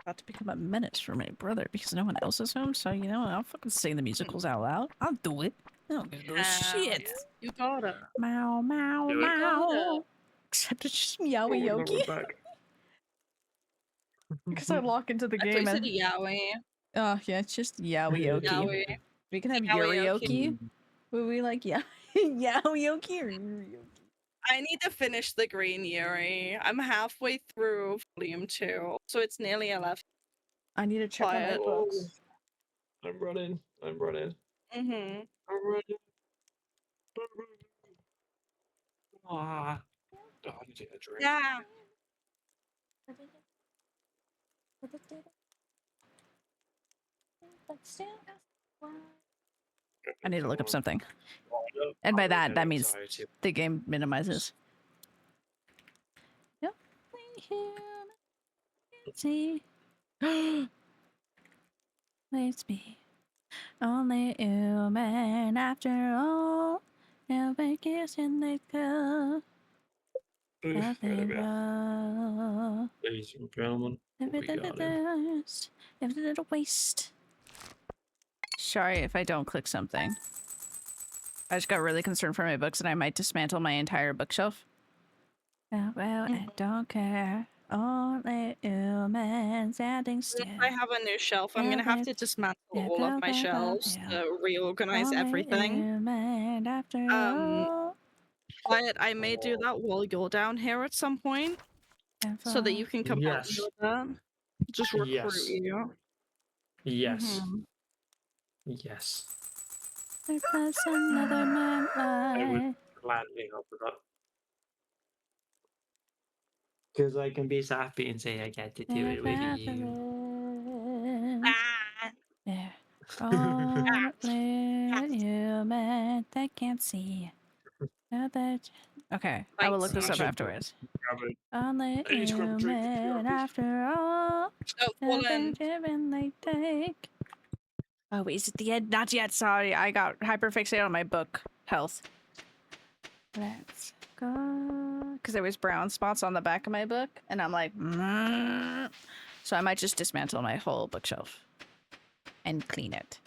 About to become a menace for my brother because no one else is home. So you know, I'll fucking sing the musicals out loud. I'll do it. I don't give a shit. Yeah. You gotta. Meow meow Do it. meow. Except it's just meowy yoki. Because I lock into the I thought game you said and Yowie. oh yeah, it's just yaoi yoki. Yowie. We can have Yaoi-yoki. yorioki. Would we like yaoi-yoki or yorioki? I need to finish the Green Yuri. I'm halfway through volume 2, so it's nearly 11. I need to check on my Quiet. books. I'm running. I'm running. Mm-hmm. I'm running. Ah. Oh, I need to get a drink. Yeah. I need to look up something. And by that, that means the game minimizes. Yep. See. Let's be. Only human after all. Never kiss in the cup. Right there. Ladies and gentlemen, we got him. A little waste. Sorry if I don't click something. I just got really concerned for my books and I might dismantle my entire bookshelf. Well, I don't care. Only humans standing still. If I have a new shelf, I'm gonna have to dismantle all of my shelves to reorganize everything. After But I may do that while you're down here at some point, so that you can come help me Yes. with that. Just recruit Yes. you. Yes. Mhm. Yes. Because another man I would life. gladly help with that. Because I can be happy and say I get to do it with you. Ah! Yeah. Only human they can't see. Okay, I will look this up afterwards. Only human after all. Oh, Fallen. Given they take. Oh, wait, is it the end? Not yet. Sorry, I got hyperfixated on my book health. Let's go. Because there was brown spots on the back of my book, and I'm like, so I might just dismantle my whole bookshelf and clean it.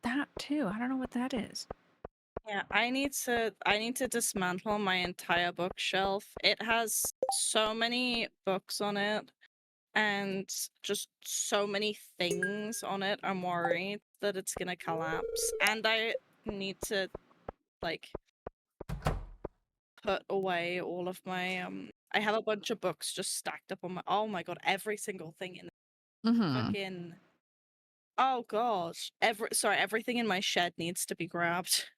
That too. I don't know what that is. Yeah, I need to dismantle my entire bookshelf. It has so many books on it and just so many things on it. I'm worried that it's gonna collapse. And I need to like put away all of my I have a bunch of books just stacked up on my oh my god, every single thing in fucking oh gosh. Everything in my shed needs to be grabbed.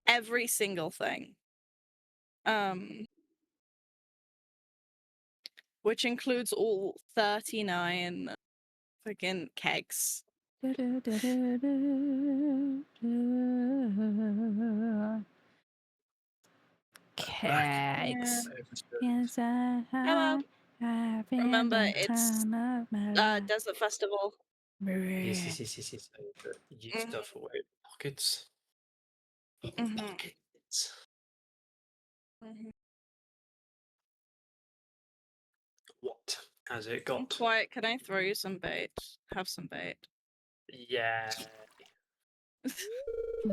Every single thing. Which includes all 39 freaking kegs. Kegs. Hello. Remember, it's Desert Festival. Yes. You Mhm. stuff away pockets. Pockets. What has it got? Quiet, can I throw you some bait? Have some bait. Yeah.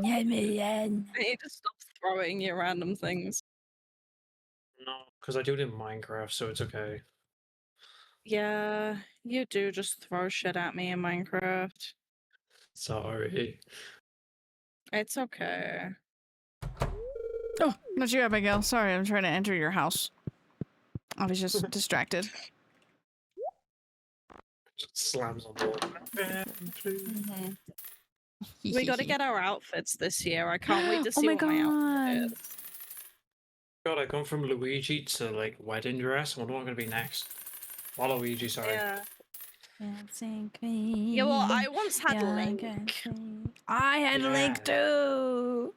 I need to stop throwing you random things. No, because I do it in Minecraft, so it's okay. Yeah, you do just throw shit at me in Minecraft. Sorry. It's okay. Oh, not you, Abigail. Sorry, I'm trying to enter your house. I was just distracted. Just slams on the wall. We gotta get our outfits this year. I can't wait to see Oh my what my outfit god. is. God, I gone from Luigi to like wedding dress. I wonder what I'm gonna be next. Waluigi, sorry. Yeah. Dancing queen. Yeah, well, I once had Young Link. and free. I had Link Yeah. too.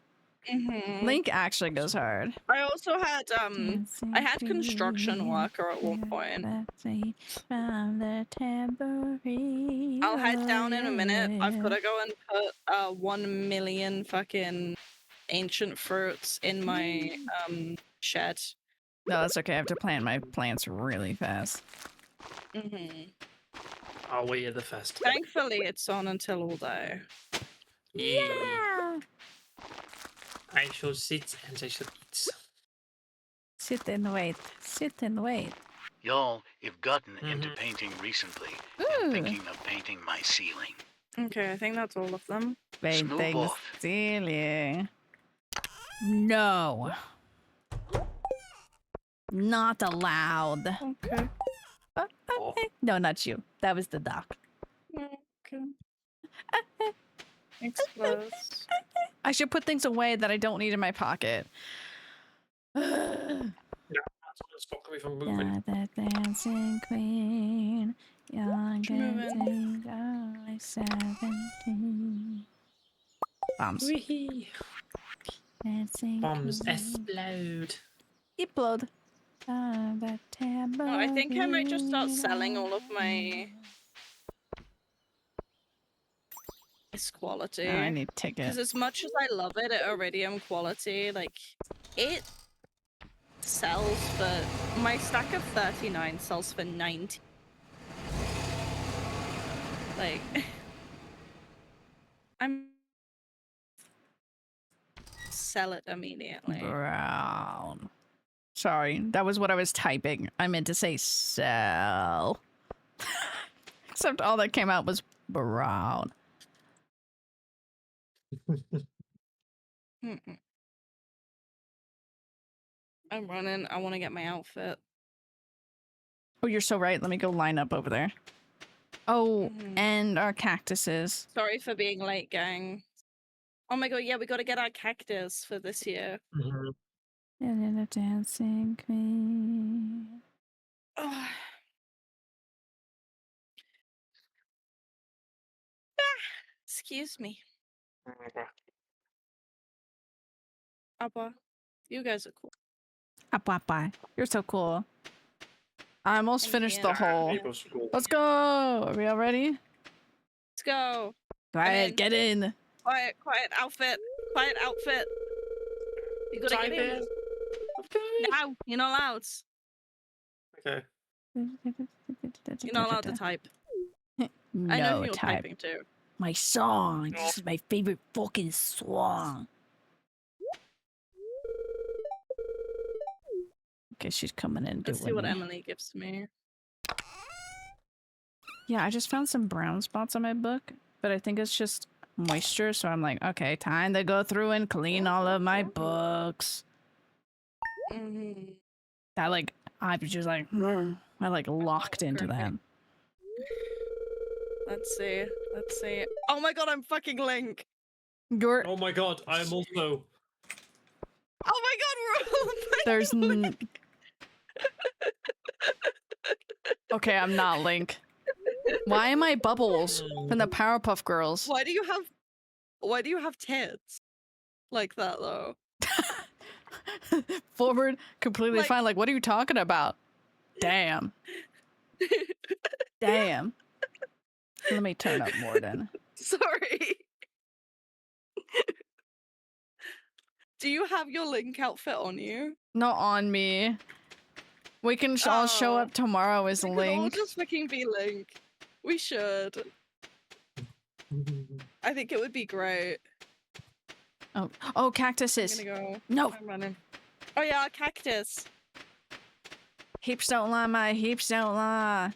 Mhm. Link actually goes hard. I also had I had construction worker at one point. From the tambourine. I'll head down in a minute. I've gotta go and put 1 million fucking ancient fruits in my shed. No, that's okay. I have to plant my plants really fast. I'll wait at the festival. Thankfully, it's on until all day. Yeah. I shall sit and I shall eat. Sit and wait. Sit and wait. Y'all have gotten into painting recently and thinking of painting my ceiling. Okay, I think that's all of them. Painting off. ceiling. No. Not allowed. Okay. No, not you. That was the duck. Okay. Explodes. I should put things away that I don't need in my pocket. That's what's stopping me from moving. The dancing queen, young and only 17. Bombs. Wee. Dancing Bombs queen. explode. Explode. No, I think I might just start selling all of my quality. Oh, I need Because tickets. as much as I love it at Iridium quality, like, it sells for... My stack of 39 sells for 90. Like... I'm... Sell it immediately. Brown. Sorry, that was what I was typing. I meant to say sell. Except all that came out was brown. Mm-mm. I'm running. I want to get my outfit. Oh, you're so right. Let me go line up over there. Oh, Mhm. and our cactuses. Sorry for being late, gang. Oh my god, yeah, we gotta get our cactus for this year. Mhm. And then a dancing queen. Oh. Excuse me. Abba, you guys are cool. Bye. You're so cool. I almost Thank finished you. the whole. Neighbors cool. Let's go. Are we all ready? Let's go. Quiet, in. get in. Quiet outfit. Quiet outfit. You gotta Type get in. in. Okay. Now, you're not allowed. Okay. You're not allowed to type. No I know who you're type. typing to. My song. This is my favorite fucking song. Okay, she's coming in. Let's see doing what me. Emily gives me. Yeah, I just found some brown spots on my book, but I think it's just moisture. So I'm like, okay, time to go through and clean all of my books. Mm-hmm. That like, I was just like, I like locked into Great. them. Let's see. Oh my god, I'm fucking Link. You're Oh my god, I am also. Oh my god, we're all there's Link. okay, I'm not Link. Why am I Bubbles from the Powerpuff Girls? Why do you have tits like that though? Forward, completely Like- fine. Like, what are you talking about? Damn. Damn. Let me turn up more then. Sorry. Do you have your Link outfit on you? Not on me. We can all show Oh. up tomorrow as We could all Link. just fucking be Link. We should. I think it would be great. Oh, I'm cactuses. gonna go. No. I'm running. Oh yeah, cactus. Heaps don't lie, my heaps don't lie.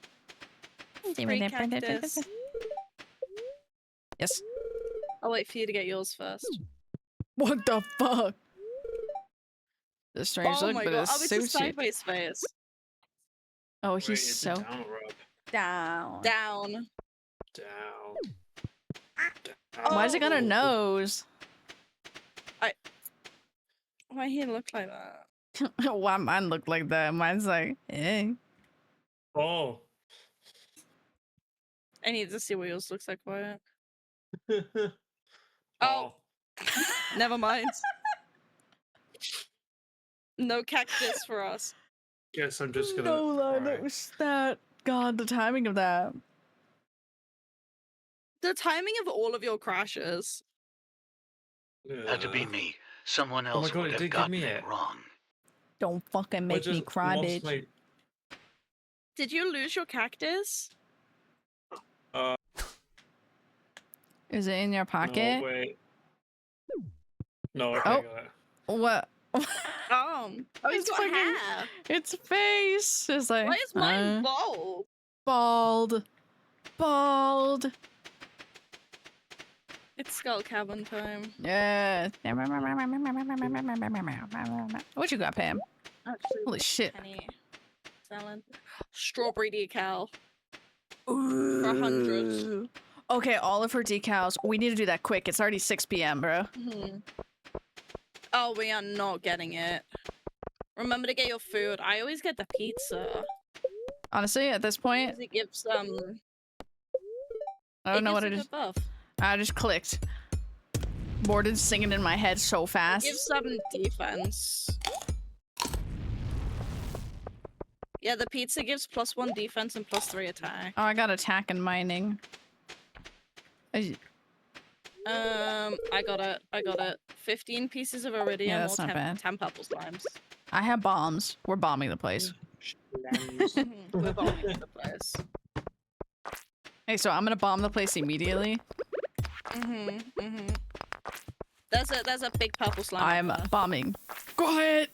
Free cactus. Yes. I'll wait for you to get yours first. What the fuck? The strange Oh look, my but god! it's Oh, it's a sushi. sideways face. Oh, Wait, he's is it so down or up? down. Down. Down. Why is it got a Oh. nose? Why he look like that? Why mine look like that? Mine's like, eh. Oh. I need to see what yours looks like. Quiet. Oh. Oh. Never mind. No cactus for us. Guess I'm just gonna. No, Lord, cry. it was that. God, the timing of that. The timing of all of your crashes. Had to be Yeah. me. Someone my else God, would it have did give gotten me it it. wrong. Don't fucking I make me just cry, lost bitch. my- Did you lose your cactus? Is it in your No, pocket? wait. No, I Oh. can't get it. What? Oh, he's It's got fucking- hair. Its face is like. Why is mine bald? Bald. Bald. It's skull cabin time. Yeah. What you got, Pam? Actually, Holy shit. penny salad. Strawberry decal. For 100. Okay, all of her decals. We need to do that quick. It's already 6 p.m., bro. Mhm. Oh, we are not getting it. Remember to get your food. I always get the pizza. Honestly, at this point, Because it gives I don't know what it is. Buff. I just clicked. Morden's singing in my head so It fast. gives defense. Yeah, the pizza gives +1 defense and +3 attack. Oh, I got attack and mining. I got it. 15 pieces of iridium that's or not 10, bad. 10 purple slimes. I have bombs. We're bombing the place. We're bombing the place. Hey, so I'm gonna bomb the place immediately. There's a big purple slime. I'm over there. bombing. Go ahead.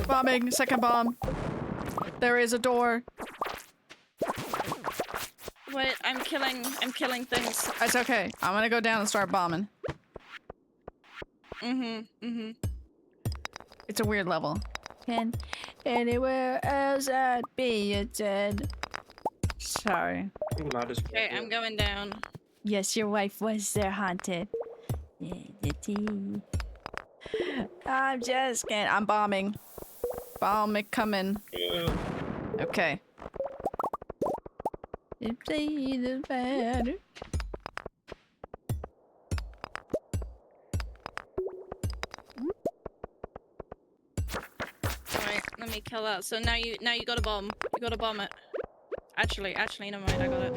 Bombing. Second bomb. There is a door. Wait, I'm killing things. It's okay. I'm gonna go down and start bombing. It's a weird level. Can anywhere else I'd be dead. Sorry. Ooh, ladder's Okay, I'm going down. Yes, your wife was there haunted. I'm just kidding. I'm bombing. Bomb it coming. Okay. If they the better. Alright, let me kill that. So now you got a bomb. You got to bomb it. Actually, never mind. I got it.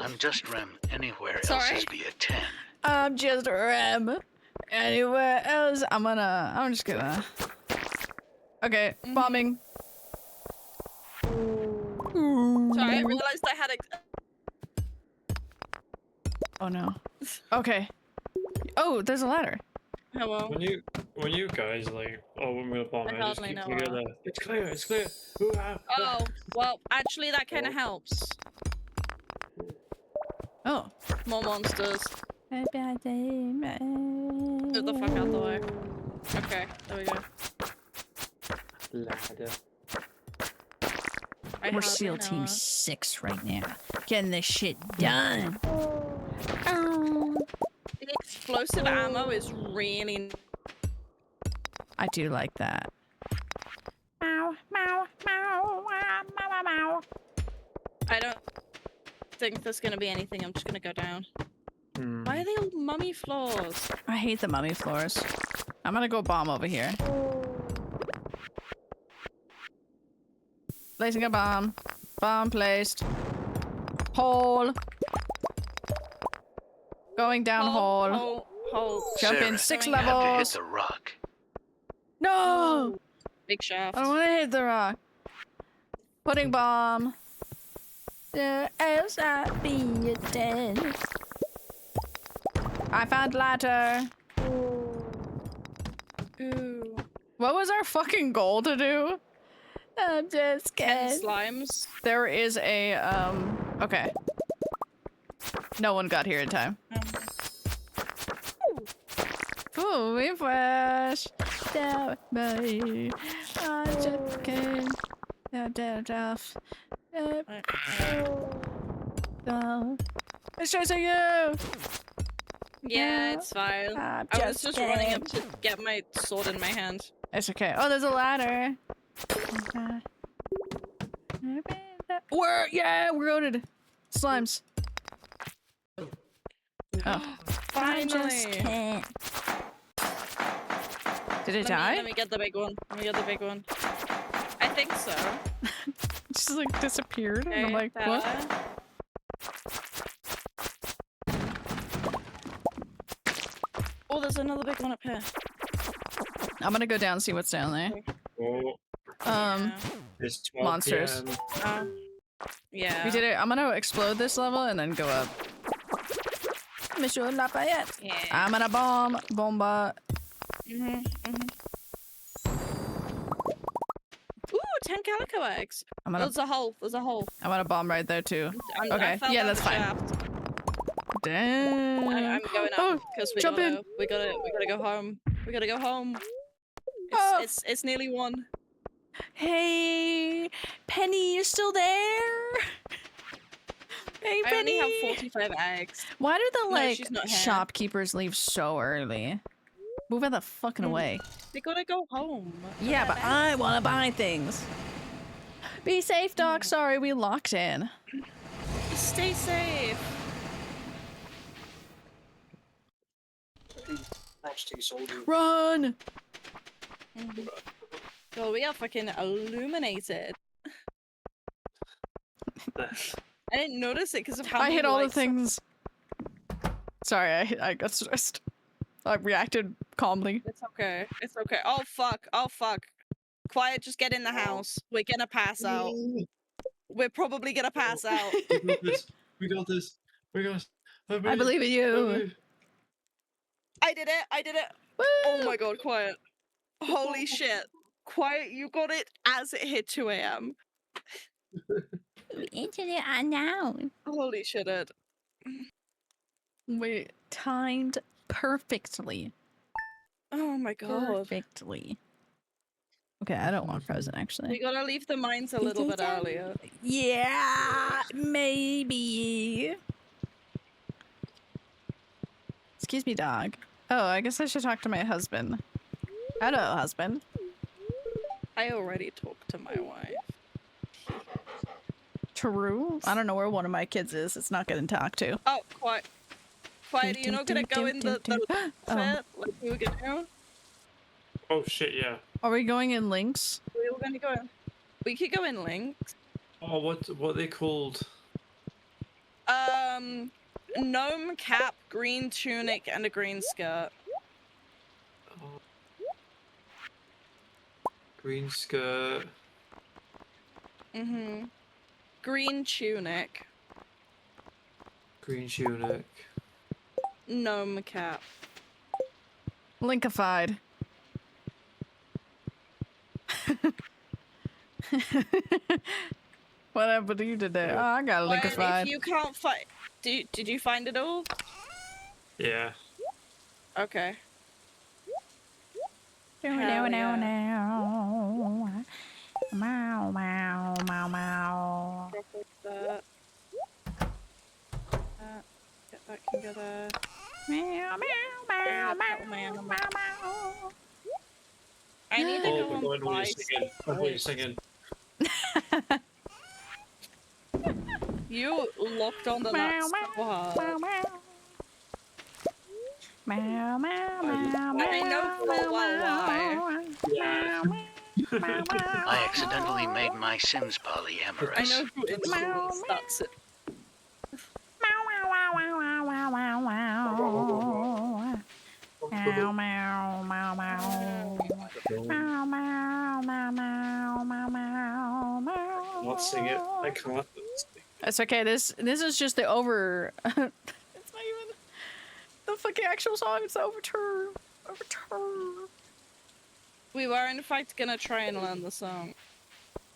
I'm just Rem. Anywhere Sorry? else is be a 10. I'm just Rem. Anywhere else, I'm just gonna. Okay, bombing. Sorry, I realized I had a. Oh no. Okay. Oh, there's a ladder. Hello. When you guys like, oh, when we're bomb, I I just hardly keep know clear her. there. It's clear. It's clear. Ooh-ah. Oh, well, actually, that kind of helps. Oh. More monsters. Get the fuck out the way. Okay, there we go. Ladder. I We're hardly SEAL know Team her. 6 right now. Getting this shit done. The explosive ammo is really. I do like that. Meow, meow, meow, meow, meow, meow. I don't think there's gonna be anything. I'm just gonna go down. Why are they all mummy floors? I hate the mummy floors. I'm gonna go bomb over here. Placing a bomb. Bomb placed. Hole. Going down hole. Hole. Jump Sarah, in 6 you you have to hit levels. the rock. No! Big shaft. I don't want to hit the rock. Putting bomb. There else I be dead. I found ladder. Ooh. What was our fucking goal to do? I'm just 10 kidding. slimes. There is a, okay. No one got here in time. Ooh, we flash. Down by. I just can't. Down. It's chasing you! Yeah, it's fine. I'm I was just running up to get my sword in my hand. It's okay. Oh, there's a ladder. Yeah, we're goated. Slimes. Oh. Finally. Can't. Did it Let die? me get the big one. Let me get the big one. I think so. Just like disappeared. And I'm Okay, like, what? that. Oh, there's another big one up here. I'm gonna go down and see what's down there. Oh, Yeah. it's 12 Monsters. PM. Yeah. We did it. I'm gonna explode this level and then go up. Monsieur Lafayette. Yeah. I'm gonna bomb. Bomba. Ooh, 10 calico eggs. I'm gonna There's a hole. There's a hole. bomb right there too. I Okay, fell yeah, down that's the fine. shaft. Damn. I'm going Oh, up because jump in. we gotta go home. We gotta go home. Oh. It's nearly 1. Hey, Penny, you're still there? Hey, I Penny. only have 45 eggs. Why do the No, like she's not here. shopkeepers leave so early? Move out the fucking way. They gotta go home. Yeah, but I want to buy things. Be safe, Doc. Sorry, we locked in. Stay safe. Run! God, we are fucking illuminated. I didn't notice it because of how I many hit all the lights- things. Sorry, I got stressed. I reacted calmly. It's okay. It's okay. Oh fuck. Oh fuck. Quiet, just get in the house. We're gonna pass out. We're probably gonna pass out. We got this. We got this. We got this. I believe in you. move. I did it. I did it. Woo! Oh my god, Quiet. Holy shit. Quiet, you got it as it hit 2 a.m. Internet unknown. Holy shit, it. Wait, timed perfectly. Oh my god. Perfectly. Okay, I don't want frozen We actually. gotta leave the mines a little bit earlier. Yeah, maybe. Excuse me, dog. Oh, I guess I should talk to my husband. Hello, husband. I already talked to my wife. True. I don't know where one of my kids is. It's not getting talked to. Oh, Quiet. Quiet, are you not gonna go in the Oh. fit like we were gonna do? Oh shit! Yeah. Are we going in links? We were gonna go in. We could go in links. Oh, what are they called? Gnome cap, green tunic, and a green skirt. Oh. Green skirt. Mm-hmm. Green tunic, Green tunic. gnome cap. Linkified. What happened to you today? Oh, I got Well, linkified. if you can't find, did you find it all? Yeah. Okay. No, Hell no, yeah. no. Meow, meow, meow, meow. Drop like that. Get that together. Meow, meow, meow, meow, meow, meow. I need to Oh, go we're and going when buy you're singing. When you're singing. You locked on the nuts so hard. Meow, meow. Meow, meow, meow, meow. I know full well why. Yeah. I accidentally made my Sims I polyamorous. know who influenced that. Meow, meow, meow, meow. Meow, meow, meow, meow, meow, meow, meow. Not sing it. I can't. It's okay. This is just the over. It's not even the fucking actual song. It's the overture. Overture. We were in fact gonna try and learn the song.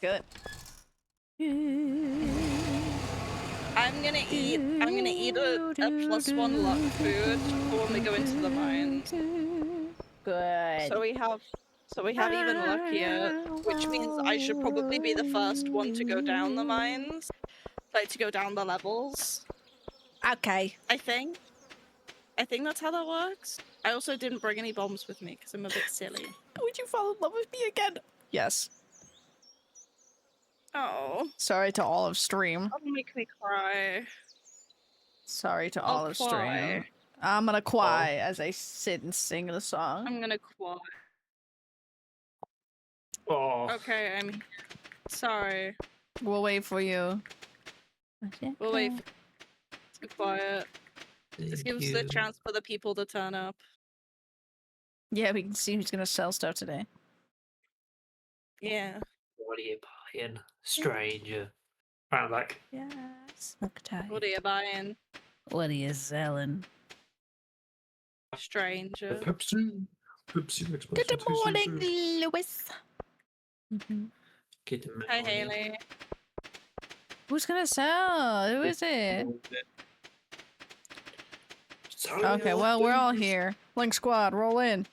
Good. I'm gonna eat a +1 luck food for when we go into the mines. Good. So we have even luckier, which means I should probably be the first one to go down the mines. Like to go down the levels. Okay. I think that's how that works. I also didn't bring any bombs with me because I'm a bit silly. Would you fall in love with me again? Yes. Oh, Sorry to all of stream. that'll make me cry. Sorry to I'll all of cry. stream. I'm gonna cry as I sit and sing the song. I'm gonna cry. Oh. Okay, I'm here. Sorry. We'll wait for you. We'll wait for quiet. This gives the chance for the people to turn up. Yeah, we can see who's gonna sell stuff today. Yeah. What are you buying, stranger? Round back. Yes. Look tight. What are you buying, What are you selling? stranger? Pepsi. Pepsi makes my Good taste morning, so- Lewis. Get the Hi, money. Haley. Who's gonna sell? Who is it? Okay, well, we're all here. Link Squad, roll in.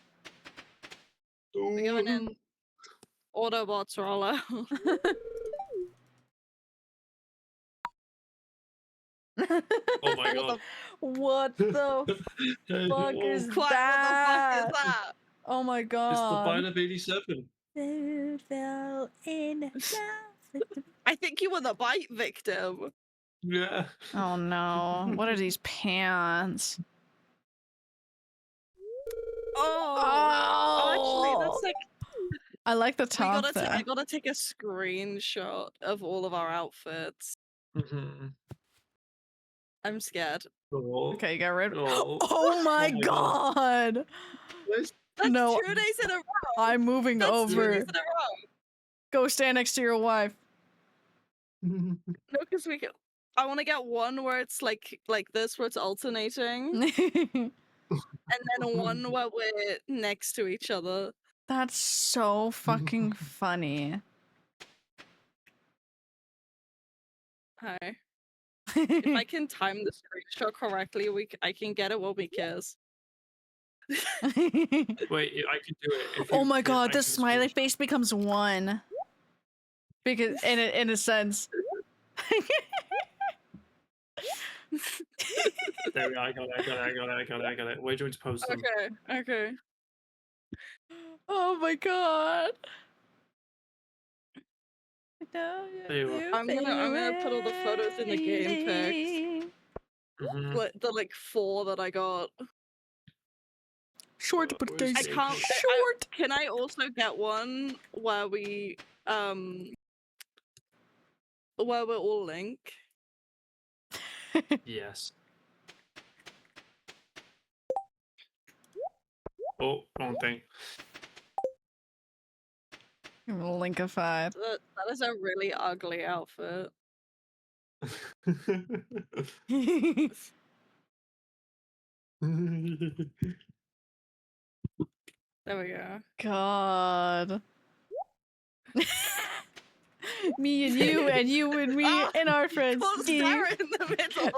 We're going in. Autobots roll out. Oh my god. What the Hey, fuck oh, is it's Quiet, that? what the fuck is that? Oh my the god. Vine of 87. Food fell in love. I think you were the bite victim. Yeah. Oh no. What are these pants? Oh, actually, that's like I like the I top there. gotta take a screenshot of all of our outfits. Mhm. I'm scared. Oh. Okay, you got rid. Oh. Oh my my god! Where's- That's No. 2 days in a row. I'm moving That's 2 days over. in a row. Go stand next to your wife. No, because I want to get one where it's like this, where it's alternating, and then one where we're next to each other. That's so fucking funny. Hi. If I can time the screenshot correctly, I can get it while we kiss. Wait, I can do it. If Oh you my can- god, I the can smiley screenshot. face becomes one. Because in a sense. There we go. I got it. Where do you want to post them? Okay. Oh my god. There you are. I'm gonna put all the photos in the game pics. Mhm. The like 4 that I got. Short but Where's case. the- Short. Can I also get one where we're all Link? Yes. Oh, wrong thing. Linkified. That is a really ugly outfit. There we go. God. Me and you and you and me Ah, and our friends. Put Steve. Sarah in the middle.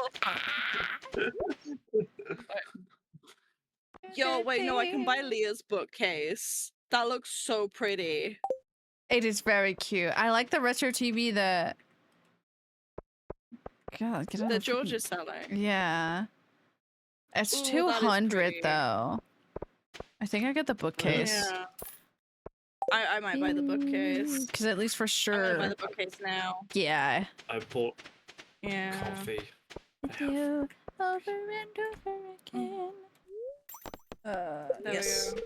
Yo, wait, no, I can buy Leah's bookcase. That looks so pretty. It is very cute. I like the retro TV that. God, get out That of George is selling. Yeah. It's Ooh, that is 200 pretty. though. I think I get the bookcase. Yeah. I might buy the bookcase. Because at least for I'm gonna buy sure. the bookcase now. Yeah. I bought Yeah. coffee. With you over and over again. There we Yes. go.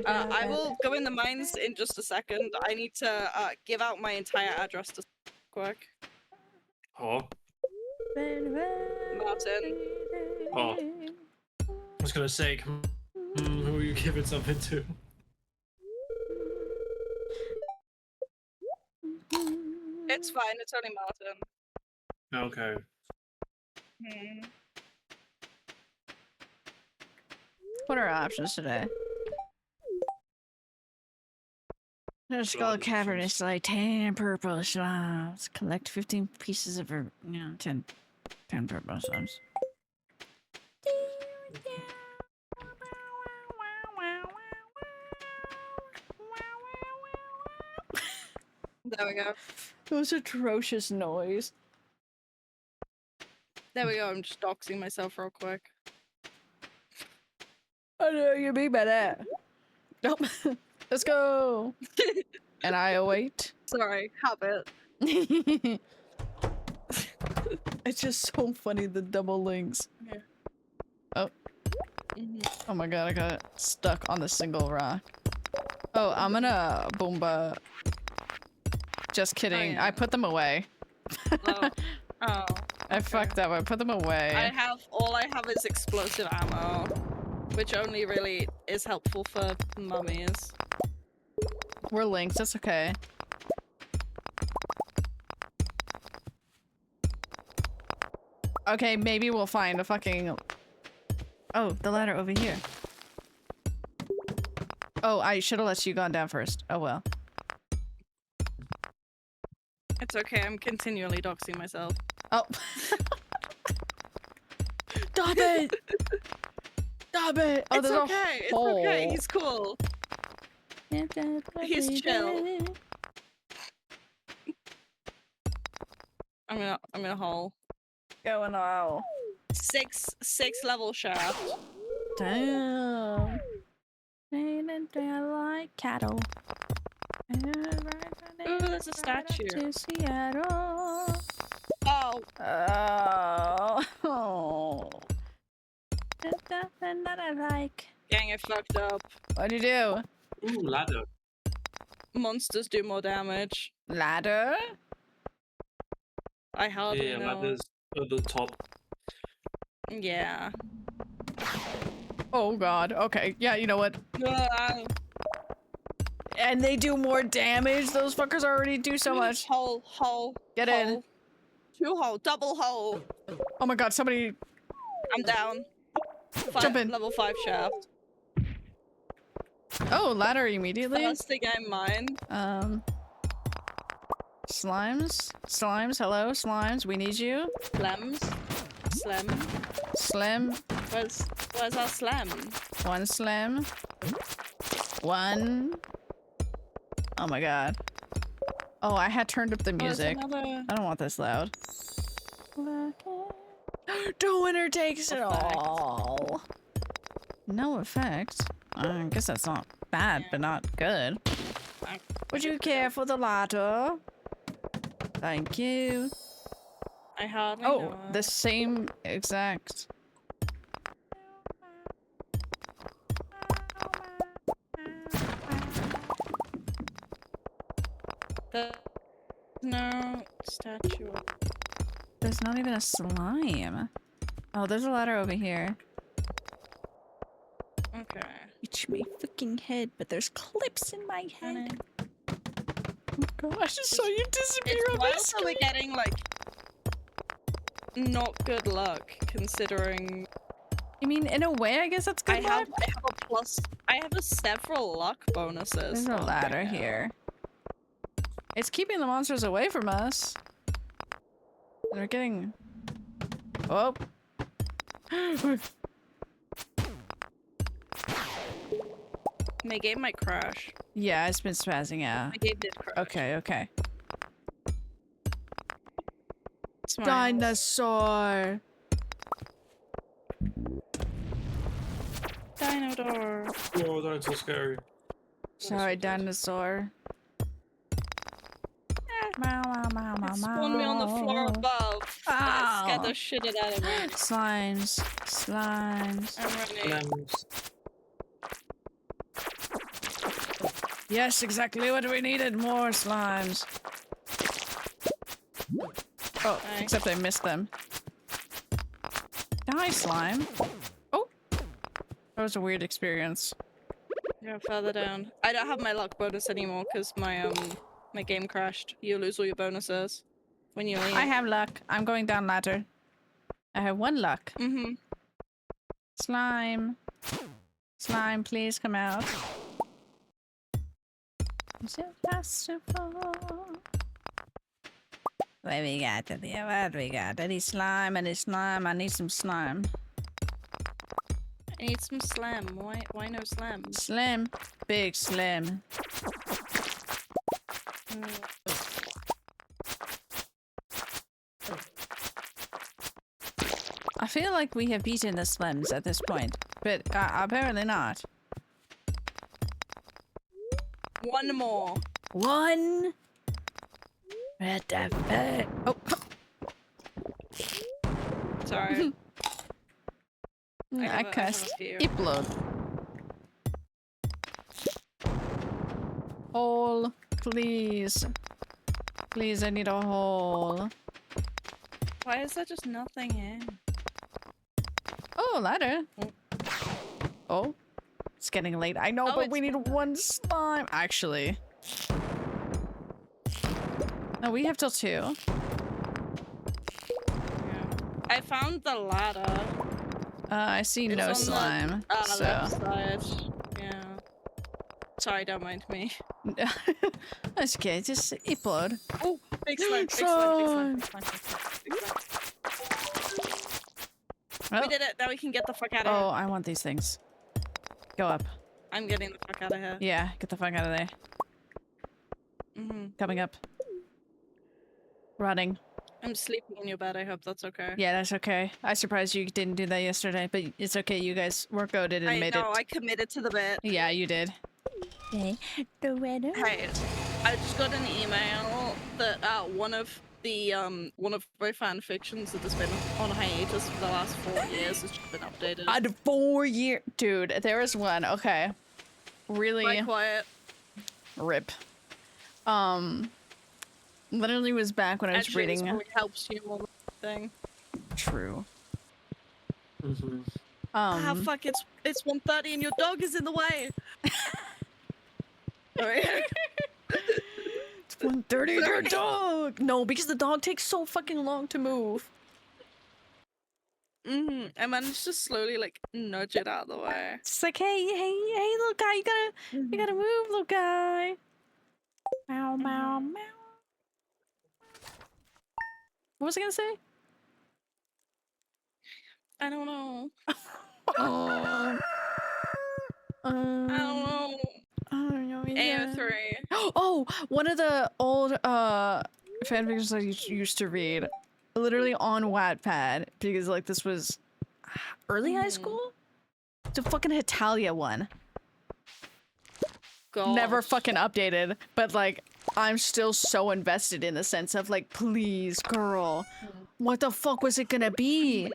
I will go in the mines in just a second. I need to give out my entire address to quick. Oh, Martin. Oh. I was gonna say, who are you giving something to? It's fine, it's only Martin. Okay. What are our options today? The Skull Cavern is like 10 purple slabs. Collect 15 pieces of, 10 purple slabs. There we go. That was atrocious noise. There we go, I'm just doxing myself real quick. I know you be better. Nope. Let's go. And I await. Sorry, habit. It's just so funny, the double links. Yeah. Oh. Oh my god, I got stuck on the single rock. Oh, I'm gonna boomba. Just kidding. yeah. I put them away. Oh. Oh. I fucked up. I put them away. All I have is explosive ammo, which only really is helpful for mummies. We're linked. That's okay. Okay, maybe we'll find a fucking... Oh, the ladder over here. Oh, I should have let you gone down first. Oh well. It's okay, I'm continually doxing myself. Oh. Stop it! Stop it! Oh, It's there's okay, a it's hole. okay, he's cool. He's chill. I'm gonna haul. Going on. Six level shaft. Damn. Raining down like cattle. Ooh, there's a statue. To Seattle. Oh, Oh. There's nothing that I like. dang, I fucked up. What'd you do? Ooh, ladder. monsters do more damage. Ladder? I hardly Yeah, know. ladders at the top. Yeah. Oh god, okay. Yeah, you know what? Ah, And they do more damage? Those fuckers already do so much. hole, hole. Get hole. in. 2 hole, double hole. Oh my god, somebody I'm down. Jump in. Level 5 shaft. Oh, ladder immediately? First thing I mined. Slimes? Slimes, hello, slimes, we need you. Slems. Slem. Slim, Where's our slam? one slim. One. Oh my god. Oh, I had turned up the music. Another... I don't want this loud. The winner takes it Effect. all. No effect. I guess that's not bad, but not good. Would you care for the ladder? Thank you. I hardly Oh, know. the same exact. There's no statue. There's not even a slime. Oh, there's a ladder over here. Okay. It's my freaking head, but there's clips in my head. Oh gosh, I just saw you disappear It's on my wild that we're screen. getting like not good luck considering I mean, in a way, I guess that's good I luck. have a plus. I have a several luck bonuses. There's a on ladder right now. here. It's keeping the monsters away from us. They're getting... Oh. My game might crash. Yeah, it's been spazzing out. My game did crash. Okay, okay. Smiles. Dinosaur! Dino door. Oh, that's so scary. Sorry, dinosaur. Meow, meow, meow, meow, It spawned me on the floor above. That scared Ow. the shit out of me. Slimes. Slimes. I'm running. Yes, exactly what we needed. More slimes. Oh, Hi. except I missed them. Die, slime. Oh. That was a weird experience. Go further down. I don't have my luck bonus anymore because my game crashed. You lose all your bonuses when you leave. I have luck. I'm going down ladder. I have one luck. Mm-hmm. Slime. Slime, please come out. Is it possible? What we got in here? What we got? Any slime? Any slime? I need some slime. I need some slam. Why no slam? Slim. Big slim. I feel like we have beaten the slims at this point, but apparently not. One more. One. What the fuck? Oh. Sorry. I have a cussed. few. Upload. Hole, please. Please, I need a hole. Why is there just nothing in? Oh, ladder. Oh. It's getting late. I know, Oh, but we it's- need one slime. Actually. No, we have till 2. Yeah. I found the ladder. I see It's no on the, slime. So. left side. Yeah. Sorry, don't mind me. That's okay. Just upload. Oh, big slime, big slime, big slime, big slime, big slime. Well, We did it. Now we can get the fuck out of oh, here. I want these things. Go up. I'm getting the fuck out of here. Yeah, get the fuck out of there. Mm-hmm. Coming up. Running. I'm sleeping in your bed. I hope that's okay. Yeah, that's okay. I surprised you didn't do that yesterday, but it's okay. You guys were goated and I made know. it. I committed to the bit. Yeah, you did. Okay. The weather. Hey, I just got an email that one of my fan fictions that has been on hiatus for the last 4 years has just been updated. On 4 year, dude. There is one. Okay. Really Quite quiet. rip. Literally was back when I was Actually, this reading. probably helps you more than anything. True. Mm-hmm. Ah, fuck! It's 1:30 and your dog is in the way. Sorry. It's 1:30 and your dog. No, because the dog takes so fucking long to move. I managed to slowly like nudge it out of the way. It's like, hey, little guy, you gotta move, little guy. Meow, meow, meow. What was I gonna say? I don't know. Um, I don't know. I don't know either. AO3. Oh, one of the old fanfictions I used to read, literally on Wattpad, because like this was early high school. The fucking Hitalia one. Never Gosh. fucking updated, but like I'm still so invested in the sense of like, please, girl, what the fuck was it gonna be?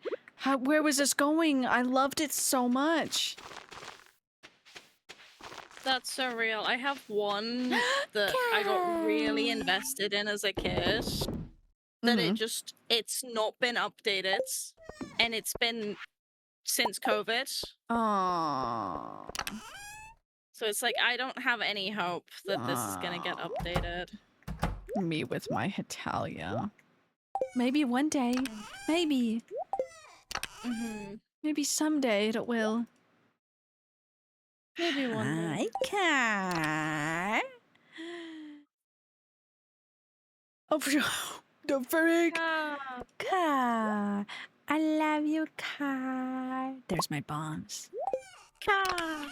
Where was this going? I loved it so much. That's so real. I have one that I got really invested in as a kid. That it's not been updated, and it's been since COVID. Aww. So it's like I don't have any hope that this is gonna get updated. Me with my Hitalia. Maybe one day. Maybe. Maybe someday it will. Maybe one day. Car. Oh, the freak. Car. I love you, car. There's my bombs. Car.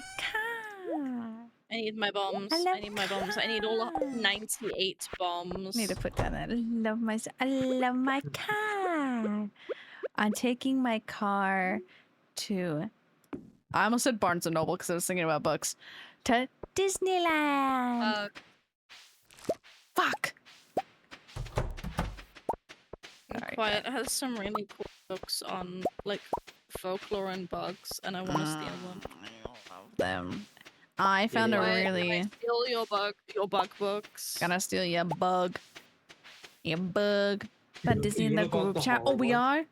I need my bombs. I need my bombs. I need all 98 bombs. Need to put that in. I love my car. I'm taking my car to. I almost said Barnes and Noble because I was thinking about books. To Disneyland. Fuck. Quiet has some really cool books on like folklore and bugs, and I want to steal them. I love them. I found a really. Can I steal your bug books. Gonna steal your bug. Your bug. But Disney in the group chat. Oh, we are.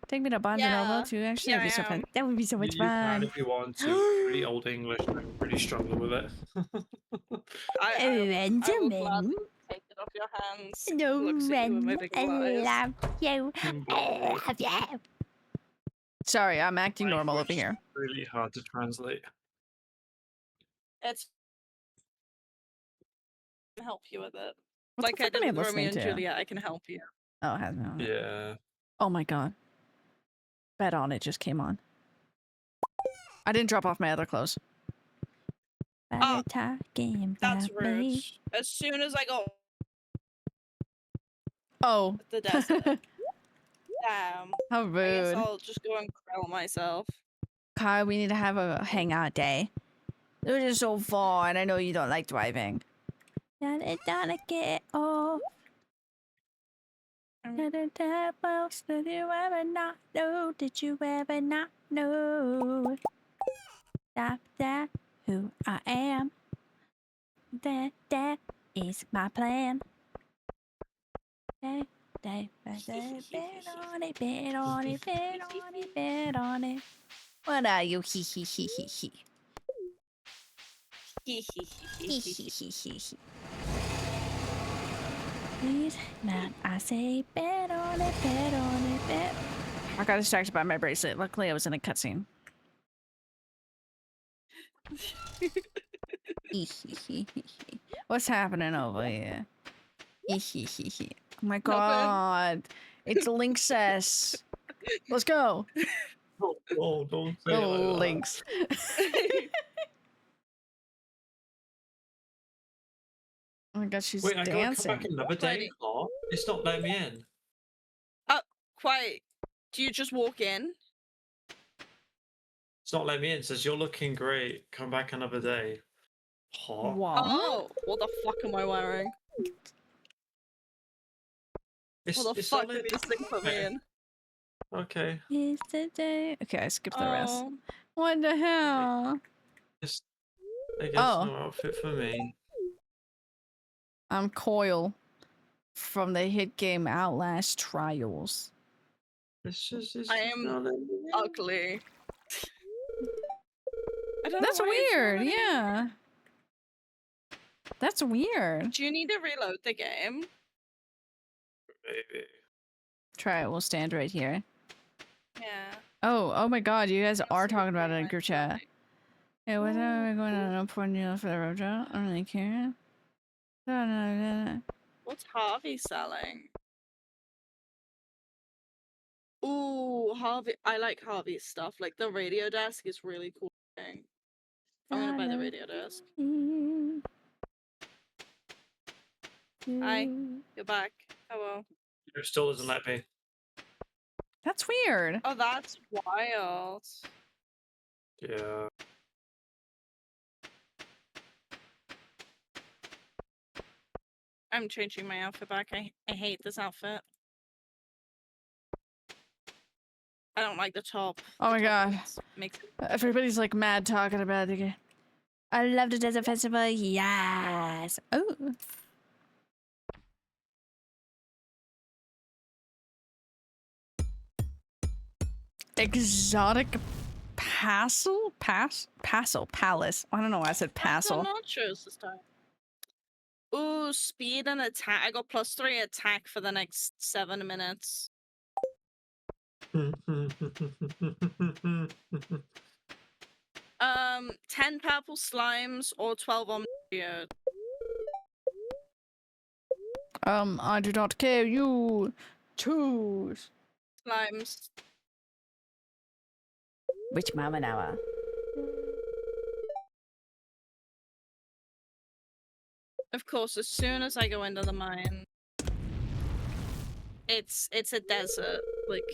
Take me to Barnes and Noble too. Actually, that'd be so fun. That would be so much You can fun. if you want to. Pretty old English. I'm pretty struggling with it. I will gladly take it off your hands. No, Looks at you with my big eyes. I love you. Sorry, I'm acting normal over here. Really hard to translate. It's I can help you with it. What Like the I fuck did am I with Romeo listening and to? Juliet, I can help you. Oh, it has no. Yeah. Oh my god. Bet on it just came on. I didn't drop off my other clothes. Oh, talking that's about rude. me. As soon as I got Oh. the desert, damn. How I guess rude. I'll just go and grill myself. Kai, we need to have a hangout day. It is so fun. I know you don't like driving. Gotta get off. Did you ever not know? Did you ever not know? That who I am. That is my plan. Bet on it, bet on it, bet on it, bet on it. What are you? Hee hee hee hee hee. Hee hee hee hee hee. Please, man, I say bet on it, bet on it, bet. I got distracted by my bracelet. Luckily, I was in a cutscene. What's happening over here? Oh my god. It's Lynxess. Let's go. Oh, don't say it like that. Lynx. Oh my god, she's Wait, I gotta come dancing. back another day? Oh, it's not letting me in. Quiet. Do you just walk in? It's not letting me in. It says you're looking great. Come back another day. Huh? What? Oh, what the fuck am I wearing? What the fuck did this thing put me in? Okay. It's the day. Okay, I skipped the rest. What the hell? I guess no outfit for me. I'm Coil from the hit game Outlast Trials. I am ugly. I don't That's know why it's not weird, letting me- yeah. That's weird. Do you need to reload the game? Maybe. Try it, we'll stand right here. Yeah. Oh my god, you guys Let's are see talking if about we it in might group chat. try. Hey, what's going on? I'm pouring you for the road job. I don't really care. No. What's Harvey selling? Ooh, Harvey. I like Harvey's stuff. Like the radio desk is really cool thing. I'm gonna buy the radio desk. Hi, you're back. Hello. It still doesn't let me. That's weird. Oh, that's wild. Yeah. I'm changing my outfit back. I hate this outfit. I don't like the top. Oh my The top god. makes it Everybody's like mad talking about it again. I love the desert festival. Yes. Oh. Exotic Palace. I don't know why I said Castle Passel. nachos this time. Ooh, speed and attack. I got +3 attack for the next 7 minutes. 10 purple slimes or 12 omnium. I do not care. You choose. Slimes. Which mama now? Of course, as soon as I go into the mine, it's a desert. Like,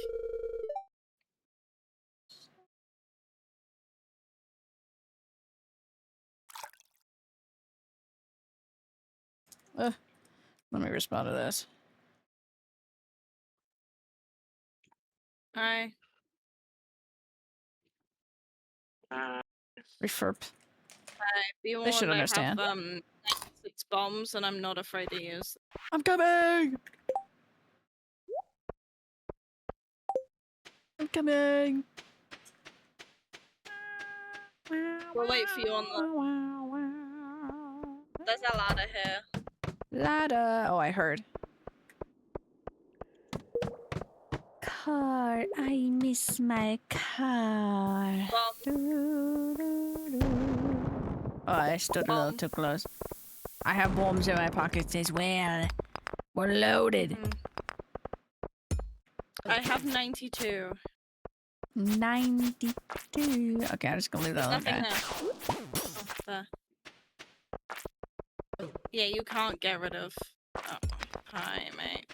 Let me respond to this. I Refurb. be They should warned, I understand. have 6 bombs, and I'm not afraid to use. I'm coming. I'm coming. We'll wait for you on the. There's a ladder here. Ladder. Oh, I heard. Car. I miss my car. Bomb. Oh, I stood a little too close. I have bombs in my pockets as well. We're loaded. I have 92. 92. Okay, I'm just gonna leave that There's alone. nothing there. Yeah, you can't get rid of. Oh, hi, mate.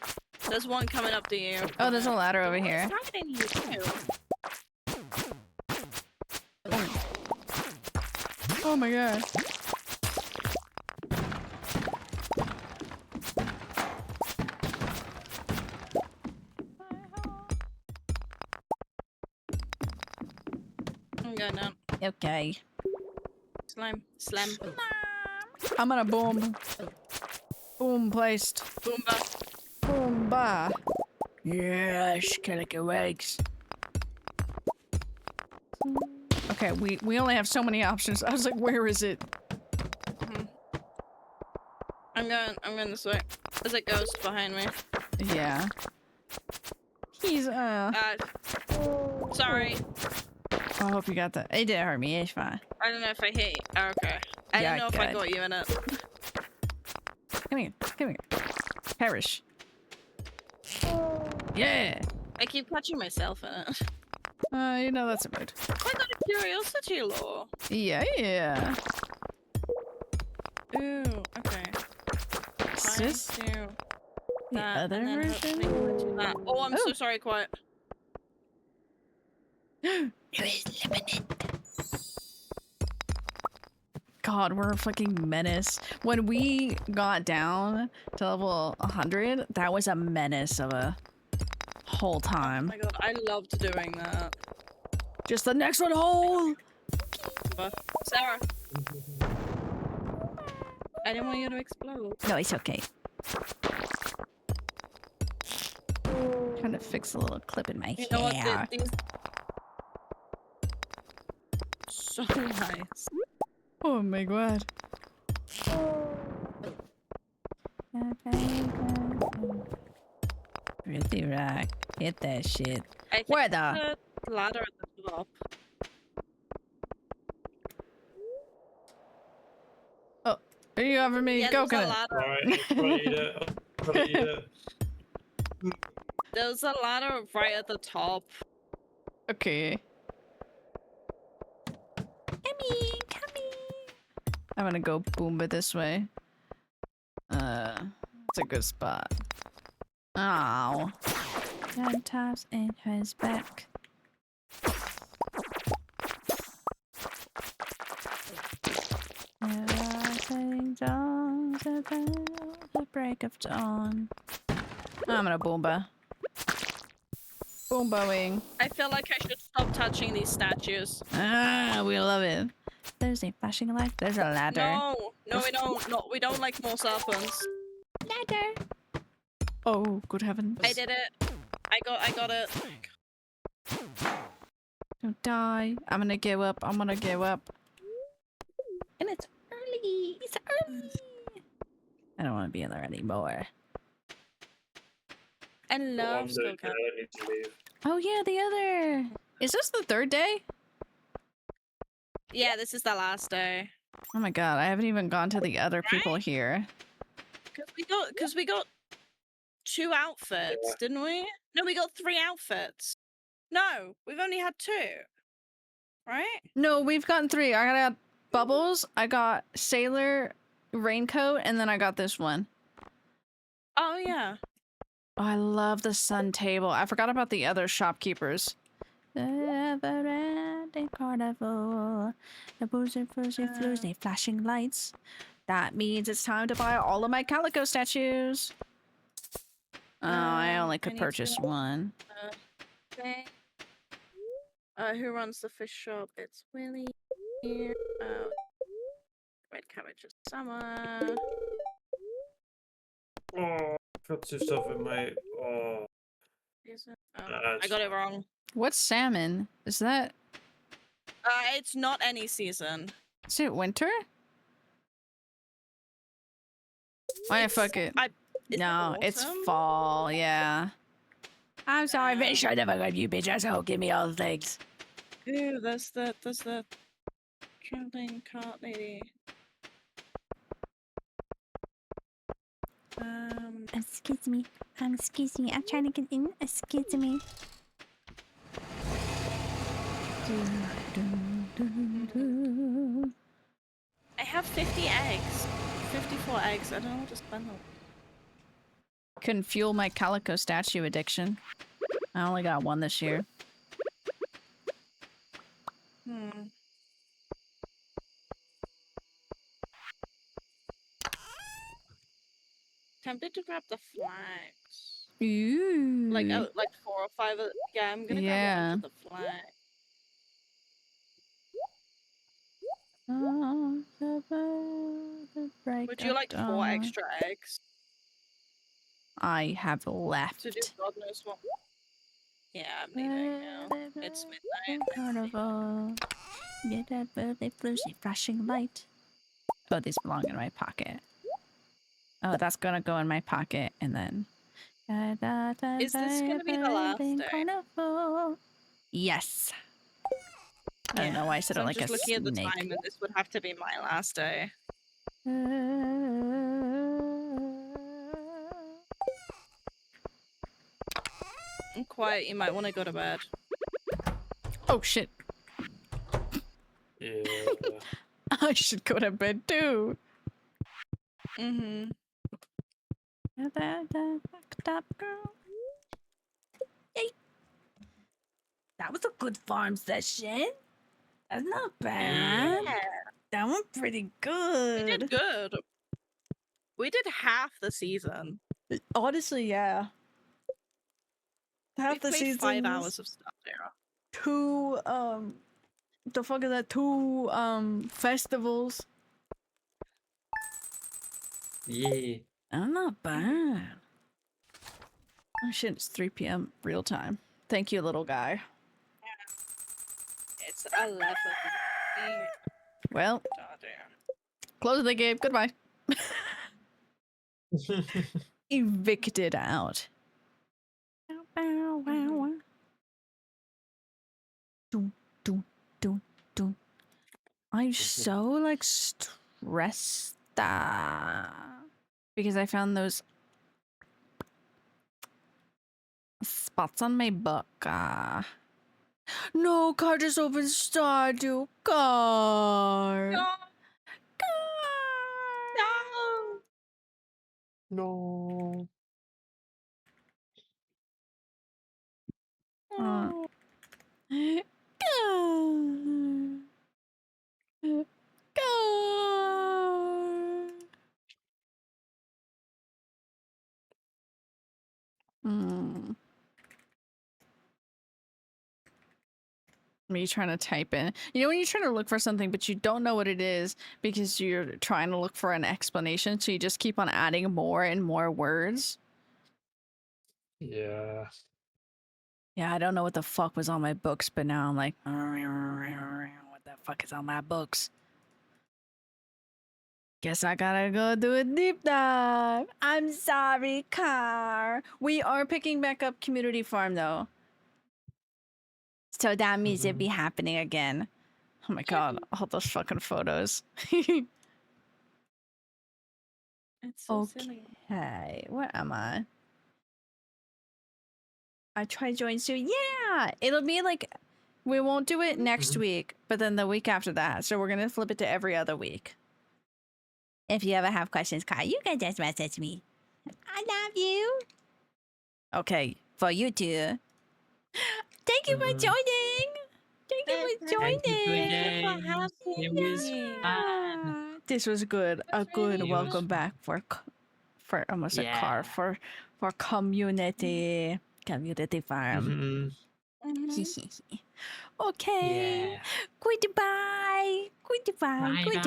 There's one coming up to you. Oh, there's a ladder over here. What's happening to you? Oh my god. I'm going down. Okay. Slime. Slam. I'm gonna boom. Boom placed. Boomba. Boomba. Yes, calico eggs. Okay, we only have so many options. I was like, where is it? I'm going this way. There's a ghost behind me. Yeah. He's Sorry. I hope you got that. It didn't hurt me. It's fine. I don't know if I hit you. Oh, okay. I Yeah, don't know if I good. got you in it. Come here. Come here. Perish. Yeah. I keep catching myself in it. You know that's a mood. I got a curiosity lore. Yeah. Ooh, okay. Is this Do the that, other and then version? hopefully we'll do that. Oh, I'm so Oh. sorry, quiet. God, we're a fucking menace. When we got down to level 100, that was a menace of a whole Oh time. my god, I loved doing that. Just the next one hole! But Sarah, I didn't want you to explode. No, it's okay. Trying to fix a little clip in my You know what? hair. These so nice. Oh my god. Pretty rock. Hit that shit. I think Where the? the ladder at the top. Are you offering me Yeah, there's a coconut? ladder. Alright, I'm gonna eat it. I'm gonna eat it. There's a ladder right at the top. Okay. Come. I'm gonna go Boomba this way. It's a good spot. Ow. Red tops in his back. The break of dawn. I'm gonna Boomba. Boomba-wing. I feel like I should stop touching these statues. Ah, we love it. There's a flashing light. There's a ladder. No, we don't. No, we don't like more serpents. Ladder. Oh, good heavens. I did it. I got it. Don't die. I'm gonna give up. I'm gonna give up. And it's early. It's early. I don't want to be in there anymore. I Oh, love I'm skull doing good. I need to leave. Oh yeah, the other. Is this the third day? Yeah, this is the last day. Oh my god, I haven't even gone to the other people Right? here. Cause we got 2 outfits, Yeah. didn't we? No, we got 3 outfits. No, we've only had 2. Right? No, we've gotten 3. I got Bubbles, I got Sailor Raincoat, and then I got this one. Oh yeah. Oh, I love the sun table. I forgot about the other shopkeepers. The never-ending carnival. The boozy, floozy, flashing lights. That means it's time to buy all of my calico statues. Oh, I only could I need purchase to- one. Okay. Who runs the fish shop? It's Willie. Here. Red cabbage is summer. Oh, I've got 2 stuff in my. Oh. Is it? Nah, I got it wrong. What's salmon? Is that... It's not any season. Is it winter? Oh yeah, fuck it. Is it No, it's autumn? fall, yeah. I'm sorry, fish. I never got you, bitch. Asshole. Give me all the things. Ooh, there's the traveling cart lady. Excuse me. Excuse me. I'm trying to get in. Excuse me. I have 50 eggs. 54 eggs. I don't know what to spend them. Couldn't fuel my calico statue addiction. I only got one this year. Tempted to grab the flags. Ooh. Like 4 or 5 of yeah, I'm gonna grab a bunch of the flags. Would you like 4 extra eggs I have left. to do God knows what? Yeah, I'm leaving now. It's midnight. Carnival. Get that birthday floozy flashing light. Oh, these belong in my pocket. Oh, that's gonna go in my pocket and then. Is this gonna be the last day? Carnival. Yes. I don't know why I said So it I'm like a just looking at the snake. time, and this would have to be my last day. I'm quiet. You might want to go to bed. Oh shit. Yeah. I should go to bed too. Mm-hmm. Top girl. Yay. That was a good farm session. That's not bad. Yeah, That went pretty we good. did good. We did half the season. Honestly, yeah. Half We the played season. 5 hours of Stardew. 2 the fuck is that? 2 festivals. Yeah. I'm not bad. Oh shit, it's 3 p.m. real time. Thank you, little guy. It's 11. Well, close the game. Goodbye. Evicted out. Bow, bow, wow. Dun, dun, dun, dun. I'm so like stressed because I found those spots on my book. No, car just opened Stardew. Car. No, Car. no. No. Uh, No. car. Car. Hmm. Me trying to type in. You know when you're trying to look for something but you don't know what it is because you're trying to look for an explanation, so you just keep on adding more and more words? Yeah. Yeah, I don't know what the fuck was on my books, but now I'm like, what the fuck is on my books? Guess I gotta go do a deep dive. I'm sorry, car. We are picking back up Community Farm though. So that means it'd be happening again. Oh my god, all those fucking photos. It's so silly. Okay, where am I? I try to join soon. Yeah, it'll be like, we won't do it next week, but then the week after that. So we're gonna flip it to every other week. If you ever have questions, Kai, you can just message me. I love you. Okay, for you too. Thank you for joining. Thank you for Thank you for joining. that. It was fun. Yeah. This was good. A good It was welcome fun. back for almost a car Yeah. for community farm. Okay. Yeah. Goodbye. Goodbye. Bye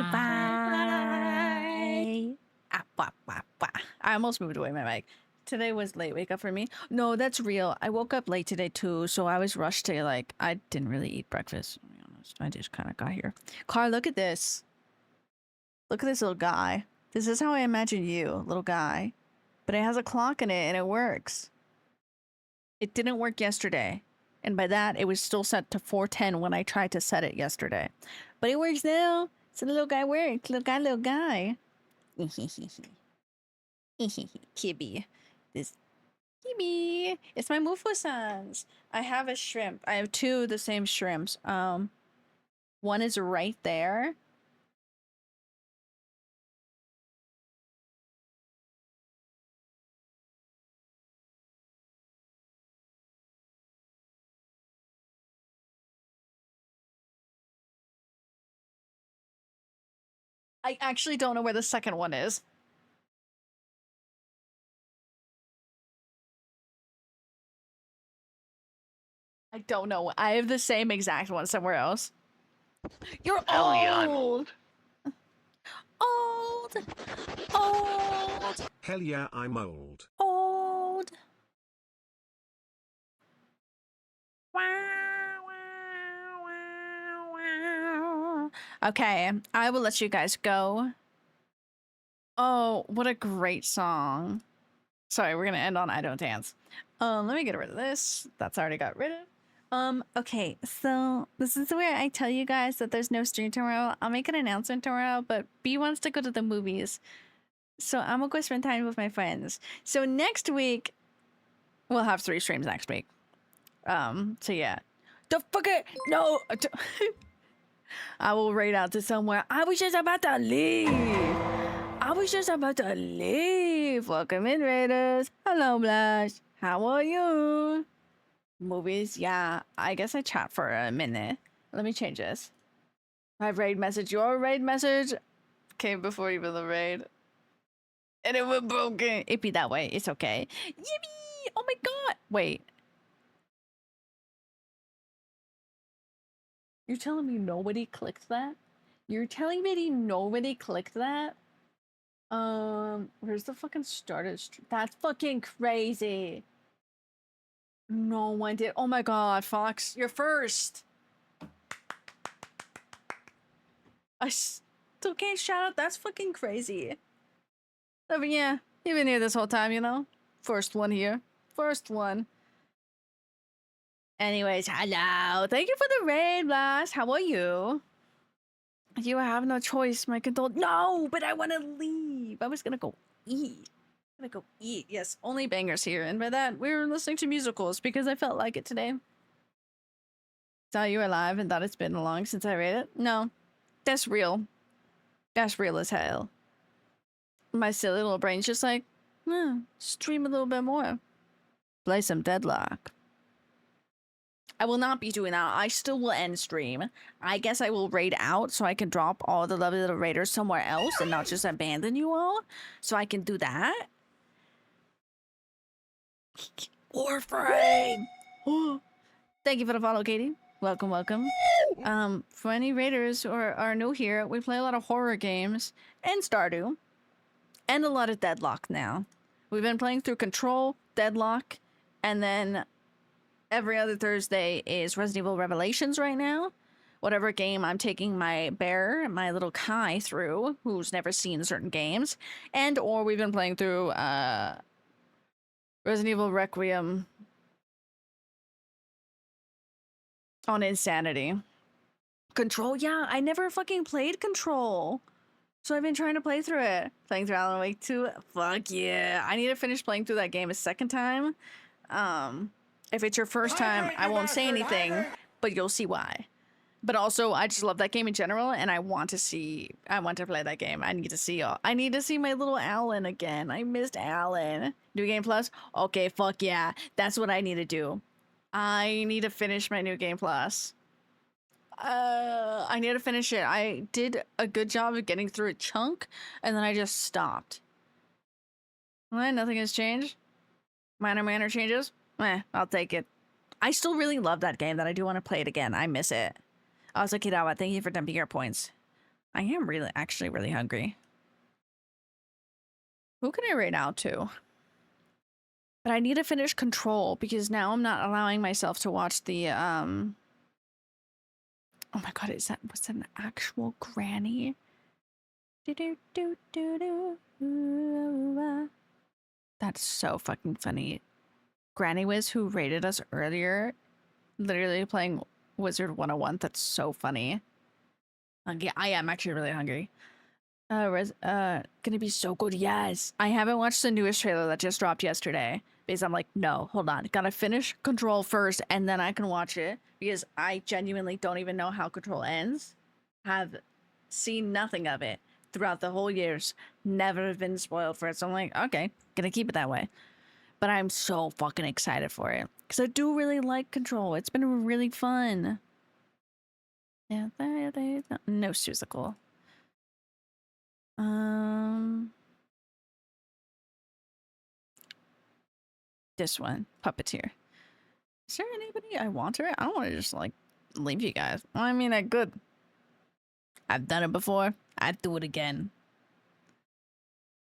Goodbye. Ah, bah, bah, bah. I almost moved away my mic. Today was late wake up for me. No, that's real. I woke up late today too, so I was rushed to like, I didn't really eat breakfast, to be honest. I just kind of got here. Car, look at this. Look at this little guy. This is how I imagine you, little guy. But it has a clock in it and it works. It didn't work yesterday. And by that, it was still set to 4:10 when I tried to set it yesterday. But it works now. So the little guy works. Little guy. Kibby. This Kibby. It's my Mufasans. I have a shrimp. I have two of the same shrimps. One is right there. I actually don't know where the second one is. I don't know. I have the same exact one somewhere else. You're Hell yeah, I'm old. Old. Old. Hell yeah, I'm old. Old. Okay, I will let you guys go. Oh, what a great song. Sorry, we're gonna end on I Don't Dance. Let me get rid of this. That's already got rid of. Okay, so this is where I tell you guys that there's no stream tomorrow. I'll make an announcement tomorrow, but B wants to go to the movies. So I'm gonna go spend time with my friends. So next week, we'll have 3 streams next week. So yeah. The fucker, no! I will raid out to somewhere. I was just about to leave. Welcome in, Raiders. Hello, Blush. How are you? Movies, yeah. I guess I chat for a minute. Let me change this. My raid message, your raid message came before even the raid. And it was broken. It be that way. It's okay. Yippee! Oh my god! Wait. You're telling me nobody clicked that? You're telling me nobody clicked that? Where's the fucking started? That's fucking crazy. No one did. Oh my god, Fox, you're first. I still can't shout out. That's fucking crazy. I mean, yeah, you've been here this whole time, you know? First one here. First one. Anyways, hello. Thank you for the raid, Blast. How are you? You have no choice, my control. No, but I want to leave. I was gonna go eat. I'm gonna go eat. Yes, only bangers here. And by that, we were listening to musicals because I felt like it today. Saw you were live and thought it's been long since I read it. No, that's real. That's real as hell. My silly little brain's just like, stream a little bit more. Play some Deadlock. I will not be doing that. I still will end stream. I guess I will raid out so I can drop all the lovely little raiders somewhere else and not just abandon you all. So I can do that. Warframe! Thank you for the follow, Katie. Welcome, welcome. For any raiders who are new here, we play a lot of horror games and Stardew. And a lot of Deadlock now. We've been playing through Control, Deadlock, and then every other Thursday is Resident Evil Revelations right now. Whatever game I'm taking my bear, my little Kai through, who's never seen certain games. And or we've been playing through Resident Evil Requiem on Insanity. Control, yeah, I never fucking played Control. So I've been trying to play through it. Playing through Alan Wake 2, fuck yeah. I need to finish playing through that game a second time. If it's your first time, I won't say anything, but you'll see why. But also, I just love that game in general, and I want to play that game. I need to see my little Alan again. I missed Alan. New Game Plus? Okay, fuck yeah. That's what I need to do. I need to finish my New Game Plus. I need to finish it. I did a good job of getting through a chunk, and then I just stopped. Well, nothing has changed. Minor changes? I'll take it. I still really love that game that I do want to play it again. I miss it. Also, Kidawa, thank you for dumping your points. I am actually really hungry. Who can I raid out to? But I need to finish Control because now I'm not allowing myself to watch the, oh my god, was that an actual granny? That's so fucking funny. Granny Wiz, who raided us earlier, literally playing Wizard 101. That's so funny. Yeah, I am actually really hungry. Gonna be so good. Yes. I haven't watched the newest trailer that just dropped yesterday because I'm like, no, hold on. Gotta finish Control first and then I can watch it because I genuinely don't even know how Control ends. Have seen nothing of it throughout the whole years. Never been spoiled for it. So I'm like, okay, gonna keep it that way. But I'm so fucking excited for it because I do really like Control. It's been really fun. Yeah, no Susical. This one, Puppeteer. Is there anybody I want to? I don't want to just like leave you guys. Well, I mean, I could. I've done it before. I'd do it again.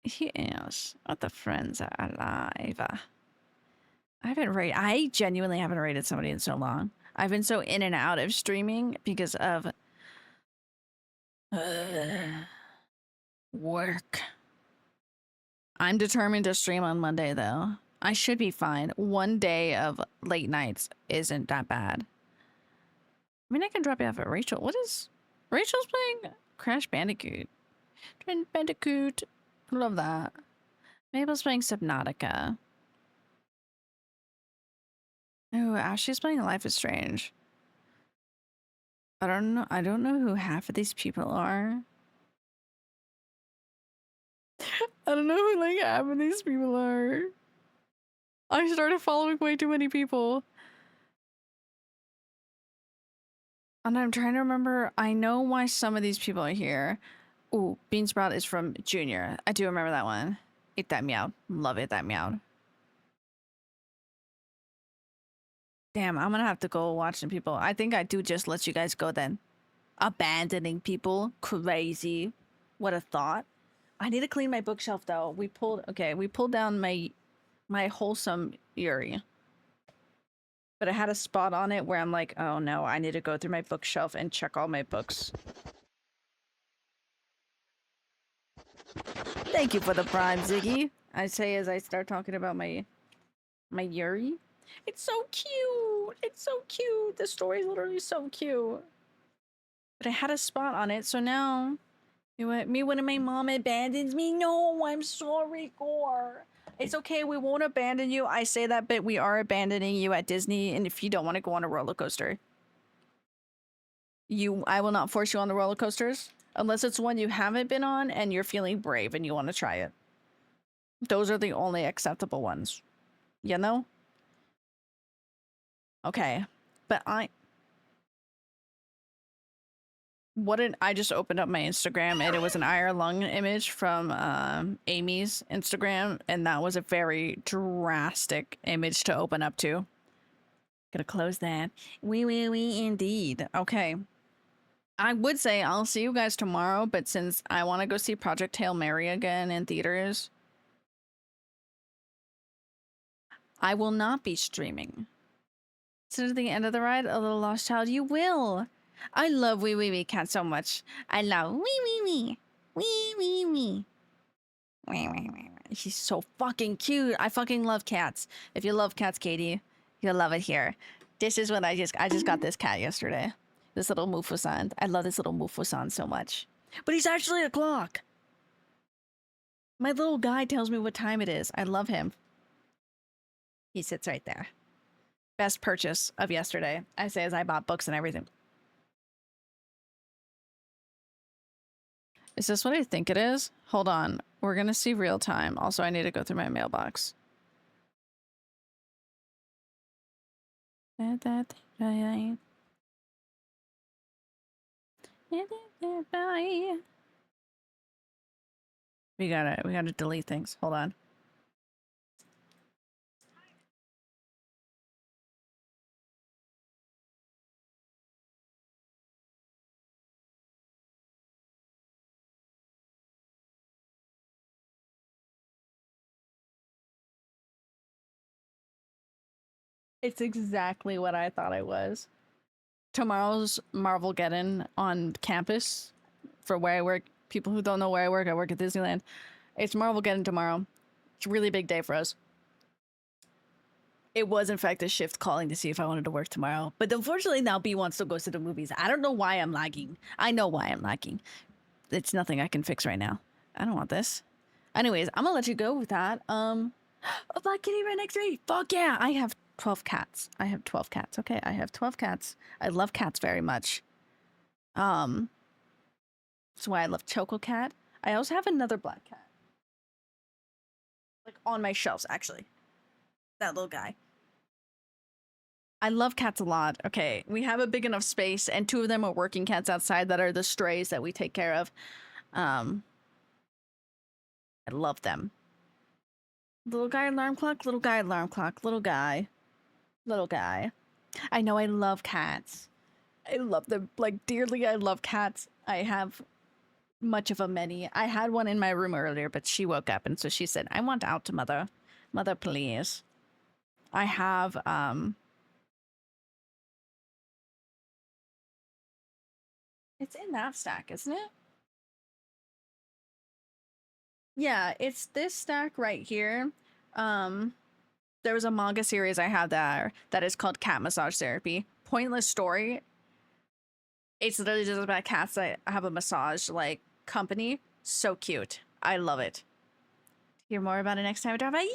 Yes, what the friends are alive. I genuinely haven't rated somebody in so long. I've been so in and out of streaming because of work. I'm determined to stream on Monday though. I should be fine. One day of late nights isn't that bad. I mean, I can drop you off at Rachel. Rachel's playing Crash Bandicoot. Bandicoot. Love that. Mabel's playing Subnautica. Oh, Ashley's playing Life is Strange. I don't know who half of these people are. I don't know who like half of these people are. I started following way too many people. And I'm trying to remember, I know why some of these people are here. Ooh, Beansprout is from Junior. I do remember that one. Eat that meow. Love it, that meow. Damn, I'm gonna have to go watch some people. I think I do just let you guys go then. Abandoning people. Crazy. What a thought. I need to clean my bookshelf though. We pulled down my wholesome Yuri. But it had a spot on it where I'm like, oh no, I need to go through my bookshelf and check all my books. Thank you for the prime, Ziggy. I say as I start talking about my Yuri. It's so cute. It's so cute. The story's literally so cute. But I had a spot on it, so now me when my mom abandons me. No, I'm sorry, Gore. It's okay. We won't abandon you. I say that, but we are abandoning you at Disney. And if you don't want to go on a roller coaster, I will not force you on the roller coasters unless it's one you haven't been on and you're feeling brave and you want to try it. Those are the only acceptable ones. You know? Okay. But I just opened up my Instagram and it was an Ira Lung image from Amy's Instagram, and that was a very drastic image to open up to. Gonna close that. We indeed. Okay. I would say I'll see you guys tomorrow, but since I want to go see Project Hail Mary again in theaters, I will not be streaming. To the end of the ride, a little lost child, you will. I love wee cat so much. I love wee. She's so fucking cute. I fucking love cats. If you love cats, Katie, you'll love it here. This is what I just got this cat yesterday. This little Mufasa. I love this little Mufasa so much. But he's actually a clock. My little guy tells me what time it is. I love him. He sits right there. Best purchase of yesterday. I say as I bought books and everything. Is this what I think it is? Hold on. We're gonna see real time. Also, I need to go through my mailbox. We gotta delete things. Hold on. It's exactly what I thought it was. Tomorrow's Marvelgeddon on campus for where I work. People who don't know where I work at Disneyland. It's Marvelgeddon tomorrow. It's a really big day for us. It was, in fact, a shift calling to see if I wanted to work tomorrow. But unfortunately, now B wants to go to the movies. I don't know why I'm lagging. I know why I'm lagging. It's nothing I can fix right now. I don't want this. Anyways, I'm gonna let you go with that. A Black Kitty right next to me. Fuck yeah! I have 12 cats. I have 12 cats. Okay, I have 12 cats. I love cats very much. That's why I love Choco Cat. I also have another black cat. Like on my shelves, actually. That little guy. I love cats a lot. Okay, we have a big enough space, and 2 of them are working cats outside that are the strays that we take care of. I love them. Little guy alarm clock, little guy alarm clock, little guy. Little guy. I know I love cats. I love them, like, dearly. I love cats. I have much of a many. I had one in my room earlier, but she woke up, and so she said, I want out to mother. Mother, please. I have, it's in that stack, isn't it? Yeah, it's this stack right here. There was a manga series I had that is called Cat Massage Therapy. Pointless story. It's literally just about cats that have a massage like company. So cute. I love it. Hear more about it next time I drop by?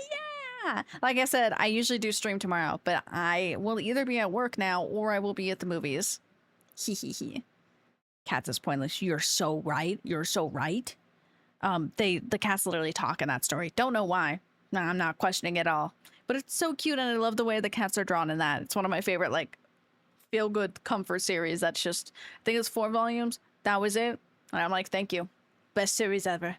Yeah! Like I said, I usually do stream tomorrow, but I will either be at work now or I will be at the movies. Hee hee hee. Cats is pointless. You're so right. You're so right. The cats literally talk in that story. Don't know why. No, I'm not questioning it at all. But it's so cute, and I love the way the cats are drawn in that. It's one of my favorite, like, feel-good comfort series. That's just, I think it's 4 volumes. That was it. And I'm like, thank you. Best series ever.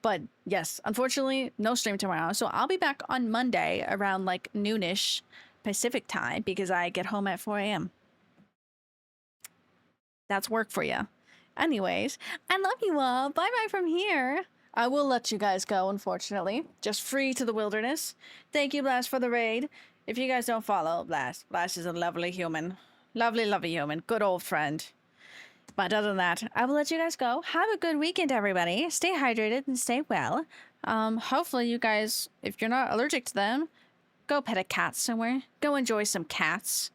But yes, unfortunately, no stream tomorrow. So I'll be back on Monday around like noonish Pacific time because I get home at 4 a.m. That's work for you. Anyways, I love you all. Bye bye from here. I will let you guys go, unfortunately. Just free to the wilderness. Thank you, Blast, for the raid. If you guys don't follow Blast, Blast is a lovely human. Lovely, lovely human. Good old friend. But other than that, I will let you guys go. Have a good weekend, everybody. Stay hydrated and stay well. Hopefully you guys, if you're not allergic to them, go pet a cat somewhere. Go enjoy some cats.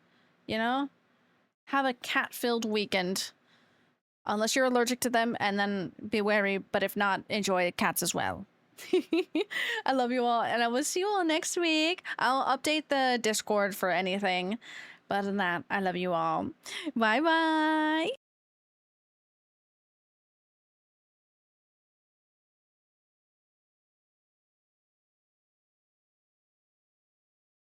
You know? Have a cat-filled weekend. Unless you're allergic to them, and then be wary. But if not, enjoy cats as well. I love you all, and I will see you all next week. I'll update the Discord for anything. But other than that, I love you all. Bye-bye.